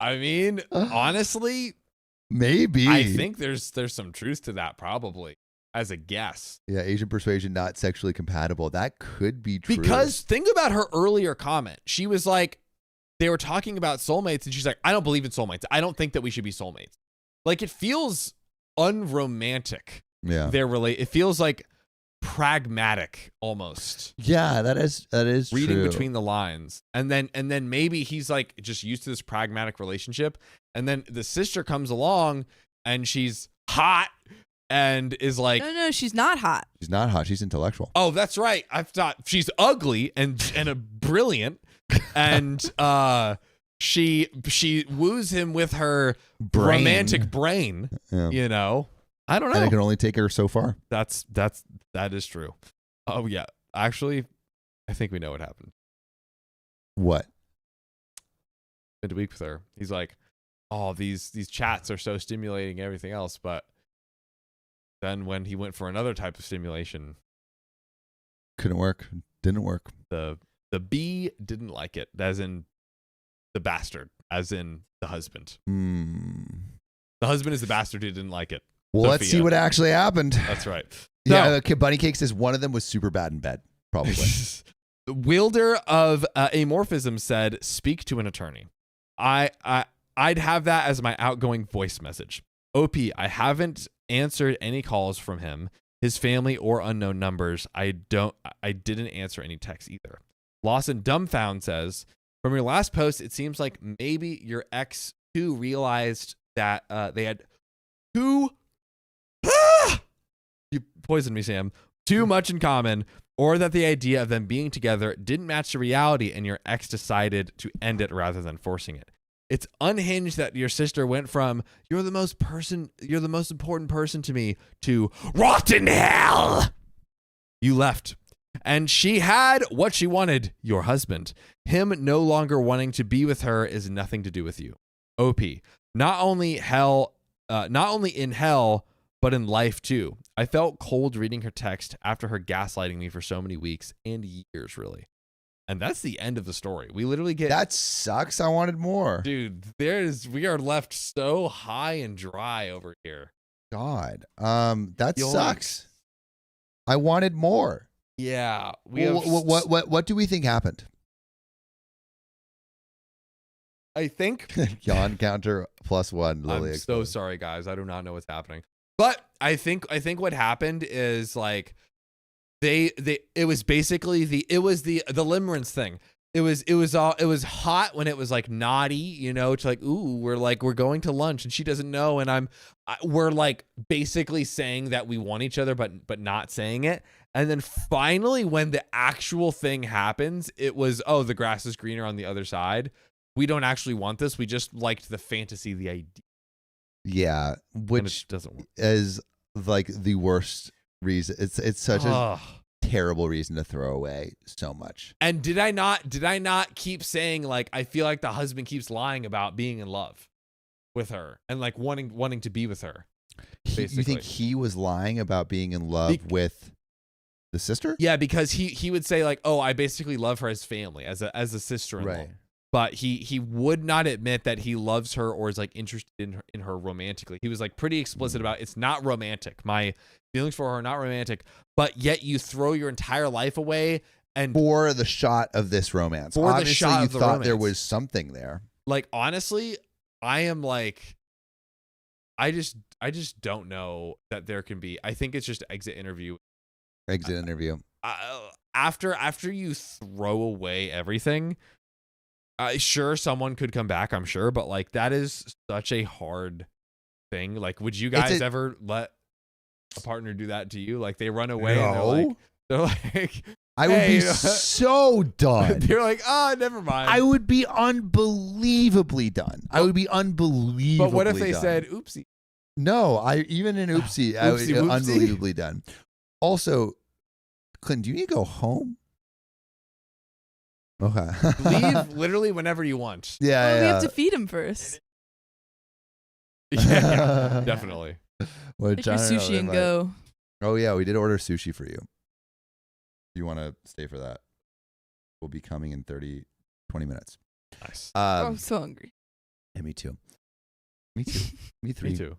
I mean, honestly, Maybe. I think there's some truth to that, probably, as a guess. Yeah, Asian persuasion not sexually compatible. That could be true. Because think about her earlier comment. She was like, they were talking about soulmates, and she's like, I don't believe in soulmates. I don't think that we should be soulmates. Like, it feels unromantic. yeah, It feels like pragmatic almost. yeah, that is Reading true. between the lines, and then maybe he's like just used to this pragmatic relationship, and then the sister comes along and she's hot and is like, No, she's not hot. She's not hot. She's intellectual. oh, that's right, I thought she's ugly and a brilliant, and she woos him with her romantic brain. Yeah. You know, I don't know. And it can only take her so far. That is true. Oh yeah, actually, I think we know what happened. What? Spent a week with her. He's like, oh, these chats are so stimulating, everything else, but then when he went for another type of stimulation, Couldn't work. Didn't work. the bee didn't like it, as in the bastard, as in the husband. The husband is the bastard who didn't like it. Well, let's see Sophia. what actually happened. That's right. Yeah, Bunny Cake says one of them was super bad in bed. Probably. Wielder of amorphism said, "Speak to an attorney." I'd have that as my outgoing voice message. OP, I haven't answered any calls from him, his family, or unknown numbers. I didn't answer any texts either. Lawson Dumbfound says, from your last post, it seems like maybe your ex too realized that they had too. You poisoned me, Sam. Too much in common, or that the idea of them being together didn't match the reality, and your ex decided to end it rather than forcing it. It's unhinged that your sister went from you're the most important person to me to rot in hell. You left. And she had what she wanted, your husband. Him no longer wanting to be with her is nothing to do with you. OP. Not only in hell, but in life too. I felt cold reading her text after her gaslighting me for so many weeks and years, really. And that's the end of the story. We literally get That sucks. I wanted more. dude. We are left so high and dry over here. God. That Yikes. sucks. I wanted more. Yeah, What do we think happened? I think Yawn counter +1. Lily I'm so exploded. sorry, guys. I do not know what's happening. But I think what happened is like it was basically the limerence thing. It was hot when it was like naughty, you know, to like, ooh, we're going to lunch and she doesn't know, and we're like basically saying that we want each other but not saying it. And then finally when the actual thing happens, it was, oh, the grass is greener on the other side. We don't actually want this. We just liked the fantasy, the idea. Yeah, And which it doesn't work. is like the worst reason. It's such a terrible reason to throw away so much. And did I not keep saying, like, I feel like the husband keeps lying about being in love with her and like wanting to be with her? You Basically. think he was lying about being in love with the sister? Yeah, because he would say like, oh, I basically love her as family, as a sister-in-law. Right. But he would not admit that he loves her or is like interested in her romantically. He was like pretty explicit about it's not romantic. My feelings for her are not romantic. But yet you throw your entire life away and For the shot of this romance. For the Obviously, shot you of the thought there romance. was something there. like honestly, I am like, I just don't know that there can be. I think it's just exit interview. Exit interview. After you throw away everything, sure, someone could come back, I'm sure, but like that is such a hard thing. Like, would you guys ever let a partner do that to you? Like, they run away and they're like, I would hey, be so done. they're like, oh, never mind. I would be unbelievably done. I would be unbelievably but what if they done. said, oopsie? No, even in oopsie, I would be Oopsie whoopsie. unbelievably done. Also, Clint, do you need to go home? Okay. Leave literally whenever you want. Yeah, Well, we yeah. have to feed him first. Yeah, definitely. Which Take your I don't know, sushi and like- go. Oh yeah, we did order sushi for you. You want to stay for that? We'll be coming in 20 minutes. Nice. Oh, I'm so hungry. Yeah, me too. Me too. Me three. Me too.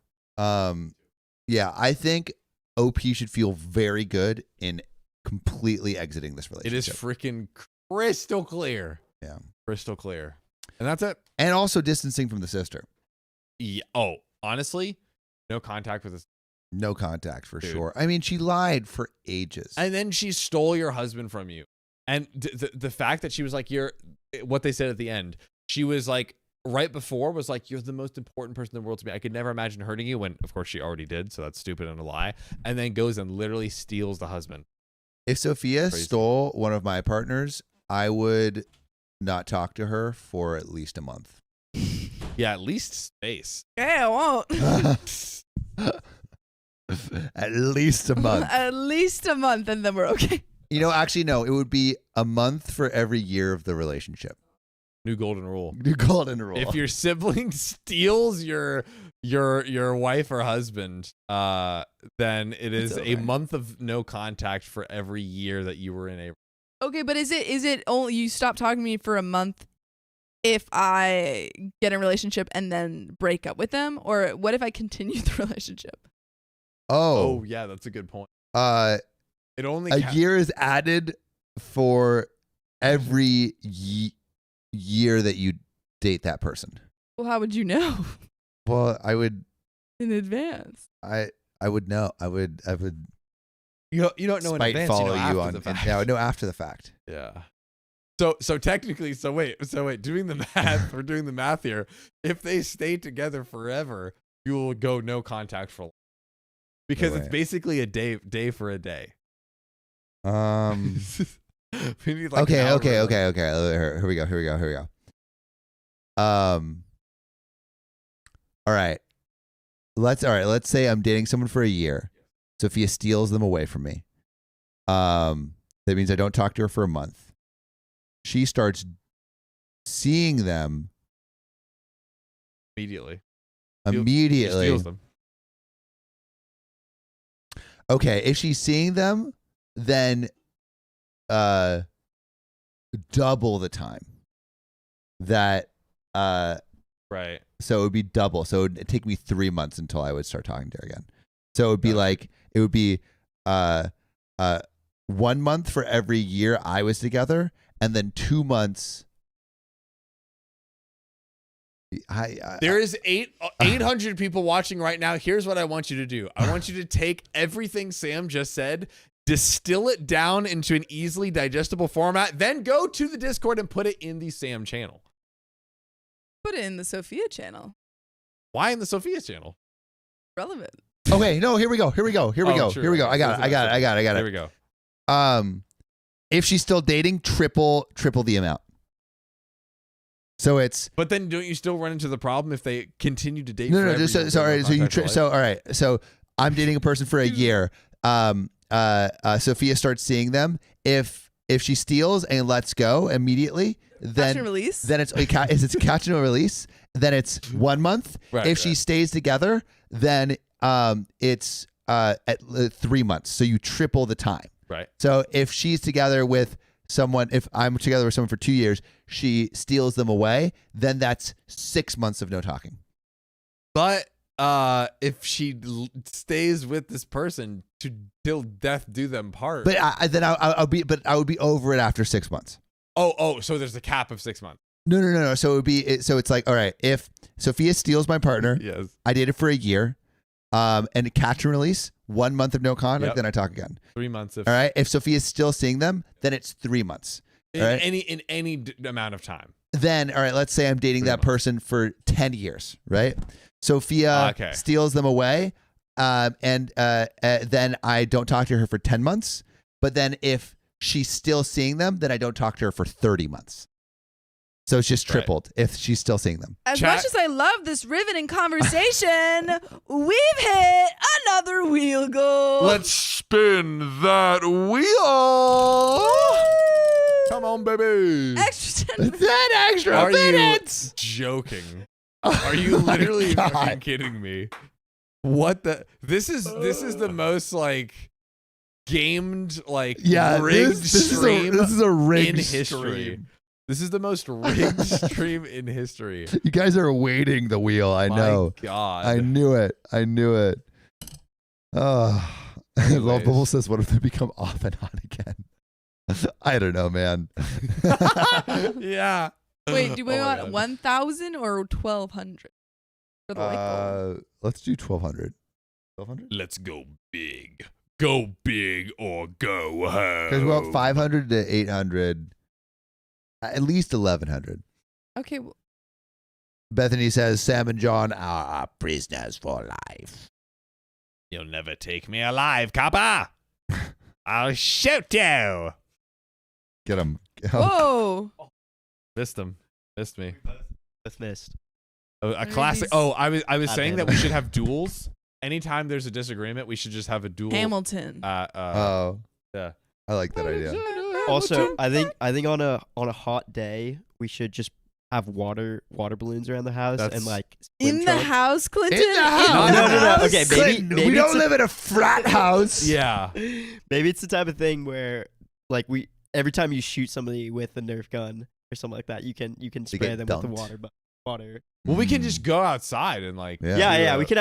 Yeah, I think OP should feel very good in completely exiting this It is relationship. freaking crystal clear. Yeah. Crystal clear. And that's it. And also distancing from the sister. Yeah. Oh, honestly, no contact with this. No contact for Dude. sure. I mean, she lied for ages. And then she stole your husband from you. And the fact that she was like, what they said at the end, she was like, right before was like, you're the most important person in the world to me. I could never imagine hurting you, when of course she already did. So that's stupid and a lie. And then goes and literally steals the husband. If Sophia Crazy. stole one of my partners, I would not talk to her for at least a month. Yeah, at least space. Yeah, I won't. At least a month. At least a month, and then we're okay. You know, actually, no. It would be a month for every year of the relationship. New golden rule. New golden rule. If your sibling steals your wife or husband, then it is a over. month of no contact for every year that you were in a. Okay, but is it only you stop talking to me for a month if I get in a relationship and then break up with them, or what if I continue the relationship? Oh oh, yeah, that's a good point. a It only year is added for every year that you date that person. Well, how would you know Well, I would in advance? I would know. I would you don't know in spite advance. follow you know you after on the fact. yeah, I would know after the fact. Yeah. So technically, wait, doing the math, we're doing the math here. If they stay together forever, you will go no contact for long. Because No it's way. basically a day for a day. Um We need like an okay. algorithm. Here we go. All right. Let's say I'm dating someone for a year. Sophia steals them away from me. That means I don't talk to her for a month. She starts seeing them Immediately. immediately. She steals them. Okay, if she's seeing them, then double the time. That Right. so it would be double. So it'd take me 3 months until I would start talking to her again. So it would be Gotcha. like it would be 1 month for every year I was together, and then 2 months. There is 800 people watching right now. Here's what I want you to do. I want you to take everything Sam just said, distill it down into an easily digestible format, then go to the Discord and put it in the Sam channel. Put it in the Sophia channel. Why in the Sophia channel? Relevant. Okay, no, here we go. Oh, true. Here we go. I got There it. we go. If she's still dating, triple the amount. So it's But then don't you still run into the problem if they continue to date? no, forever, just you'll so go all no right. So you contact for life? so all right. So I'm dating a person for a year. Sophia starts seeing them. If she steals and lets go immediately, Catch and then release. it's a catch and release. Then it's 1 month. Right, If she right. stays together, then it's at 3 months. So you triple the time. Right. So if she's together with someone, if I'm together with someone for 2 years, she steals them away, then that's 6 months of no talking. But if she stays with this person till death do them part. But I would be over it after 6 months. Oh, so there's a cap of 6 months. No. So it would be so it's like, all right, if Sophia steals my partner, Yes. I dated for a year, and catch and release, 1 month of no contact, Yep. then I talk again. 3 months if All right. If Sophia's still seeing them, then it's 3 months. in all right. any amount of time. Then, all right, let's say I'm dating 3 that months. person for 10 years, right? Sophia Okay. steals them away, and then I don't talk to her for 10 months. But then if she's still seeing them, then I don't talk to her for 30 months. So it's just Right. tripled if she's still seeing them. As Chat- much as I love this riveting conversation, we've hit another wheel goal. Let's spin that wheel. Come on, baby. Extra 10 minutes. That extra Are you minutes. joking? Are you literally God. fucking kidding me? What the? This is the most like gamed like Yeah, rigged this is stream a rigged in history. stream. This is the most rigged stream in history. You guys are waiting the wheel. I know. My God. I knew it. I knew it. Oh, Anyways. Love Bubble says, "What if they become off and on again?" I don't know, man. Yeah. Wait, do we Oh my want God. 1,000 or 1,200 for the light bulb? Let's do 1,200. 1,200. Let's go big. Go big or go home. Because about 500 to 800, at least 1,100. Okay, well, Bethany says, "Sam and John are prisoners for life." You'll never take me alive, copper. I'll shoot you. Get him. whoa. Missed him. Missed me. Both missed. A are classic. these? Oh, I was saying that we Abandonment. should have duels. Anytime there's a disagreement, we should just have a duel. Hamilton. Oh, Yeah. I like that idea. Also, I think on a hot day we should just have water balloons around the house That's- and like swim In the trunks. house, Clinton? In the house. No. Okay, Clinton, maybe we don't it's a- live in a frat house. Yeah. Maybe it's the type of thing where like every time you shoot somebody with a Nerf gun or something like that, you can spray get them with the dunked. water. Well, we can just go outside and like. Yeah. Yeah, we can.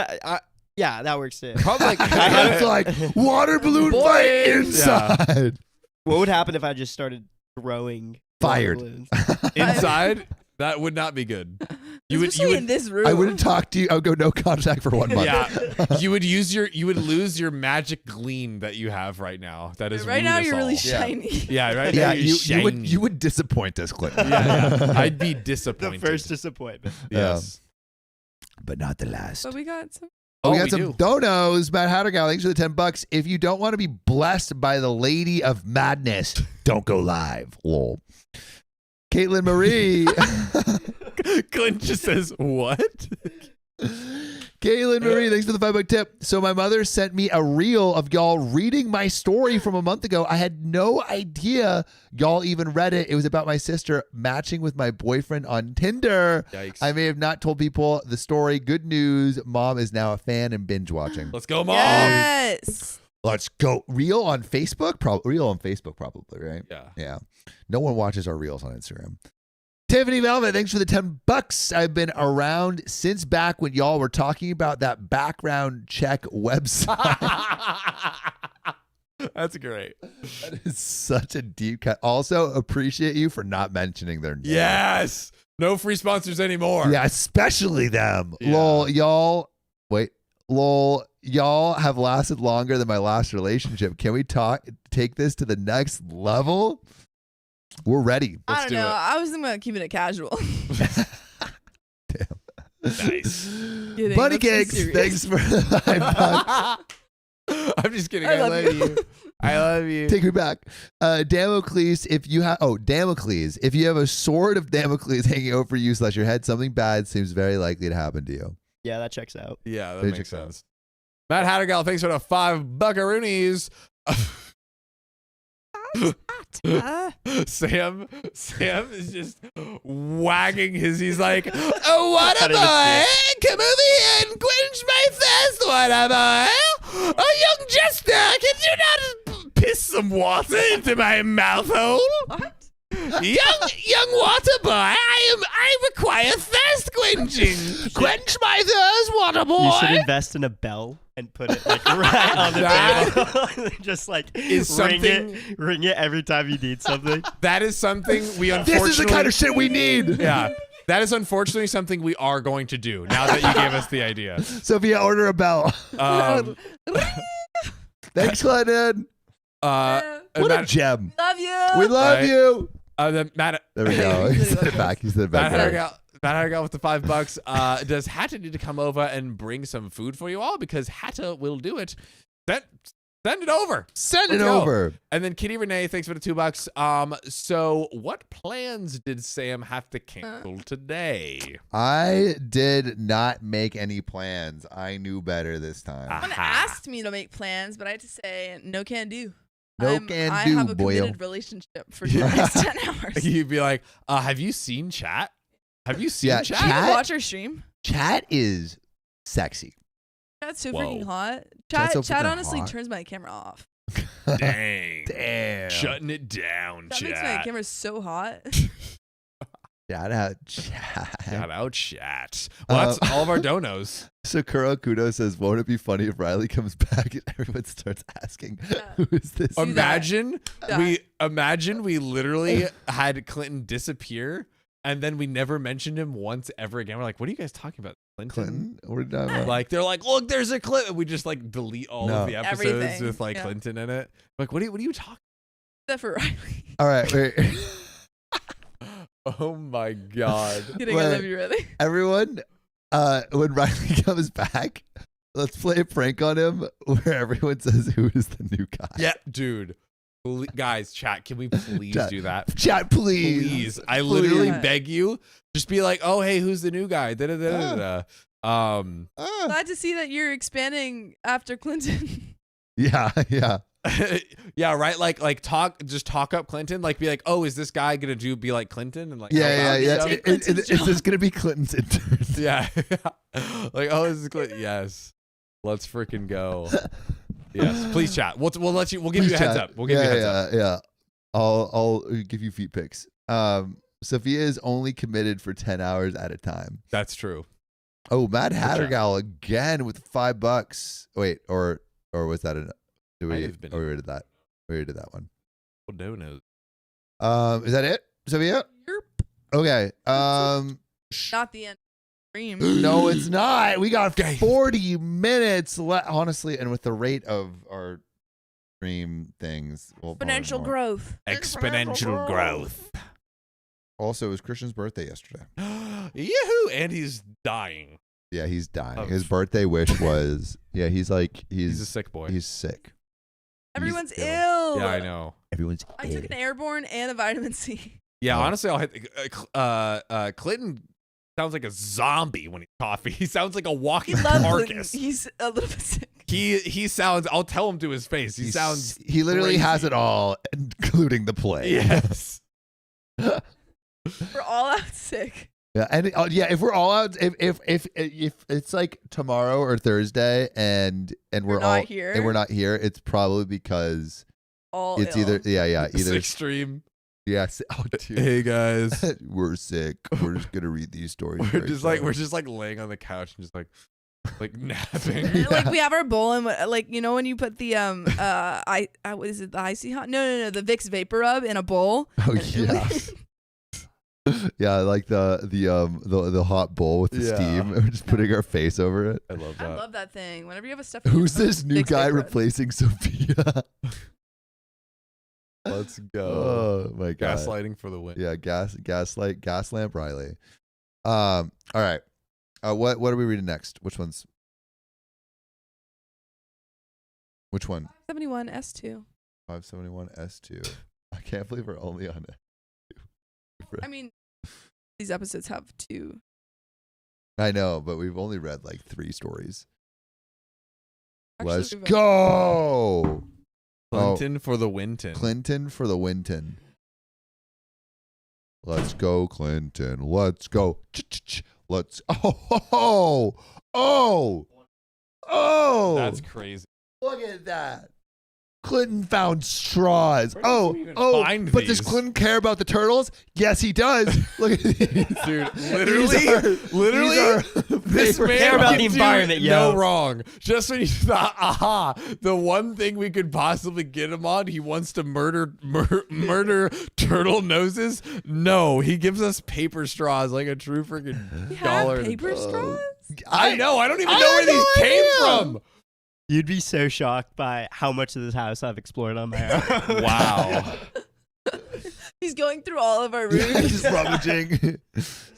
Yeah, that works too. Probably like. It's like water balloon Boys. fight inside. What would happen if I just started throwing water Fired. balloons? Inside, that would not be good. Especially in this room. I wouldn't talk to you. I would go no contact for 1 month. Yeah, you would lose your magic gleam that you have right now. That is Right now, wooed us you're really all. shiny. Yeah, right. Yeah, now you're you would disappoint us, Clinton. Yeah. I'd be The disappointed. first disappointment. Yes. but not the last. But we got some. Oh, we Oh, got we some do. donos. Matt Hattergal, thanks for the $10. If you don't want to be blessed by the Lady of Madness, don't go live. Lol. Caitlin Marie. Clint just says what? Caitlin Marie, thanks for the $5 tip. So my mother sent me a reel of y'all reading my story from a month ago. I had no idea y'all even read it. It was about my sister matching with my boyfriend on Tinder. Yikes. I may have not told people the story. Good news. Mom is now a fan and binge watching. Let's go, mom. Yes. Let's go. Reel on Facebook? Reel on Facebook, probably, right? Yeah. Yeah. No one watches our reels on Instagram. Tiffany Velvet, thanks for the $10. I've been around since back when y'all were talking about that background check website. That's great. That is such a deep cut. Also, appreciate you for not mentioning their name. Yes. No free sponsors anymore. Yeah, especially them. Yeah. Lol, y'all. Wait. Lol, y'all have lasted longer than my last relationship. Can we take this to the next level? We're ready. I Let's don't do know. it. I was thinking about keeping it casual. Nice. Kidding. Bunny Let's be Cakes, serious. thanks for the $5. I'm just kidding. I I love love you. you. I love you. Take me back. Damocles, Damocles, if you have a sword of Damocles hanging over you / your head, something bad seems very likely to happen to you. Yeah, that checks out. Yeah, that They makes check out. sense. Matt Hattergal, thanks for the $5 buckaroonies. Sam is just wagging he's like, oh, what a I didn't boy! see Come over here and quench my thirst, what a boy! Oh, young jester, can you not piss some water into my mouth hole? What? young water boy, I require thirst quenching. Quench my thirst, water boy. You should invest in a bell and put it like right on the That table. Just like is ring it every time you need something. That is something we unfortunately. This is the kind of shit we need. Yeah. That is unfortunately something we are going to do now that you gave us the idea. Sophia, order a bell. Thanks, Clinton. What a Matt, gem. Love you. We love Right. you. Matt, There we go. He said it back. He said it back. Matt Hattergal with the $5. Does Hatta need to come over and bring some food for you all? Because Hatta will do it. Send it over. Send it Let's go. over. And then Kitty Renee, thanks for the $2. So what plans did Sam have to cancel today? I did not make any plans. I knew better this time. Someone asked me to make plans, but I had to say no can do. No can I do, have a boyo. committed relationship for the next 10 hours. You'd be like, have you seen chat? Have you seen Yeah, chat? Can you Chat? watch our stream? Chat is sexy. That's so Whoa. freaking hot. Chat's so Chat freaking honestly hot. turns my camera off. Dang. Damn. Shutting it down, That makes my chat. camera so hot. Shout out chat. Shout out, chat. Well, that's all of our donos. Sakura Kudo says, won't it be funny if Riley comes back and everyone starts asking, who is this? Do that. Imagine we literally had Clinton disappear and then we never mentioned him once ever again. We're like, what are you guys talking about? Clinton? What are you talking about? Like, they're like, look, there's a clip. We just like delete all of the episodes Everything. with like Yeah. Clinton in it. Like, what are you talking Except for Riley. All right, wait. Oh my God. Kidding, I love you, Riley. Everyone, when Riley comes back, let's play a prank on him where everyone says, who is the new guy? Yeah, dude. Guys, chat, can we please Chat. do that? Chat, please. Please. I literally Yeah. beg you. Just be like, oh, hey, who's the new guy? Da-da-da-da-da. Glad to see that you're expanding after Clinton. Yeah, yeah. Yeah, right. Like talk up Clinton. Like, be like, oh, is this guy gonna be like Clinton? And like, Yeah, yeah, help out yeah. and stuff? Is this going to be Clinton's intern? Yeah. Like, oh, this is Clinton. Yes. Let's freaking go. Yes. Please chat. We'll let you. We'll give you a heads up. We'll give you a heads up. Yeah. I'll give you feet pics. Sophia is only committed for 10 hours at a time. That's true. Oh, Mad chat. Hattergal again with $5. Wait, or was that an? Did Might we? have been Or we did that. We already did that one. Oh, no, no. Is that it, Sophia? Yerp. Okay. Not the end. Dream. No, it's not. We got 40 minutes left. Honestly, and with the rate of our stream things, we'll probably Exponential more. growth. Exponential growth. Also, it was Christian's birthday yesterday. Yahoo! And he's dying. Yeah, he's dying. Of- His birthday wish was, yeah, he's He's a sick boy. he's sick. Everyone's ill. ill. Yeah, I know. Everyone's I took an airborne and a vitamin C. Yeah, Oh. honestly, I'll hit. Clinton sounds like a zombie when he's coughing. He sounds like a walking He loves Clinton. carcass. He's a little bit sick. He sounds. I'll tell him to his face. He sounds. He literally has crazy. it all, including the play. Yes. We're all out sick. Yeah, and if we're all out, if it's like tomorrow or Thursday, and we're not all here. and we're not here, it's probably because All it's ill. either It's either extreme. yes. Oh, dude. Hey guys. We're sick. We're just gonna read these stories. We're very just like slowly. laying on the couch and just like napping. And, like we have our bowl and like you know when you put the what is it, the icy hot? No, the Vicks Vapor Rub in a bowl. Oh yeah. Yeah, like the hot bowl with the Yeah. steam. We're just putting our face over it. I love I that. love that thing. Whenever you have a stuff. Who's this new Vicks guy Vapor Rub. replacing Sophia? Let's go. Oh my god. Gaslighting for the win. Yeah, gas lamp Riley. All right. What are we reading next? Which one? 71 S2. 571 S2. I can't believe we're only on it. I mean, these episodes have two. I know, but we've only read like 3 stories. Actually, Let's we've- go. Clinton for the Winton. Clinton for the Winton. Let's go, Clinton. Let's go. Let's. Oh. That's crazy. Look at that. Clinton found straws. Where did you even find but does these? Clinton care about the turtles? Yes, he does. Look at these. Dude, These literally, are this favorite- man Care about can the do environment, yo. no wrong. Just when you thought, aha, the one thing we could possibly get him on, he wants to murder turtle noses. No, he gives us paper straws like a true freaking We scholar. have paper straws? I know. I don't even I know where had no these came idea. from. You'd be so shocked by how much of this house I've explored on my own. Wow. He's going through all of our rooms. Just rummaging,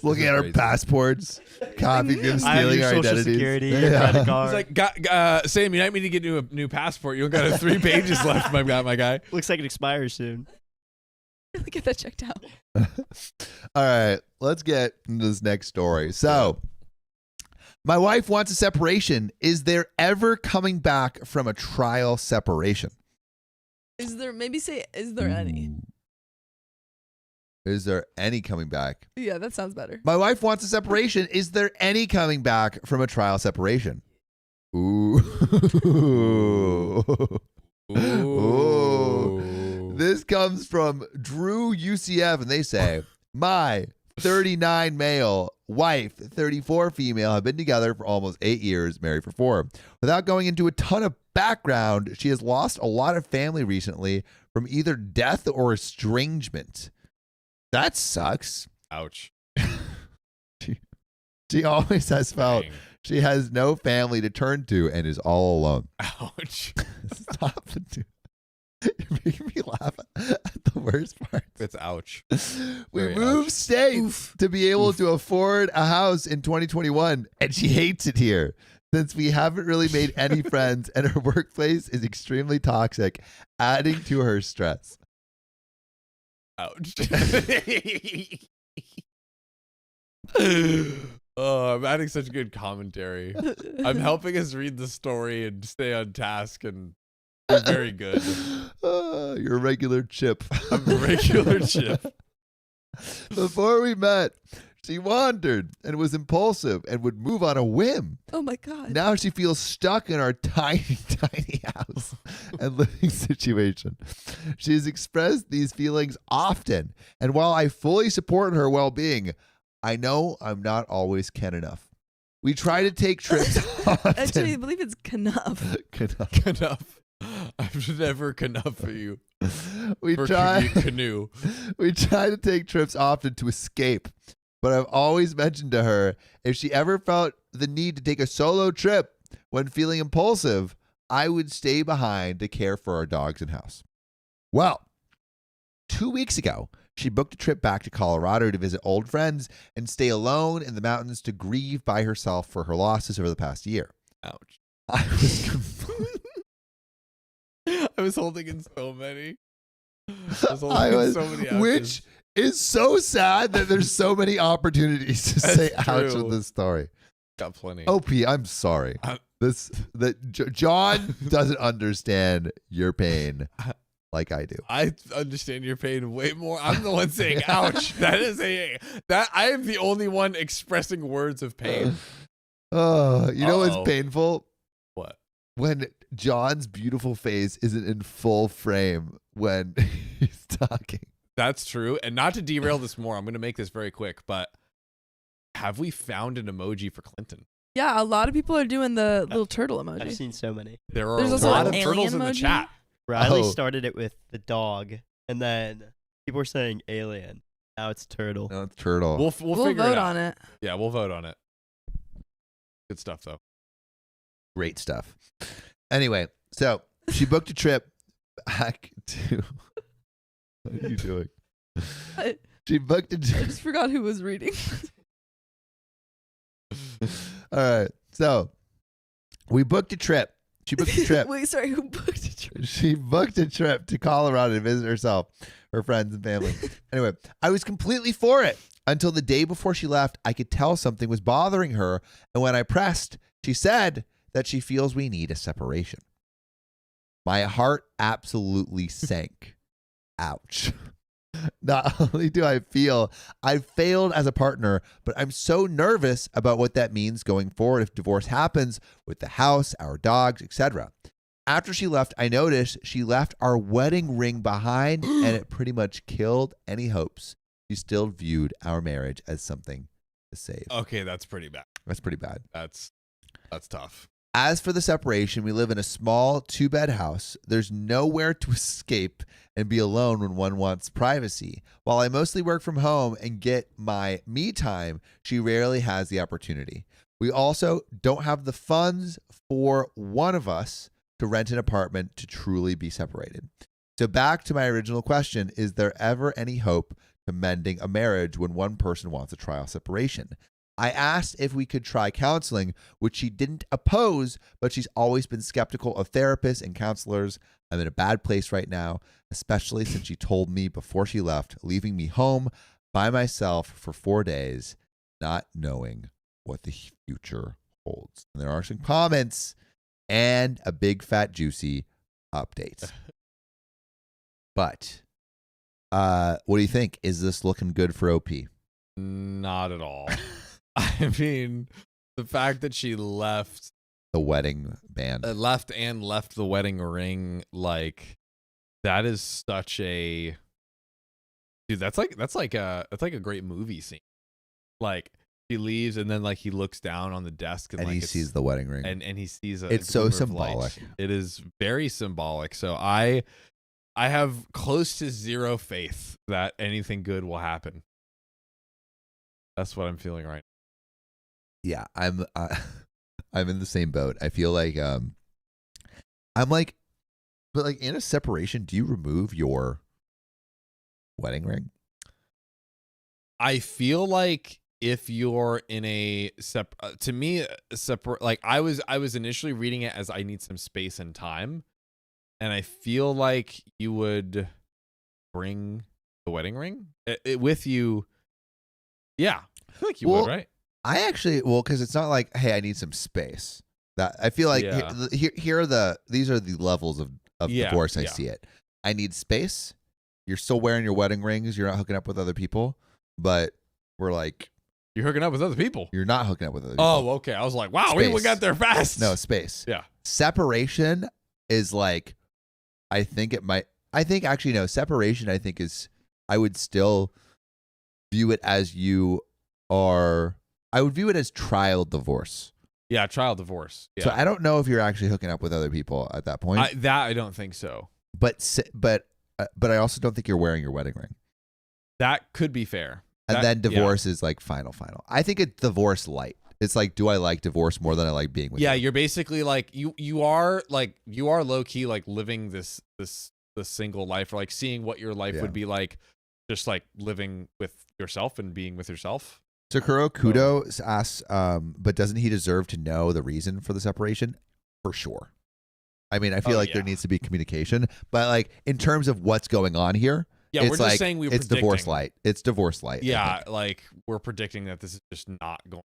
looking at our crazy. passports, copying them, I have stealing your our social identities. security, your Yeah. credit card. It's like, Sam, you might need to get a new passport. You only got 3 pages left, my guy. Looks like it expires soon. Really get that checked out. All right, let's get into this next story. So, my wife wants a separation. Is there ever coming back from a trial separation? Is there is there any? Is there any coming back? Yeah, that sounds better. My wife wants a separation. Is there any coming back from a trial separation? Ooh. Ooh. This comes from Drew UCF, and they say, my 39 male, wife, 34 female, have been together for almost 8 years, married for 4. Without going into a ton of background, she has lost a lot of family recently from either death or estrangement. That sucks. Ouch. She always has felt Dang. she has no family to turn to and is all alone. Ouch. Stop it, dude. You're making me laugh at the worst part. It's ouch. We Very moved ouch. states to be able to afford a house in 2021, and she hates it here since we haven't really made any friends, and her workplace is extremely toxic, adding to her stress. Ouch. Oh, I'm adding such good commentary. I'm helping us read the story and stay on task, and you're very good. You're a regular chip. I'm a regular chip. Before we met, she wandered and was impulsive and would move on a whim. Oh my God. Now she feels stuck in our tiny, tiny house and living situation. She has expressed these feelings often, and while I fully support her well-being, I know I'm not always Ken enough. We try to take trips often. Actually, I believe it's Knuff. Enough. I've never enough for you. We For try canoe. We try to take trips often to escape, but I've always mentioned to her if she ever felt the need to take a solo trip when feeling impulsive, I would stay behind to care for our dogs and house. Well, 2 weeks ago, she booked a trip back to Colorado to visit old friends and stay alone in the mountains to grieve by herself for her losses over the past year. Ouch. I was completely I was holding in so many. I was holding I in was, so many ouches. which is so sad that there's so many opportunities to That's say ouch true. with this story. Got plenty. OP, I'm sorry. John doesn't understand your pain like I do. I understand your pain way more. I'm the one saying ouch. That I am the only one expressing words of pain. Oh, you know Uh-oh. what's painful? What? When John's beautiful face isn't in full frame when he's talking. That's true. And not to derail this more, I'm going to make this very quick, but have we found an emoji for Clinton? Yeah, a lot of people are doing the little turtle I've emoji. seen so many. There are There's a also lot an of turtles alien in the emoji. chat. Riley Oh. started it with the dog, and then people were saying alien. Now it's turtle. No, it's turtle. We'll We'll figure vote it out. on it. Yeah, we'll vote on it. Good stuff, though. Great stuff. Anyway, so she booked a trip back to. What are you doing? She booked a I trip. just forgot who was reading. All right. So we booked a trip. She booked a trip. Wait, sorry, who booked a trip? She booked a trip to Colorado to visit herself, her friends, and family. Anyway, I was completely for it until the day before she left. I could tell something was bothering her. And when I pressed, she said that she feels we need a separation. My heart absolutely sank. Ouch. Not only do I feel I've failed as a partner, but I'm so nervous about what that means going forward if divorce happens with the house, our dogs, etc. After she left, I noticed she left our wedding ring behind, and it pretty much killed any hopes. She still viewed our marriage as something to save. Okay, that's pretty bad. That's pretty bad. That's tough. As for the separation, we live in a small 2-bed house. There's nowhere to escape and be alone when one wants privacy. While I mostly work from home and get my me time, she rarely has the opportunity. We also don't have the funds for one of us to rent an apartment to truly be separated. So back to my original question, is there ever any hope to mending a marriage when one person wants a trial separation? I asked if we could try counseling, which she didn't oppose, but she's always been skeptical of therapists and counselors. I'm in a bad place right now, especially since she told me before she left, leaving me home by myself for 4 days, not knowing what the future holds. And there are some comments and a big fat juicy update. But what do you think? Is this looking good for OP? Not at all. I mean, the fact that she left the wedding band. Left the wedding ring. Like that is such a dude. That's like a great movie scene. Like he leaves and then like he looks down on the desk and like he sees the wedding ring. and he sees a It's so glimmer of light. symbolic. It is very symbolic. So I have close to zero faith that anything good will happen. That's what I'm feeling right Yeah, I'm in the same boat. I feel like I'm like, but like in a separation, do you remove your wedding ring? I feel like if you're in a to me separate, like I was initially reading it as I need some space and time, and I feel like you would bring the wedding ring with you. Yeah, I feel like you would, right? I actually, because it's not like, hey, I need some space. That I feel like Yeah. these are the levels of Yeah, divorce. I yeah. see it. I need space. You're still wearing your wedding rings. You're not hooking up with other people, but we're like, You're hooking up with other people. you're not hooking up with other people. Oh, okay. I was like, wow, we Space. got there fast. No, space. Yeah. Separation is like, I think actually, no, separation, I think I would still view it as I would view it as trial divorce. Yeah, trial divorce. Yeah. So I don't know if you're actually hooking up with other people at that point. I don't think so. But I also don't think you're wearing your wedding ring. That could be fair. And That- then divorce is like final. I think it's divorce light. It's like, do I like divorce more than I like being with Yeah, you? you're basically like you are low key like living this single life, or like seeing what your life Yeah. would be like, just like living with yourself and being with yourself. Sakura Kudo asks, but doesn't he deserve to know the reason for the separation? For sure. I mean, I feel like there needs to be communication, but like in terms of what's going on here, Yeah, it's we're just like, saying it's divorce light. It's divorce light. I Yeah, think. like we're predicting that this is just not going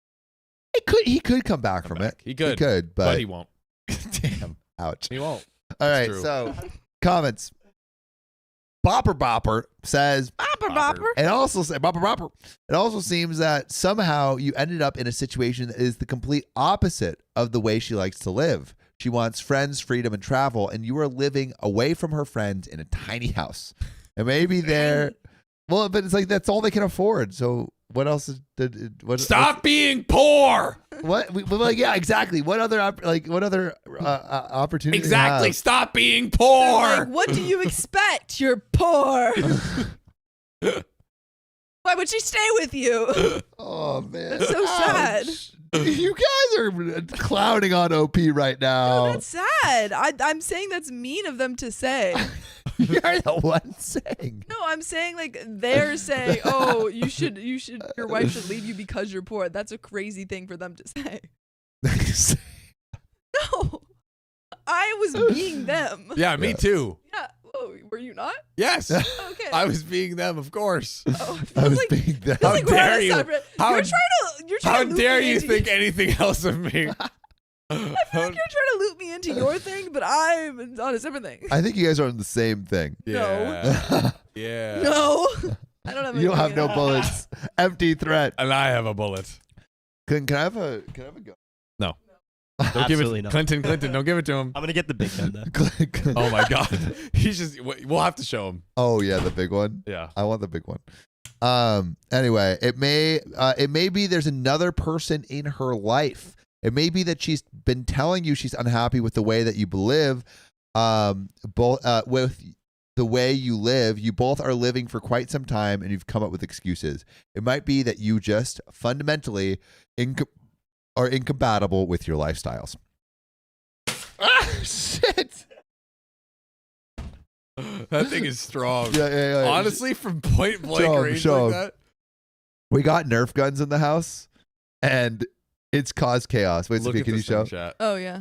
He could come back to from come back. it. He could, but, but he won't. damn, ouch. He won't. All right, true. so comments. Bopper says, Bopper. it also seems that somehow you ended up in a situation that is the complete opposite of the way she likes to live. She wants friends, freedom, and travel, and you are living away from her friends in a tiny house. And maybe but it's like that's all they can afford. So what else is Stop being poor. yeah, exactly. What other opportunity? do you Exactly. have? Stop being They're poor. like, what do you expect? You're poor. Why would she stay with you? Oh man, That's so sad. You guys are clowning on OP right now. No, that's sad. I'm saying that's mean of them to say. You're the one saying. No, I'm saying like they're saying, oh, your wife should leave you because you're poor. That's a crazy thing for them to say. No, I was being them. Yeah, me too. Yeah. Oh, were you not? Yes. Okay. I was being them, of course. Oh, it I feels was like, being that. feels like we're on dare a you. separate- How- You're trying How to loop dare me you into- think anything else of me? I feel like you're trying to loop me into your thing, but I'm on a separate thing. I think you guys are on the same thing. Yeah. Yeah. No, I don't have. You don't have anything no in that. bullets. Empty threat. And I have a bullet. Can I have a gun? No. Don't give Absolutely it not. Clinton, don't give it to him. I'm gonna get the big gun though. Oh my god. He's just we'll have to show him. Oh yeah, the big one. Yeah. I want the big one. Anyway, it may be there's another person in her life. It may be that she's been telling you she's unhappy with the way that you live, with the way you live. You both are living for quite some time and you've come up with excuses. It might be that you just fundamentally are incompatible with your lifestyles. Ah, shit. That thing is strong. Yeah. Honestly, from point blank Show him, range show like him. that. We got Nerf guns in the house and it's caused chaos. Wait, Look Sophia, at can you this thing, show? chat. Oh yeah.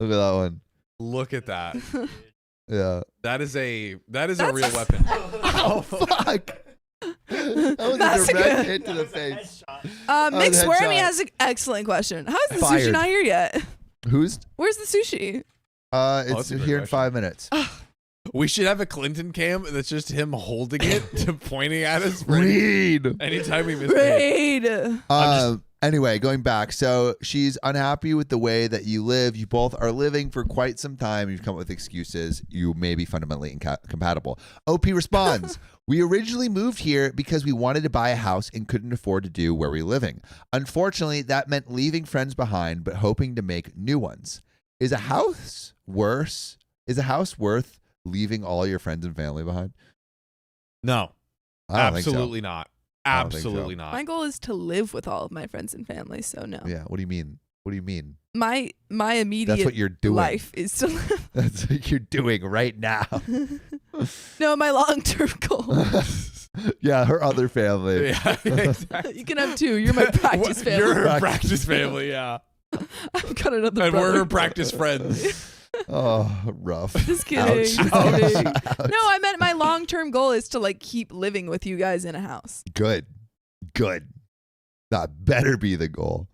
Look at that one. Look at that. Yeah. That is a That's real a- weapon. Oh, fuck. That was That's a a direct good- hit to the face. Mick the Swearmy headshot. has an excellent question. How is the Fired. sushi not here yet? Who's? Where's the sushi? It's that's a great here in question. 5 minutes. We should have a Clinton cam that's just him holding it to pointing at us for any- Read. anytime we misbehave. Raid. Anyway, going back. So she's unhappy with the way that you live. You both are living for quite some time. You've come up with excuses. You may be fundamentally incompatible. OP responds, we originally moved here because we wanted to buy a house and couldn't afford to do where we're living. Unfortunately, that meant leaving friends behind, but hoping to make new ones. Is a house worse? Is a house worth leaving all your friends and family behind? No, I don't think so. absolutely not. I don't think so. Absolutely not. My goal is to live with all of my friends and family, so no. Yeah. What do you mean? What do you mean? My immediate That's what you're doing. life is to live. That's what you're doing right now. No, my long-term goal. Yeah, her other family. Yeah, exactly. You can have two. You're my practice family. You're her practice family, yeah. I've got another And brother. we're her practice friends. Oh, rough. Just kidding. Ouch. Just Ouch. kidding. Ouch. No, I meant my long-term goal is to like keep living with you guys in a house. Good. That better be the goal.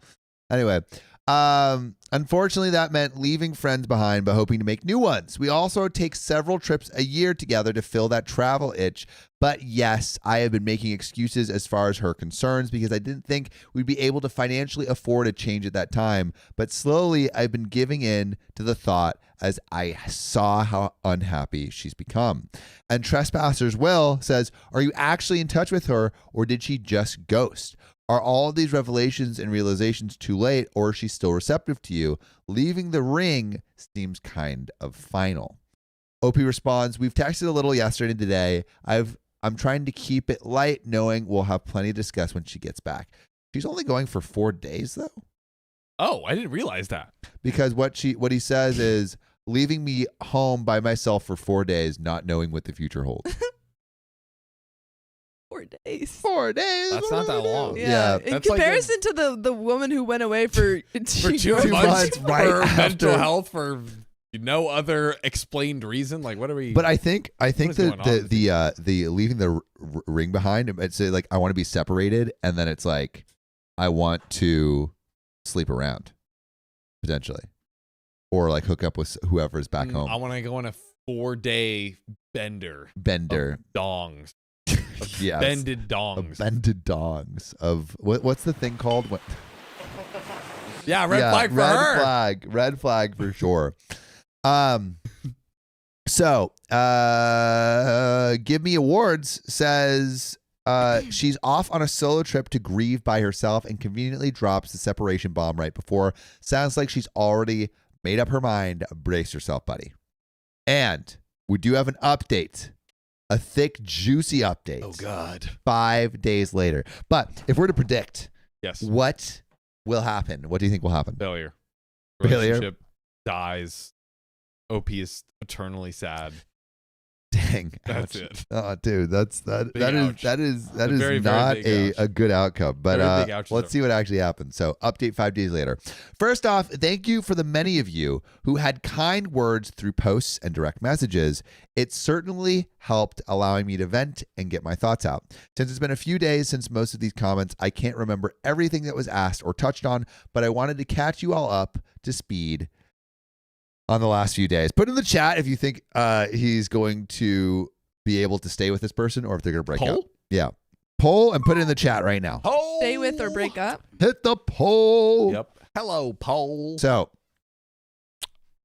Anyway, unfortunately, that meant leaving friends behind, but hoping to make new ones. We also take several trips a year together to fill that travel itch. But yes, I have been making excuses as far as her concerns because I didn't think we'd be able to financially afford a change at that time. But slowly, I've been giving in to the thought as I saw how unhappy she's become. And Trespassers Will says, are you actually in touch with her or did she just ghost? Are all of these revelations and realizations too late or is she still receptive to you? Leaving the ring seems kind of final. OP responds, we've texted a little yesterday and today. I'm trying to keep it light knowing we'll have plenty to discuss when she gets back. She's only going for 4 days though. Oh, I didn't realize that. Because what he says is leaving me home by myself for 4 days, not knowing what the future holds. 4 days. 4 days. That's what not do I that do? long. Yeah. In That's like comparison to the woman who went away for For 2 months. months, right for after. mental health, for no other explained reason. Like, what are we? But I think is going on? the leaving the ring behind, it's like I want to be separated, and then it's like I want to sleep around potentially, or like hook up with whoever's back home. I want to go on a 4-day bender. Bender, Of dongs. yes, Bended of dongs. bended dongs of what's the thing called? What? Yeah, red flag for red her. red flag for sure. So, Give Me Awards says she's off on a solo trip to grieve by herself and conveniently drops the separation bomb right before. Sounds like she's already made up her mind. Brace yourself, buddy. And we do have an update. A thick, juicy update. Oh, God. 5 days later. But if we're to predict Yes. what will happen, what do you think will happen? Failure. Failure. Relationship dies. OP is eternally sad. Dang. That's ouch. it. Oh, dude, that Big is ouch. that is A very, very not big ouch. a good outcome. But Very big ouch let's there. see what actually happens. So, update 5 days later. First off, thank you for the many of you who had kind words through posts and direct messages. It certainly helped allowing me to vent and get my thoughts out. Since it's been a few days since most of these comments, I can't remember everything that was asked or touched on, but I wanted to catch you all up to speed on the last few days. Put in the chat if you think he's going to be able to stay with this person or if they're going to break up. Poll? Yeah. Poll and put it in the chat right now. Poll. Stay with or break up. Hit the poll. Yep. Hello, poll. So,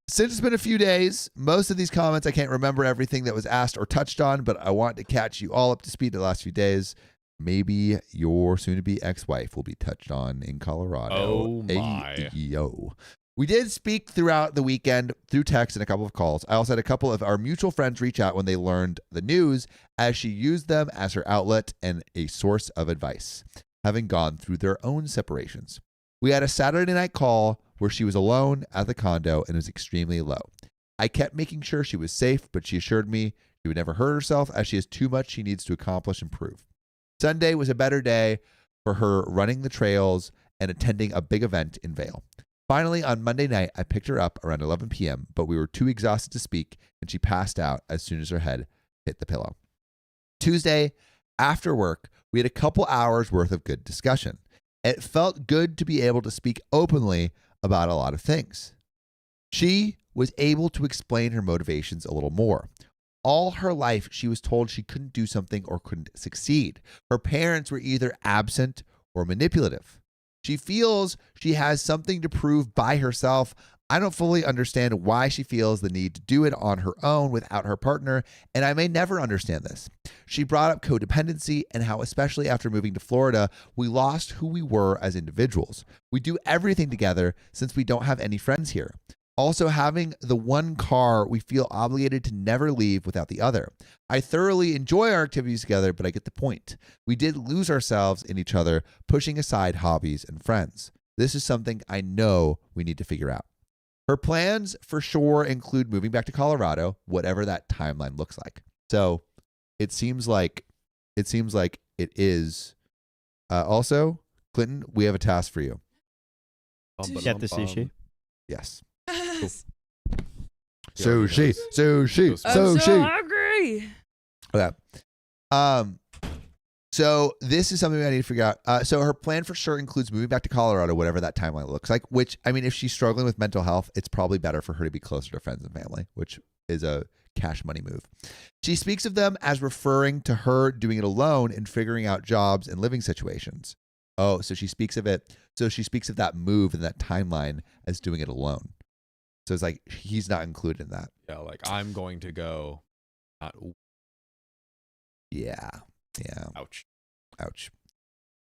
since it's been a few days, most of these comments, I can't remember everything that was asked or touched on, but I want to catch you all up to speed the last few days. Maybe your soon-to-be ex-wife will be touched on in Colorado. Oh, my. Yo. We did speak throughout the weekend through text and a couple of calls. I also had a couple of our mutual friends reach out when they learned the news, as she used them as her outlet and a source of advice, having gone through their own separations. We had a Saturday night call where she was alone at the condo and was extremely low. I kept making sure she was safe, but she assured me she would never hurt herself as she has too much she needs to accomplish and prove. Sunday was a better day for her running the trails and attending a big event in Vail. Finally, on Monday night, I picked her up around 11 p.m., but we were too exhausted to speak, and she passed out as soon as her head hit the pillow. Tuesday, after work, we had a couple hours worth of good discussion. It felt good to be able to speak openly about a lot of things. She was able to explain her motivations a little more. All her life, she was told she couldn't do something or couldn't succeed. Her parents were either absent or manipulative. She feels she has something to prove by herself. I don't fully understand why she feels the need to do it on her own without her partner, and I may never understand this. She brought up codependency and how, especially after moving to Florida, we lost who we were as individuals. We do everything together since we don't have any friends here. Also, having the one car, we feel obligated to never leave without the other. I thoroughly enjoy our activities together, but I get the point. We did lose ourselves in each other, pushing aside hobbies and friends. This is something I know we need to figure out. Her plans for sure include moving back to Colorado, whatever that timeline looks like. So it seems like it is. Also, Clinton, we have a task for you. Get the sushi. Yes. So Sushi. I'm so hungry. Okay. So this is something I need to figure out. So her plan for sure includes moving back to Colorado, whatever that timeline looks like, which, I mean, if she's struggling with mental health, it's probably better for her to be closer to friends and family, which is a cash money move. She speaks of them as referring to her doing it alone and figuring out jobs and living situations. Oh, so she speaks of it. So she speaks of that move and that timeline as doing it alone. So it's like he's not included in that. Yeah, like I'm going to go. Yeah. Ouch.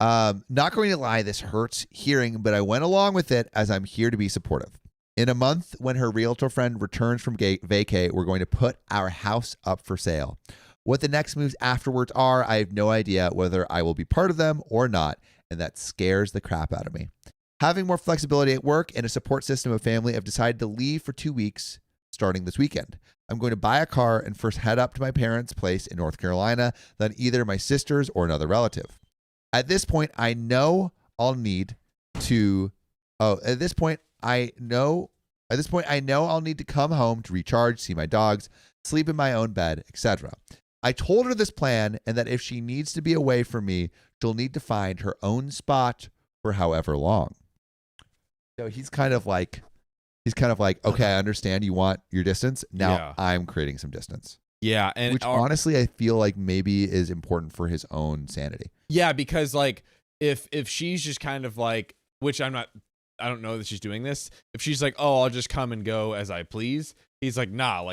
Not going to lie, this hurts hearing, but I went along with it as I'm here to be supportive. In a month, when her realtor friend returns from vacay, we're going to put our house up for sale. What the next moves afterwards are, I have no idea whether I will be part of them or not, and that scares the crap out of me. Having more flexibility at work and a support system of family, I've decided to leave for 2 weeks starting this weekend. I'm going to buy a car and first head up to my parents' place in North Carolina, then either my sister's or another relative. At this point, I know I'll need to come home to recharge, see my dogs, sleep in my own bed, etc. I told her this plan and that if she needs to be away from me, she'll need to find her own spot for however long. So he's kind of like, okay, I understand you want your distance. Now I'm creating some distance. Yeah, and which honestly I feel like maybe is important for his own sanity. Yeah, because like if she's just kind of like, which I don't know that she's doing this. If she's like, oh, I'll just come and go as I please, he's like, nah,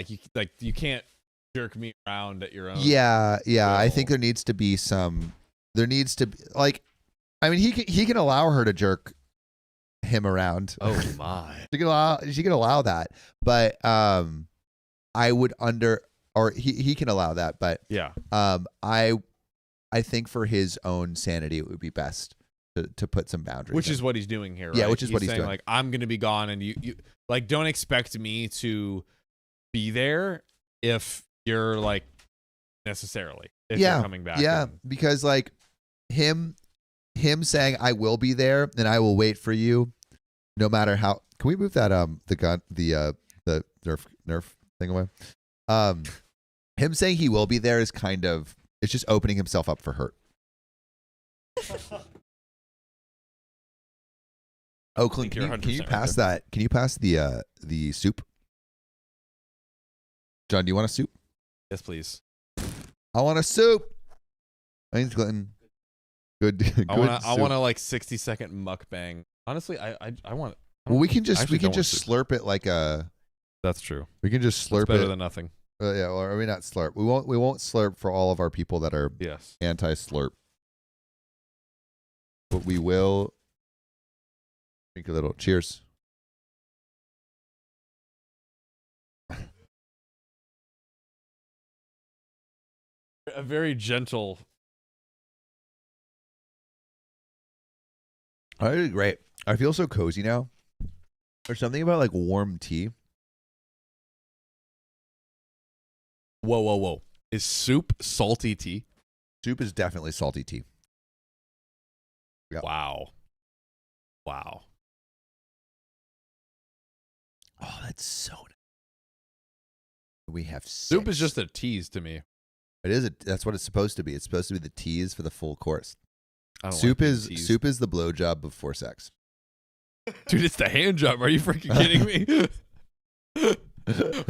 you can't jerk me around at your own. Yeah. will. I think there needs to be like, I mean, he can allow her to jerk him around. Oh my. she can allow that, but I would or he can allow that, but yeah. I think for his own sanity, it would be best to put some boundaries. Which in. is what he's doing here, right? Yeah, which is what he's saying, doing. Like, I'm gonna be gone, and you like don't expect me to be there if you're like necessarily you're coming back. Yeah, and, because like him saying I will be there and I will wait for you, no matter how. Can we move that the Nerf thing away? Him saying he will be there is kind of, it's just opening himself up for hurt. Oh, Clint, can you pass that? Can you pass the soup? John, do you want a soup? yes, please. I want a soup. Thanks, Clinton. Good. I want a like 60-second mukbang. Honestly, I want. Well, we can just actually don't want slurp it like a. That's true. We can just slurp It's better it. than nothing. Yeah, or I mean not slurp. We won't slurp for all of our people that are Yes. anti-slurp. But we will drink a little. Cheers. A very gentle. I did great. I feel so cozy now. There's something about like warm tea. Whoa. Is soup salty tea? Soup is definitely salty tea. Yeah. Wow. Oh, that's so nice. We have Soup is 6. just a tease to me. It is. That's what it's supposed to be. It's supposed to be the tease for the full course. I don't Soup like is tease. soup is the blowjob before sex. Dude, it's the hand job. Are you freaking kidding me?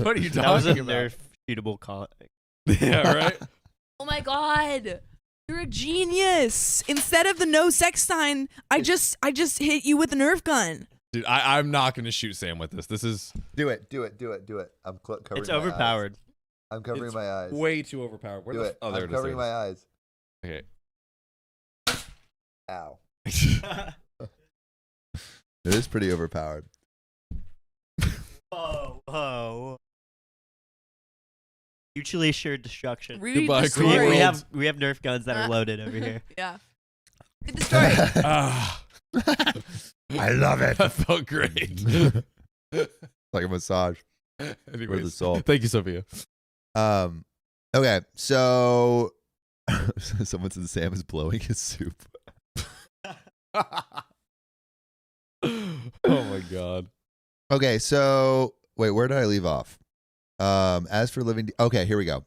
What are you That was a talking about? Nerf shootable call. Yeah, right. Oh my god. You're a genius. Instead of the no sex sign, I just hit you with a Nerf gun. Dude, I'm not gonna shoot Sam with this. This is Do it. I'm covering It's my eyes. overpowered. I'm covering It's my eyes. way too overpowered. Where Do the it. oh, there I'm it is. covering my eyes. Okay. Ow. It is pretty overpowered. Whoa. Mutually assured destruction. Read Goodbye, the cool story. world. We have Nerf guns that are loaded over here. Yeah. Read the story. Ah, I love it. that felt great. Like a massage for the Anyways, soul. thank you, Sophia. Okay, so someone said Sam is blowing his soup. Oh my god. Okay, so wait, where did I leave off? As for living, okay, here we go.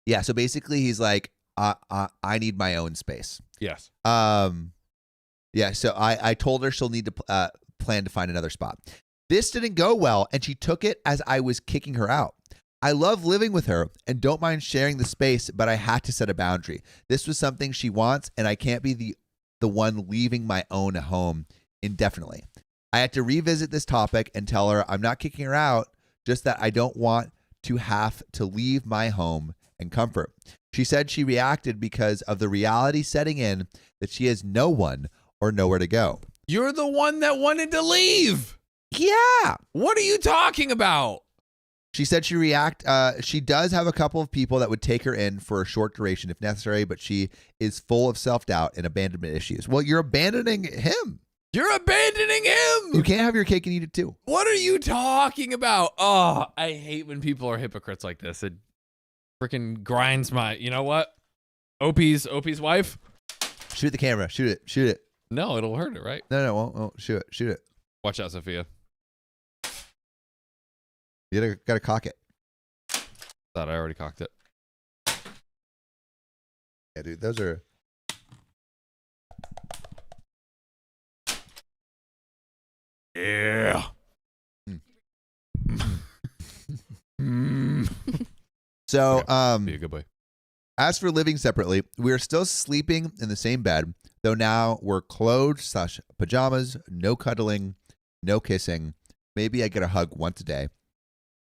Yeah, so basically he's like, I need my own space. Yes. Yeah, so I told her she'll need to plan to find another spot. This didn't go well, and she took it as I was kicking her out. I love living with her and don't mind sharing the space, but I had to set a boundary. This was something she wants, and I can't be the one leaving my own home indefinitely. I had to revisit this topic and tell her I'm not kicking her out, just that I don't want to have to leave my home and comfort. She said she reacted because of the reality setting in that she has no one or nowhere to go. You're the one that wanted to leave. Yeah. What are you talking about? She said she does have a couple of people that would take her in for a short duration if necessary, but she is full of self-doubt and abandonment issues. Well, you're abandoning him. You're abandoning him. You can't have your cake and eat it too. What are you talking about? Oh, I hate when people are hypocrites like this. It freaking grinds my. You know what? OP's wife. Shoot the camera. Shoot it. No, it'll hurt it, right? No, won't. Shoot it. Watch out, Sophia. You gotta cock it. Thought I already cocked it. Yeah, dude, those are. Yeah. So, Be a good boy. as for living separately, we are still sleeping in the same bed, though now we're clothes / pajamas, no cuddling, no kissing. Maybe I get a hug once a day.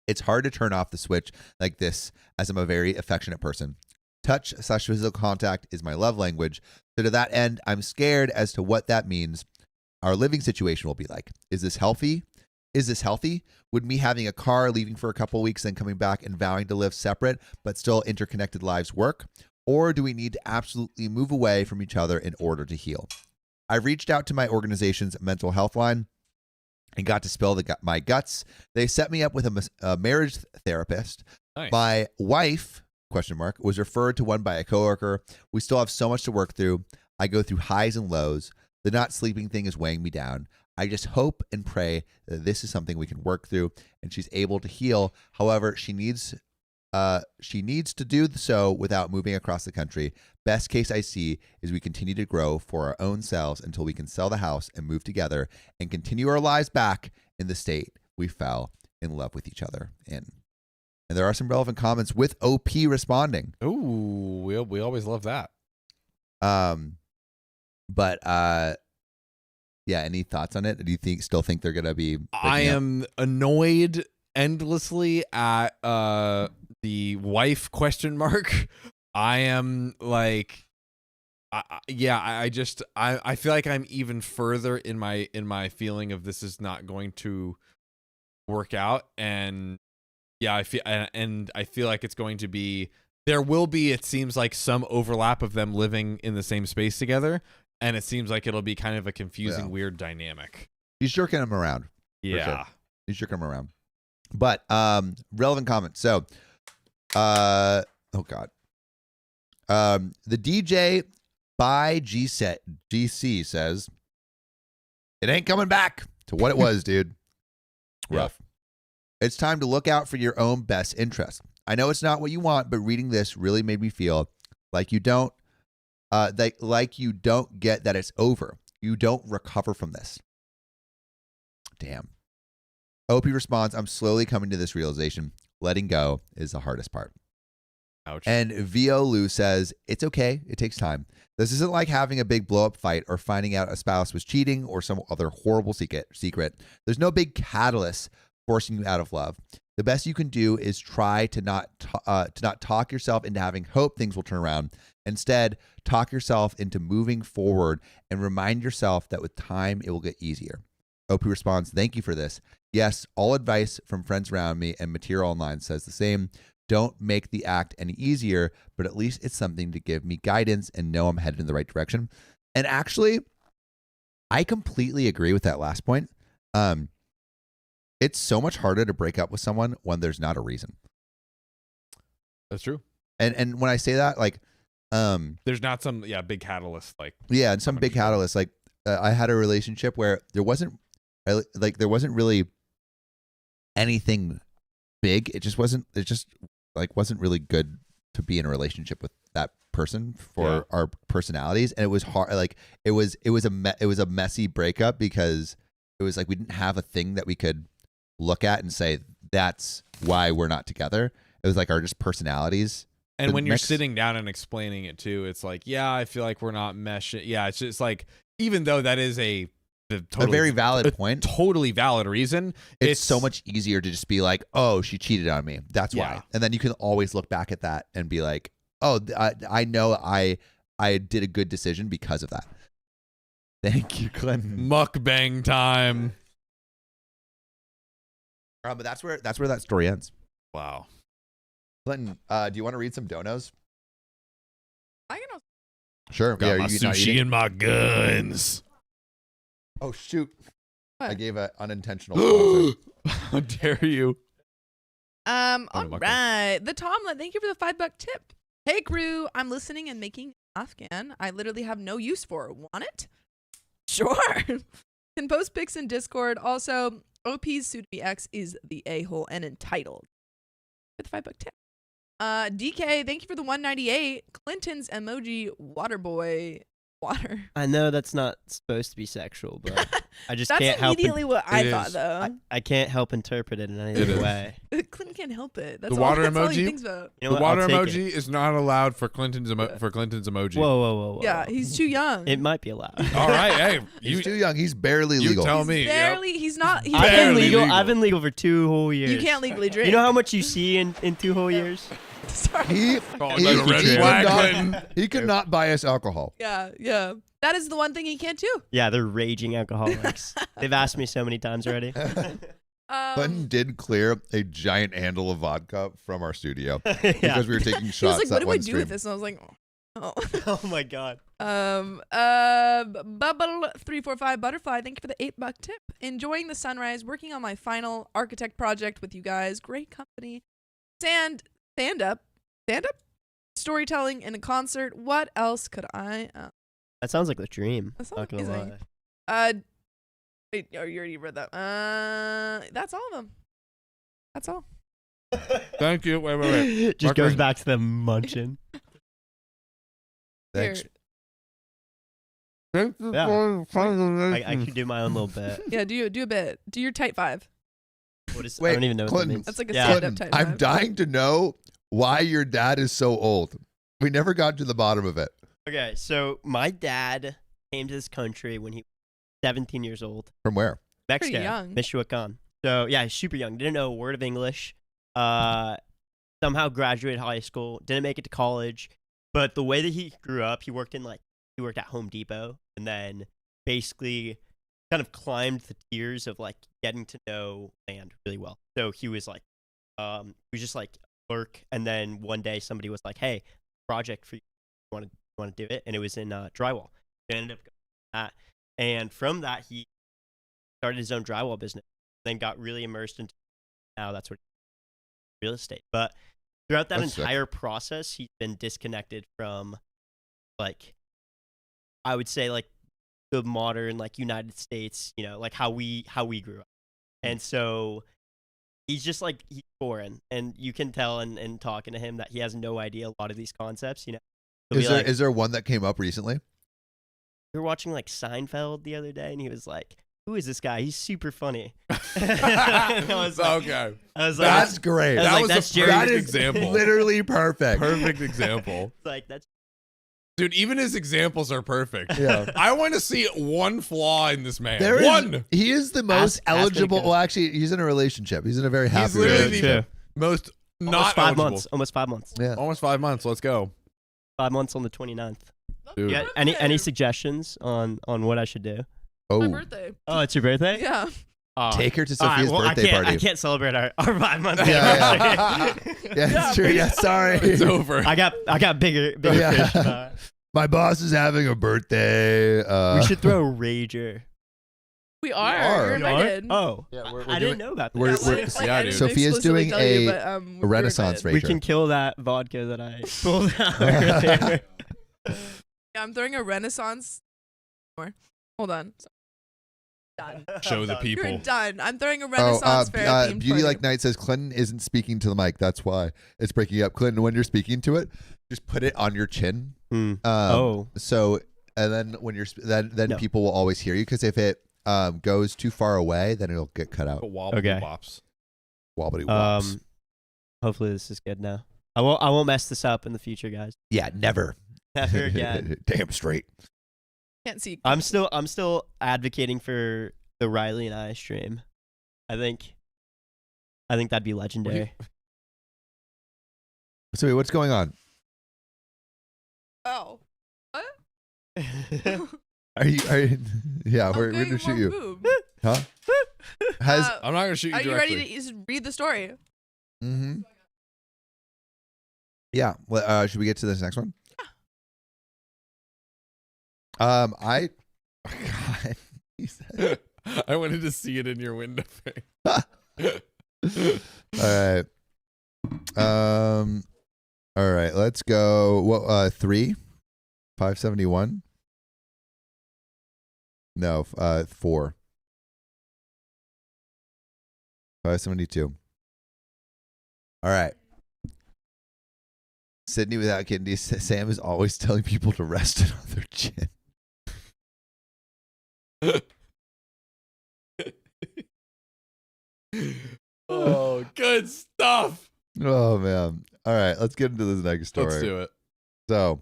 It's hard to turn off the switch like this as I'm a very affectionate person. Touch / physical contact is my love language. So to that end, I'm scared as to what that means our living situation will be like. Is this healthy? Would me having a car, leaving for a couple weeks, then coming back and vowing to live separate but still interconnected lives work? Or do we need to absolutely move away from each other in order to heal? I've reached out to my organization's mental health line and got to spill my guts. They set me up with a marriage therapist. Nice. My wife, ? Was referred to one by a coworker. We still have so much to work through. I go through highs and lows. The not sleeping thing is weighing me down. I just hope and pray that this is something we can work through and she's able to heal. However, she needs to do so without moving across the country. Best case I see is we continue to grow for our own selves until we can sell the house and move together and continue our lives back in the state we fell in love with each other in. And there are some relevant comments with OP responding. Ooh, we always love that. Yeah, any thoughts on it? Do you still think they're gonna be? I am annoyed endlessly at the wife ? I am like, I feel like I'm even further in my feeling of this is not going to work out, and yeah, I feel like it's going to be. There will be, it seems like, some overlap of them living in the same space together, and it seems like it'll be kind of a confusing, weird dynamic. He's jerking him around. Yeah. Sure. He's jerking him around. But relevant comment. So, oh God. The DJ by GC says, it ain't coming back to what it was, dude. Rough. It's time to look out for your own best interest. I know it's not what you want, but reading this really made me feel like you don't get that it's over. You don't recover from this. Damn. OP responds, I'm slowly coming to this realization. Letting go is the hardest part. Ouch. And Violu says, it's okay. It takes time. This isn't like having a big blow up fight or finding out a spouse was cheating or some other horrible secret. There's no big catalyst forcing you out of love. The best you can do is try to not talk yourself into having hope things will turn around. Instead, talk yourself into moving forward and remind yourself that with time, it will get easier. OP responds, thank you for this. Yes, all advice from friends around me and material online says the same. Don't make the act any easier, but at least it's something to give me guidance and know I'm headed in the right direction. And actually, I completely agree with that last point. It's so much harder to break up with someone when there's not a reason. That's true. And when I say that, like, there's not some big catalyst like and some big catalyst. Like, I had a relationship where there wasn't really anything big. It just wasn't really good to be in a relationship with that person for our personalities, and it was hard. Like, it was a messy breakup because it was like we didn't have a thing that we could look at and say that's why we're not together. It was like our just personalities. And when you're sitting down and explaining it too, it's like, I feel like we're not meshing. Yeah, it's just like, even though that is a very valid point, totally valid reason, it's so much easier to just be like, oh, she cheated on me. That's why. And then you can always look back at that and be like, oh, I know I did a good decision because of that. Thank you, Clinton. Mukbang time. But that's where that story ends. Wow. Clinton, do you want to read some donos? I can also. Sure. Got my you not sushi eating? and my guns. Oh shoot! What? I gave an unintentional. Sponsor. How dare you? All my right. The Tomlet, thank you for the $5 tip. Hey crew, I'm listening and making Afghan. I literally have no use for it. Want it? Sure. Can post pics in Discord. Also, OP's soon-to-be ex is the a-hole and entitled. For the $5 tip. DK, thank you for the 198. Clinton's emoji waterboy water. I know that's not supposed to be sexual, but I just That's can't help immediately what I It thought, is. though. I can't help interpret it in any It other is. way. Clinton can't help it. That's The all, water that's all he emoji? thinks about. You know The what? water I'll take emoji is not allowed for Clinton's emoji. Whoa. Yeah, he's too young. It might be allowed. All right, hey, He's too young. He's barely you legal. tell He's me. barely. He's not. He's I've been Barely legal. legal. I've been legal for 2 whole years. You can't legally drink. You know how much you see in 2 whole years? Sorry. He Oh, he, another red he flag, could Clinton. not, he could not buy us alcohol. Yeah. That is the one thing he can't do. Yeah, they're raging alcoholics. They've asked me so many times already. Clinton did clear a giant handle of vodka from our studio Yeah. because we were taking He was shots. like, that "What do one I do stream. with this?" And I was like, "Oh." Oh my god. Bubble345 Butterfly, thank you for the $8 tip. Enjoying the sunrise, working on my final architect project with you guys. Great company. Stand up, storytelling in a concert. What else could I? That sounds like the dream. That sounds Not gonna amazing. lie. Wait, oh, you already read that. That's all of them. That's all. Thank you. Wait. Just goes back to the munching. Thanks. Here. Yeah. I could do my own little bit. Yeah, do a bit. Do your type 5. What is? Wait, I don't even know what that Clinton. means. That's like a Yeah. stand-up Clinton, type I'm 5. dying to know why your dad is so old. We never got to the bottom of it. Okay, so my dad came to this country when he was 17 years old. From where? Mexico, young. Michoacan. So yeah, he's super young. Didn't know a word of English. Somehow graduated high school. Didn't make it to college. But the way that he grew up, he worked at Home Depot, and then basically kind of climbed the tiers of like getting to know land really well. So he was like, just like clerk, and then one day somebody was like, "Hey, project for you. Want to do it?" And it was in drywall. They ended up going with that, and from that he started his own drywall business. Then got really immersed into now that's what real estate. But throughout that That's sick. entire process, he's been disconnected from, like, I would say like the modern like United States, like how we grew up, and so he's just like he's foreign, and you can tell in talking to him that he has no idea a lot of these concepts. He'll be like, Is there one that came up recently? we were watching like Seinfeld the other day, and he was like, who is this guy? He's super funny. I was like, Okay. I was like, That's great. I was That like, was that's a Jerry. That is example. literally perfect. Perfect example. Like that's Dude, even his examples are perfect. Yeah. I want to see one flaw in this man. There is- One. He is the most Ask eligible. Nico. Well, actually, he's in a relationship. He's in a very happy He's literally relationship. the most almost not 5 eligible. months. Almost 5 months. Yeah. Almost 5 months. Let's go. 5 months on the 29th. Dude. Yeah. Any suggestions on what I should do? My Oh, birthday. Oh, it's your birthday. Yeah. Oh. take her to All right, Sophia's well, birthday party. I can't celebrate our 5 month Yeah, anniversary. Yeah, that's true. Yeah, sorry. It's over. I got bigger Yeah. fish. My boss is having a birthday. We should throw a rager. We are. are. You're We invited. Oh, Yeah, I didn't know about that. we're- Yeah, we're- like, yeah, I dude. didn't Sophia's explicitly doing tell you, a- but, a Renaissance invited. rager. We can kill that vodka that I pulled out earlier. Yeah, I'm throwing a Renaissance. Hold on. Done. Show the people. You're done. I'm throwing a Oh, Renaissance fair themed Beauty party. Like Night says Clinton isn't speaking to the mic. That's why it's breaking up. Clinton, when you're speaking to it, just put it on your chin. Hmm. Oh, so and then when you're then No. people will always hear you because if it goes too far away, then it'll get cut out. Wobbly Okay. bops. Wobbly wops. Hopefully this is good now. I won't mess this up in the future, guys. Yeah, never. Never again. Damn straight. Can't see. I'm still advocating for the Riley and I stream. I think that'd be legendary. So wait, what's going on? Oh. Are you? Yeah, I'm we're getting gonna shoot more you. boob. Huh? Has I'm not gonna shoot you Are you directly. ready to just read the story? mm-hmm. Yeah. Well, should we get to this next one? I. God. He said- I wanted to see it in your window. All right. All right. Let's go. What? 3. 571. No. 4. 572. All right. Sydney without kidneys. Sam is always telling people to rest it on their chin. Oh, good stuff. Oh man. All right. Let's get into this next story. Let's do it. So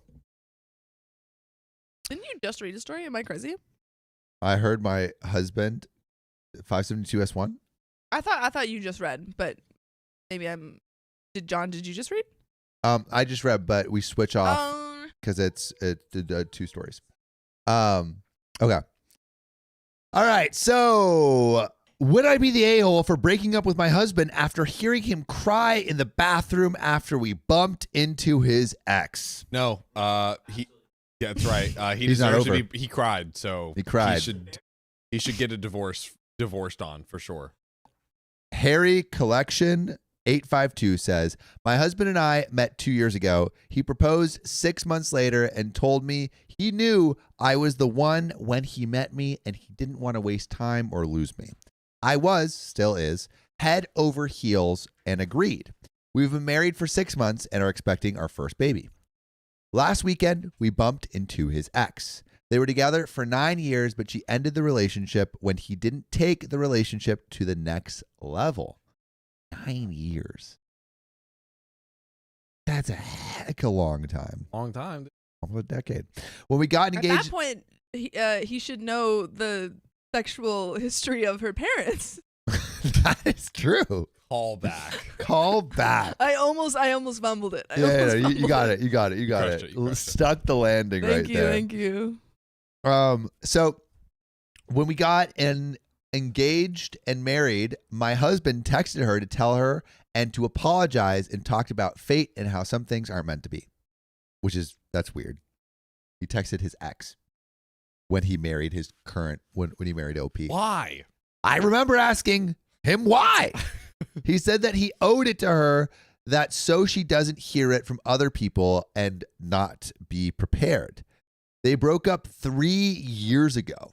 Didn't you just read a story? Am I crazy? I heard my husband 572S1. I thought you just read, but maybe I'm. Did you just read? I just read, but we switch off Um, because it's 2 stories. Okay. All right. So would I be the a-hole for breaking up with my husband after hearing him cry in the bathroom after we bumped into his ex? No, he. Yeah, that's right. He He's not deserves to over. be. He cried, so He cried. He should get a divorced on for sure. Harry Collection 852 says, my husband and I met 2 years ago. He proposed 6 months later and told me he knew I was the one when he met me and he didn't want to waste time or lose me. I still is, head over heels and agreed. We've been married for 6 months and are expecting our first baby. Last weekend, we bumped into his ex. They were together for 9 years, but she ended the relationship when he didn't take the relationship to the next level. 9 years. That's a heck of a long time. Long time. Almost a decade. When we got at engaged, that point, he should know the sexual history of her parents. that is true. Call back. Call back. I almost fumbled it. Yeah, you got it. You got it. You got crushed it. it, you crushed it. Stuck the landing right there. Thank you. So when we got engaged and married, my husband texted her to tell her and to apologize and talked about fate and how some things aren't meant to be, that's weird. He texted his ex when he married his current, when he married OP. Why? I remember asking him why. He said that he owed it to her, that so she doesn't hear it from other people and not be prepared. They broke up 3 years ago.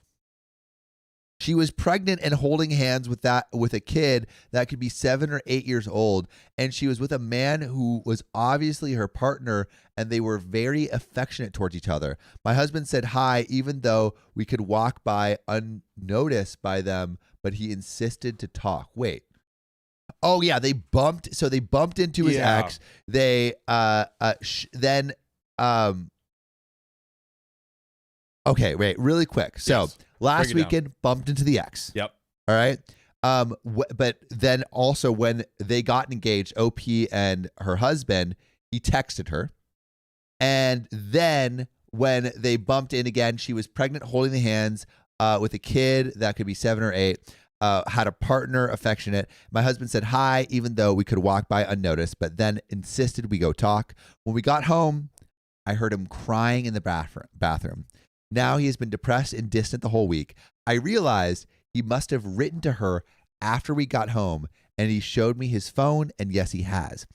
She was pregnant and holding hands with a kid that could be 7 or 8 years old, and she was with a man who was obviously her partner, and they were very affectionate towards each other. My husband said hi, even though we could walk by unnoticed by them, but he insisted to talk. Wait. Oh yeah, they bumped. So they bumped into his ex. They then okay, wait, really quick. So Yes. last weekend bumped into the ex. Yep. All right. But then also when they got engaged, OP and her husband, he texted her. And then when they bumped in again, she was pregnant, holding the hands with a kid that could be 7 or 8, had a partner, affectionate. My husband said hi, even though we could walk by unnoticed, but then insisted we go talk. When we got home, I heard him crying in the bathroom. Now he has been depressed and distant the whole week. I realized he must have written to her after we got home, and he showed me his phone, and yes, he has.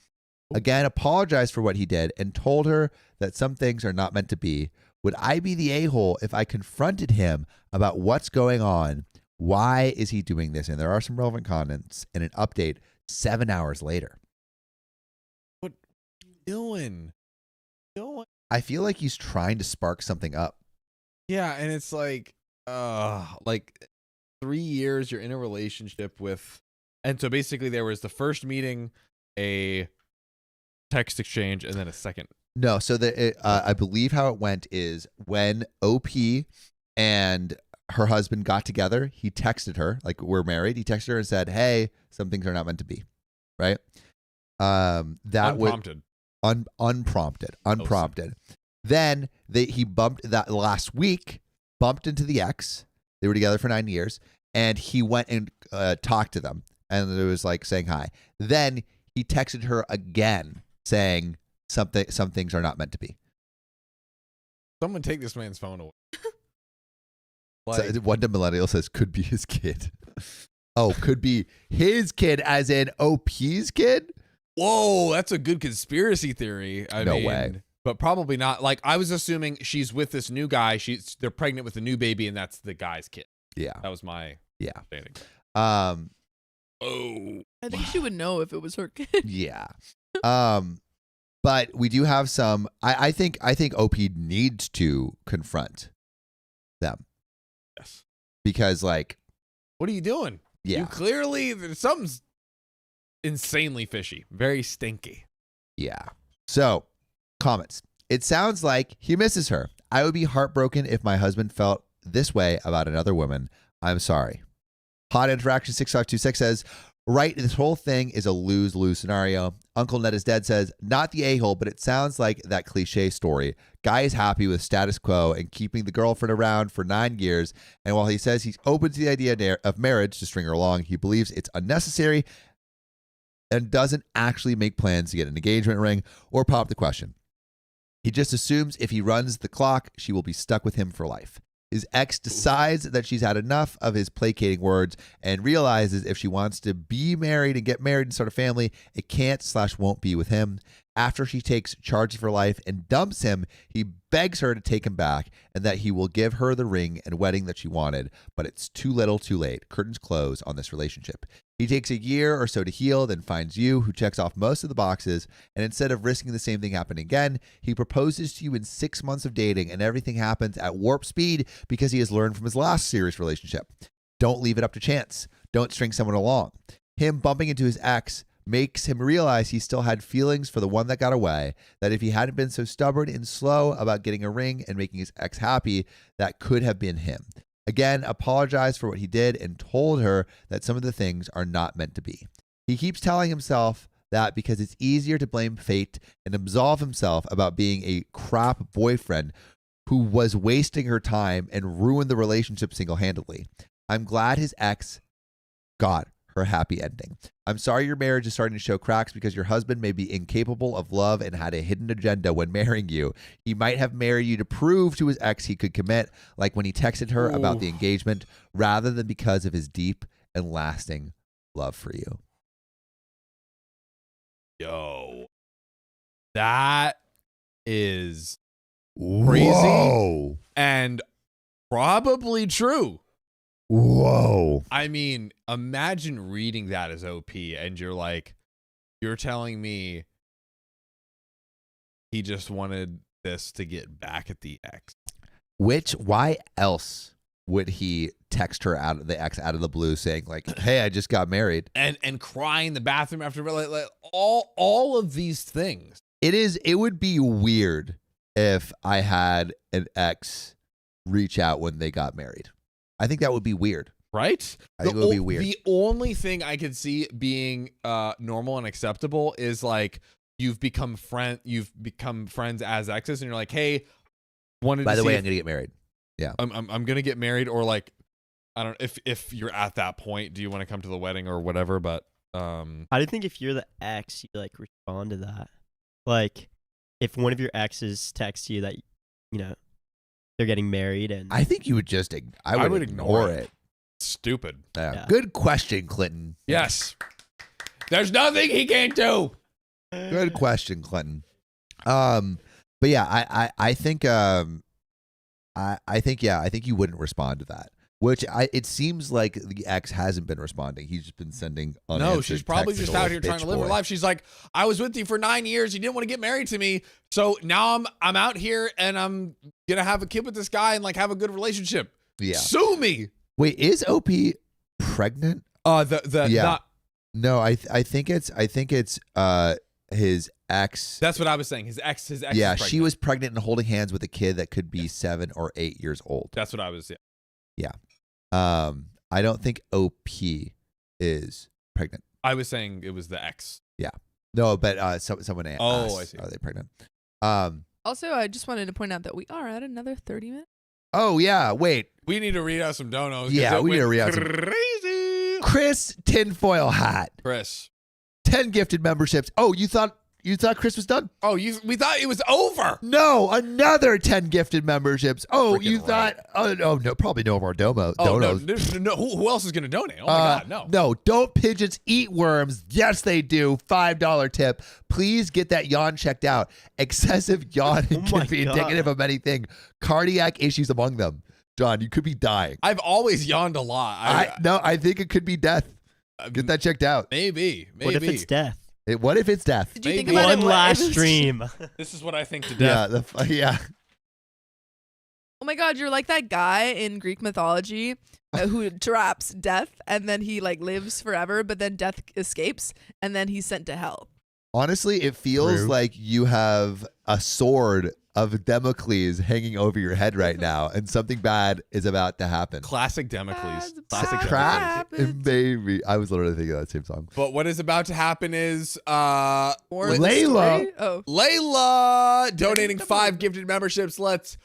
Again, apologized for what he did and told her that some things are not meant to be. Would I be the a-hole if I confronted him about what's going on? Why is he doing this? And there are some relevant comments and an update 7 hours later. What doing? I feel like he's trying to spark something up. Yeah, and it's like 3 years you're in a relationship with, and so basically there was the first meeting, a text exchange, and then a second. No, so I believe how it went is when OP and her husband got together, he texted her, like, we're married. He texted her and said, hey, some things are not meant to be, right? That Unprompted. Unprompted. Then he bumped that last week, bumped into the ex. They were together for 9 years, and he went and talked to them, and it was like saying hi. Then he texted her again saying some things are not meant to be. Someone take this man's phone away. So one millennial says could be his kid. Oh, could be his kid as in OP's kid? Whoa, that's a good conspiracy theory. No way. But probably not. Like, I was assuming she's with this new guy. They're pregnant with a new baby, and that's the guy's kid. Yeah. That was my understanding. Oh. I think she would know if it was her kid. Yeah. But we do have some. I think OP needs to confront them. Yes. Because, like, what are you doing? Yeah. You clearly, something's insanely fishy. Very stinky. Yeah. So, comments. It sounds like he misses her. I would be heartbroken if my husband felt this way about another woman. I'm sorry. Hot Interaction 6526 says, right, this whole thing is a lose-lose scenario. Uncle Ned is dead says, not the a-hole, but it sounds like that cliche story. Guy is happy with status quo and keeping the girlfriend around for 9 years. And while he says he's open to the idea of marriage to string her along, he believes it's unnecessary and doesn't actually make plans to get an engagement ring or pop the question. He just assumes if he runs the clock, she will be stuck with him for life. His ex decides that she's had enough of his placating words and realizes if she wants to be married and get married and start a family, it can't/won't be with him. After she takes charge of her life and dumps him, he begs her to take him back and that he will give her the ring and wedding that she wanted, but it's too little too late. Curtains close on this relationship. He takes a year or so to heal, then finds you, who checks off most of the boxes, and instead of risking the same thing happening again, he proposes to you in 6 months of dating, and everything happens at warp speed because he has learned from his last serious relationship. Don't leave it up to chance. Don't string someone along. Him bumping into his ex makes him realize he still had feelings for the one that got away, that if he hadn't been so stubborn and slow about getting a ring and making his ex happy, that could have been him. Again, apologized for what he did and told her that some of the things are not meant to be. He keeps telling himself that because it's easier to blame fate and absolve himself about being a crap boyfriend who was wasting her time and ruined the relationship single-handedly. I'm glad his ex got her happy ending. I'm sorry your marriage is starting to show cracks because your husband may be incapable of love and had a hidden agenda when marrying you. He might have married you to prove to his ex he could commit, like when he texted her about the engagement, rather than because of his deep and lasting love for you. Yo, that is crazy Whoa. and probably true. Whoa. I mean, imagine reading that as OP and you're telling me he just wanted this to get back at the ex. Why else would he text her the ex out of the blue saying like, hey, I just got married? And cry in the bathroom after like all of these things. It would be weird if I had an ex reach out when they got married. I think that would be weird. Right? I think it would be weird. The only thing I could see being normal and acceptable is like you've become friends as exes, and you're like, hey, by the way, I'm gonna get married. Yeah, I'm gonna get married, or like, I don't know if you're at that point, do you want to come to the wedding or whatever? But how do you think if you're the ex, you like respond to that? Like, if one of your exes texts you that they're getting married, and I think you would just I would ignore it. Stupid. Yeah. Good question, Clinton. Yes. There's nothing he can't do. Good question, Clinton. But yeah, I think I think you wouldn't respond to that. Which it seems like the ex hasn't been responding. He's just been sending unanswered No, she's probably texts just to out old here trying to live her bitch life. She's like, I was with you for 9 years. You didn't want to get married to me. So now I'm out here and I'm going to have a kid with this guy and like have a good relationship. Yeah. Sue me. Wait, is OP pregnant? Yeah. No, I think it's his ex. That's what I was saying. His ex Yeah, is she was pregnant and holding hands with a kid that could be 7 or 8 years old. That's what I was. Yeah. I don't think OP is pregnant. I was saying it was the ex. Yeah. No, but someone asked. Oh, I see. Are they pregnant? Also, I just wanted to point out that we are at another 30 minutes. Oh yeah. Wait. We need to read out some donos. Yeah, we need to read out some. Crazy. Chris Tinfoil Hat. Chris. 10 gifted memberships. Oh, you thought Chris was done? Oh, we thought it was over. No, another 10 gifted memberships. Oh, Freaking you thought? Oh no, probably no more donos. No. Who else is gonna donate? Oh my God, no. No, don't pigeons eat worms? Yes, they do. $5 tip. Please get that yawn checked out. Excessive yawning can be indicative of many things. Cardiac issues among them. John, you could be dying. I've always yawned a lot. I think it could be death. Get that checked out. Maybe. What if it's death? What if it's death? Did you think Maybe. about One it? last stream. This is what I think to death. Yeah. Oh my God, you're like that guy in Greek mythology who traps death and then he like lives forever, but then death escapes and then he's sent to hell. Honestly, it feels like you have a sword of Damocles hanging over your head right now, and something bad is about to happen. Classic Damocles. Classic Crap, happens. baby. I was literally thinking of that same song. But what is about to happen is Or the Layla. story? Oh. Layla donating 5 gifted memberships. Let's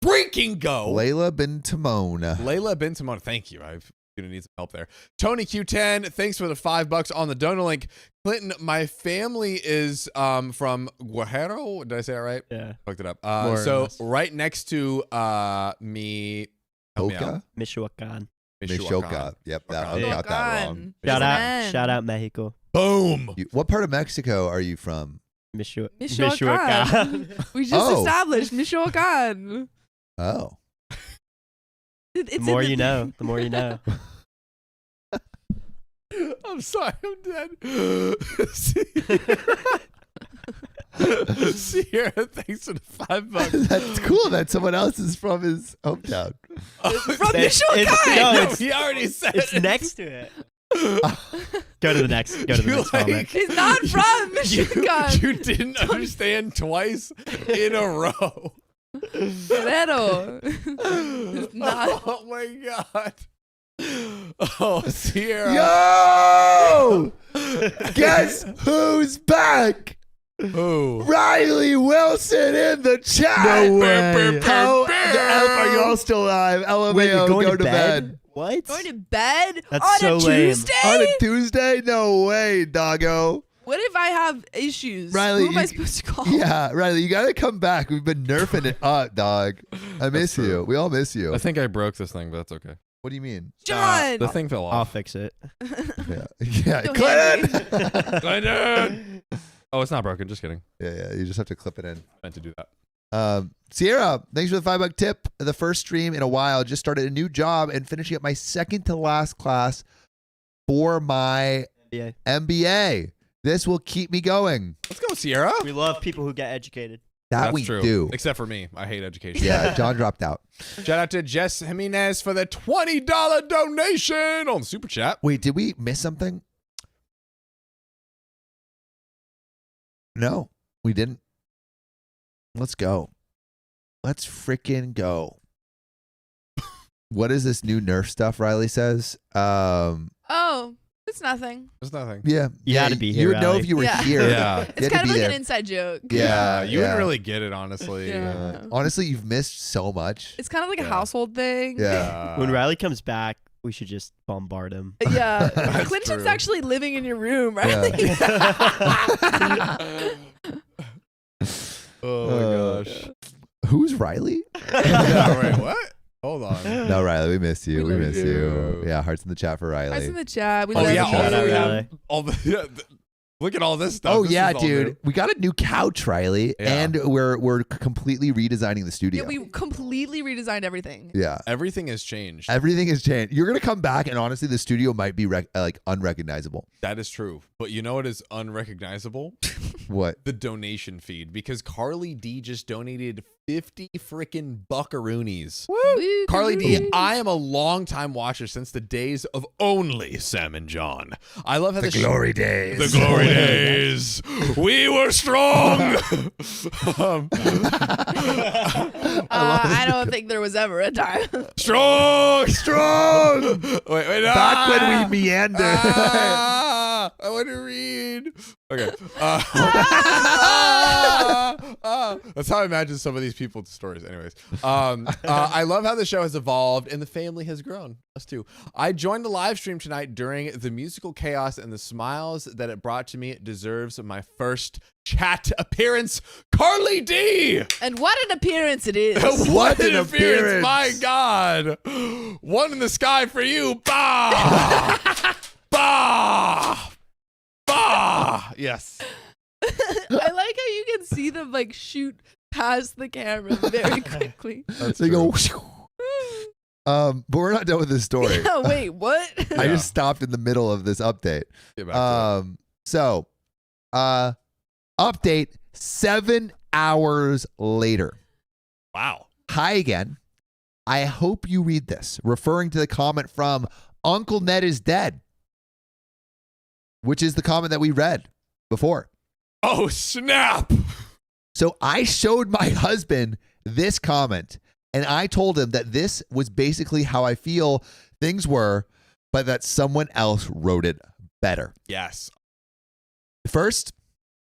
freaking go. Layla bin Timon. Layla bin Timon, thank you. I'm gonna need some help there. Tony Q10, thanks for the $5 on the donor link. Clinton, my family is from Guajiro. Did I say that right? Yeah. Fucked it up. More or So less. right next to me. Help me out. Oka? Michoacan. Mishoka. Yep, I Okay. got that wrong. Shout out Mexico. Boom. What part of Mexico are you from? Michoacan. We just established Michoacan. Oh. The more you know. The more you know. I'm sorry, I'm dead. Sierra, thanks for the $5. That's cool that someone else is from his hometown. From Michoacan. No, He already said it's it. next to it. Go to the next. Go to the You next like- comment. He's not from Michoacan. You didn't understand twice in a row. Guerrero. It's not. Oh my God. Oh, Sierra. Yo! Guess who's back? Who? Riley Wilson in the chat. No way. How the F are y'all still alive? LMAO, Wait, you're going go to bed? What? Going to bed That's on so a lame. Tuesday? On a Tuesday? No way, doggo. What if I have issues? Riley, Who am I you- supposed to call? Yeah, Riley, you gotta come back. We've been nerfing it up, dog. I miss true. you. We all miss you. I think I broke this thing, but that's okay. What do you mean? John. The thing fell I'll off. fix it. Yeah, yeah. Don't Clinton! Clinton! Oh, it's not broken. Just kidding. Yeah, you just have to clip it in. I meant to do that. Sierra, thanks for the $5 tip. The first stream in a while. Just started a new job and finishing up my second to last class for my MBA. This will keep me going. Let's go, Sierra. We love people who get educated. That's we true. Do. Except for me. I hate education. Yeah, John dropped out. Shout out to Jess Jimenez for the $20 donation on Super Chat. Wait, did we miss something? No, we didn't. Let's go. Let's freaking go. What is this new Nerf stuff Riley says? Oh, it's nothing. There's nothing. Yeah. You had to be here, You would know Riley. if you were Yeah. here. Yeah. It's kind of like an inside joke. Yeah. You wouldn't really get it, honestly. Yeah. Honestly, you've missed so much. It's kind of like a household thing. Yeah. When Riley comes back, we should just bombard him. Yeah. That's Clinton's true. actually living in your room, right? Oh my gosh. Who's Riley? Yeah, wait, what? Hold on. No, Riley, we missed you. We We love missed you. you. Yeah, hearts in the chat for Riley. Us in the chat. We Oh love yeah, you. Shout out, Riley. all the look at all this stuff. Oh This yeah, is all dude. new. We got a new couch, Riley, Yeah. and we're completely redesigning the studio. Yeah, we completely redesigned everything. Yeah. Everything has changed. Everything has changed. You're gonna come back, and honestly, the studio might be like unrecognizable. That is true. But you know what is unrecognizable? What? The donation feed, because Carly D just donated 50 freaking buckaroonies. Woo, Carly D, woo. I am a longtime watcher since the days of only Sam and John. I love how The glory days. The glory days. We were strong. I don't think there was ever a time. Strong. Strong. Wait. Back when we meandered. I want to read. Okay. That's how I imagine some of these people's stories. Anyways, I love how the show has evolved and the family has grown. Us too. I joined the live stream tonight during the musical chaos, and the smiles that it brought to me deserves my first chat appearance. Carly D. And what an appearance it is. What an an appearance. appearance. My God. One in the sky for you. Bah. Bah. Bah. Yes. I like how you can see them like shoot past the camera very quickly. They go. But we're not done with this story. Yeah, wait, what? I just stopped in the middle of this update. Get back to it. Update 7 hours later. Wow. Hi again. I hope you read this, referring to the comment from Uncle Ned is dead, which is the comment that we read before. Oh, snap. So I showed my husband this comment, and I told him that this was basically how I feel things were, but that someone else wrote it better. Yes. First,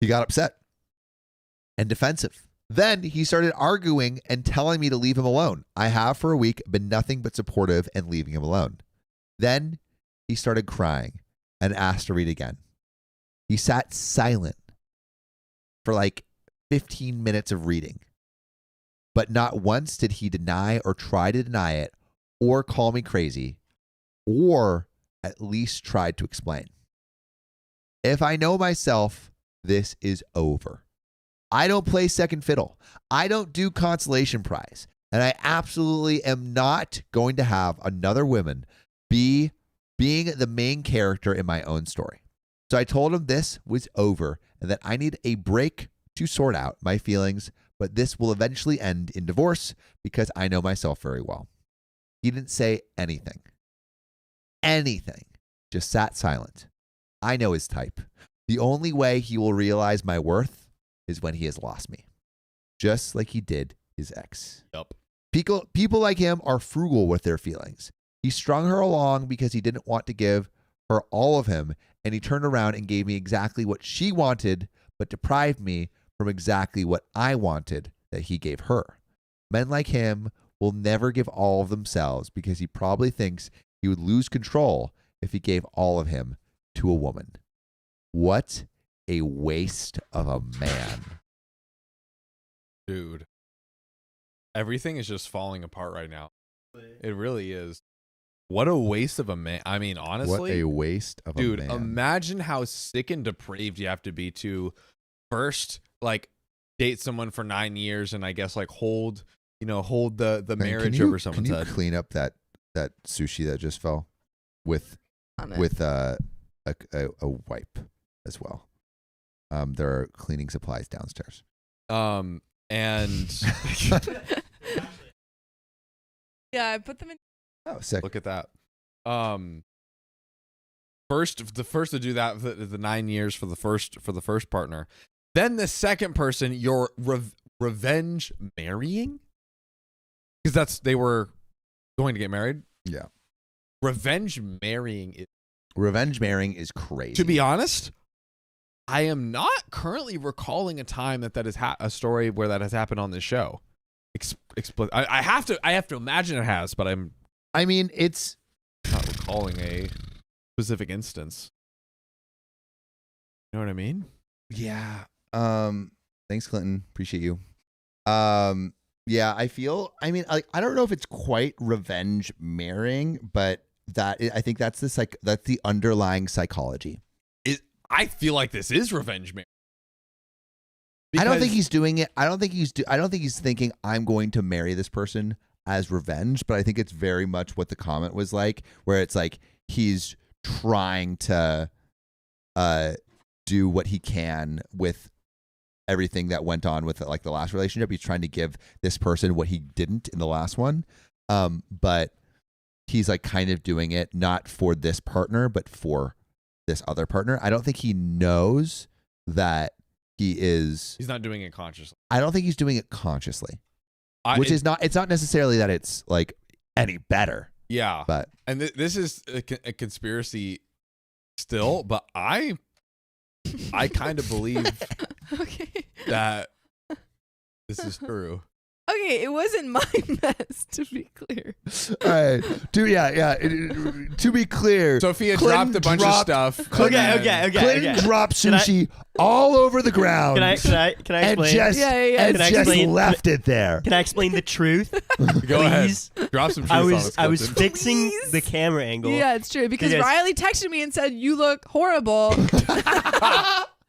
he got upset and defensive. Then he started arguing and telling me to leave him alone. I have for a week been nothing but supportive and leaving him alone. Then he started crying and asked to read again. He sat silent for like 15 minutes of reading, but not once did he deny or try to deny it or call me crazy or at least tried to explain. If I know myself, this is over. I don't play second fiddle. I don't do consolation prize. And I absolutely am not going to have another woman being the main character in my own story. So I told him this was over and that I need a break to sort out my feelings, but this will eventually end in divorce because I know myself very well. He didn't say anything. Anything. Just sat silent. I know his type. The only way he will realize my worth is when he has lost me, just like he did his ex. Yep. People like him are frugal with their feelings. He strung her along because he didn't want to give her all of him, and he turned around and gave me exactly what she wanted, but deprived me from exactly what I wanted that he gave her. Men like him will never give all of themselves because he probably thinks he would lose control if he gave all of him to a woman. What a waste of a man. Dude. Everything is just falling apart right now. It really is. What a waste of a man. I mean, honestly. What a waste of dude, a man. imagine how sick and depraved you have to be to first, like, date someone for 9 years and I guess like hold the Man, marriage over someone's can head. you clean up that sushi that just fell with On it. a wipe as well? There are cleaning supplies downstairs. And Yeah, I put them in. Oh, sick. look at that. The first to do that, the 9 years for the first partner. Then the second person, you're revenge marrying, because they were going to get married. Yeah. Revenge marrying is, Revenge marrying is crazy. to be honest, I am not currently recalling a time that is a story where that has happened on this show. I have to imagine it has, but I'm I mean, it's not recalling a specific instance. You know what I mean? yeah. Thanks, Clinton. Appreciate you. Yeah, I don't know if it's quite revenge marrying, but I think that's the underlying psychology. I feel like this is revenge marrying. I don't think he's doing it. I don't think he's thinking I'm going to marry this person as revenge, but I think it's very much what the comment was like, where it's like he's trying to do what he can with everything that went on with like the last relationship. He's trying to give this person what he didn't in the last one. But he's like kind of doing it not for this partner, but for this other partner. I don't think he knows that he's not doing it consciously. I don't think he's doing it consciously, it's not necessarily that it's like any better. Yeah. But and this is a conspiracy still, but I kind of believe Okay. that this is true. Okay, it wasn't my mess, to be clear. all right, to be clear, Sophia Clinton dropped a bunch of stuff. Okay. Clinton dropped sushi all over the ground. Can I and explain? just, and Can I just explain- left it there. Can I explain the truth? Go ahead. Please? Drop some truth I on was us, I was Clinton. fixing Please? the camera angle. Yeah, it's true. Because Because- Riley texted me and said, "You look horrible."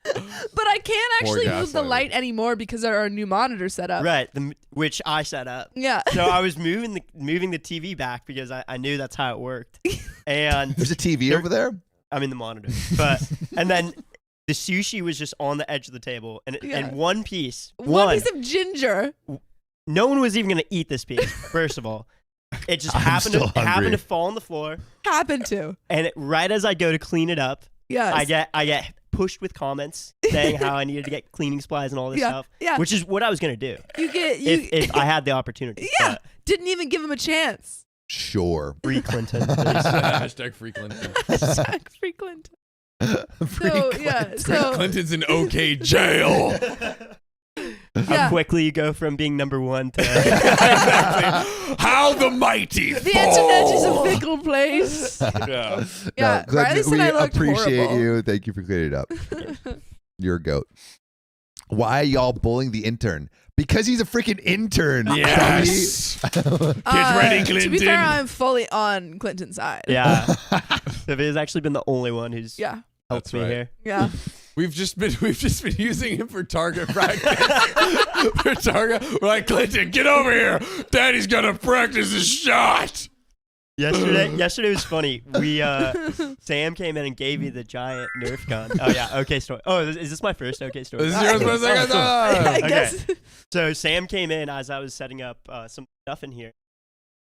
But I can't actually move the gaslighter. light anymore because there are new monitors set up. Right, which I set up. Yeah. So I was moving the TV back because I knew that's how it worked. And There's a TV over there. I mean the monitor. And then the sushi was just on the edge of the table and Yeah. and one piece. One piece of ginger. No one was even gonna eat this piece, first of all. It just I'm happened still to hungry. to fall on the floor. Happened to. And right as I go to clean it up, Yes. I get pushed with comments saying how I needed to get cleaning supplies and all this Yeah, stuff. yeah. Which is what I was gonna do You get if I had the opportunity. Yeah. Didn't even give him a chance. Sure. Free Clinton. please. Hashtag free Clinton. Hashtag free Clinton. Free So Clinton. yeah. So Clinton's in OK jail. yeah. How quickly you go from being number one to How the mighty The fall. internet is a fickle place. Yeah. Yeah, Clinton, Riley said we I looked appreciate horrible. you. Thank you for cleaning it up. You're a goat. Why are y'all bullying the intern? Because he's a freaking intern. Yes. Get ready, To be Clinton. fair, I'm fully on Clinton's side. yeah. Sophie's actually been the only one who's Yeah. helped That's me right. here. Yeah. We've just been using him for target practice. We're like, Clinton, get over here. Daddy's gonna practice his shot. Yesterday was funny. We Sam came in and gave me the giant Nerf gun. Oh yeah, okay story. Oh, is this my first okay story? This is yours for a second I time. Okay. guess. So Sam came in as I was setting up some stuff in here.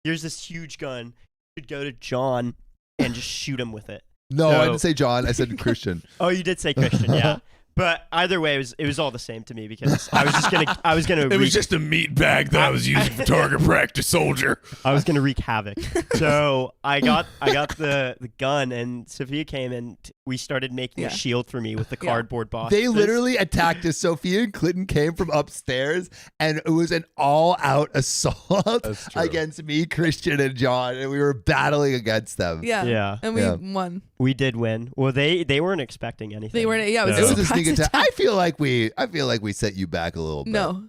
Here's this huge gun. You should go to John and just shoot him with it. No, I So- didn't say John. I said Christian. Oh, you did say Christian, yeah. But either way, it was all the same to me because I was gonna It was just a meat bag that I was using for target practice, soldier. I was gonna wreak havoc. So I got the gun, and Sophia came and we started making Yeah. a shield for me with the Yeah. cardboard boxes. They literally attacked us. Sophia and Clinton came from upstairs, and it was an all-out assault That's true. against me, Christian, and John, and we were battling against them. Yeah. Yeah. And we Yeah. won. We did win. Well, they weren't expecting anything. They weren't. Yeah, it was, It was a surprise sneak attack. attack. I feel like we set you back a little bit. No.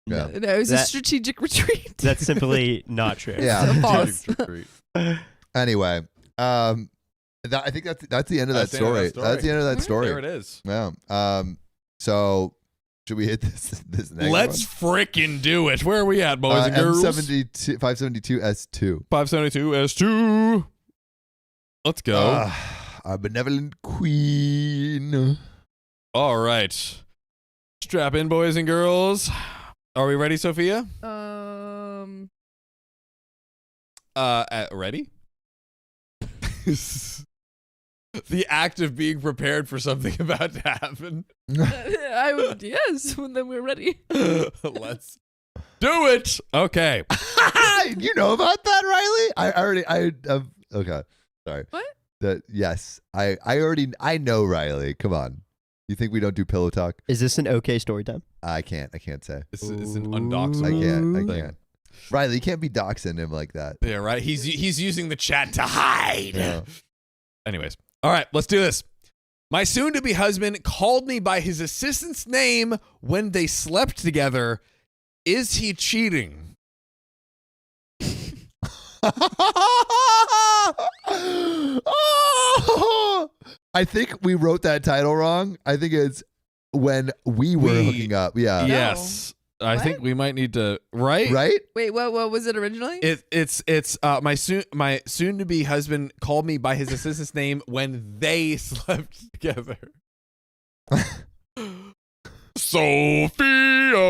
Yeah. No, it was a That- strategic retreat. That's simply not true. Yeah. False. Anyway, I think that's the end of that That's the end of story. that story. That's the end of that story. There it is. Yeah. So Should we hit this next Let's frickin' do it. Where are we at, boys and girls? M72, 572 S2. 572 S2. Let's go. Our benevolent queen. All right. Strap in, boys and girls. Are we ready, Sophia? Ready? The act of being prepared for something about to happen. I would, yes, when then we're ready. Let's do it. Okay. You know about that, Riley? Okay. Sorry. What? Yes. I know Riley. Come on. You think we don't do pillow talk? Is this an okay story time? I can't say. This is an undoxed. I can't. Riley, you can't be doxing him like that. Yeah, right. He's using the chat to hide. No. Anyways, all right, let's do this. My soon-to-be husband called me by his assistant's name when they slept together. Is he cheating? I think we wrote that title wrong. I think it's when we were hooking up. Yeah. Yes. I What? think we might need to right. Wait, what was it originally? It's my soon to be husband called me by his assistant's name when they slept together. Sophia.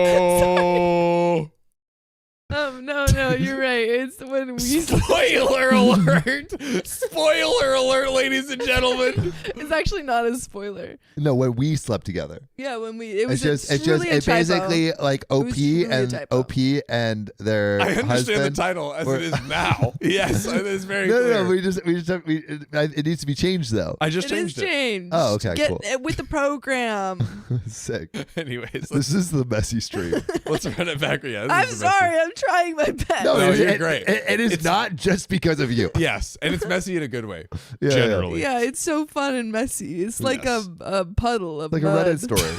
No, you're right. It's when we Spoiler alert! Spoiler alert, ladies and gentlemen. It's actually not a spoiler. No, when we slept together. Yeah, when we it was It's truly a typo. basically like OP was truly a and typo. OP and their I understand husband. the title as or- it is now. Yes, it is very No, clear. no, we just have, it needs to be changed though. I just It is changed it. changed. Oh, okay, Get cool. with the program. Sick. Anyways, This is the messy stream. let's run it back. Yeah, this I'm is the messy- sorry. I'm trying my best. No, No, it- you're it- great. It is It's- not just because of you. Yes, and it's messy in a good way. Yeah, generally. Yeah, it's so fun and messy. It's like Yes. a puddle of like a mud. Reddit story.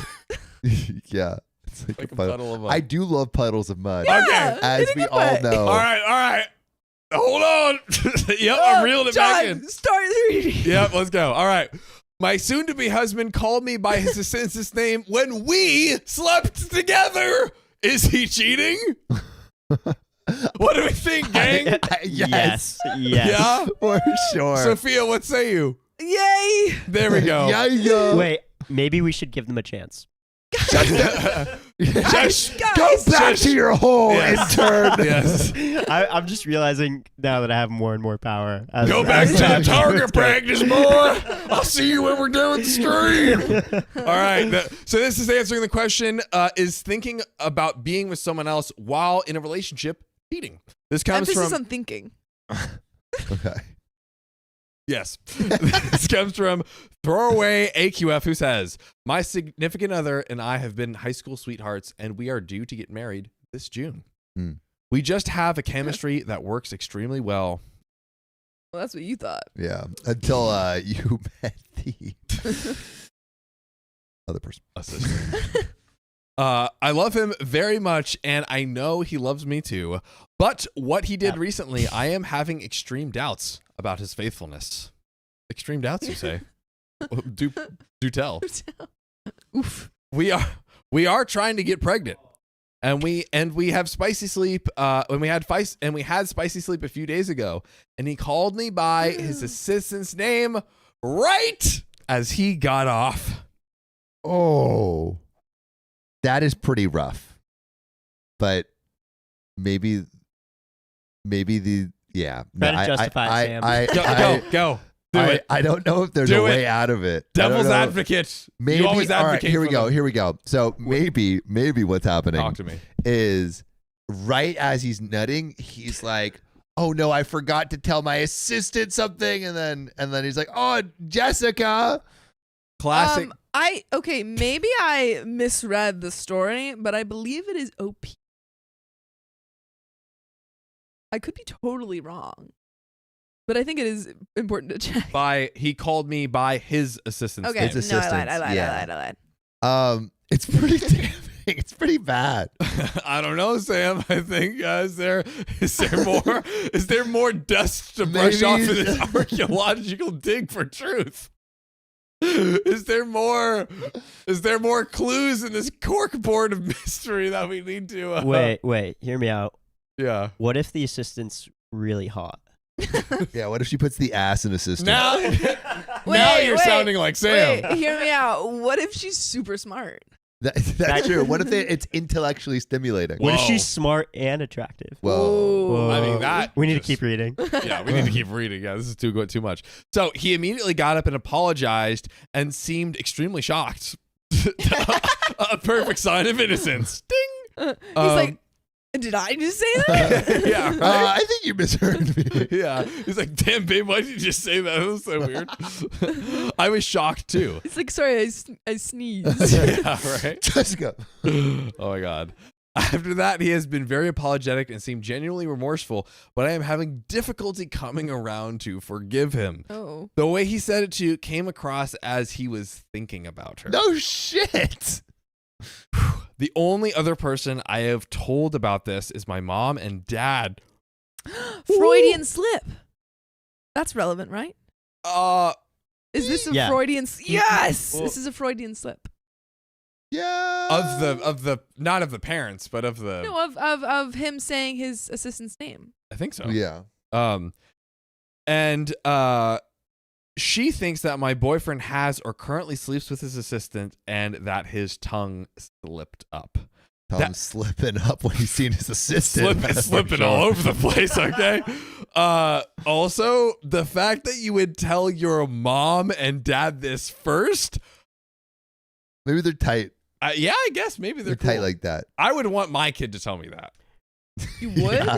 Yeah, it's Like a puddle of mud. I do love puddles of mud, Yeah, as in a we good all way. know. All right. Hold on. Yep, I'm reeling it back in. Start reading. Yep, let's go. All right. My soon-to-be husband called me by his assistant's name when we slept together. Is he cheating? What do we think, gang? Yes, Yeah? for sure. Sophia, what say you? Yay! There we go. Yeah. Wait, maybe we should give them a chance. Just Go back Shush. to your hole, Yes. intern. yes. I'm just realizing now that I have more and more power. as- Go back as to the time target goes. practice, boy. I'll see you when we're done with the stream. All right. So this is answering the question: is thinking about being with someone else while in a relationship cheating? This comes Emphasis from on thinking. Okay. yes. This comes from Throwaway AQF, who says, "My significant other and I have been high school sweethearts, and we are due to get married this June. Hmm. We just have a chemistry that works extremely well." Well, that's what you thought. Yeah. Until you met the other person. I love him very much, and I know he loves me too. But what he did recently, I am having extreme doubts about his faithfulness. Extreme doubts, you say? do tell. Oof. We are trying to get pregnant, and we have spicy sleep. We had spicy sleep a few days ago, and he called me by his assistant's name right as he got off. Oh, that is pretty rough. But maybe yeah. Try to justify it, Sam. Go. Do it. I don't know if there's Do a way it. out of it. I don't Devil's know. advocate. Maybe. You always All right, advocate. here we for go. them. Here we go. So maybe what's happening Talk to me. is right as he's nutting, he's like, "Oh no, I forgot to tell my assistant something," and then he's like, "Oh, Jessica." Classic. Maybe I misread the story, but I believe it is OP. I could be totally wrong, but I think it is important to check. He called me by his assistant's Okay, name. His no, I assistants, lied. yeah. I lied. It's pretty damning. It's pretty bad. I don't know, Sam. I think is there more dust to brush Maybe- off in this archaeological dig for truth? Is there more clues in this corkboard of mystery that we need to Wait, hear me out. Yeah. What if the assistant's really hot? Yeah, what if she puts the ass in assistant? Now you're sounding like Sam. Wait, hear me out. What if she's super smart? That's true. What if it's intellectually stimulating? What if Whoa. she's smart and attractive? Whoa. I mean, that We need to just- keep reading. Yeah, we need to keep reading. Yeah, this is too much. So he immediately got up and apologized and seemed extremely shocked. A perfect sign of innocence. Ding. He's like, did I just say that? Yeah, right? I think you misheard me. Yeah. He's like, damn, babe, why did you just say that? That was so weird. I was shocked too. It's like, sorry, I sneezed. Yeah, right? Jessica. Oh my God. After that, he has been very apologetic and seemed genuinely remorseful, but I am having difficulty coming around to forgive him. Oh. The way he said it to you came across as he was thinking about her. No shit. The only other person I have told about this is my mom and dad. Freudian slip. That's relevant, right? Is this a Yeah. Freudian? Yes, Well- this is a Freudian slip. Yeah. Of the not of the parents, but of the No, of him saying his assistant's name. I think so. Yeah. And she thinks that my boyfriend has or currently sleeps with his assistant and that his tongue slipped up. Tom's slipping up when he's seen his assistant. Slipping all over the place, okay? Also, the fact that you would tell your mom and dad this first, Maybe they're tight. yeah, I guess maybe They're they're tight cool. like that. I would want my kid to tell me that. You would? Yeah.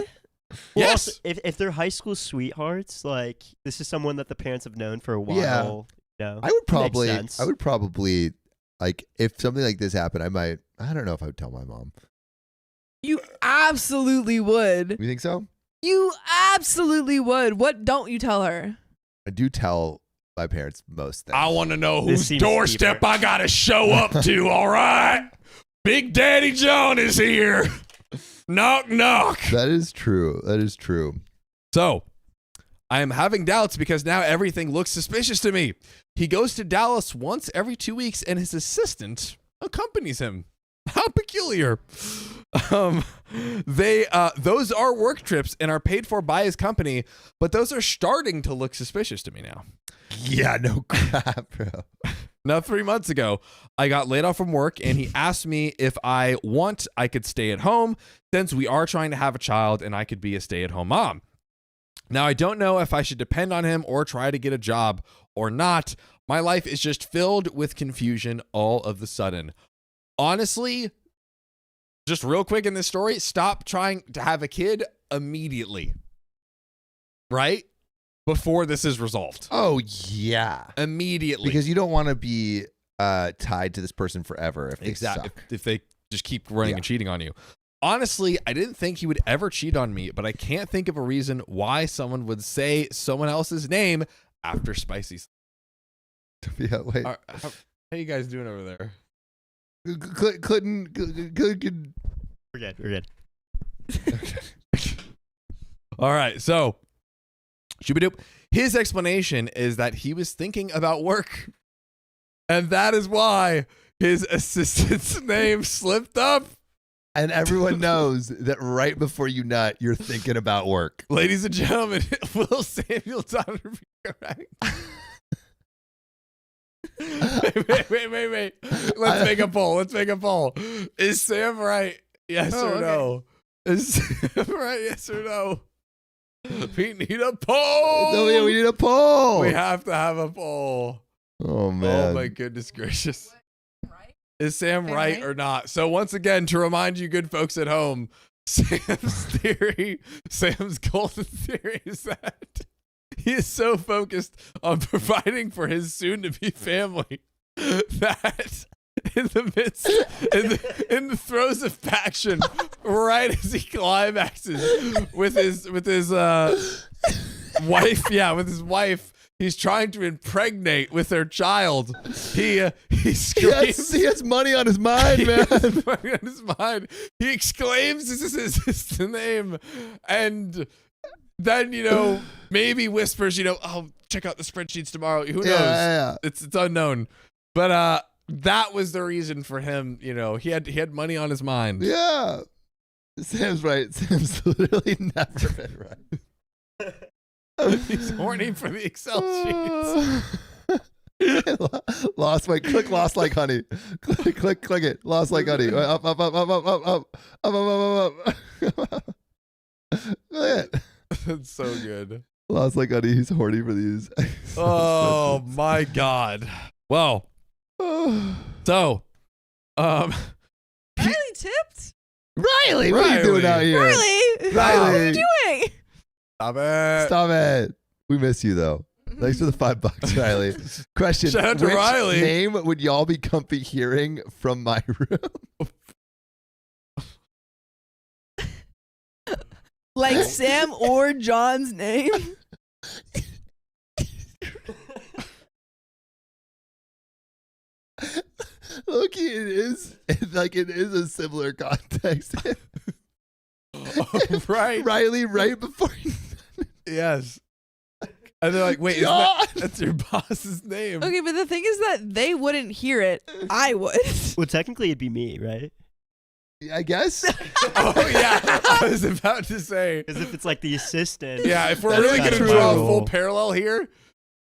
Well, Yes. also, if they're high school sweethearts, like this is someone that the parents have known for a while. Yeah. You know, I would makes sense. probably like if something like this happened, I don't know if I would tell my mom. You absolutely would. You think so? You absolutely would. What don't you tell her? I do tell my parents most things. I want to know This whose seems doorstep deeper. I got to show up to, all right? Big Daddy John is here. Knock, knock. That is true. That is true. So, I am having doubts because now everything looks suspicious to me. He goes to Dallas once every 2 weeks and his assistant accompanies him. How peculiar. Those are work trips and are paid for by his company, but those are starting to look suspicious to me now. Yeah, no crap, bro. Now, 3 months ago, I got laid off from work and he asked me if I could stay at home since we are trying to have a child and I could be a stay-at-home mom. Now, I don't know if I should depend on him or try to get a job or not. My life is just filled with confusion all of the sudden. Honestly, just real quick in this story, stop trying to have a kid immediately. Right? Before this is resolved. Oh yeah, Immediately. because you don't want to be tied to this person forever if they Exactly. suck. If they just keep running Yeah. and cheating on you. Honestly, I didn't think he would ever cheat on me, but I can't think of a reason why someone would say someone else's name after spicy. Yeah, wait. How you guys doing over there? Couldn't. We're good. We're good. All right, so shooby-doop. His explanation is that he was thinking about work, and that is why his assistant's name slipped up. And everyone knows that right before you nut, you're thinking about work. Ladies and gentlemen, will Samuel Donner be correct? Wait. Let's make a poll. Is Sam right? Yes or okay. no? Is Sam right? Yes or no? We need a poll. Oh yeah, we need a poll. We have to have a poll. Oh man. Oh my goodness gracious. Is Sam Sam right right? or not? So once again, to remind you good folks at home, Sam's golden theory is that he is so focused on providing for his soon-to-be family that in the midst, in the throes of passion, right as he climaxes with his wife, he's trying to impregnate with their child. He screams. He has money on his mind, He man. has money on his mind. He exclaims his name, and then maybe whispers, oh, check out the spreadsheets tomorrow. Who knows? Yeah. It's unknown. But that was the reason for him. You know, he had money on his mind. Yeah. Sam's right. Sam's literally never been right. He's horny for the Excel sheets. Lost like honey. Click it. Lost like honey. Up. Look at it. That's so good. Lost like honey. He's horny for these. Oh my God. Well, so, Riley tipped. Riley, what are you doing out here? Riley, what are you doing? Stop it. Stop it. We miss you though. Thanks for the $5, Riley. Question: Shout out to which Riley. name would y'all be comfy hearing from my room? Like Sam or John's name? Look, it is a similar context. Right. Riley, right before. Yes. And they're like, wait, that's your boss's name. Okay, but the thing is that they wouldn't hear it. I would. Well, technically, it'd be me, right? I guess. Oh, yeah. I was about to say. Because if it's like the assistant. Yeah, if we're That's really going to true. draw a full parallel here.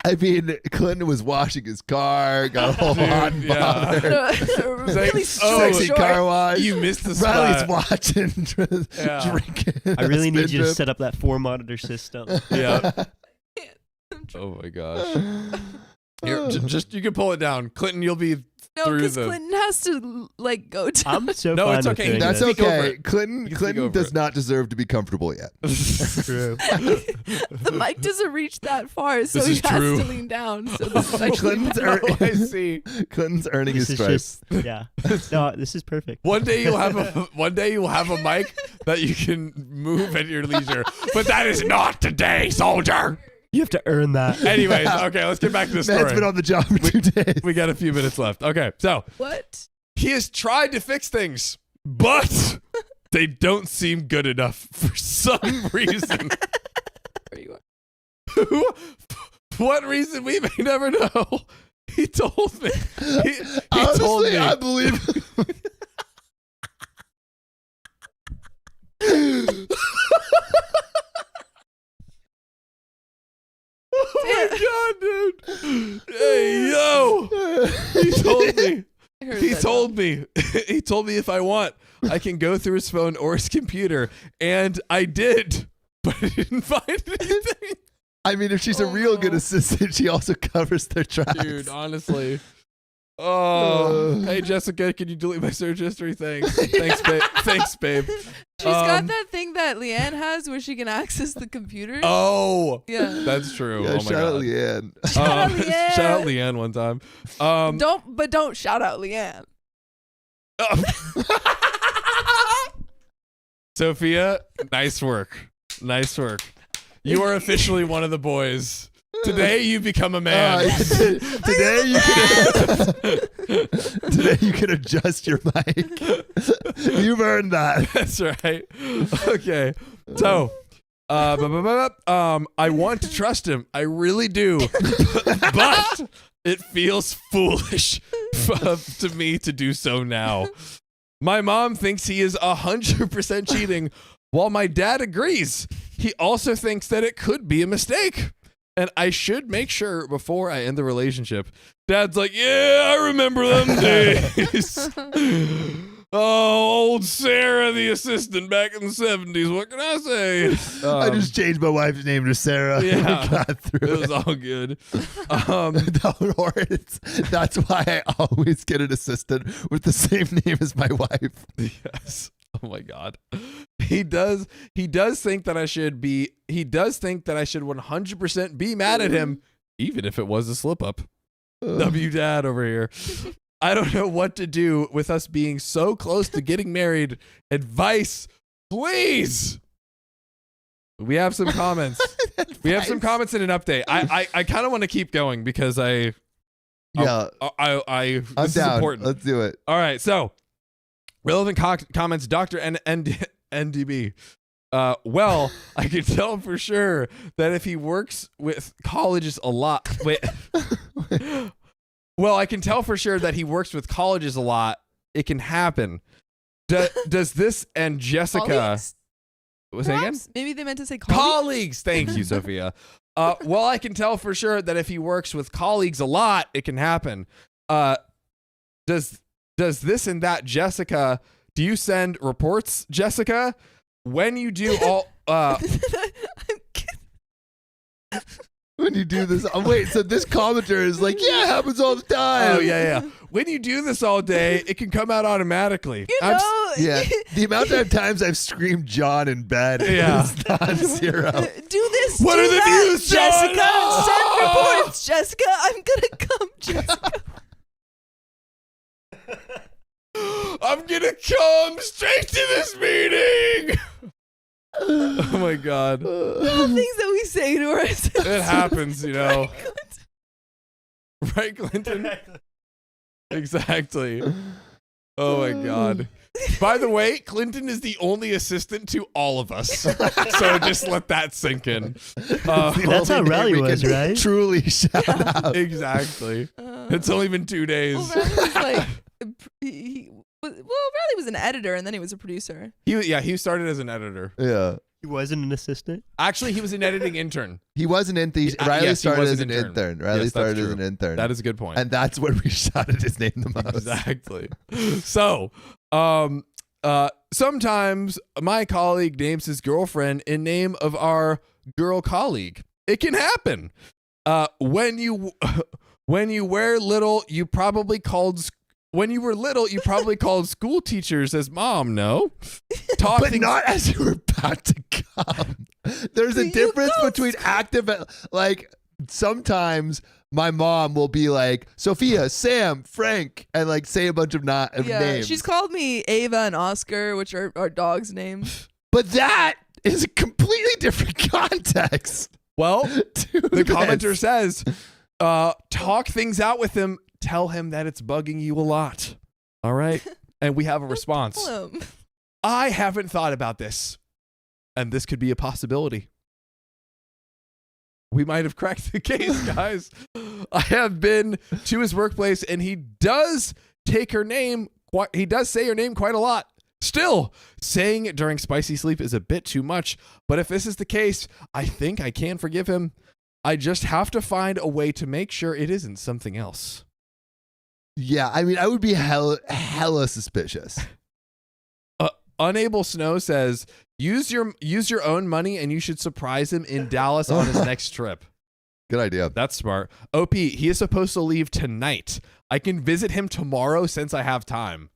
I mean, Clinton was washing his car, got a whole Dude, hot yeah. bother. Really Sexy short. car wash. You missed the Riley's spot. watching, Yeah. drinking. I really need you to Spin set up that 4-monitor system. Yeah. trip. Oh, my gosh. Here, just you can pull it down. Clinton, you'll be No, through because the... Clinton has to like go down. I'm so No, fine it's with okay. doing That's this. Speak over okay. it. Clinton You can speak over does it. not deserve to be comfortable yet. True. The mic doesn't reach that far, so This he is has true. to lean down. So this is actually Clinton's, Oh, I see. Clinton's earning This his is stripes. just, yeah. No, this is perfect. One day you'll have a mic that you can move at your leisure. But that is not today, soldier. You have to earn that. Anyways, okay, let's get back to the Man's story. been on the job for 2 days. We got a few minutes left. Okay, so what? he has tried to fix things, but they don't seem good enough for some reason. Where you are. What reason we may never know. He told me. He told Honestly, me. I believe. Oh my god, dude! Hey, yo! He told me. I heard He that. told me. He told me if I want, I can go through his phone or his computer, and I did, but I didn't find anything. I mean, if she's a real good no. assistant, she also covers their tracks. Dude, honestly. Oh, hey Jessica, can you delete my search history? Thanks, babe. Thanks, babe. She's got that thing that Leanne has where she can access the computer. Oh, Yeah. that's true. Yeah, Oh my shout out god. Leanne. Shout out Leanne. Shout out Leanne one time. Don't shout out Leanne. Sophia, nice work. Nice work. You are officially one of the boys. Today you become a man. Today you can adjust your mic. You've earned that. That's right. Okay. So, I want to trust him. I really do. But it feels foolish to me to do so now. My mom thinks he is 100% cheating, while my dad agrees. He also thinks that it could be a mistake, and I should make sure before I end the relationship. Dad's like, yeah, I remember them days. Oh, old Sarah, the assistant back in the 70s. What can I say? I just changed my wife's name to Sarah. Yeah, Got through it was all good. That's why I always get an assistant with the same name as my wife. Yes. Oh my God. He does think that I should 100% be mad at him, even if it was a slip up. W dad over here. I don't know what to do with us being so close to getting married. Advice, please. We have some comments. We have some comments and an update. I kind of want to keep going because Yeah, I'm I'm this down. is important. Let's do it. All right, so relevant comments, Dr. NDB. Well, I can tell for sure that if he works with colleges a lot. Wait. Well, I can tell for sure that he works with colleges a lot. It can happen. Does this and Jessica? Colleagues? Was that again? Perhaps? Maybe they meant to say colleagues. Colleagues. Thank you, Sophia. Well, I can tell for sure that if he works with colleagues a lot, it can happen. Does this and that, Jessica? Do you send reports, Jessica? When you do all, When you do this, wait. So this commenter is like, yeah, it happens all the time. oh yeah. When you do this all day, it can come out automatically. You know, Yeah, the amount of times I've screamed John in bed Yeah. is not zero. do this. What do are the that, views, John? Jessica? Oh! Send reports, Jessica. I'm gonna come, Jessica. I'm gonna come straight to this meeting. Oh my god, The things that we say to ourselves. it happens, you know. Right, Clinton? Exactly. Oh my god. By the way, Clinton is the only assistant to all of us. So just let that sink in. That's how Only Riley name we was, can right? Truly shout out. Exactly. It's only been 2 days. Well, Riley was like, Riley was an editor and then he was a producer. He started as an editor. Yeah. He wasn't an assistant. Actually, he was an editing intern. He was an intern. Yes, Riley he started was as an an intern. intern. Riley Yes, that's started as true. an intern. That is a good point. And that's when we shouted his name the most. Exactly. So, sometimes my colleague names his girlfriend in name of our girl colleague. It can happen. When you were little, you probably called school teachers as mom. No, But not as you were about to come. There's a You difference go- between active, like sometimes my mom will be like, Sophia, Sam, Frank, and like say a bunch of names. She's called me Ava and Oscar, which are our dogs' names. But that is a completely different context. Well, to the this. commenter says, talk things out with him. Tell him that it's bugging you a lot. All right. And we have a response. I haven't thought about this. And this could be a possibility. We might have cracked the case, guys. I have been to his workplace and he does say her name quite a lot. Still, saying it during spicy sleep is a bit too much, but if this is the case, I think I can forgive him. I just have to find a way to make sure it isn't something else. Yeah, I mean, I would be hella suspicious. Unable Snow says, use your own money and you should surprise him in Dallas on his next trip. Good idea. That's smart. OP, he is supposed to leave tonight. I can visit him tomorrow since I have time.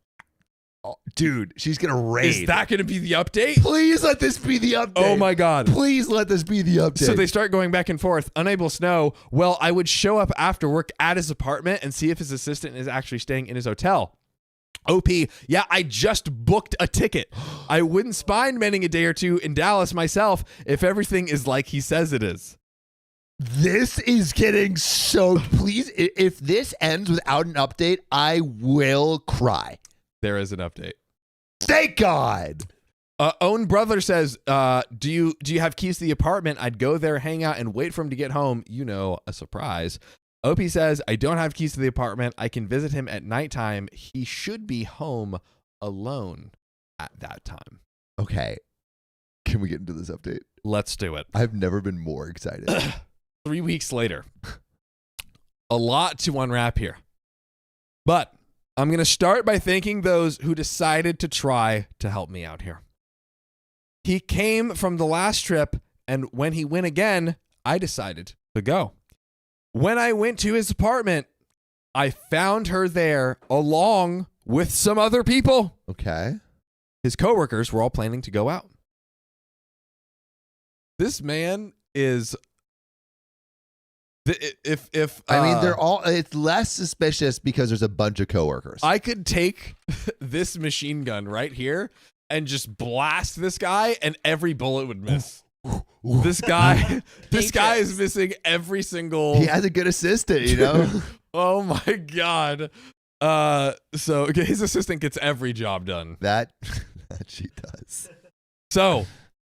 Oh, dude, she's going to raid. Is that going to be the update? Please let this be the update. Oh my God. Please let this be the update. So they start going back and forth. Unable Snow, well, I would show up after work at his apartment and see if his assistant is actually staying in his hotel. OP, yeah, I just booked a ticket. I wouldn't spend spending a day or two in Dallas myself if everything is like he says it is. This is getting so... Please, if this ends without an update, I will cry. There is an update. Thank God. Own brother says, do you have keys to the apartment? I'd go there, hang out, and wait for him to get home. You know, a surprise. OP says, I don't have keys to the apartment. I can visit him at nighttime. He should be home alone at that time. Okay. Can we get into this update? Let's do it. I've never been more excited. 3 weeks later. A lot to unwrap here. But I'm going to start by thanking those who decided to try to help me out here. He came from the last trip, and when he went again, I decided to go. When I went to his apartment, I found her there along with some other people. Okay. His coworkers were all planning to go out. This man is... I mean, they're all... It's less suspicious because there's a bunch of coworkers. I could take this machine gun right here and just blast this guy and every bullet would miss. This guy is missing every single... He has a good assistant, you know? Oh my God. So his assistant gets every job done. That she does. So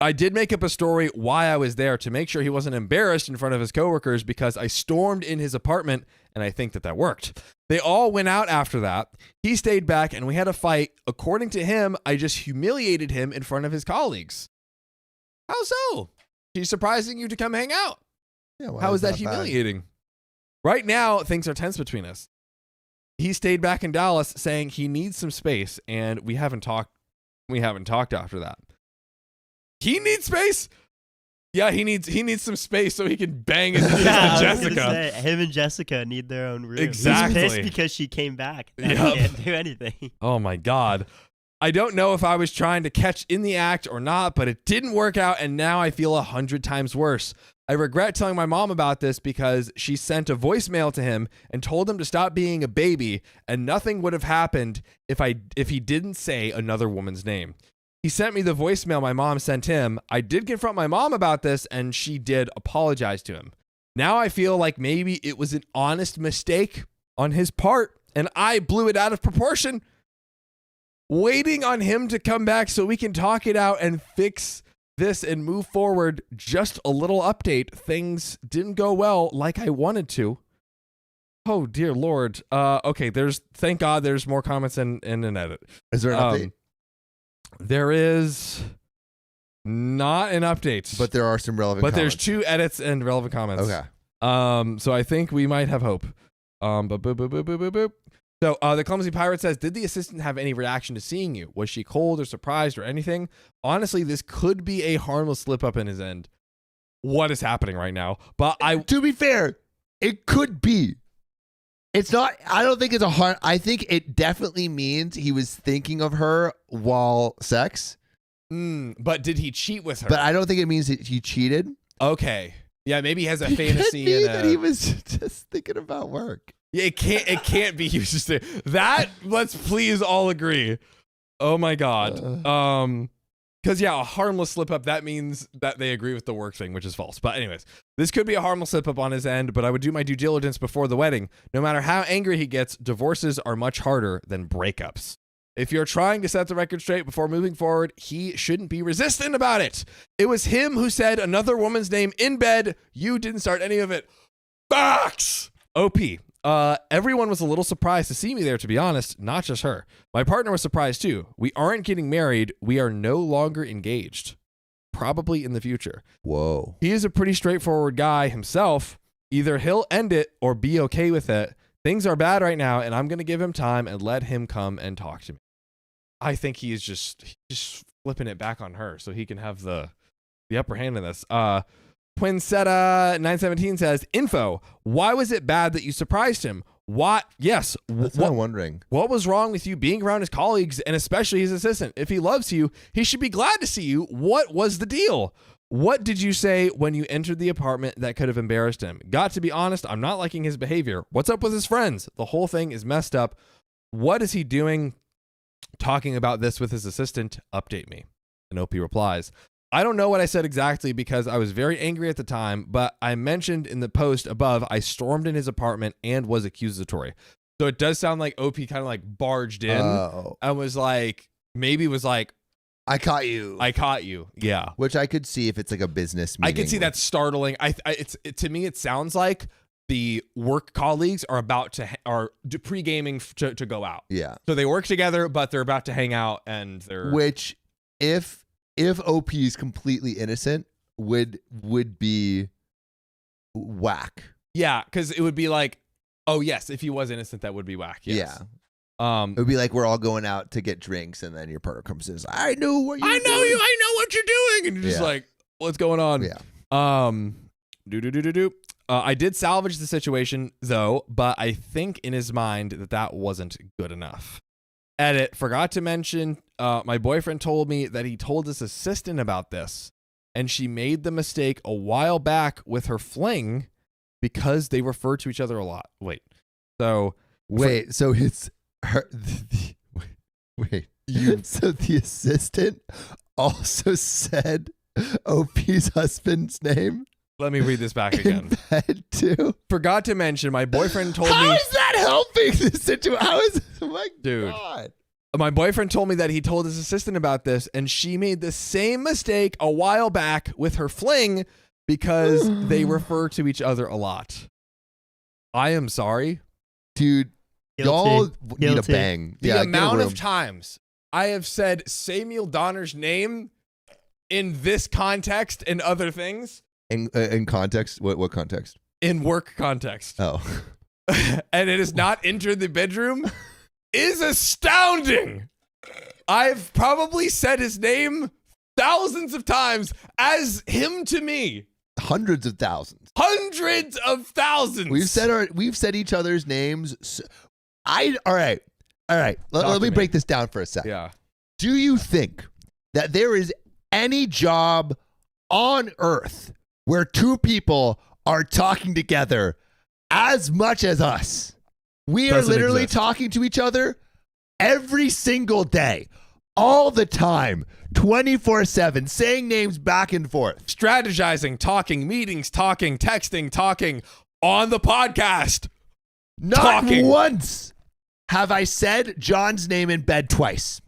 I did make up a story why I was there to make sure he wasn't embarrassed in front of his coworkers because I stormed in his apartment, and I think that worked. They all went out after that. He stayed back, and we had a fight. According to him, I just humiliated him in front of his colleagues. How so? He's surprising you to come hang out. Yeah, How is that humiliating? Right now, things are tense between us. He stayed back in Dallas saying he needs some space, and we haven't talked after that. He needs space? Yeah, he needs some space so he can bang into Jessica. Him and Jessica need their own room. Exactly. He's pissed because she came back. He Yep. can't do anything. Oh my God. I don't know if I was trying to catch in the act or not, but it didn't work out, and now I feel 100 times worse. I regret telling my mom about this because she sent a voicemail to him and told him to stop being a baby, and nothing would have happened if he didn't say another woman's name. He sent me the voicemail my mom sent him. I did confront my mom about this, and she did apologize to him. Now I feel like maybe it was an honest mistake on his part, and I blew it out of proportion. Waiting on him to come back so we can talk it out and fix this and move forward. Just a little update. Things didn't go well like I wanted to. Oh, dear Lord. Okay, thank God there's more comments in an edit. Is there an update? There is not an update. But there are some relevant comments. There's 2 edits and relevant comments. Okay. So I think we might have hope. Boop, boop, boop, boop, boop, boop. So the Clumsy Pirate says, did the assistant have any reaction to seeing you? Was she cold or surprised or anything? Honestly, this could be a harmless slip up in his end. What is happening right now? But to be fair, it could be. It's not, I don't think it's a hard, I think it definitely means he was thinking of her while sex. But did he cheat with her? But I don't think it means that he cheated. Okay. Yeah, maybe he has a fantasy. It could be that he was just thinking about work. Yeah, it can't be. He was just there. That, let's please all agree. Oh my God. Because a harmless slip up, that means that they agree with the work thing, which is false. But anyways, this could be a harmless slip up on his end, but I would do my due diligence before the wedding. No matter how angry he gets, divorces are much harder than breakups. If you're trying to set the record straight before moving forward, he shouldn't be resistant about it. It was him who said another woman's name in bed. You didn't start any of it. Facts! OP. Everyone was a little surprised to see me there, to be honest, not just her. My partner was surprised too. We aren't getting married. We are no longer engaged. Probably in the future. Whoa. He is a pretty straightforward guy himself. Either he'll end it or be okay with it. Things are bad right now, and I'm going to give him time and let him come and talk to me. I think he is just flipping it back on her so he can have the upper hand in this. Twinsetta917 says, info, why was it bad that you surprised him? What? Yes. That's what I'm wondering. What was wrong with you being around his colleagues and especially his assistant? If he loves you, he should be glad to see you. What was the deal? What did you say when you entered the apartment that could have embarrassed him? Got to be honest, I'm not liking his behavior. What's up with his friends? The whole thing is messed up. What is he doing? Talking about this with his assistant? Update me. And OP replies, I don't know what I said exactly because I was very angry at the time, but I mentioned in the post above, I stormed in his apartment and was accusatory. So it does sound like OP kind of like barged in and was like, I caught you. Yeah. Which I could see if it's like a business meeting. I could see that's startling. To me, it sounds like the work colleagues are pre-gaming to go out. Yeah. So they work together, but they're about to hang out and they're. Which if OP is completely innocent would be whack. Yeah. Cause it would be like, oh yes, if he was innocent, that would be whack. Yes. Yeah. It would be like we're all going out to get drinks, and then your partner comes in and says, I know what you're doing. I know what you're doing. And you're just like, what's going on? Yeah. I did salvage the situation though, but I think in his mind that wasn't good enough. Edit, forgot to mention, my boyfriend told me that he told his assistant about this, and she made the mistake a while back with her fling because they refer to each other a lot. So it's her. So the assistant also said OP's husband's name. Let me read this back again. In bed too. Forgot to mention, my boyfriend told me. How is that helping the situation? How is? Oh my dude. God. My boyfriend told me that he told his assistant about this, and she made the same mistake a while back with her fling because they refer to each other a lot. I am sorry. Dude, y'all need a Guilty. bang. The Yeah, get a amount room. of times I have said Samuel Donner's name in this context and other things. In context, what context? In work context. Oh. And it has not entered the bedroom is astounding. I've probably said his name thousands of times as him to me. Hundreds of thousands. Hundreds of thousands. We've said each other's names. All right. Let me break this down for a second. Yeah. Do you think that there is any job on earth where two people are talking together as much as us? We are Doesn't literally exist. talking to each other every single day, all the time, 24/7, saying names back and forth. Strategizing, talking, meetings, talking, texting, talking on the podcast. Not Talking. once have I said John's name in bed twice.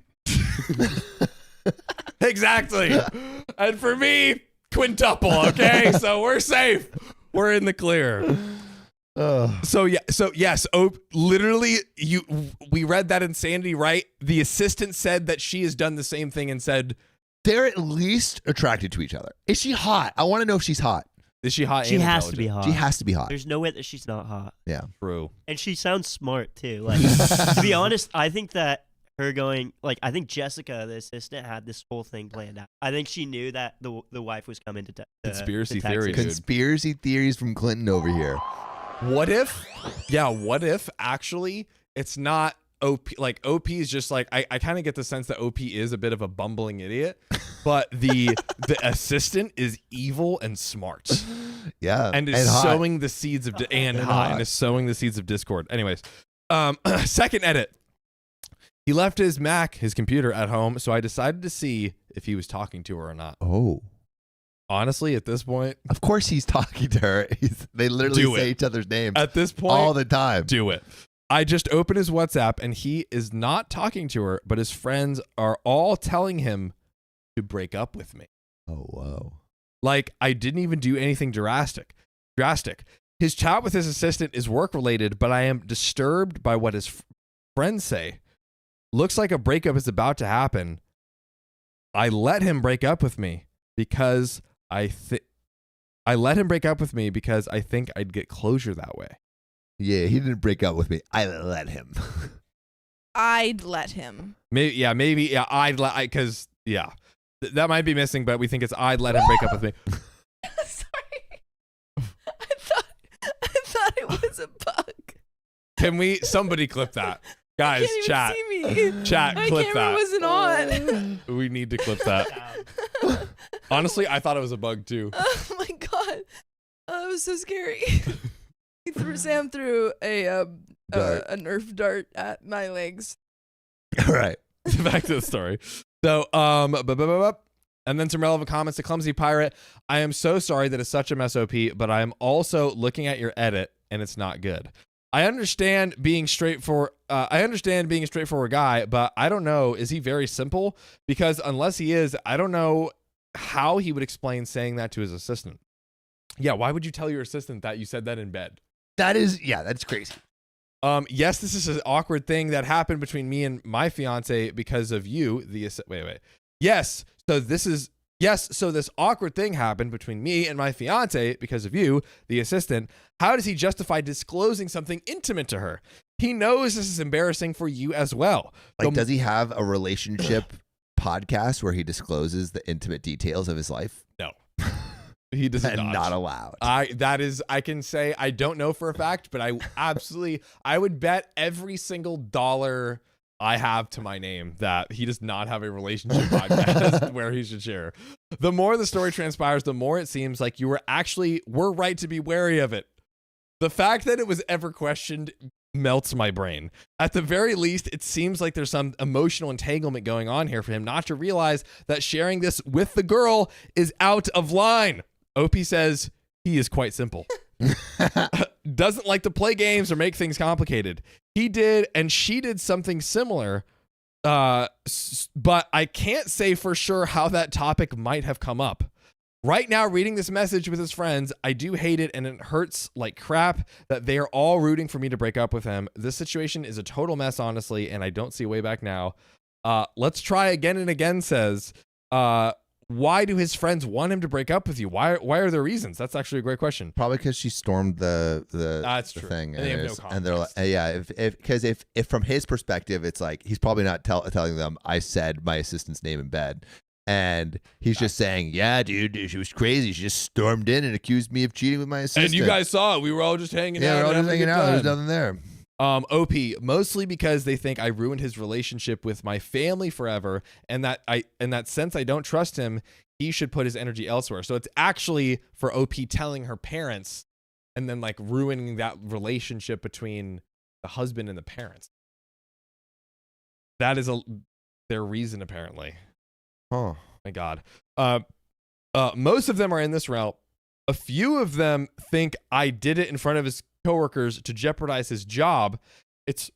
Exactly. And for me, quintuple, okay? So we're safe. We're in the clear. So yes, literally we read that insanity, right? The assistant said that she has done the same thing and said, They're at least attracted to each other. Is she hot? I want to know if she's hot. is she hot? She and has to be intelligent? hot. She has to be hot. There's no way that she's not hot. Yeah. True. And she sounds smart too. Like to be honest, I think that her going I think Jessica, the assistant, had this whole thing planned out. I think she knew that the wife was coming to Conspiracy Texas. theory, dude. Conspiracy theories from Clinton over here. What if actually it's not OP? Like OP is just like I kind of get the sense that OP is a bit of a bumbling idiot, but the assistant is evil and smart Yeah. and is hot. sowing the seeds of and is sowing the seeds of discord. Anyways, second edit. He left his computer at home, so I decided to see if he was talking to her or not. Oh. Honestly, at this point, Of course he's talking to her. They literally Do say it. each other's names at this point, all the time. do it. I just opened his WhatsApp and he is not talking to her, but his friends are all telling him to break up with me. Oh, whoa. Like I didn't even do anything drastic. His chat with his assistant is work related, but I am disturbed by what his friends say. Looks like a breakup is about to happen. I let him break up with me because I think I'd get closure that way. Yeah, he didn't break up with me. I let him. I'd let him. Maybe, because that might be missing, but we think it's I'd let him break up with me. Sorry. I thought it was a bug. Can somebody clip that? Guys, You chat. can't even see me. Chat, My clip camera that. wasn't on. We need to clip that. Honestly, I thought it was a bug too. Oh my god. Oh, it was so scary. Sam threw a Nerf dart at my legs. All right. Back to the story. So, and then some relevant comments to Clumsy Pirate. I am so sorry that it's such a mess, OP, but I am also looking at your edit and it's not good. I understand being straightforward guy, but I don't know. Is he very simple? Because unless he is, I don't know how he would explain saying that to his assistant. Yeah, why would you tell your assistant that you said that in bed? That's crazy. Yes, this is an awkward thing that happened between me and my fiance because of you. Yes, so this awkward thing happened between me and my fiance because of you, the assistant. How does he justify disclosing something intimate to her? He knows this is embarrassing for you as well. Like, does he have a relationship podcast where he discloses the intimate details of his life? No. He does Not allowed. I can say I don't know for a fact, but I would bet every single dollar I have to my name that he does not have a relationship podcast where he should share. The more the story transpires, the more it seems like you were right to be wary of it. The fact that it was ever questioned melts my brain. At the very least, it seems like there's some emotional entanglement going on here for him not to realize that sharing this with the girl is out of line. OP says he is quite simple. Doesn't like to play games or make things complicated. He did, and she did something similar, But I can't say for sure how that topic might have come up. Right now, reading this message with his friends, I do hate it, and it hurts like crap that they are all rooting for me to break up with him. This situation is a total mess, honestly, and I don't see a way back now. Let's try again and again says, why do his friends want him to break up with you? Why are there reasons? That's actually a great question. Probably because she stormed the true. thing, And they have no and they're like, context. because if from his perspective, it's like he's probably not telling them I said my assistant's name in bed, and he's just saying, yeah, dude, she was crazy. She just stormed in and accused me of cheating with my assistant. And you guys saw it. We were all just hanging out. yeah, we're all and just having a hanging good out. There's time. nothing there. OP, mostly because they think I ruined his relationship with my family forever, and that since I don't trust him, he should put his energy elsewhere. So it's actually for OP telling her parents and then like ruining that relationship between the husband and the parents. That is their reason, apparently. Oh, My God. Most of them are in this route. A few of them think I did it in front of his coworkers to jeopardize his job. It's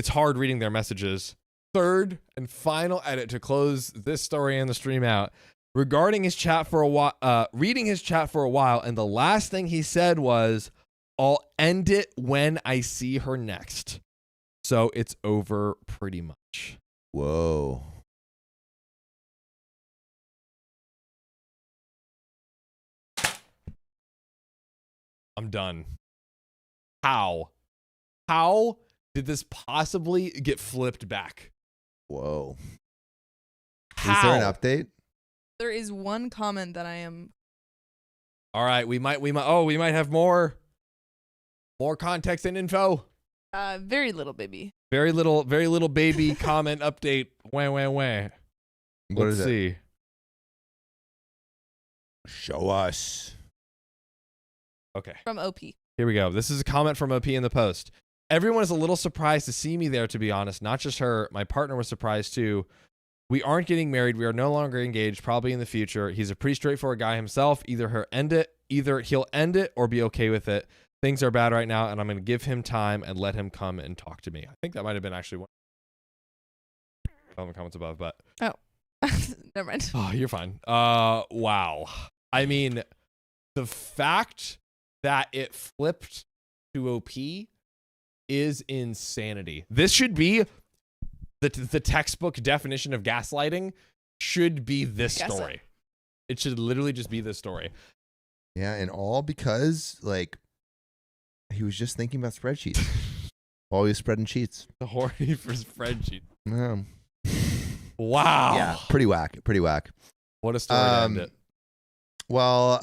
hard reading their messages. Third and final edit to close this story and the stream out. Regarding his chat for a while, reading his chat for a while, and the last thing he said was, "I'll end it when I see her next." So it's over pretty much. whoa. I'm done. How did this possibly get flipped back? Whoa. How? Is there an update? There is one comment that I am. All right, we might have more context and info. Very little, baby. Very little baby comment update. Wah. What Let's is it? see. Show us. Okay. From OP. Here we go. This is a comment from OP in the post. Everyone is a little surprised to see me there, to be honest. Not just her. My partner was surprised too. We aren't getting married. We are no longer engaged, probably in the future. He's a pretty straightforward guy himself. Either he'll end it or be okay with it. Things are bad right now, and I'm going to give him time and let him come and talk to me. I think that might have been actually one of the comments above, but Never mind. oh, you're fine. Wow. I mean, the fact that it flipped to OP is insanity. This should be the textbook definition of gaslighting. Should be this Guess so. story. It should literally just be this story. Yeah, and all because like he was just thinking about spreadsheets while he was spreading sheets. The horny for spreadsheet. Yeah. Wow. Yeah, pretty whack. What a story to end it. Well,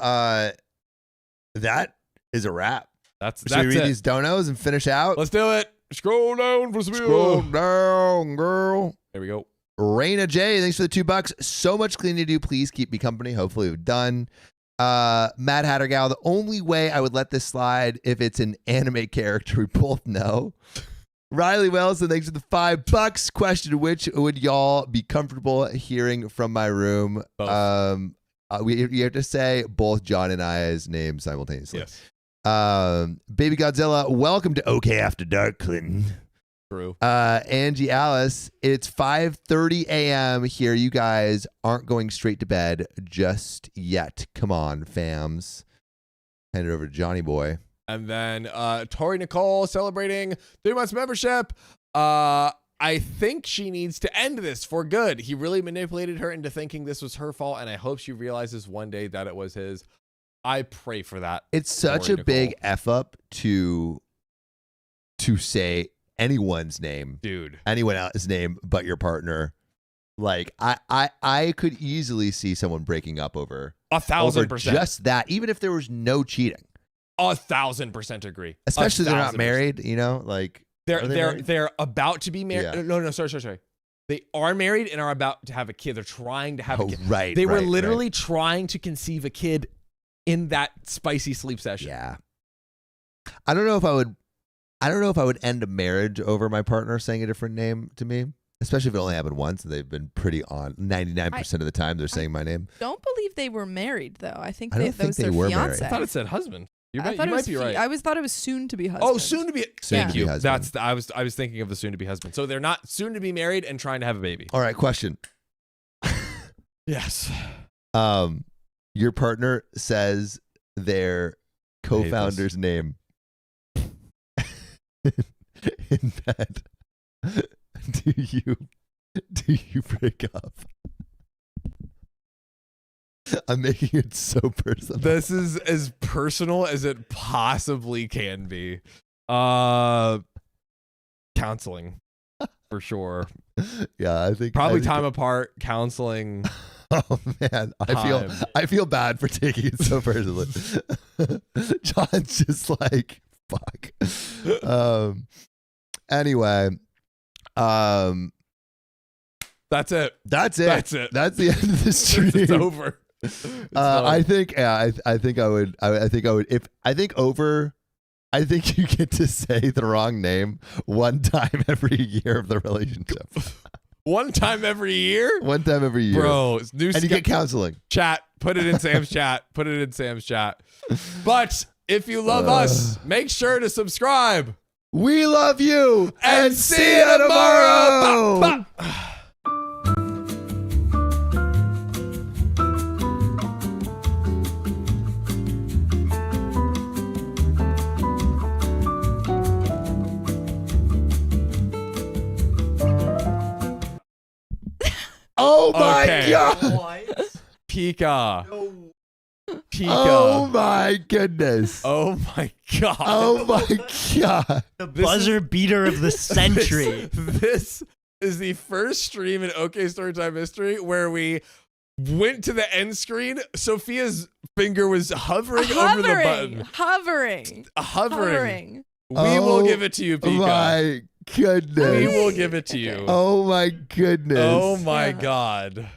that is a wrap. That's Should we read it. these donos and finish out? Let's do it. Scroll down for some. Scroll down, girl. There we go. Raina J, thanks for the $2. So much cleaning to do. Please keep me company. Hopefully we've done. Mad Hatter Gal, the only way I would let this slide if it's an anime character we both know. Riley Wellson, thanks for the $5. Question: which would y'all be comfortable hearing from my room? Both. You have to say both John and I's names simultaneously. Yes. Baby Godzilla, welcome to OK After Dark, Clinton. True. Angie Alice, it's 5:30 a.m. here. You guys aren't going straight to bed just yet. Come on, fams. Hand it over to Johnny Boy. And then Tori Nicole celebrating 3 months membership. I think she needs to end this for good. He really manipulated her into thinking this was her fault, and I hope she realizes one day that it was his. I pray for that. It's such Tori a big Nicole. F up to say anyone's name, Dude. anyone else's name but your partner. Like I could easily see someone breaking up over 1,000%. just that, even if there was no cheating. 1,000% agree. Especially they're not 1,000%. married, you know, like are they married? They're about to be married. Yeah. No, sorry. They are married and are about to have a kid. They're trying to have a Oh, kid. right. They were right, literally trying to conceive a kid in that spicy sleep right. session. Yeah. I don't know if I would end a marriage over my partner saying a different name to me, especially if it only happened once and they've been pretty on 99% of the time they're saying my name. Don't believe they were married though. I think I don't that think was they their were fiance. married. I thought it said husband. You I thought it might was be right. I thought it was soon to be husband. Oh, soon to be. Soon Thank to be you. husband. That's I was thinking of the soon to be husband. So they're not soon to be married and trying to have a baby. All right, question. Yes. Your partner says their co-founder's name in bed. Do you break up? I'm making it so personal. This is as personal as it possibly can be. Counseling, for sure. Yeah, I think Probably time apart. Counseling. Oh man, I feel bad for taking it so personally. John's just like fuck. Anyway, That's it. that's it. That's it. That's the end of the stream. It's over. It's done. I think you get to say the wrong name one time every year of the relationship. One time every year, One time every year. bro. It's new And you get counseling. chat. Put it in Sam's chat. Put it in Sam's chat. But if you love us, make sure to subscribe. We love you And see you tomorrow. tomorrow. Bop, bop. Oh my Okay. god. What? Pika. No. Pika. Oh my goodness. Oh my god. Oh my god. The This buzzer beater of the century. This is the first stream in OK Storytime history where we went to the end screen. Sophia's finger was hovering over the button. Hovering. We will Oh give it to you, Pika. My goodness. We will give it to you. Oh my goodness. Oh my Yeah. god.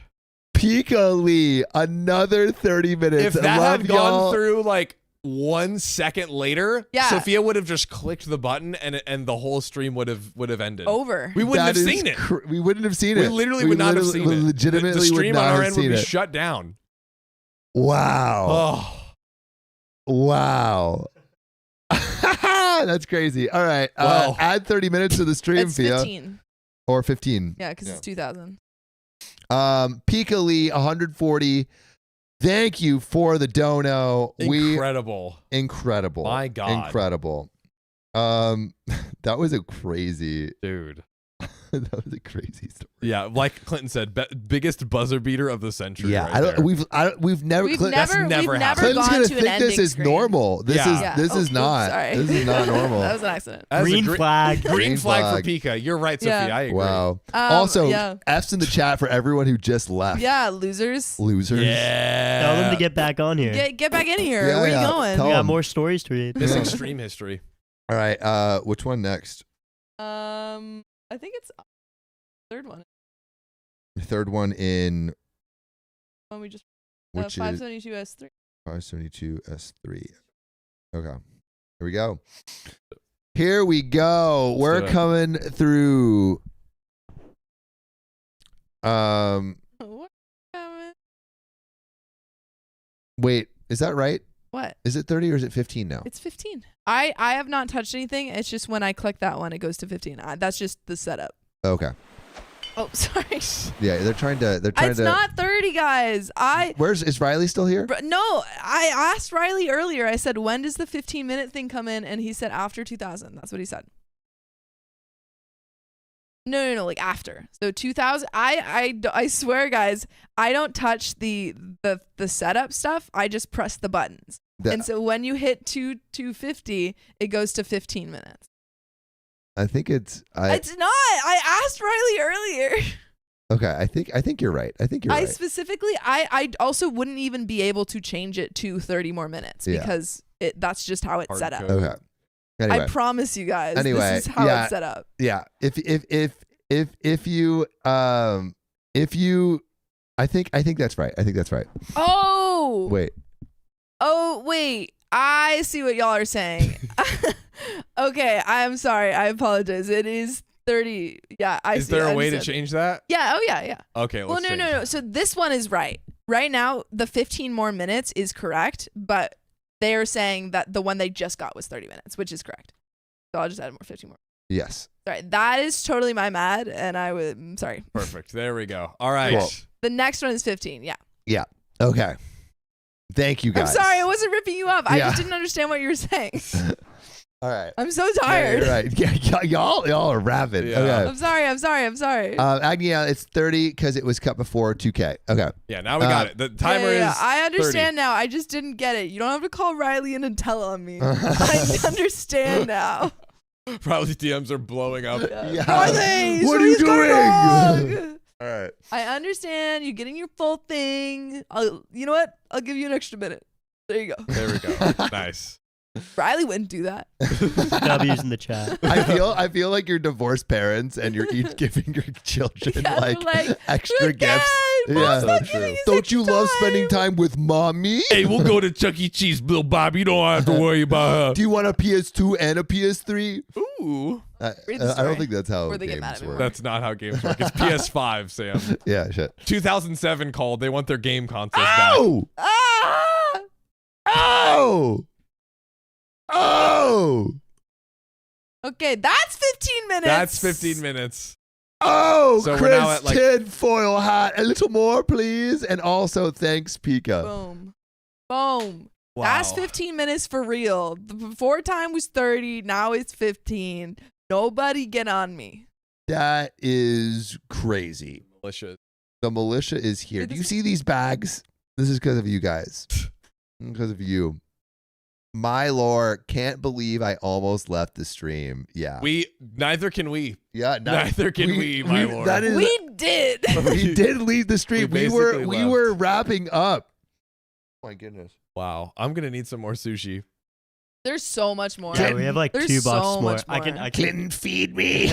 Pika Lee, another 30 minutes. If I that love had y'all. gone through like 1 second later, Yeah. Sophia would have just clicked the button and the whole stream would have ended. Over. We wouldn't That have is seen it. we wouldn't have seen We it. literally would not have seen it. Legitimately the would stream not on our have end would seen be it. shut down. Wow. Oh. Wow. That's crazy. All right. Wow. Add 30 minutes to the stream, It's Fia. 15. Or 15. Yeah, because it's 2000. Pika Lee, 140. Thank you for the dono. Incredible. Incredible. My God. Incredible. That was a crazy Dude. that was a crazy story. Yeah, like Clinton said, biggest buzzer beater of the century. Yeah, right there. we've never We've Clint- never, never we've happened. never Clinton's gone gonna to an think this ending is screen. normal. This Yeah. is Oops, not. sorry. This is not normal. That was an accident. That's a Green flag. Green flag flag. for Pika. You're right, Sophia. Yeah. I agree. Wow. Also, yeah. F's in the chat for everyone who just left. Yeah, losers. Losers. Yeah. Tell them to get back on here. Get back in here. Yeah, Where yeah. you going? Tell We got 'em. more stories to read. This extreme history. All right. Which one next? I think it's third one. The third one in When we just which is 572 S3. 572 S3. Okay. Here we go. Here we go. Let's We're do it. coming through. Wait, is that right? What? Is it 30 or is it 15 now? It's 15. I have not touched anything. It's just when I click that one, it goes to 15. That's just the setup. Okay. Oh, sorry. Yeah, they're trying to It's not 30, guys. Is Riley still here? No, I asked Riley earlier. I said, when does the 15-minute thing come in? And he said after 2000. That's what he said. No, like after. So 2000. I swear, guys, I don't touch the setup stuff. I just press the buttons. And so when you hit 250, it goes to 15 minutes. I think it's It's not. I asked Riley earlier. okay. I think you're right. I think you're I right. specifically, I also wouldn't even be able to change it to 30 more minutes Yeah. because that's just how it's Hard set up. code. Okay. Anyway. I promise you guys. Anyway, this is how yeah. it's set up. Yeah. If you I think that's right. I think that's right. Oh Wait. I see what y'all are saying. Okay, I'm sorry. I apologize. It is 30. Yeah, I Is see. there I a way to understand. change that? Yeah. Oh yeah. Okay, Well, let's no. change. So this one is right. Right now, the 15 more minutes is correct, but they are saying that the one they just got was 30 minutes, which is correct. So I'll just add 15 more. Yes. Sorry, that is totally my mad, and I'm sorry. Perfect. There we go. All right. Cool. The next one is 15. Yeah. Yeah. Okay. Thank you, guys. I'm sorry, I wasn't ripping you off. I Yeah. just didn't understand what you were saying. All right. I'm so Yeah, tired. you're right. Yeah, y'all are rabid. Yeah. Okay. I'm sorry. Agni, it's 30 because it was cut before 2K. Okay. Yeah, now we got it. The timer is I understand now. I just didn't get it. You don't have to call Riley in and tell on me. I understand now. Probably DMs are blowing up. Yeah. Riley, What are you something's doing? going wrong. All right. I understand. You're getting your full thing. You know what? I'll give you an extra minute. There you go. There we go. Nice. Riley wouldn't do that. W's in the chat. I feel like you're divorced parents and you're each giving your children Yeah, like like, extra "Look, gifts. Dad, Mom's Yeah. not giving us Don't you extra love time." spending time with mommy? Hey, we'll go to Chuck E. Cheese, Bill Bob. You don't have to worry about Do you want a PS2 and a PS3? her. Ooh. Read the I don't story. think that's how Or they get games mad at me work. more. That's not how games work. It's PS5, Sam. Yeah, shit. 2007 called. They want their game consoles back. Oh! Ah! Oh! Oh! Okay, that's 15 minutes. That's 15 minutes. Oh, So we're Chris now at, like- tinfoil hat. A little more, please. And also, thanks, Pika. Boom. Boom. Wow. That's 15 minutes for real. The before time was 30. Now it's 15. Nobody get on me. That is crazy. Malicious. The militia is here. Wait, Do you this- see these bags? This is because of you guys. Because of you. My lord, can't believe I almost left the stream. Yeah. Neither can we. Yeah. Neither can we, my lord. That is, We did. we did leave the stream. We We were basically we were wrapping up. Oh my goodness. Wow. I'm going to need some more sushi. There's so much more. Yeah, we have like There's 2 so bucks more. much I can. more. Clinton, feed me.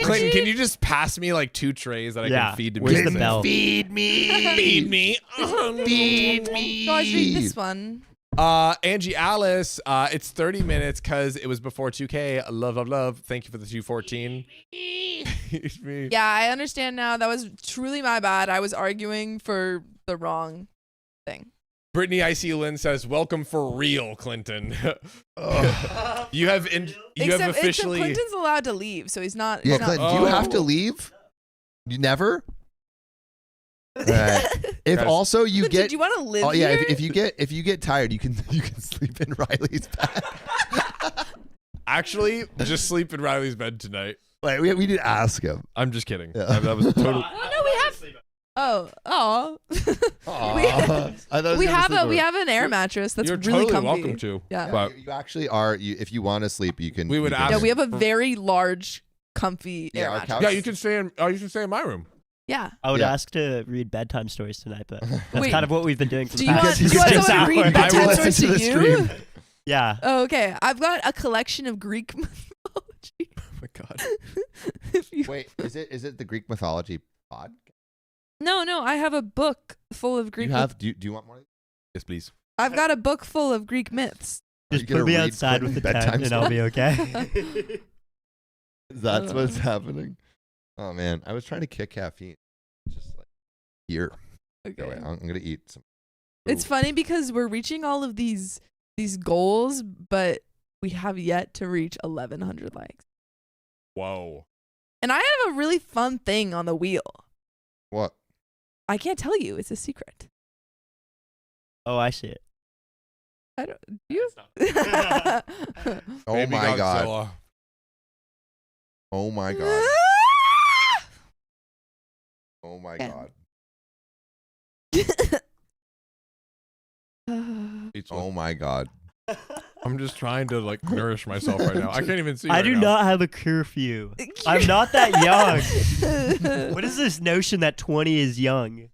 Clinton, can you just pass me like 2 trays that I Yeah, can feed to where's me? the bell? Feed me. Feed me. Feed me. Guys, read this one. Angie Alice, it's 30 minutes because it was before 2K. Love. Thank you for the 214. Feed me. Yeah, I understand now. That was truly my bad. I was arguing for the wrong thing. Brittany I.C. Lynn says, welcome for real, Clinton. You have Except officially... Clinton's allowed to leave, so he's not. Yeah, he's not- Clinton, do you have to Oh. leave? You never? All right. If Guys. also you Clinton, get do you want to live Oh yeah, here? if you get tired, you can sleep in Riley's bed. Actually, just sleep in Riley's bed tonight. Like we did ask him. I'm just kidding. Yeah. That was totally... Oh, no, we have. Oh. I thought we have an air mattress that's You're really totally comfy. welcome to. Yeah. But You actually are. If you want to sleep, you can. We would you can- Yeah, ask- we have a very large, comfy Yeah, air our mattress. couch- yeah, you can stay in my room. Yeah. I would Yeah. ask to read bedtime stories tonight, but that's Wait, kind of what we've been doing for Do the you want, past do you want 6 someone to read hours. I will bedtime listen stories to to the you? stream. Yeah. Oh, okay. I've got a collection of Greek mythology. Oh my God. If you- Wait, is it the Greek mythology pod? No, I have a book full of Greek. You have? Do you want more? Yes, please. I've got a book full of Greek myths. Are Just you gonna put me read outside with the Clinton tent and I'll be okay. That's what's happening. Oh man, I was trying to kick caffeine. Just like here. Okay. Go away. I'm gonna eat some. It's funny because we're reaching all of these goals, but we have yet to reach 1,100 likes. Whoa. And I have a really fun thing on the wheel. What? I can't tell you. It's a secret. Oh, I see it. I don't. You? Oh Baby my god. Godzilla. Oh my god. Oh my Yeah. god. Eats Oh one. my god. I'm just trying to like nourish myself right now. I can't even see. I right do now. not have a curfew. I'm not that young. What is this notion that 20 is young?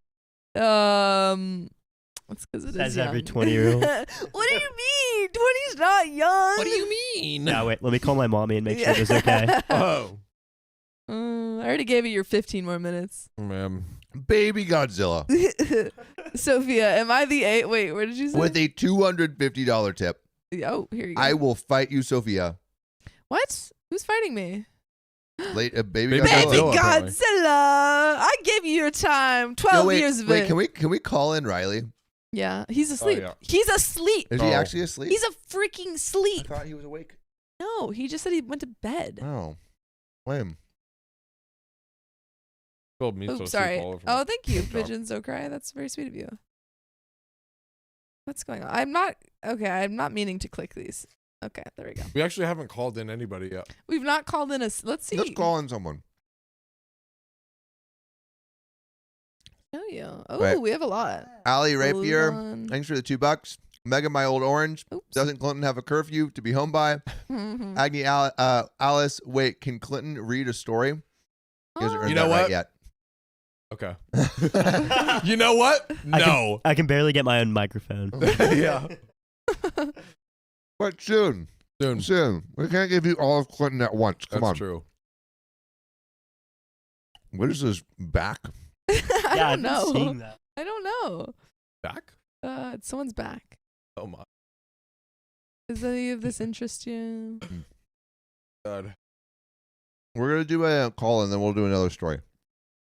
It's because it Says is every young. 20-year-old. What do you mean? 20's not young. What do you mean? Now wait, let me call my mommy and make sure it's okay. Oh, I already gave you your 15 more minutes. man. Baby Godzilla Sophia, am I the 8? Wait, where did you say? with a $250 tip. Oh, here you go. I will fight you, Sophia. What? Who's fighting me? Baby Baby Godzilla. Baby Godzilla, apparently. Godzilla! I gave you your time. 12 No, years of wait, it. can we call in Riley? Yeah, he's asleep. yeah. He's asleep. Is he actually asleep? He's a freaking I sleep. thought he was awake. No, he just said he went to bed. Oh, lame. Told me Oops, sorry. Oh, thank you, Pigeons Don't Cry. That's very sweet of you. What's going on? I'm not meaning to click these. Okay, there we go. We actually haven't called in anybody yet. We've not called in let's see. Let's call in someone. Oh yeah. Oh, Right. we have a lot. Allie Rapier, Hold thanks for the $2. Megan, my old orange. Oops. Doesn't Clinton have a curfew to be home by? Mhm. Aggie Alice, wait, can Clinton read a story? He hasn't Oh. earned You know that right what? yet. Okay. You know what? No. I can barely get my own microphone. Yeah. But soon. Soon. We can't give you all of Clinton at once. Come That's on. true. What is this back? I Yeah, don't I've been know. seeing that. I don't know. Back? It's someone's back. Oh my Does any of this interest you? god. We're going to do a call and then we'll do another story.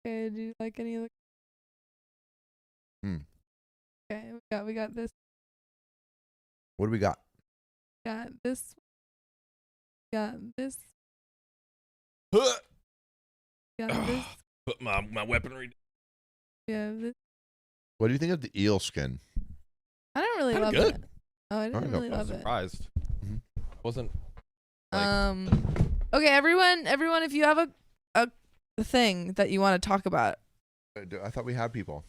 Okay, do you like any of the? Hmm. Okay, we got this. What do we got? Got this. Got this. Huh. Got this. Put my weaponry. Yeah, this. What do you think of the eel skin? I don't really Kinda love good. it. Oh, I didn't Kinda really I was love it. surprised. Mhm. Wasn't like- Okay, everyone, if you have a thing that you want to talk about, I thought we had people.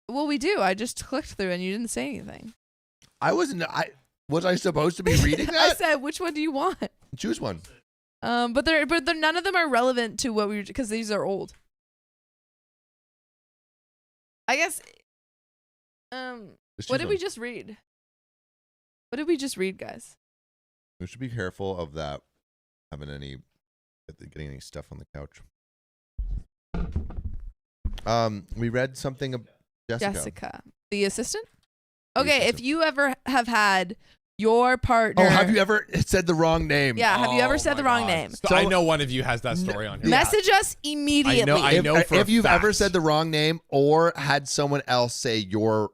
well, we do. I just clicked through and you didn't say anything. Was I supposed to be reading I that? said, which one do you want? Choose one. But they're none of them are relevant to what we were, because these are old. I guess. Just What choose did we one. just read? What did we just read, guys? We should be careful of that. Getting any stuff on the couch. We read something of Jessica, the assistant. The Okay, if assistant. you ever have had your partner. Oh, have you ever said the wrong name? Yeah, have you ever Oh said the my wrong God. name? So I know one of you has that story on here. Message us immediately. I know for a If you've ever fact. said the wrong name or had someone else say your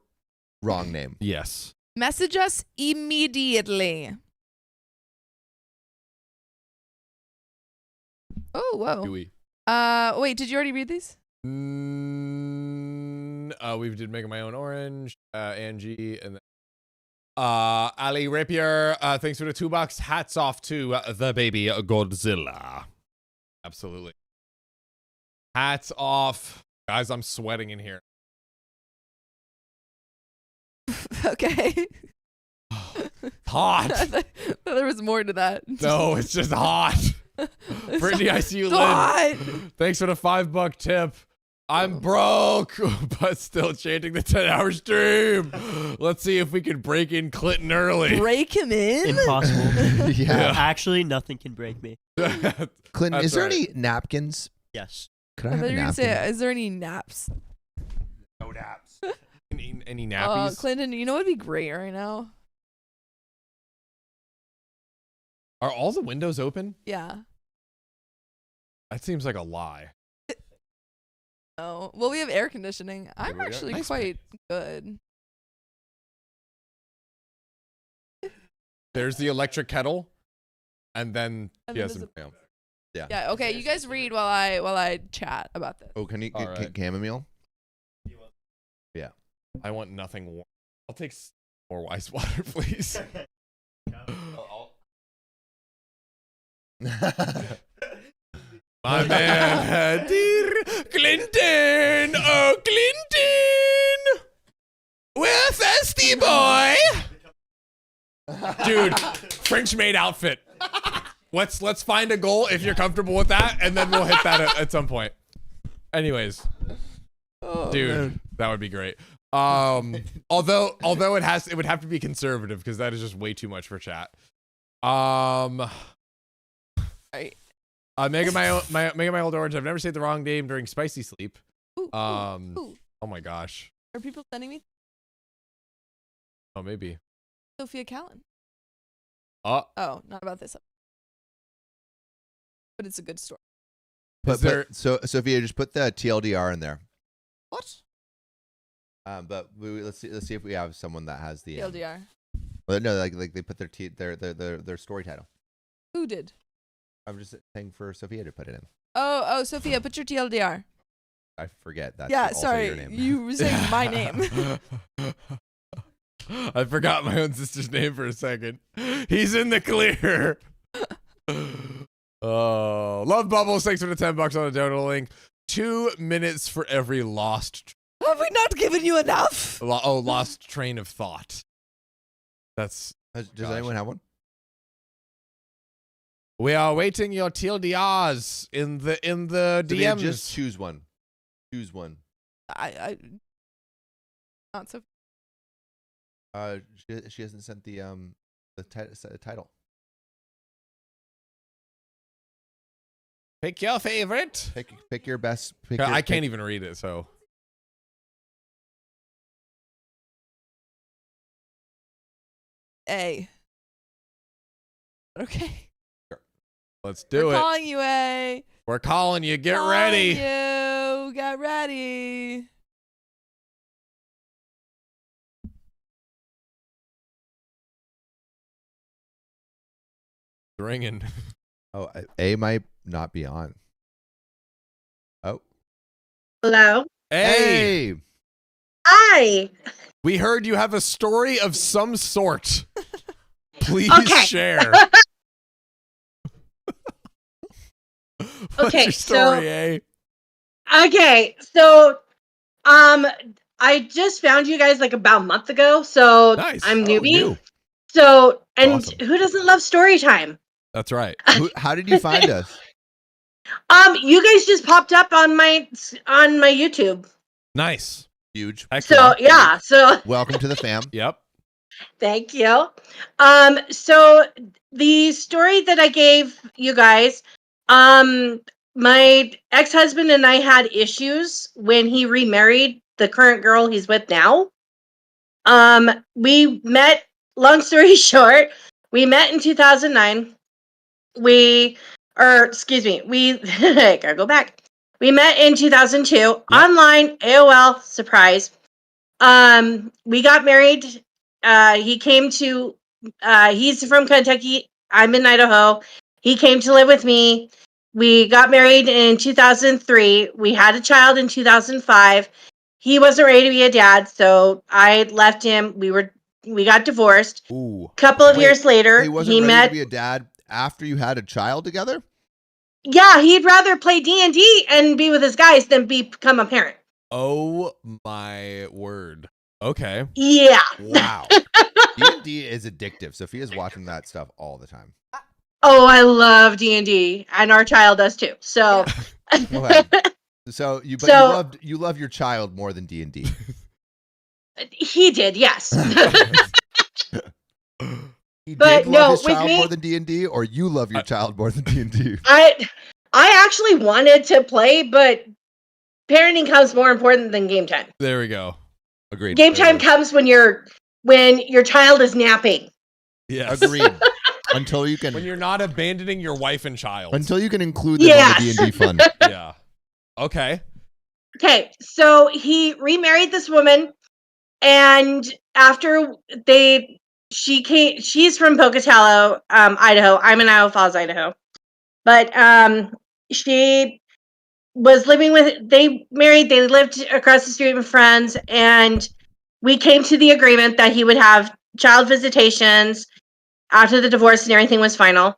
wrong name. Yes. Message us immediately. Oh, whoa. Do we? Wait, did you already read these? We did Make My Own Orange, Angie, and then Ali Rapier, thanks for the $2. Hats off to the baby Godzilla. Absolutely. Hats off. Guys, I'm sweating in here. Okay. Hot. I thought there was more to that. No, it's just hot. Brittany, I see you, Lynn. Hot. Thanks for the $5 tip. I'm broke, but still chanting the 10-hour stream. Let's see if we can break in Clinton early. Break him in? Impossible. Yeah. Actually, nothing can break me. Clinton, That's is there right. any napkins? Yes. Could I I have thought a you were napkin? gonna say, is there any naps? No naps. Any nappies? Clinton, you know what would be great right now? Are all the windows open? Yeah. That seems like a lie. Oh, well, we have air conditioning. I'm we got actually nice quite good. There's the electric kettle, and then And she then has there's some. Yeah. Okay, you guys read while I chat about this. Oh, can you All get right. chamomile? I want nothing warm. I'll take more ice water, please. My man, dear Clinton. Oh, Clinton. We're thirsty, boy. Dude, French maid outfit. Let's find a goal if you're comfortable with that, and then we'll hit that at some point. Anyways, dude, that would be great. Although it would have to be conservative because that is just way too much for chat. Right. Mega my old orange. I've never said the wrong name during spicy sleep. Ooh, ooh. Oh my gosh. Are people sending me Oh, maybe. Sophia Callan? Oh, Not about this. But it's a good story. Is there- So Sophia, just put the TLDR in there. What? But let's see if we have someone that has the TLDR. well, no, like they put their story title. Who did? I'm just saying for Sophia to put it in. Oh, Sophia, put your TLDR. I forget that's Yeah, also sorry. your name. You were saying my name. I forgot my own sister's name for a second. He's in the clear. Oh, love bubbles. Thanks for the $10 on the donor link. 2 minutes for every lost. Have we not given you enough? Lost train of thought. That's. Does Gosh. anyone have one? We are waiting your TLDRs in the Sophia, DMs. just choose one. Choose one. I not so. She hasn't sent the title. Pick your favorite. Pick your best. I can't even read it, so. A. Okay. Let's do We're it. calling you A. We're calling you. Get Calling ready. You. Get ready. It's ringing. Oh, A might not be on. Oh. Hello. Hey, Hi. we heard you have a story of some sort. Please Okay. share. What's Okay, your so- story, eh? Okay, so I just found you guys like about a month ago, so Nice. I'm Oh, newbie. new. So, and Awesome. who doesn't love story time? That's right. How did you find us? You guys just popped up on my YouTube. Nice. Huge. Excellent. So, yeah, so Welcome to the fam. Yep. thank you. So the story that I gave you guys, my ex-husband and I had issues when he remarried the current girl he's with now. We met, long story short, we met in 2009. We gotta go back. We met in 2002 online, AOL, surprise. We got married. He came to, he's from Kentucky. I'm in Idaho. He came to live with me. We got married in 2003. We had a child in 2005. He wasn't ready to be a dad, so I left him. We got divorced. Ooh. Couple of Wait, years later, He wasn't he ready met. to be a dad after you had a child together? Yeah, he'd rather play D&D and be with his guys than become a parent. Oh my word. Okay. Yeah. Wow. D&D is addictive. Sophia's watching that stuff all the time. Oh, I love D&D, and our child does too. So, Okay. So you love your child more than D&D. he did, yes. He But did no, love his with child me- more than D&D, or you love your child more than D&D? I actually wanted to play, but parenting comes more important than game time. There we go. Agreed. Game time comes when your child is napping. Yes. Agreed. Until you When can you're not abandoning your wife and child. include them Yes. on the D&D fun. Yeah. Okay. Okay, so he remarried this woman, and after she's from Pocatello, Idaho. I'm in Idaho Falls, Idaho. But she was living they lived across the street with friends, and we came to the agreement that he would have child visitations after the divorce and everything was final.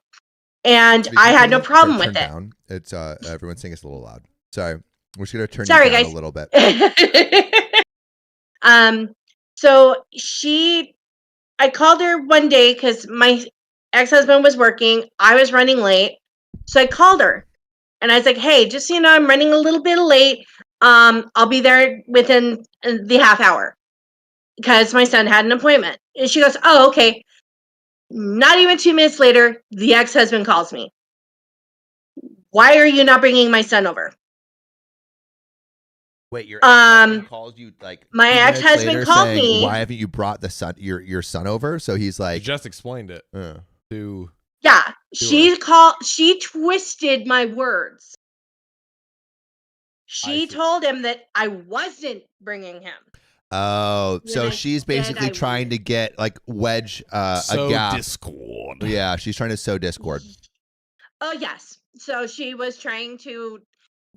And I had no problem with it. Down. It's everyone's saying it's a little loud. Sorry. We're just gonna turn Sorry, you down guys. a little bit. So I called her one day because my ex-husband was working. I was running late. So I called her and I was like, hey, just so you know, I'm running a little bit late. I'll be there within the half hour because my son had an appointment. And she goes, oh, okay. Not even 2 minutes later, the ex-husband calls me. Why are you not bringing my son over? Wait, your ex-husband calls you like my 2 minutes ex-husband later called saying, me. why haven't you brought your son over? So he's You like, just explained it to. Yeah, Sure. she twisted my words. I She see. told him that I wasn't bringing him. Oh, When so I she's said basically I trying to would. get like wedge a So gap. discord. Yeah, she's trying to sow discord. Oh yes. So she was trying to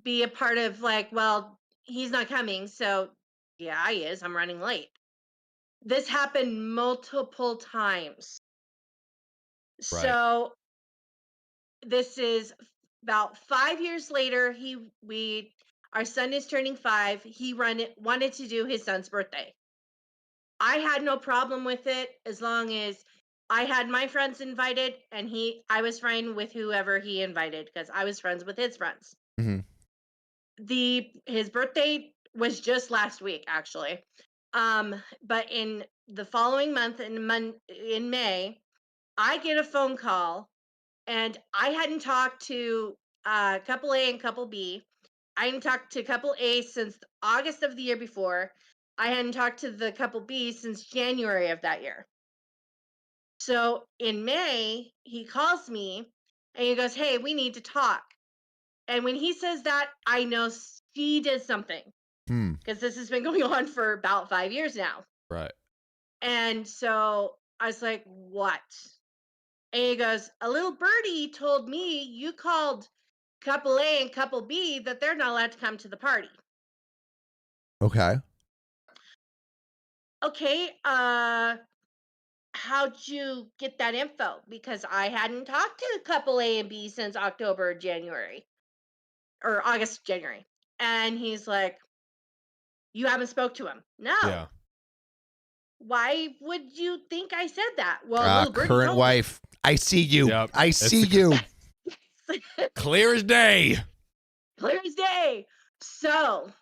be a part of like, well, he's not coming, so yeah, he is. I'm running late. This happened multiple times. Right. So this is about 5 years later. Our son is turning 5. He wanted to do his son's birthday. I had no problem with it as long as I had my friends invited and I was fine with whoever he invited because I was friends with his friends. Mhm. His birthday was just last week actually. But in the following month in May, I get a phone call and I hadn't talked to couple A and couple B. I hadn't talked to couple A since August of the year before. I hadn't talked to the couple B since January of that year. So in May, he calls me and he goes, "Hey, we need to talk." And when he says that, I know she did something Hmm. because this has been going on for about 5 years now. Right. And so I was like, "What?" And he goes, "A little birdie told me you called couple A and couple B that they're not allowed to come to the party." Okay. Okay, how'd you get that info? Because I hadn't talked to couple A and B since October, January, or August, January. And he's like, "You haven't spoke to him." No. Yeah. Why would you think I said that? Well, little birdie Current told wife. I see you. Yep. I see you. me. Clear as day. Clear as day. So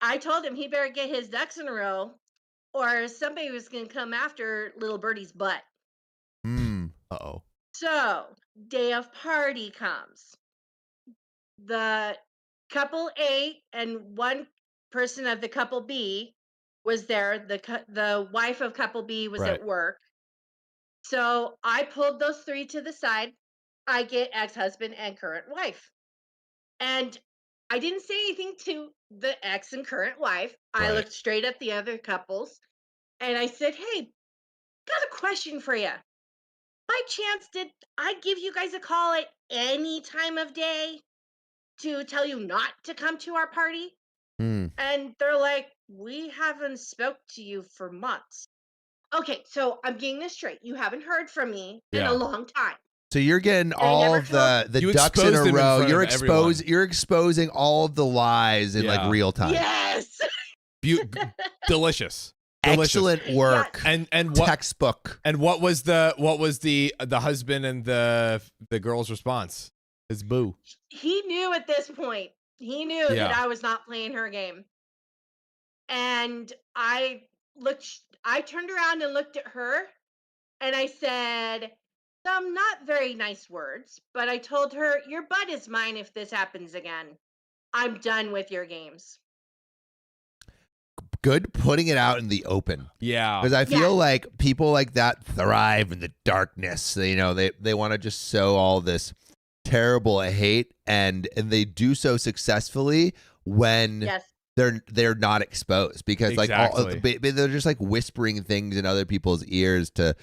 I told him he better get his ducks in a row or somebody was going to come after little birdie's butt. Hmm. Uh-oh. So day of party comes. The couple A and one person of the couple B was there. The wife of couple B was Right. at work. So I pulled those 3 to the side. I get ex-husband and current wife. And I didn't say anything to the ex and current wife. I Right. looked straight at the other couples and I said, "Hey, got a question for you. By chance, did I give you guys a call at any time of day to tell you not to come to our party?" Hmm. And they're like, "We haven't spoke to you for months." Okay, so I'm getting this straight. You haven't heard from me in Yeah. a long time. So you're getting I all never of the You ducks in exposed a him in row. front You're of everyone. you're exposing all of the lies in Yeah. like real time. Yes. Delicious. Excellent work. And what Textbook. and what was the husband and the girl's response? His boo. He knew at this point. He knew Yeah. that I was not playing her game. And I turned around and looked at her and I said some not very nice words, but I told her, "Your butt is mine if this happens again. I'm done with your games." Good putting it out in the open. Yeah. Because I feel Yeah. like people like that thrive in the darkness. You know, they want to just sow all this terrible hate and they do so successfully when Yes. they're not exposed because like Exactly. they're just like whispering things in other people's ears to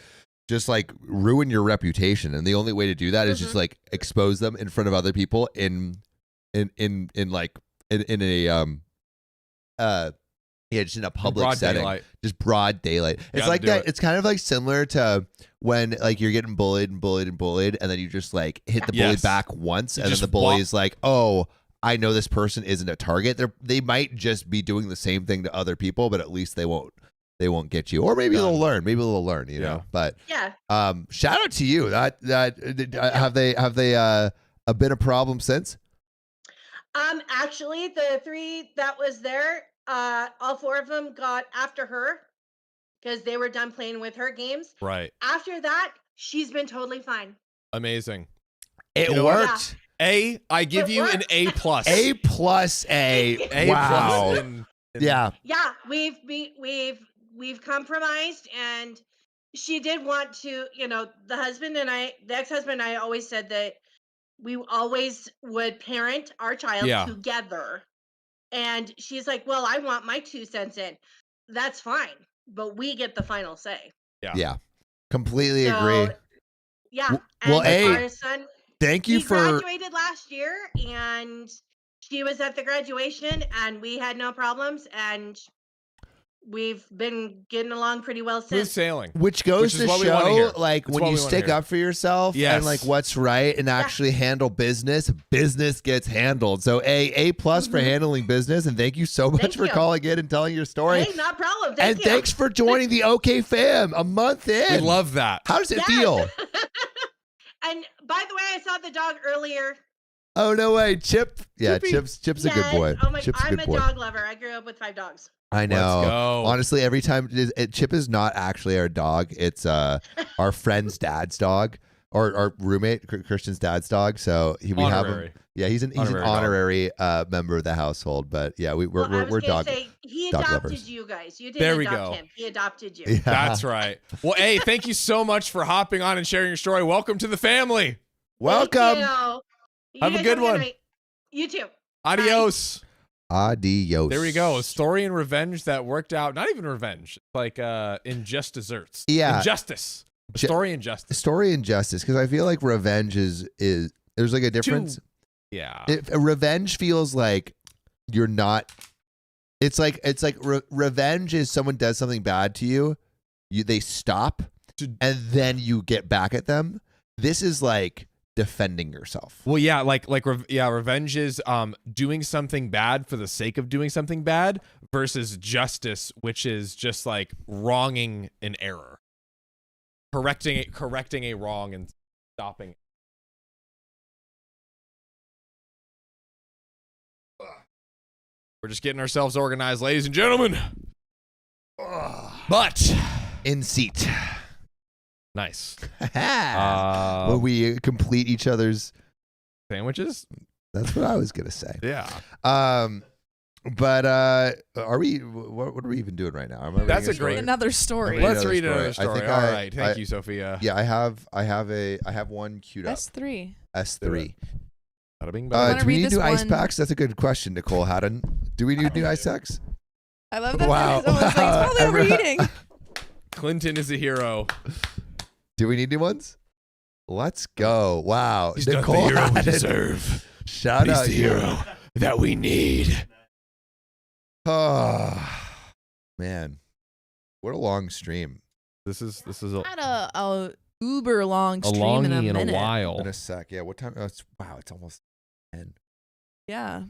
just like ruin your reputation, and the only way to do that is just like expose them in front of other people in a just in a public broad setting, daylight. just broad daylight. It's Gotta like do that. it. It's kind of like similar to when like you're getting bullied, and then you just like hit the bully Yes. back once, You and then just the bully is like, "Oh, I know this person isn't a target. They might just be doing the same thing to other people, but at least they won't get you, or maybe Done. they'll learn. Maybe they'll learn, you Yeah. know." But Yeah. shout out to you. Have they been a problem since? Actually, the 3 that was there, all 4 of them got after her because they were done playing with her games. Right. After that, she's been totally fine. Amazing. It You know what? worked. I give It you an worked. A+. A plus A. A+. Wow. Yeah. Yeah, we've compromised, and she did want to, the ex-husband and I always said that we always would parent our child Yeah. together. And she's like, "Well, I want my 2 cents in." that's fine, but we get the final say. Yeah. Completely So, agree. Yeah. Well, and A, our son, thank you he for graduated last year, and she was at the graduation, and we had no problems, and we've been getting along pretty well Smooth since. sailing. which goes Which is to what we wanna show hear. like It's when what you we wanna stick hear. up for yourself Yes. and like what's right and actually handle business gets handled. So A plus for handling business, and thank you so much Thank for you. calling in and telling your story. Hey, not a problem. and Thank you. thanks for joining the OK fam a month in. We love that. How does it Yes. feel? And by the way, I saw the dog earlier. Oh no way, Chip. Yeah, Chippy. Chip's a good Yes. boy. Oh my! Chip's a I'm good a boy. dog lover. I grew up with 5 dogs. I know. Let's go. Honestly, every time Chip is not actually our dog. It's our friend's dad's dog, or our roommate Christian's dad's dog. So we have him. Honorary. Yeah, he's an honorary member of the household. But yeah, we're Well, dog. He dog adopted lovers. you guys. You There didn't we adopt go. him. He adopted you. Yeah. That's right. Well, A, thank you so much for hopping on and sharing your story. Welcome to the family. Welcome. Thank you. Have a guys good one. night. You too. Adios. Adios. There we go. A story in revenge that worked out. Not even revenge. Like injust desserts. Yeah. Injustice. A Ju- story injustice. Story and justice, because I feel like revenge is there's like a difference. Yeah. Revenge feels like you're not. It's like revenge is someone does something bad to you, they stop, and then you get back at them. This is like defending yourself. Well, yeah, revenge is doing something bad for the sake of doing something bad versus justice, which is just like wronging an error, correcting a wrong and stopping. We're just getting ourselves organized, ladies and gentlemen. But In seat. nice. When we complete each other's. Sandwiches. That's what I was gonna say. Yeah. But are we? What are we even doing right now? Am I That's reading a great- story? Another story. Read Let's another read another story. I story. think All right. Thank you, Sophia. Yeah, I have one queued up. S3. S3. Bada bing, bada wanna Do we read need this new ice one? packs? That's a good question, Nicole Haddon. Do we need new ice packs? I love that. Wow. Someone's like, it's probably overheating. Clinton is a hero. Do we need new ones? Let's go. Wow. He's not the hero we Haddon. deserve. Shout He's out the you. hero that we need. Oh, man. What a long stream. This is Had a uber long a stream longie in a in minute. a while. In a sec. Yeah, what time? Wow, it's almost 10. Yeah.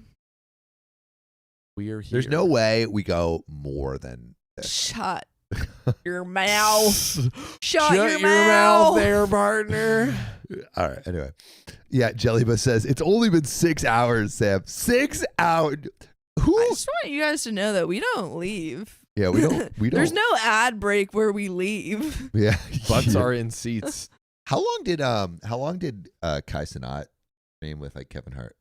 We are here. There's no way we go more than this. Shut your mouth. Shut Shut your mouth. there, partner. All right. Anyway, yeah. Jellyba says it's only been 6 hours, Sam. 6 hours. Who? I just want you guys to know that we don't leave. Yeah, we don't. We don't. There's no ad break where we leave. Yeah. Butts are in seats. How long did Kai Cenat stream with like Kevin Hart?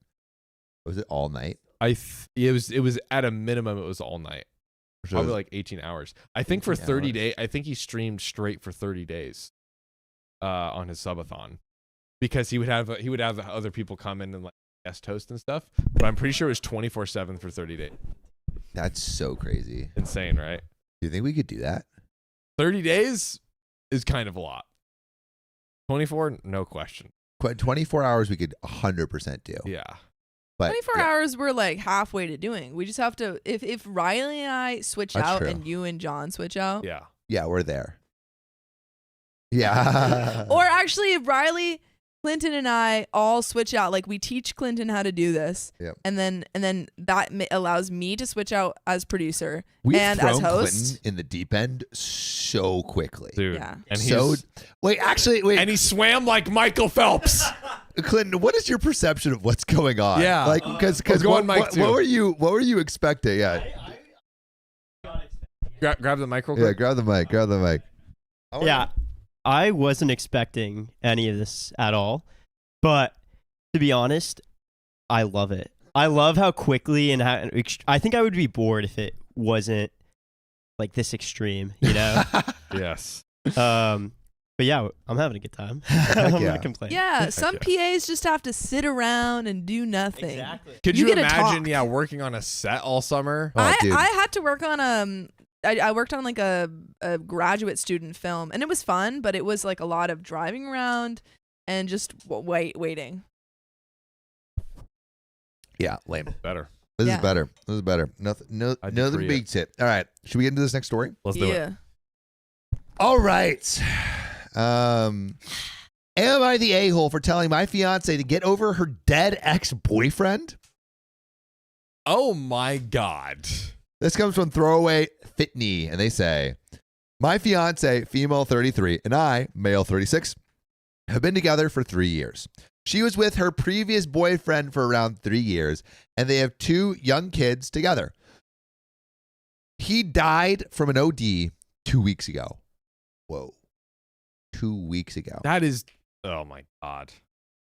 Was it all night? It was at a minimum. It was all night. So Probably it was- like 18 hours. I think for 18 30 hours. days. I think he streamed straight for 30 days. On his subathon, because he would have other people come in and like guest host and stuff. But I'm pretty sure it was 24/7 for 30 days. That's so crazy. Insane, right? Do you think we could do that? 30 days is kind of a lot. 24, no question. 24 hours we could 100% do. Yeah. But 24 yeah, hours we're like halfway to doing. We just have to if Riley and I switch That's out true. and you and John switch out. Yeah. Yeah, we're there. Yeah. Or actually if Riley, Clinton and I all switch out, like we teach Clinton how to do this. Yep. And then that allows me to switch out as producer We've and as thrown host. Clinton in the deep end so quickly. Dude. Yeah. And So wait, and he swam like Michael Phelps. Clinton, what is your perception of what's going on? Yeah. like because I was going Mike, what too. were you expecting? Yeah, Grab the mic real yeah. quick. Grab the mic. Grab the mic. Yeah, I wasn't expecting any of this at all. But to be honest, I love it. I love how quickly and how I think I would be bored if it wasn't like this extreme, you know? Yes. But yeah, I'm having a good time. I'm yeah. gonna complain. Yeah, some PAs just have to sit around and do nothing. Exactly. Could You you get to imagine, talk. yeah, working on a set all summer? Oh, dude. I had to work on I worked on like a graduate student film, and it was fun, but it was like a lot of driving around and just waiting. Yeah, lame. Better. This Yeah. is better. This is better. Nothing I nothing agree. beats it. All right. Should we get into this next story? Let's do it. All right. Am I the a-hole for telling my fiance to get over her dead ex-boyfriend? Oh my God. This comes from Throwaway Fitney, and they say, my fiance, female 33, and I, male 36, have been together for 3 years. She was with her previous boyfriend for around 3 years, and they have 2 young kids together. He died from an OD 2 weeks ago. Whoa. 2 weeks ago. That is, oh my God.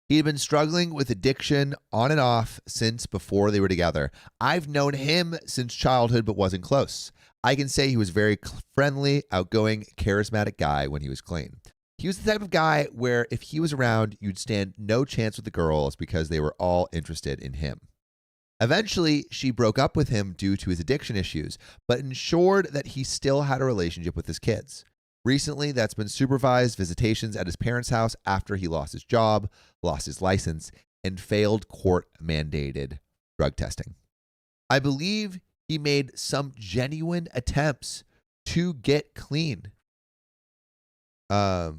He had been struggling with addiction on and off since before they were together. I've known him since childhood, but wasn't close. I can say he was very friendly, outgoing, charismatic guy when he was clean. He was the type of guy where if he was around, you'd stand no chance with the girls because they were all interested in him. Eventually, she broke up with him due to his addiction issues, but ensured that he still had a relationship with his kids. Recently, that's been supervised visitations at his parents' house after he lost his job, lost his license, and failed court-mandated drug testing. I believe he made some genuine attempts to get clean. I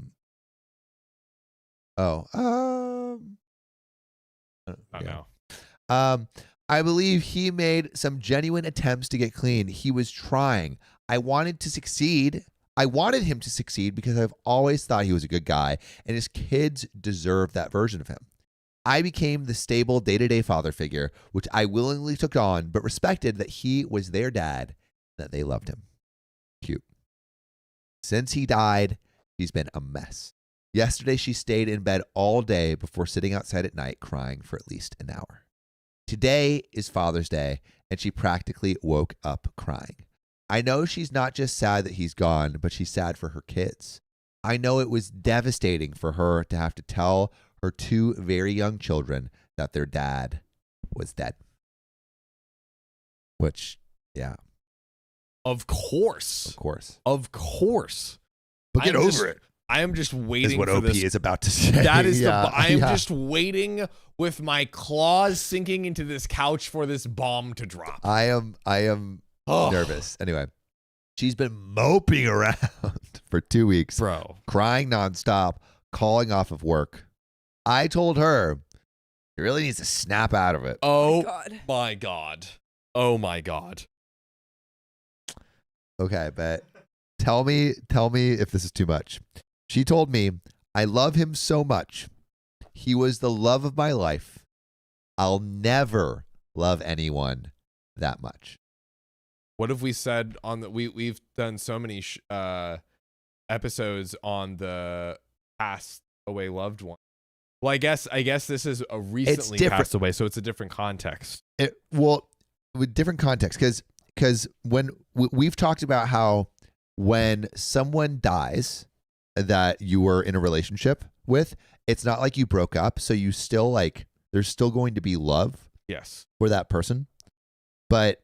know. I believe he made some genuine attempts to get clean. He was trying. I wanted him to succeed because I've always thought he was a good guy, and his kids deserve that version of him. I became the stable day-to-day father figure, which I willingly took on, but respected that he was their dad, that they loved him. Cute. Since he died, she's been a mess. Yesterday, she stayed in bed all day before sitting outside at night crying for at least an hour. Today is Father's Day, and she practically woke up crying. I know she's not just sad that he's gone, but she's sad for her kids. I know it was devastating for her to have to tell her 2 very young children that their dad was dead. Which, yeah, Of course. of course. Of course. But get I'm over just- it. I am just Is waiting what for OP this. is about to say. That is I am yeah. just waiting with my claws sinking into this couch for this bomb to drop. I am Oh, nervous. Anyway, she's been moping around for 2 weeks, bro. crying nonstop, calling off of work. I told her she really needs to snap out of it. Oh God. my God. Oh my God. Okay, but tell me if this is too much. She told me, I love him so much. He was the love of my life. I'll never love anyone that much. What have we said on the we've done so many episodes on the passed away loved one. Well, I guess this is a recently different. passed away, so it's a different context. With different context, because when we've talked about how when someone dies that you were in a relationship with, it's not like you broke up, so you still there's still going to be love Yes. for that person, but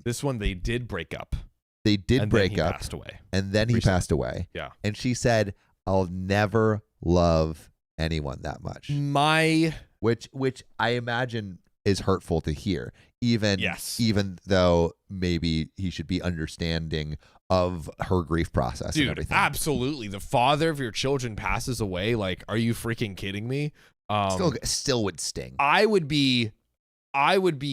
This one they did break up. they did And break then he up, passed away. and then he recently. passed away. Yeah. And she said, "I'll never love anyone that much," which I imagine is hurtful to hear. Even though maybe he should be understanding of her grief process and Dude, everything. absolutely. The father of your children passes away. Like, are you freaking kidding me? Still would sting. I would be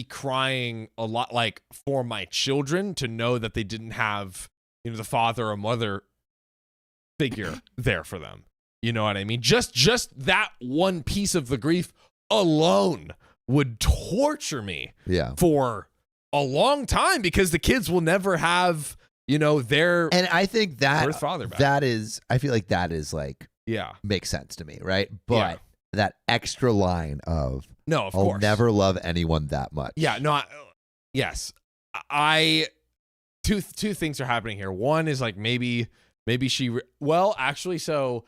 crying a lot, like, for my children to know that they didn't have, the father or mother figure there for them. You know what I mean? Just that one piece of the grief alone would torture me Yeah. for a long time, because the kids will never have, their And I think that birth father back. I feel like that is Yeah. makes sense to me, right? But Yeah. that extra line of No, of I'll course. never love anyone that much. Yeah, no, yes. Two things are happening here. One is like maybe she, actually, so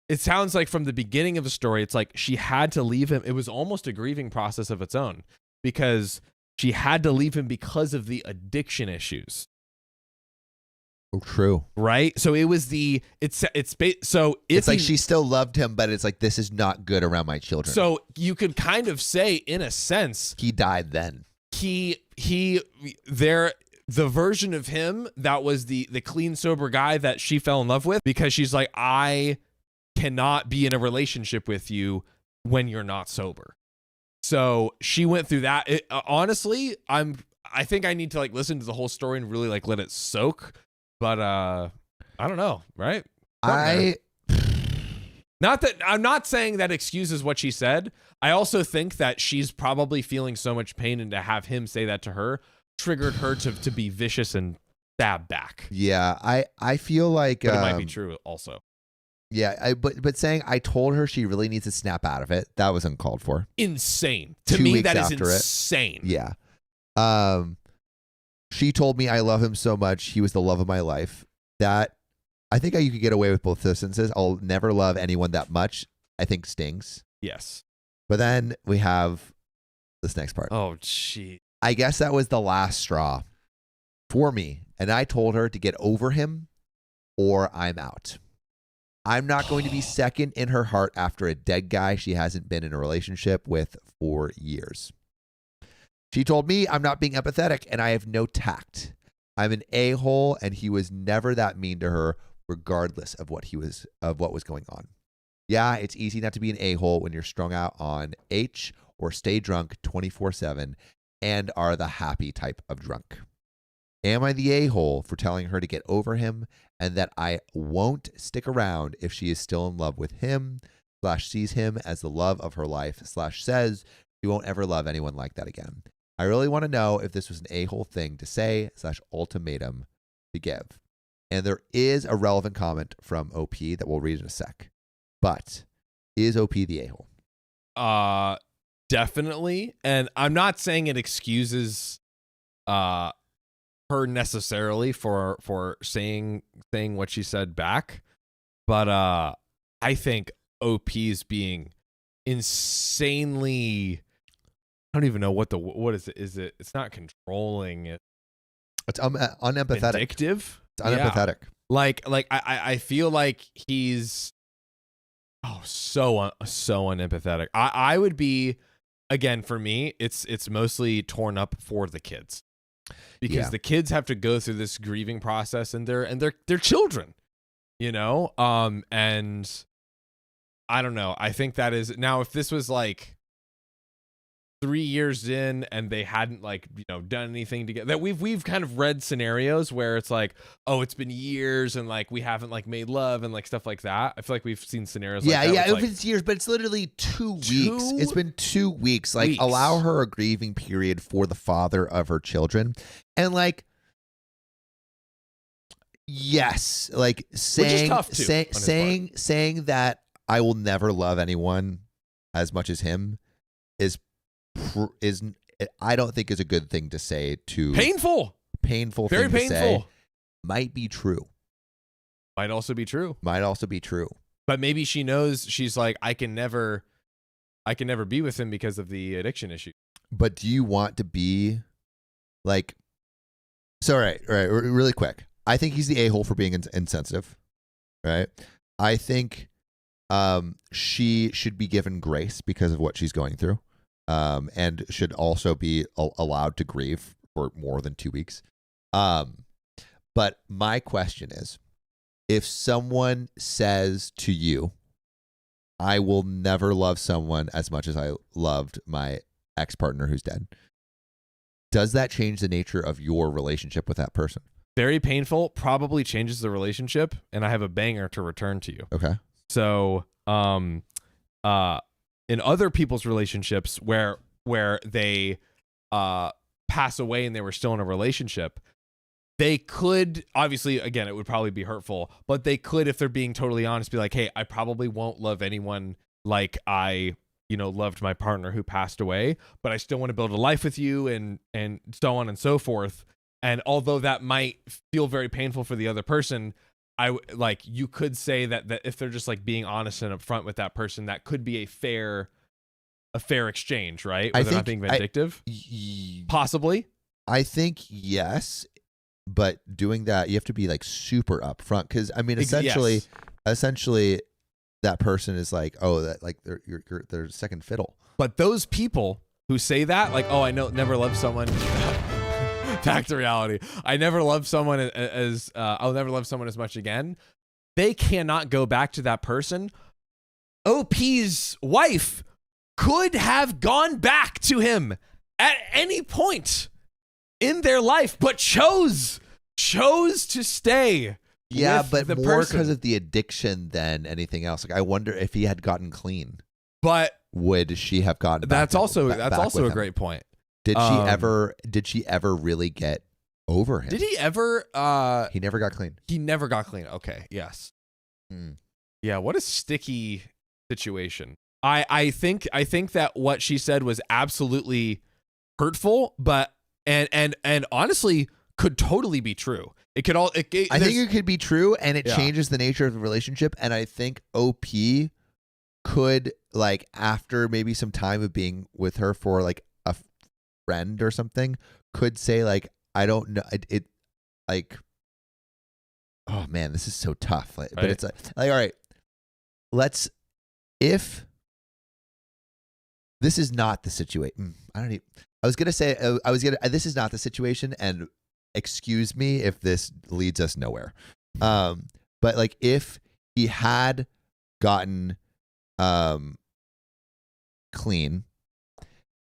it sounds like from the beginning of the story, it's like she had to leave him. It was almost a grieving process of its own, because she had to leave him because of the addiction issues. Oh, true. right? So it was so if It's like he- she still loved him, but it's like, this is not good around my children. so you could kind of say, in a sense, he died then. the version of him that was the clean, sober guy that she fell in love with, because she's like, I cannot be in a relationship with you when you're not sober. So she went through that. Honestly, I think I need to like listen to the whole story and really like let it soak. But I don't know, right? Not that I'm not saying that excuses what she said. I also think that she's probably feeling so much pain, and to have him say that to her triggered her to be vicious and stab back. Yeah, I feel like But it might be true also. Yeah, but saying I told her she really needs to snap out of it, that was uncalled for. Insane. To 2 me, weeks that is after it. insane. Yeah. She told me I love him so much. He was the love of my life. That I think you could get away with both instances. I'll never love anyone that much. I think stings. Yes. But then we have this next part. Oh, gee. I guess that was the last straw for me. And I told her to get over him or I'm out. I'm not going to be second in her heart after a dead guy she hasn't been in a relationship with for years. She told me I'm not being empathetic and I have no tact. I'm an a-hole and he was never that mean to her regardless of what was going on. Yeah, it's easy not to be an a-hole when you're strung out on H or stay drunk 24/7 and are the happy type of drunk. Am I the a-hole for telling her to get over him and that I won't stick around if she is still in love with him / sees him as the love of her life / says she won't ever love anyone like that again? I really want to know if this was an a-hole thing to say / ultimatum to give. And there is a relevant comment from OP that we'll read in a sec. But is OP the a-hole? Definitely. And I'm not saying it excuses her necessarily for saying what she said back, but I think OP's being insanely, I don't even know what is it? It's not controlling. It's unempathetic. Vindictive. It's unempathetic. Yeah. Like I feel like he's so unempathetic. I would be, again, for me, it's mostly torn up for the kids. Because the kids have to go through this grieving process, and they're children, you know? And I don't know. I think that is, now if this was like 3 years in and they hadn't done anything together, that we've kind of read scenarios where it's like, oh, it's been years and like we haven't like made love and like stuff like that. I feel like we've seen scenarios like that. Yeah, if it's years, but it's literally 2 weeks. It's been 2 weeks. Like, allow her a grieving period for the father of her children. And like, yes, like saying that I will never love anyone as much as him is I don't think is a good thing to say to painful very thing painful to say. Might be true. Might also be true. But maybe she knows, she's like, I can never be with him because of the addiction issue. But do you want to be like, so right, really quick. I think he's the a-hole for being insensitive, right? I think she should be given grace because of what she's going through. And should also be allowed to grieve for more than 2 weeks. But my question is, if someone says to you, I will never love someone as much as I loved my ex-partner who's dead, does that change the nature of your relationship with that person? Very painful, probably changes the relationship, and I have a banger to return to you. Okay. So, in other people's relationships where they pass away and they were still in a relationship, they could, obviously, again, it would probably be hurtful, but they could, if they're being totally honest, be like, hey, I probably won't love anyone like I loved my partner who passed away, but I still want to build a life with you, and so on and so forth. And although that might feel very painful for the other person, you could say that if they're just like being honest and upfront with that person, that could be a fair exchange, right? Where they're not being vindictive. Possibly. I think yes, but doing that, you have to be like super upfront because I mean, Yes. essentially, that person is like, oh, that like they're second fiddle. But those people who say that, like, oh, I never loved someone. Back to reality. I never loved someone as I'll never love someone as much again. They cannot go back to that person. OP's wife could have gone back to him at any point in their life, but chose to stay. Yeah, with but the more person. because of the addiction than anything else. Like, I wonder if he had gotten clean, But would she have gotten? that's back also back with a him? great point. Did she ever really get over him? Did he ever? He never got clean. He never got clean. Okay. Yes. Hmm. Yeah. What a sticky situation. I think that what she said was absolutely hurtful, but and honestly could totally be true. It could all. I think it could be true, and it Yeah. changes the nature of the relationship. And I think OP could, like, after maybe some time of being with her for like a friend or something, could say like, I don't know, it like, oh man, this is so tough. Like, but Right. it's like, all right, if this is not the situation, this is not the situation, and excuse me if this leads us nowhere. But like, if he had gotten clean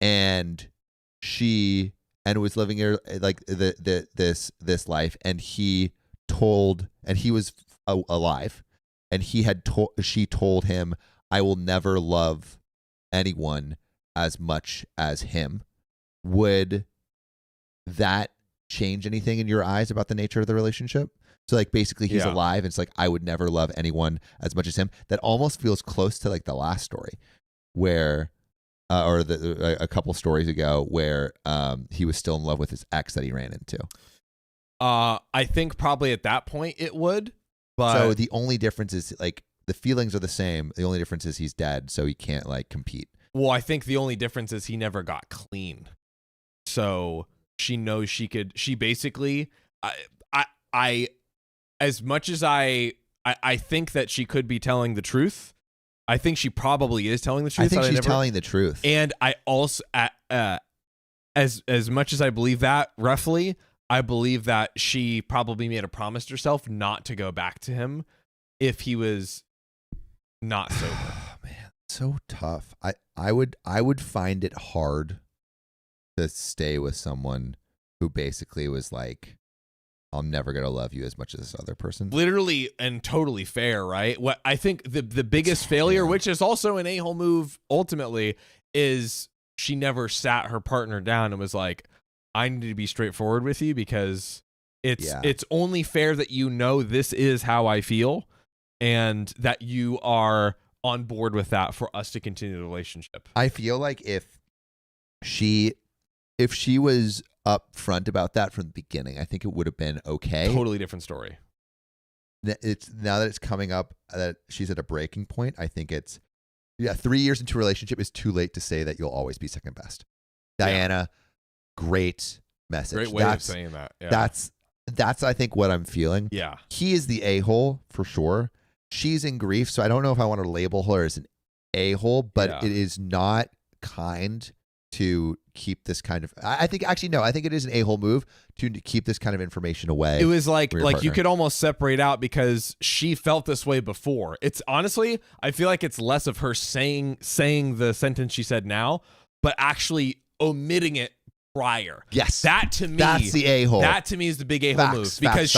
and was living here like this life, and he was alive, and she told him, I will never love anyone as much as him, would that change anything in your eyes about the nature of the relationship? So like, basically he's Yeah. alive, and it's like, I would never love anyone as much as him. That almost feels close to like the last story where a couple stories ago where he was still in love with his ex that he ran into. I think probably at that point it would, but So the only difference is like the feelings are the same. The only difference is he's dead, so he can't like compete. well, I think the only difference is he never got clean. So she knows she basically, I as much as I think that she could be telling the truth, I think she probably is telling the truth. I think she's telling the truth. And I also, as much as I believe that roughly, I believe that she probably made a promise to herself not to go back to him if he was not sober. Oh, man, so tough. I would find it hard to stay with someone who basically was like, I'm never gonna love you as much as this other person. Literally and totally fair, right? What I think the biggest failure, Yeah. which is also an a-hole move ultimately, is she never sat her partner down and was like, I need to be straightforward with you because it's only fair that you know this is how I feel and that you are on board with that for us to continue the relationship. I feel like if she was upfront about that from the beginning, I think it would have been okay. Totally different story. It's now that it's coming up that she's at a breaking point. I think 3 years into a relationship is too late to say that you'll always be second best. Diana, great message. Great way of saying that. Yeah. That's I think what I'm feeling. Yeah. He is the a-hole for sure. She's in grief, so I don't know if I want to label her as an a-hole, but Yeah. it is not kind to keep this kind of. I think it is an a-hole move to keep this kind of information away. It was like from your you partner. could almost separate out because she felt this way before. It's honestly, I feel like it's less of her saying the sentence she said now, but actually omitting it prior. Yes, That to me, that's the a-hole. That to me is the big a-hole Facts, move facts, because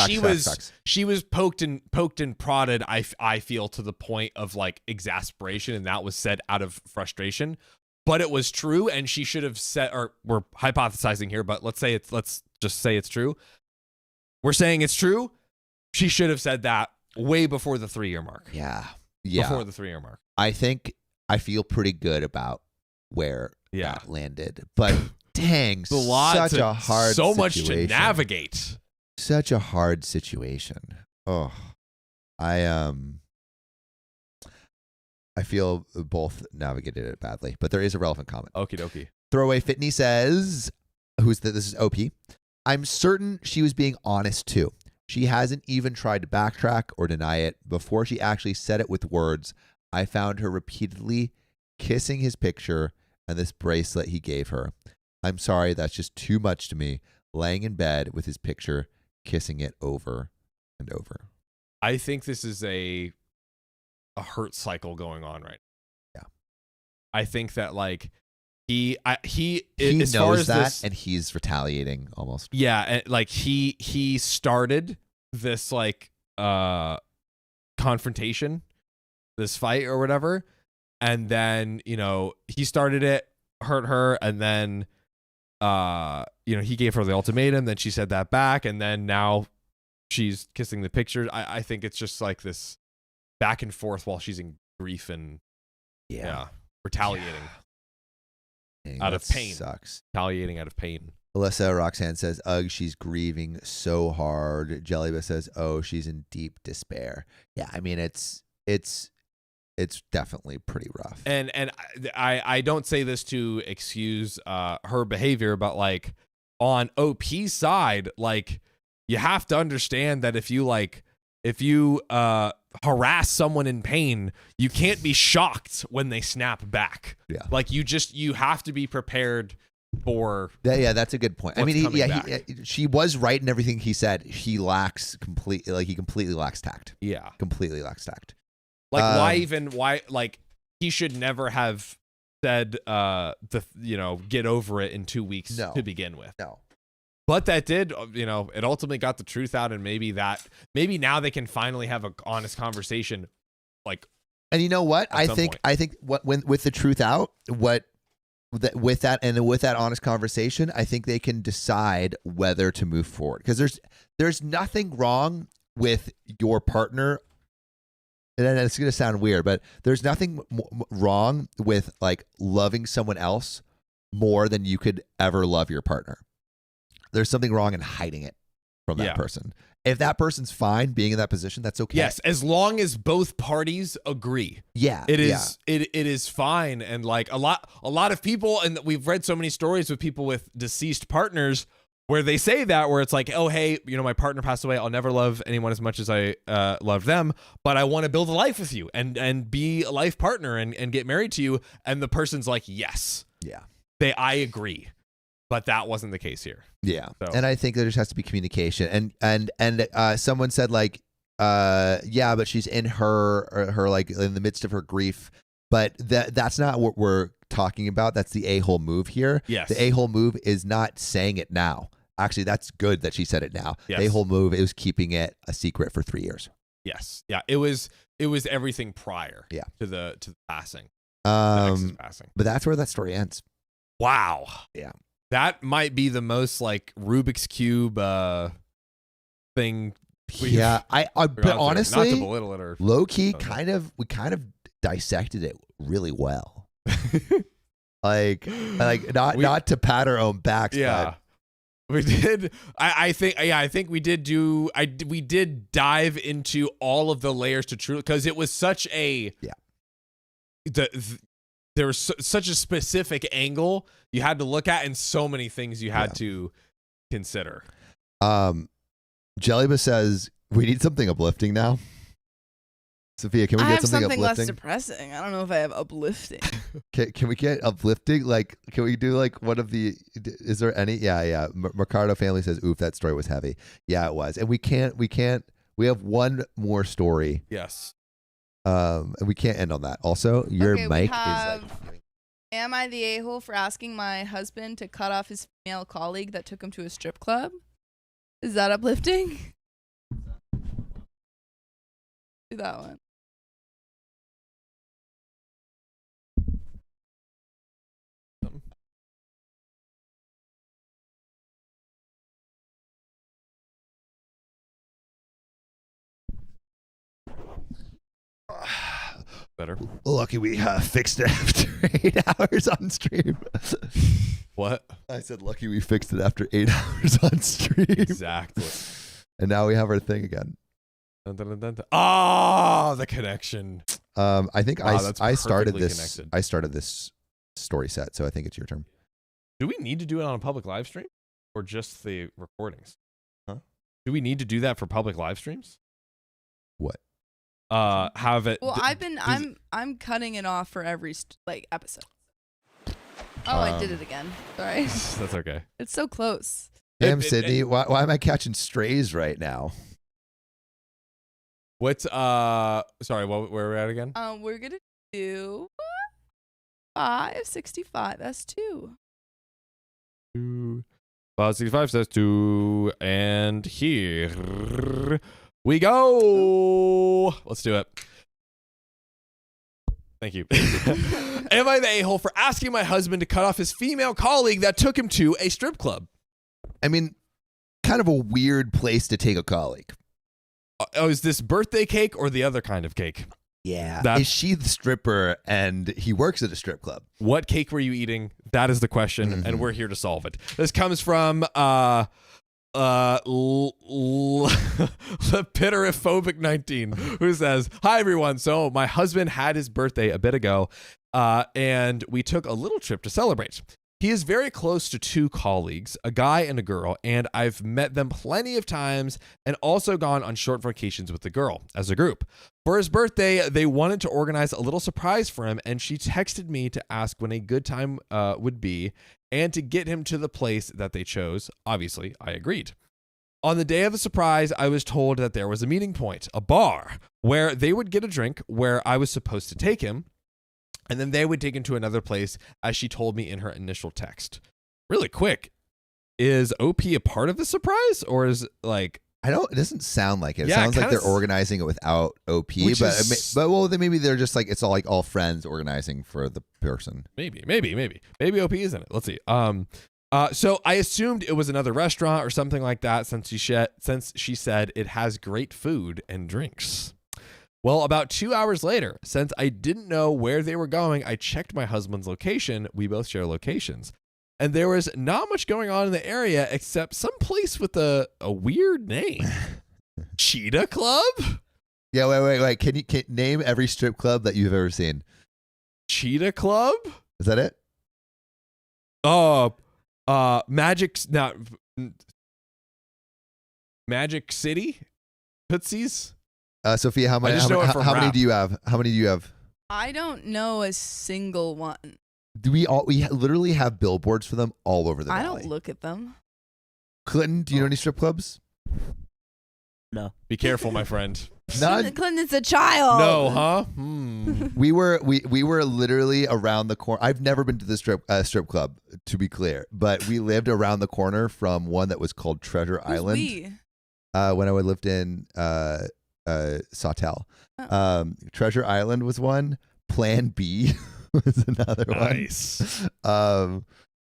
facts. she was poked and prodded. I feel to the point of like exasperation, and that was said out of frustration. But it was true, and she should have said, or we're hypothesizing here, but let's just say it's true. We're saying it's true. She should have said that way before the 3-year mark. Yeah. Before the 3-year mark. I think I feel pretty good about where Yeah. that landed, but dang, It's a lot such to, a hard so much to situation. navigate. Such a hard situation. Oh, I feel both navigated it badly, but there is a relevant comment. Okie dokie. Throwaway Fitney says, this is OP. I'm certain she was being honest too. She hasn't even tried to backtrack or deny it. Before she actually said it with words, I found her repeatedly kissing his picture and this bracelet he gave her. I'm sorry, that's just too much to me. Laying in bed with his picture, kissing it over and over. I think this is a hurt cycle going on right now. Yeah. I think that like he As far knows as that, this, and he's retaliating almost. yeah, and like he started this like confrontation, this fight or whatever, and then he started it, hurt her, and then he gave her the ultimatum, then she said that back, and then now she's kissing the picture. I think it's just like this back and forth while she's in grief and retaliating Dang, out that of pain. Sucks. Retaliating out of pain. Alyssa Roxanne says, ugh, she's grieving so hard. Jellyba says, oh, she's in deep despair. Yeah, I mean, it's definitely pretty rough. And I don't say this to excuse her behavior, but like on OP's side, like you have to understand that if you harass someone in pain, you can't be shocked when they snap back. Yeah. Like you have to be prepared for. Yeah, that's a good point. I mean, back. she was right in everything he said. He completely lacks tact. Yeah. Completely lacks tact. Like why he should never have said get over it in 2 weeks to begin with. No. But that did, it ultimately got the truth out, and maybe now they can finally have an honest conversation. Like, and you know what? I think with the truth out, with that honest conversation, I think they can decide whether to move forward, because there's nothing wrong with your partner. And it's going to sound weird, but there's nothing wrong with like loving someone else more than you could ever love your partner. There's something wrong in hiding it from that person. If that person's fine being in that position, that's okay. Yes, as long as both parties agree. Yeah. It is it is fine. And like a lot of people, and we've read so many stories with people with deceased partners where they say that, where it's like, oh, hey, my partner passed away. I'll never love anyone as much as I love them, but I want to build a life with you and be a life partner and get married to you. And the person's like, yes. Yeah. I agree. But that wasn't the case here. Yeah. So. And I think there just has to be communication. And someone said like, but she's in her like in the midst of her grief. But that's not what we're talking about. That's the a-hole move here. Yes. The a-hole move is not saying it now. Actually, that's good that she said it now. Yes. The a-hole move is keeping it a secret for 3 years. Yes. Yeah. It was everything prior. Yeah. To the passing. The ex's passing. But that's where that story ends. Wow. Yeah. That might be the most like Rubik's Cube thing. Yeah. But honestly, not to belittle it or low key, we kind of dissected it really well. like not to pat our own backs. Yeah. But we did. I think we did we did dive into all of the layers to truly, because it was such a there was such a specific angle you had to look at, and so many things you had to consider. Jellyba says we need something uplifting now. Sophia, can we get something uplifting? less depressing. I don't know if I have uplifting. Can we get uplifting? Like, can we do like one of the? Is there any? Yeah. Mercado family says, "Oof, that story was heavy." Yeah, it was, and we can't. We have one more story. Yes. And we can't end on that. Also, your mic is like. Am I the a-hole for asking my husband to cut off his female colleague that took him to a strip club? Is that uplifting? Do that one. Better. Lucky we fixed it after 8 hours on stream. What? I said lucky we fixed it after 8 hours on stream. Exactly. And now we have our thing again. Dun, dun, dun, dun, dun. Oh, the connection. I think I started this. Connected. I started this story set, so I think it's your turn. Do we need to do it on a public live stream, or just the recordings? Huh? Do we need to do that for public live streams? What? Have it. Well, I'm cutting it off for every episode. Oh, I did it again. Sorry. That's okay. It's so close. Damn, Sydney, why am I catching strays right now? What's sorry, where are we at again? We're gonna do 565 S2. 565 says 2, and here we go. Let's do it. Thank you. Am I the a-hole for asking my husband to cut off his female colleague that took him to a strip club? I mean, kind of a weird place to take a colleague. Oh, is this birthday cake or the other kind of cake? Yeah. Is she the stripper and he works at a strip club? What cake were you eating? That is the question, and we're here to solve it. This comes from Pitterophobic 19, who says, "Hi everyone. So my husband had his birthday a bit ago, and we took a little trip to celebrate. He is very close to 2 colleagues, a guy and a girl, and I've met them plenty of times and also gone on short vacations with the girl as a group. For his birthday, they wanted to organize a little surprise for him, and she texted me to ask when a good time would be and to get him to the place that they chose. Obviously, I agreed. On the day of the surprise, I was told that there was a meeting point, a bar, where they would get a drink, where I was supposed to take him, and then they would take him to another place, as she told me in her initial text." Really quick, is OP a part of the surprise, or is it it doesn't sound like it. It Yeah, sounds like they're kinda organizing it without OP, but well, then maybe they're just it's all friends organizing for the person. Maybe OP is in it. Let's see. So I assumed it was another restaurant or something like that, since she said it has great food and drinks. Well, about 2 hours later, since I didn't know where they were going, I checked my husband's location. We both share locations. And there was not much going on in the area except some place with a weird name. Cheetah Club? Yeah, wait. Can you name every strip club that you've ever seen? Cheetah Club? Is that it? Magic City? Tootsies? Sophia, how many do you have? How many do you have? I don't know a single one. We literally have billboards for them all over the valley. I don't look at them. Clinton, do you know any strip clubs? No. Be careful, my friend. None. Clinton's a child. No, huh? We were literally around the corner. I've never been to the strip club, to be clear, but we lived around the corner from one that was called Treasure Who's Island. we? When I lived in Sawtell. Treasure Island was one. Plan B was another Nice. one.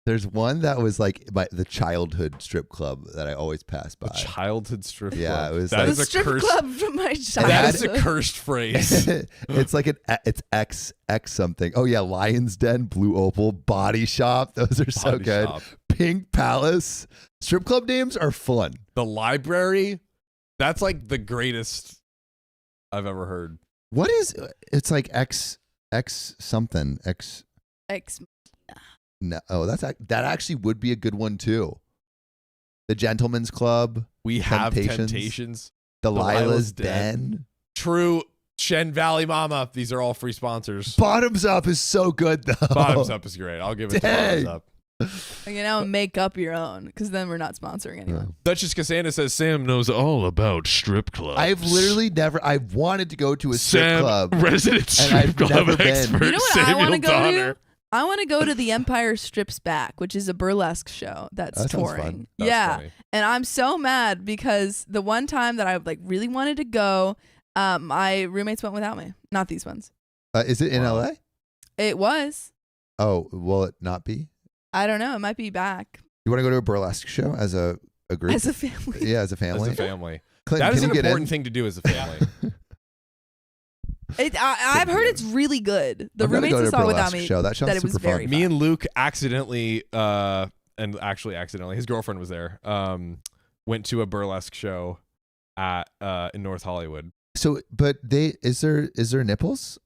There's one that was the childhood strip club that I always pass by. The childhood strip club. Yeah, it was That The is a strip cursed. club from my childhood. That is a cursed phrase. It's it's X something. Oh yeah, Lion's Den, Blue Opal, Body Shop. Those are so Body good. Shop. Pink Palace. Strip club names are fun. The library. That's the greatest I've ever heard. What is? It's X something X. No, that actually would be a good one too. The Gentleman's Club. We have Temptations. Delilah's Den. True. Shen Valley Mama. These are all free sponsors. Bottoms Up is so good though. Bottoms Up is great. I'll give it to Bottoms Up. You know, make up your own, because then we're not sponsoring anyone. Duchess Cassandra says Sam knows all about strip clubs. I've literally never. I've wanted to go to a strip Sam, club, resident and I've strip club never been. expert. You know what Samuel I want to go Donner. to? I want to go to the Empire Strips Back, which is a burlesque show that's That sounds touring. fun. That's Yeah, funny. and I'm so mad because the one time that I really wanted to go, my roommates went without me. Not these ones. Is it in LA? It was. Oh, will it not be? I don't know. It might be back You want to go to a burlesque show as a group? as a family. Yeah, as a family. As a family. Clinton, That is can an you get important in? thing to do as a family. I've heard it's really good. The I'm gonna roommates go to that a saw it without burlesque me show. That sounds it was super very fun. Me and Luke accidentally, and actually accidentally, his girlfriend was there, went to a burlesque show at in North Hollywood. So, but is there nipples?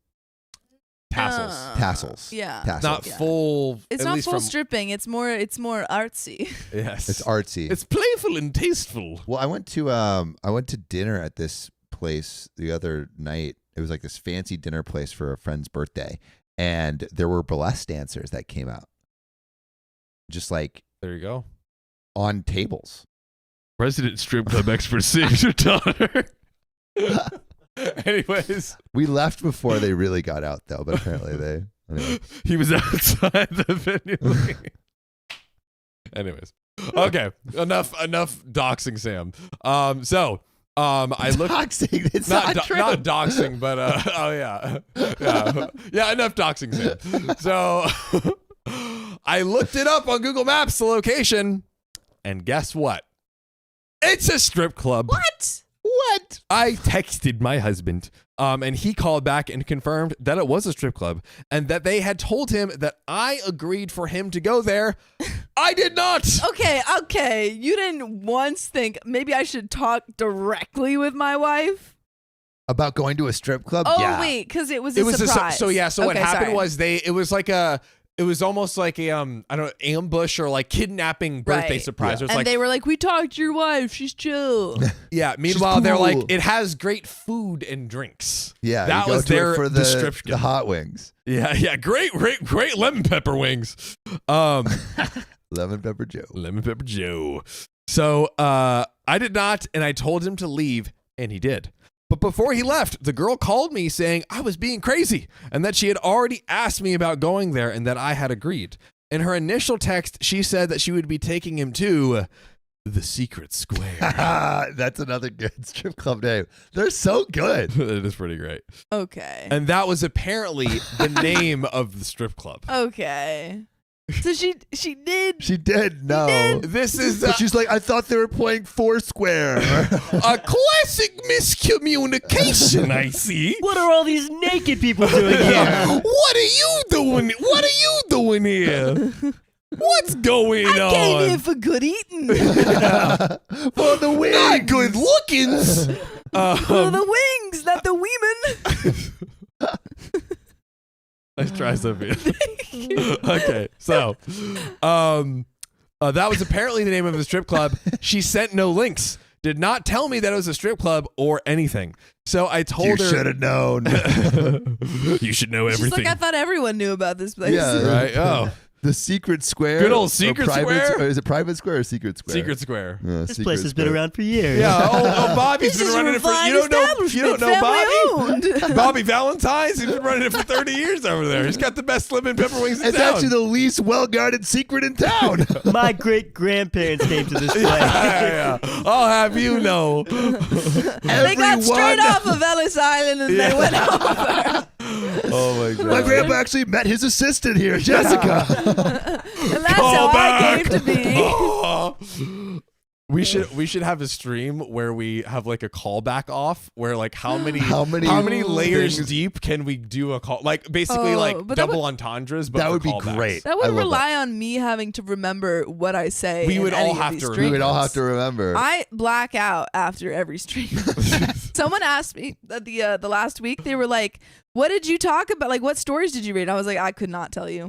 tassels. Tassels. Yeah. Tassels. Not full. It's at not least full from, stripping. It's more artsy. Yes. It's artsy. It's playful and tasteful. Well, I went to dinner at this place the other night. It was like this fancy dinner place for a friend's birthday, and there were burlesque dancers that came out, just like There you go. on tables. Resident strip club expert saves your daughter. Anyways, We left before they really got out, though. But apparently they. Anyway. He was outside the venue. anyways. Okay. Enough doxing Sam. I looked Doxing. It's not not true. not doxing, but yeah, enough doxing Sam. So I looked it up on Google Maps, the location, and guess what? It's a strip club. What? What? I texted my husband, and he called back and confirmed that it was a strip club and that they had told him that I agreed for him to go there. I did not. Okay. You didn't once think maybe I should talk directly with my wife? About going to a strip club? Oh, yeah. wait, because it was It a was surprise. so what Okay, happened sorry. was it was almost like a I don't know, ambush or like kidnapping birthday Right. surprise. Yeah. It was And like they were like, we talked to your wife. She's chill. yeah. Meanwhile, they're cool. like, it has great food and drinks. Yeah. that you go was to it their for the description. The hot wings. Yeah, great lemon pepper wings. Lemon pepper Joe. Lemon Pepper Joe. So I did not, and I told him to leave, and he did. But before he left, the girl called me saying I was being crazy and that she had already asked me about going there and that I had agreed. In her initial text, she said that she would be taking him to the Secret Square. That's another good strip club name. They're so good. It is pretty great. Okay. And that was apparently the name of the strip club. Okay. So she did. She did. No. This is But she's like, I thought they were playing Foursquare. a classic miscommunication, I see. What are all these naked people doing here? What are you doing? What are you doing here? What's going I on? came here for good eating. For the wings. Not good lookings. For the wings, not the women. Nice try, Sophia. Okay, so that was apparently the name of the strip club. She sent no links. Did not tell me that it was a strip club or anything. So I told You her. should have known. You should know She's everything. like, I thought everyone knew about this place. Yeah. Right? Oh, The Secret Square. Good old or Secret private, Square? or is it Private Square or Secret Square? Secret Square. Yeah, This Secret place has been Square. around for years. Yeah. Oh, Bobby's This been is running a it for. fine You don't know establishment, Bobby? family owned. Bobby Valentine's. He's been running it for 30 years over there. He's got the best lemon pepper wings in It's town. actually the least well-guarded secret in town. My great grandparents came to this place. yeah. I'll have you know. They got straight off of Ellis Island and they went over. Oh my god. My grandpa actually met his assistant here, Jessica. And that's how I came to be. We should have a stream where we have like a callback off where like how many layers things- deep can we do a call, like basically like but that double entendres, but That for would be callbacks. great. That I would love rely on me having to remember what I say. We in would all any of have these to remember. We streams. would all have to remember. I black out after every stream. Someone asked me that the last week. They were like, "What did you talk about? Like, what stories did you read?" I was like, "I could not tell you.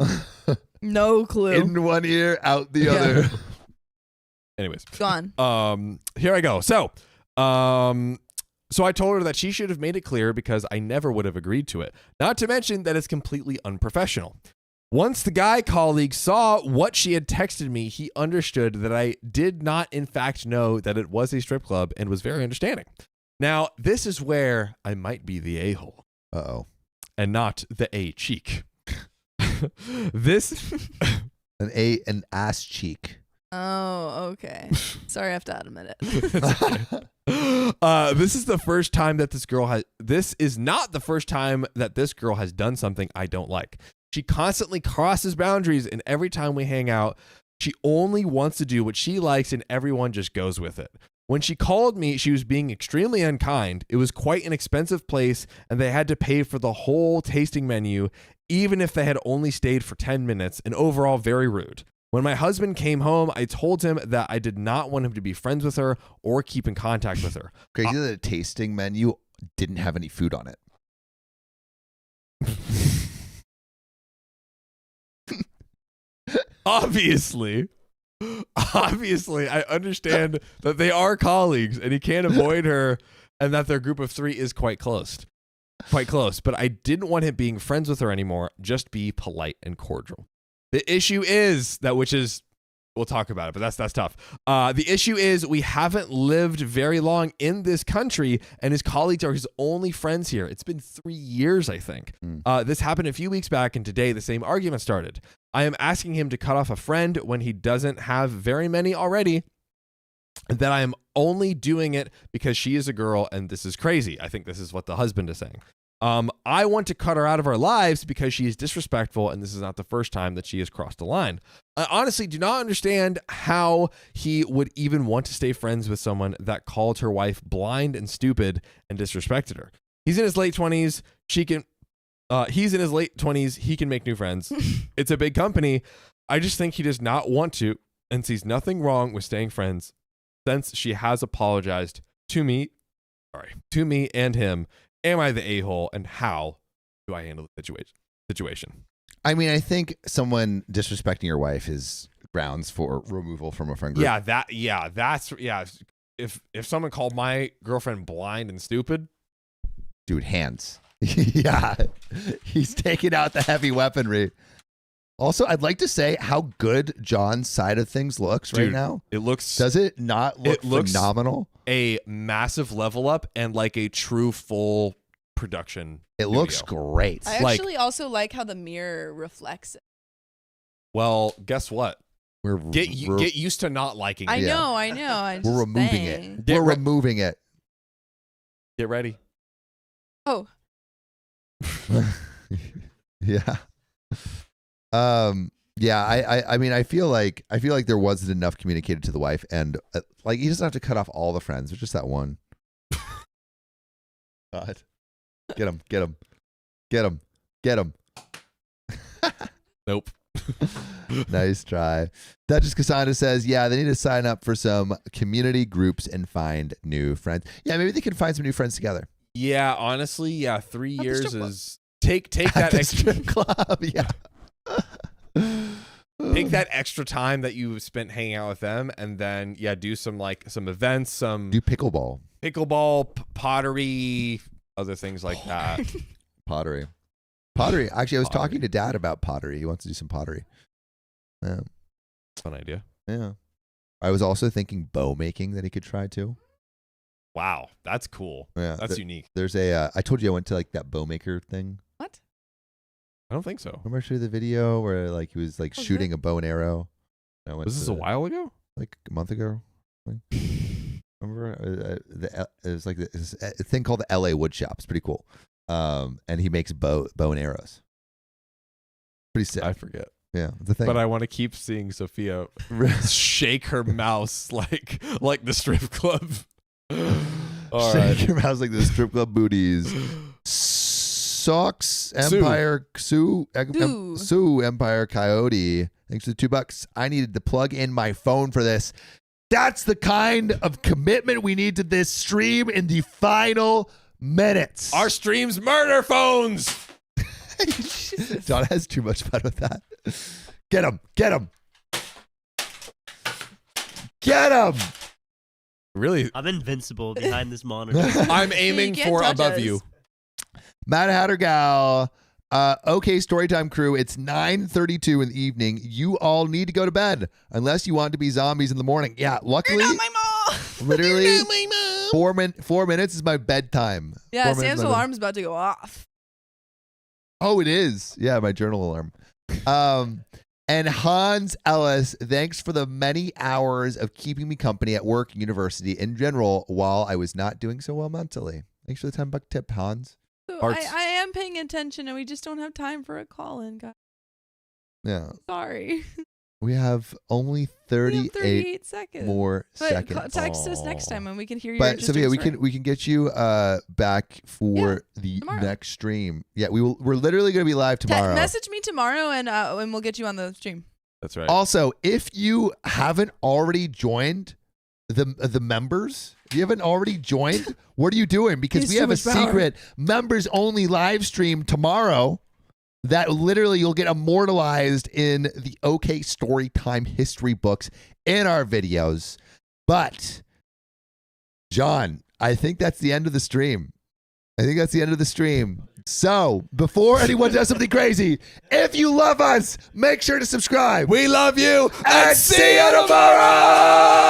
No clue." In one ear, out the Yeah. other. Anyways, Gone. here I go. So I told her that she should have made it clear because I never would have agreed to it. Not to mention that it's completely unprofessional. Once the guy colleague saw what she had texted me, he understood that I did not in fact know that it was a strip club and was very understanding. Now, this is where I might be the a-hole Uh-oh. and not the a-cheek. This An ass cheek. Oh, okay. Sorry, I have to admit it. This is the first time that this is not the first time that this girl has done something I don't like. She constantly crosses boundaries, and every time we hang out, she only wants to do what she likes and everyone just goes with it. When she called me, she was being extremely unkind. It was quite an expensive place, and they had to pay for the whole tasting menu, even if they had only stayed for 10 minutes, and overall very rude. When my husband came home, I told him that I did not want him to be friends with her or keep in contact with her. Crazy that the tasting menu didn't have any food on it. obviously, I understand that they are colleagues and he can't avoid her and that their group of 3 is quite close. But I didn't want him being friends with her anymore. Just be polite and cordial. The issue is we'll talk about it, but that's tough. The issue is we haven't lived very long in this country, and his colleagues are his only friends here. It's been 3 years, I think. This happened a few weeks back, and today the same argument started. I am asking him to cut off a friend when he doesn't have very many already, and that I am only doing it because she is a girl, and this is crazy. I think this is what the husband is saying. I want to cut her out of our lives because she is disrespectful, and this is not the first time that she has crossed the line. I honestly do not understand how he would even want to stay friends with someone that called her wife blind and stupid and disrespected her. He's in his late 20s. He's in his late 20s. He can make new friends. It's a big company. I just think he does not want to and sees nothing wrong with staying friends since she has apologized to me and him. Am I the a-hole, and how do I handle the situation? I mean, I think someone disrespecting your wife is grounds for removal from a friend group. If someone called my girlfriend blind and stupid, dude, hands. Yeah, he's taking out the heavy weaponry. Also, I'd like to say how good John's side of things looks right now. Does it not look phenomenal? A massive level up and like a true full production. It looks great. I actually also like how the mirror reflects it. Well, guess what? Get used to not liking it. I know. We're removing it. We're removing it. Get ready. Oh. Yeah. Yeah, I mean, I feel like there wasn't enough communicated to the wife, and like he doesn't have to cut off all the friends, but just that one. God, get him. Nope. Nice try. Duchess Cassandra says, yeah, they need to sign up for some community groups and find new friends. Yeah, maybe they can find some new friends together. Yeah, honestly, 3 years is take that extra strip club. Yeah. Take that extra time that you spent hanging out with them, and then do some events, do pickleball, pottery, other things like that. Pottery. Actually, I was talking to Dad about pottery. He wants to do some pottery. Yeah, fun idea. Yeah, I was also thinking bow making that he could try too. Wow, that's cool. Yeah, that's unique. There's I told you I went to like that bow maker thing. What? I don't think so. Remember I showed you the video where like he was like shooting a bow and arrow? Was this a while ago? Like a month ago? Remember? It was like this thing called the LA Wood Shop. It's pretty cool. And he makes bow and arrows. Pretty sick. I forget. Yeah, the thing. But I want to keep seeing Sophia shake her mouse like the strip club. All right. Shake your mouse like the strip club booties. Socks Empire Sue Empire Coyote. Thanks for the $2. I needed to plug in my phone for this. That's the kind of commitment we need to this stream in the final minutes. Our stream's murder phones. John has too much fun with that. Get him. Really? I'm invincible behind this monitor. I'm aiming for above you. Matt Hattergal, okay, Storytime crew, it's 9:32 in the evening. You all need to go to bed unless you want to be zombies in the morning. Yeah, luckily, You're not my mom. Literally, You're not my mom. 4 minutes is my bedtime. Yeah, Sam's alarm's about to go off. Oh, it is. Yeah, my journal alarm. And Hans Ellis, thanks for the many hours of keeping me company at work and university in general while I was not doing so well mentally. Thanks for the $10 tip, Hans. So I am paying attention, and we just don't have time for a call-in, guys. Yeah. Sorry. We have only 38 seconds. more seconds. Text us next time, and we can hear your But Sophia, we story. can get you back for the tomorrow. next stream. Yeah, we're literally going to be live tomorrow. Message me tomorrow, and we'll get you on the stream. That's right. Also, if you haven't already joined the members, if you haven't already joined, what are you doing? Because we have a secret members only live stream tomorrow. that literally you'll get immortalized in the OK Storytime history books in our videos. But, John, I think that's the end of the stream. So, before anyone does something crazy, if you love us, make sure to subscribe. We love you And see you tomorrow!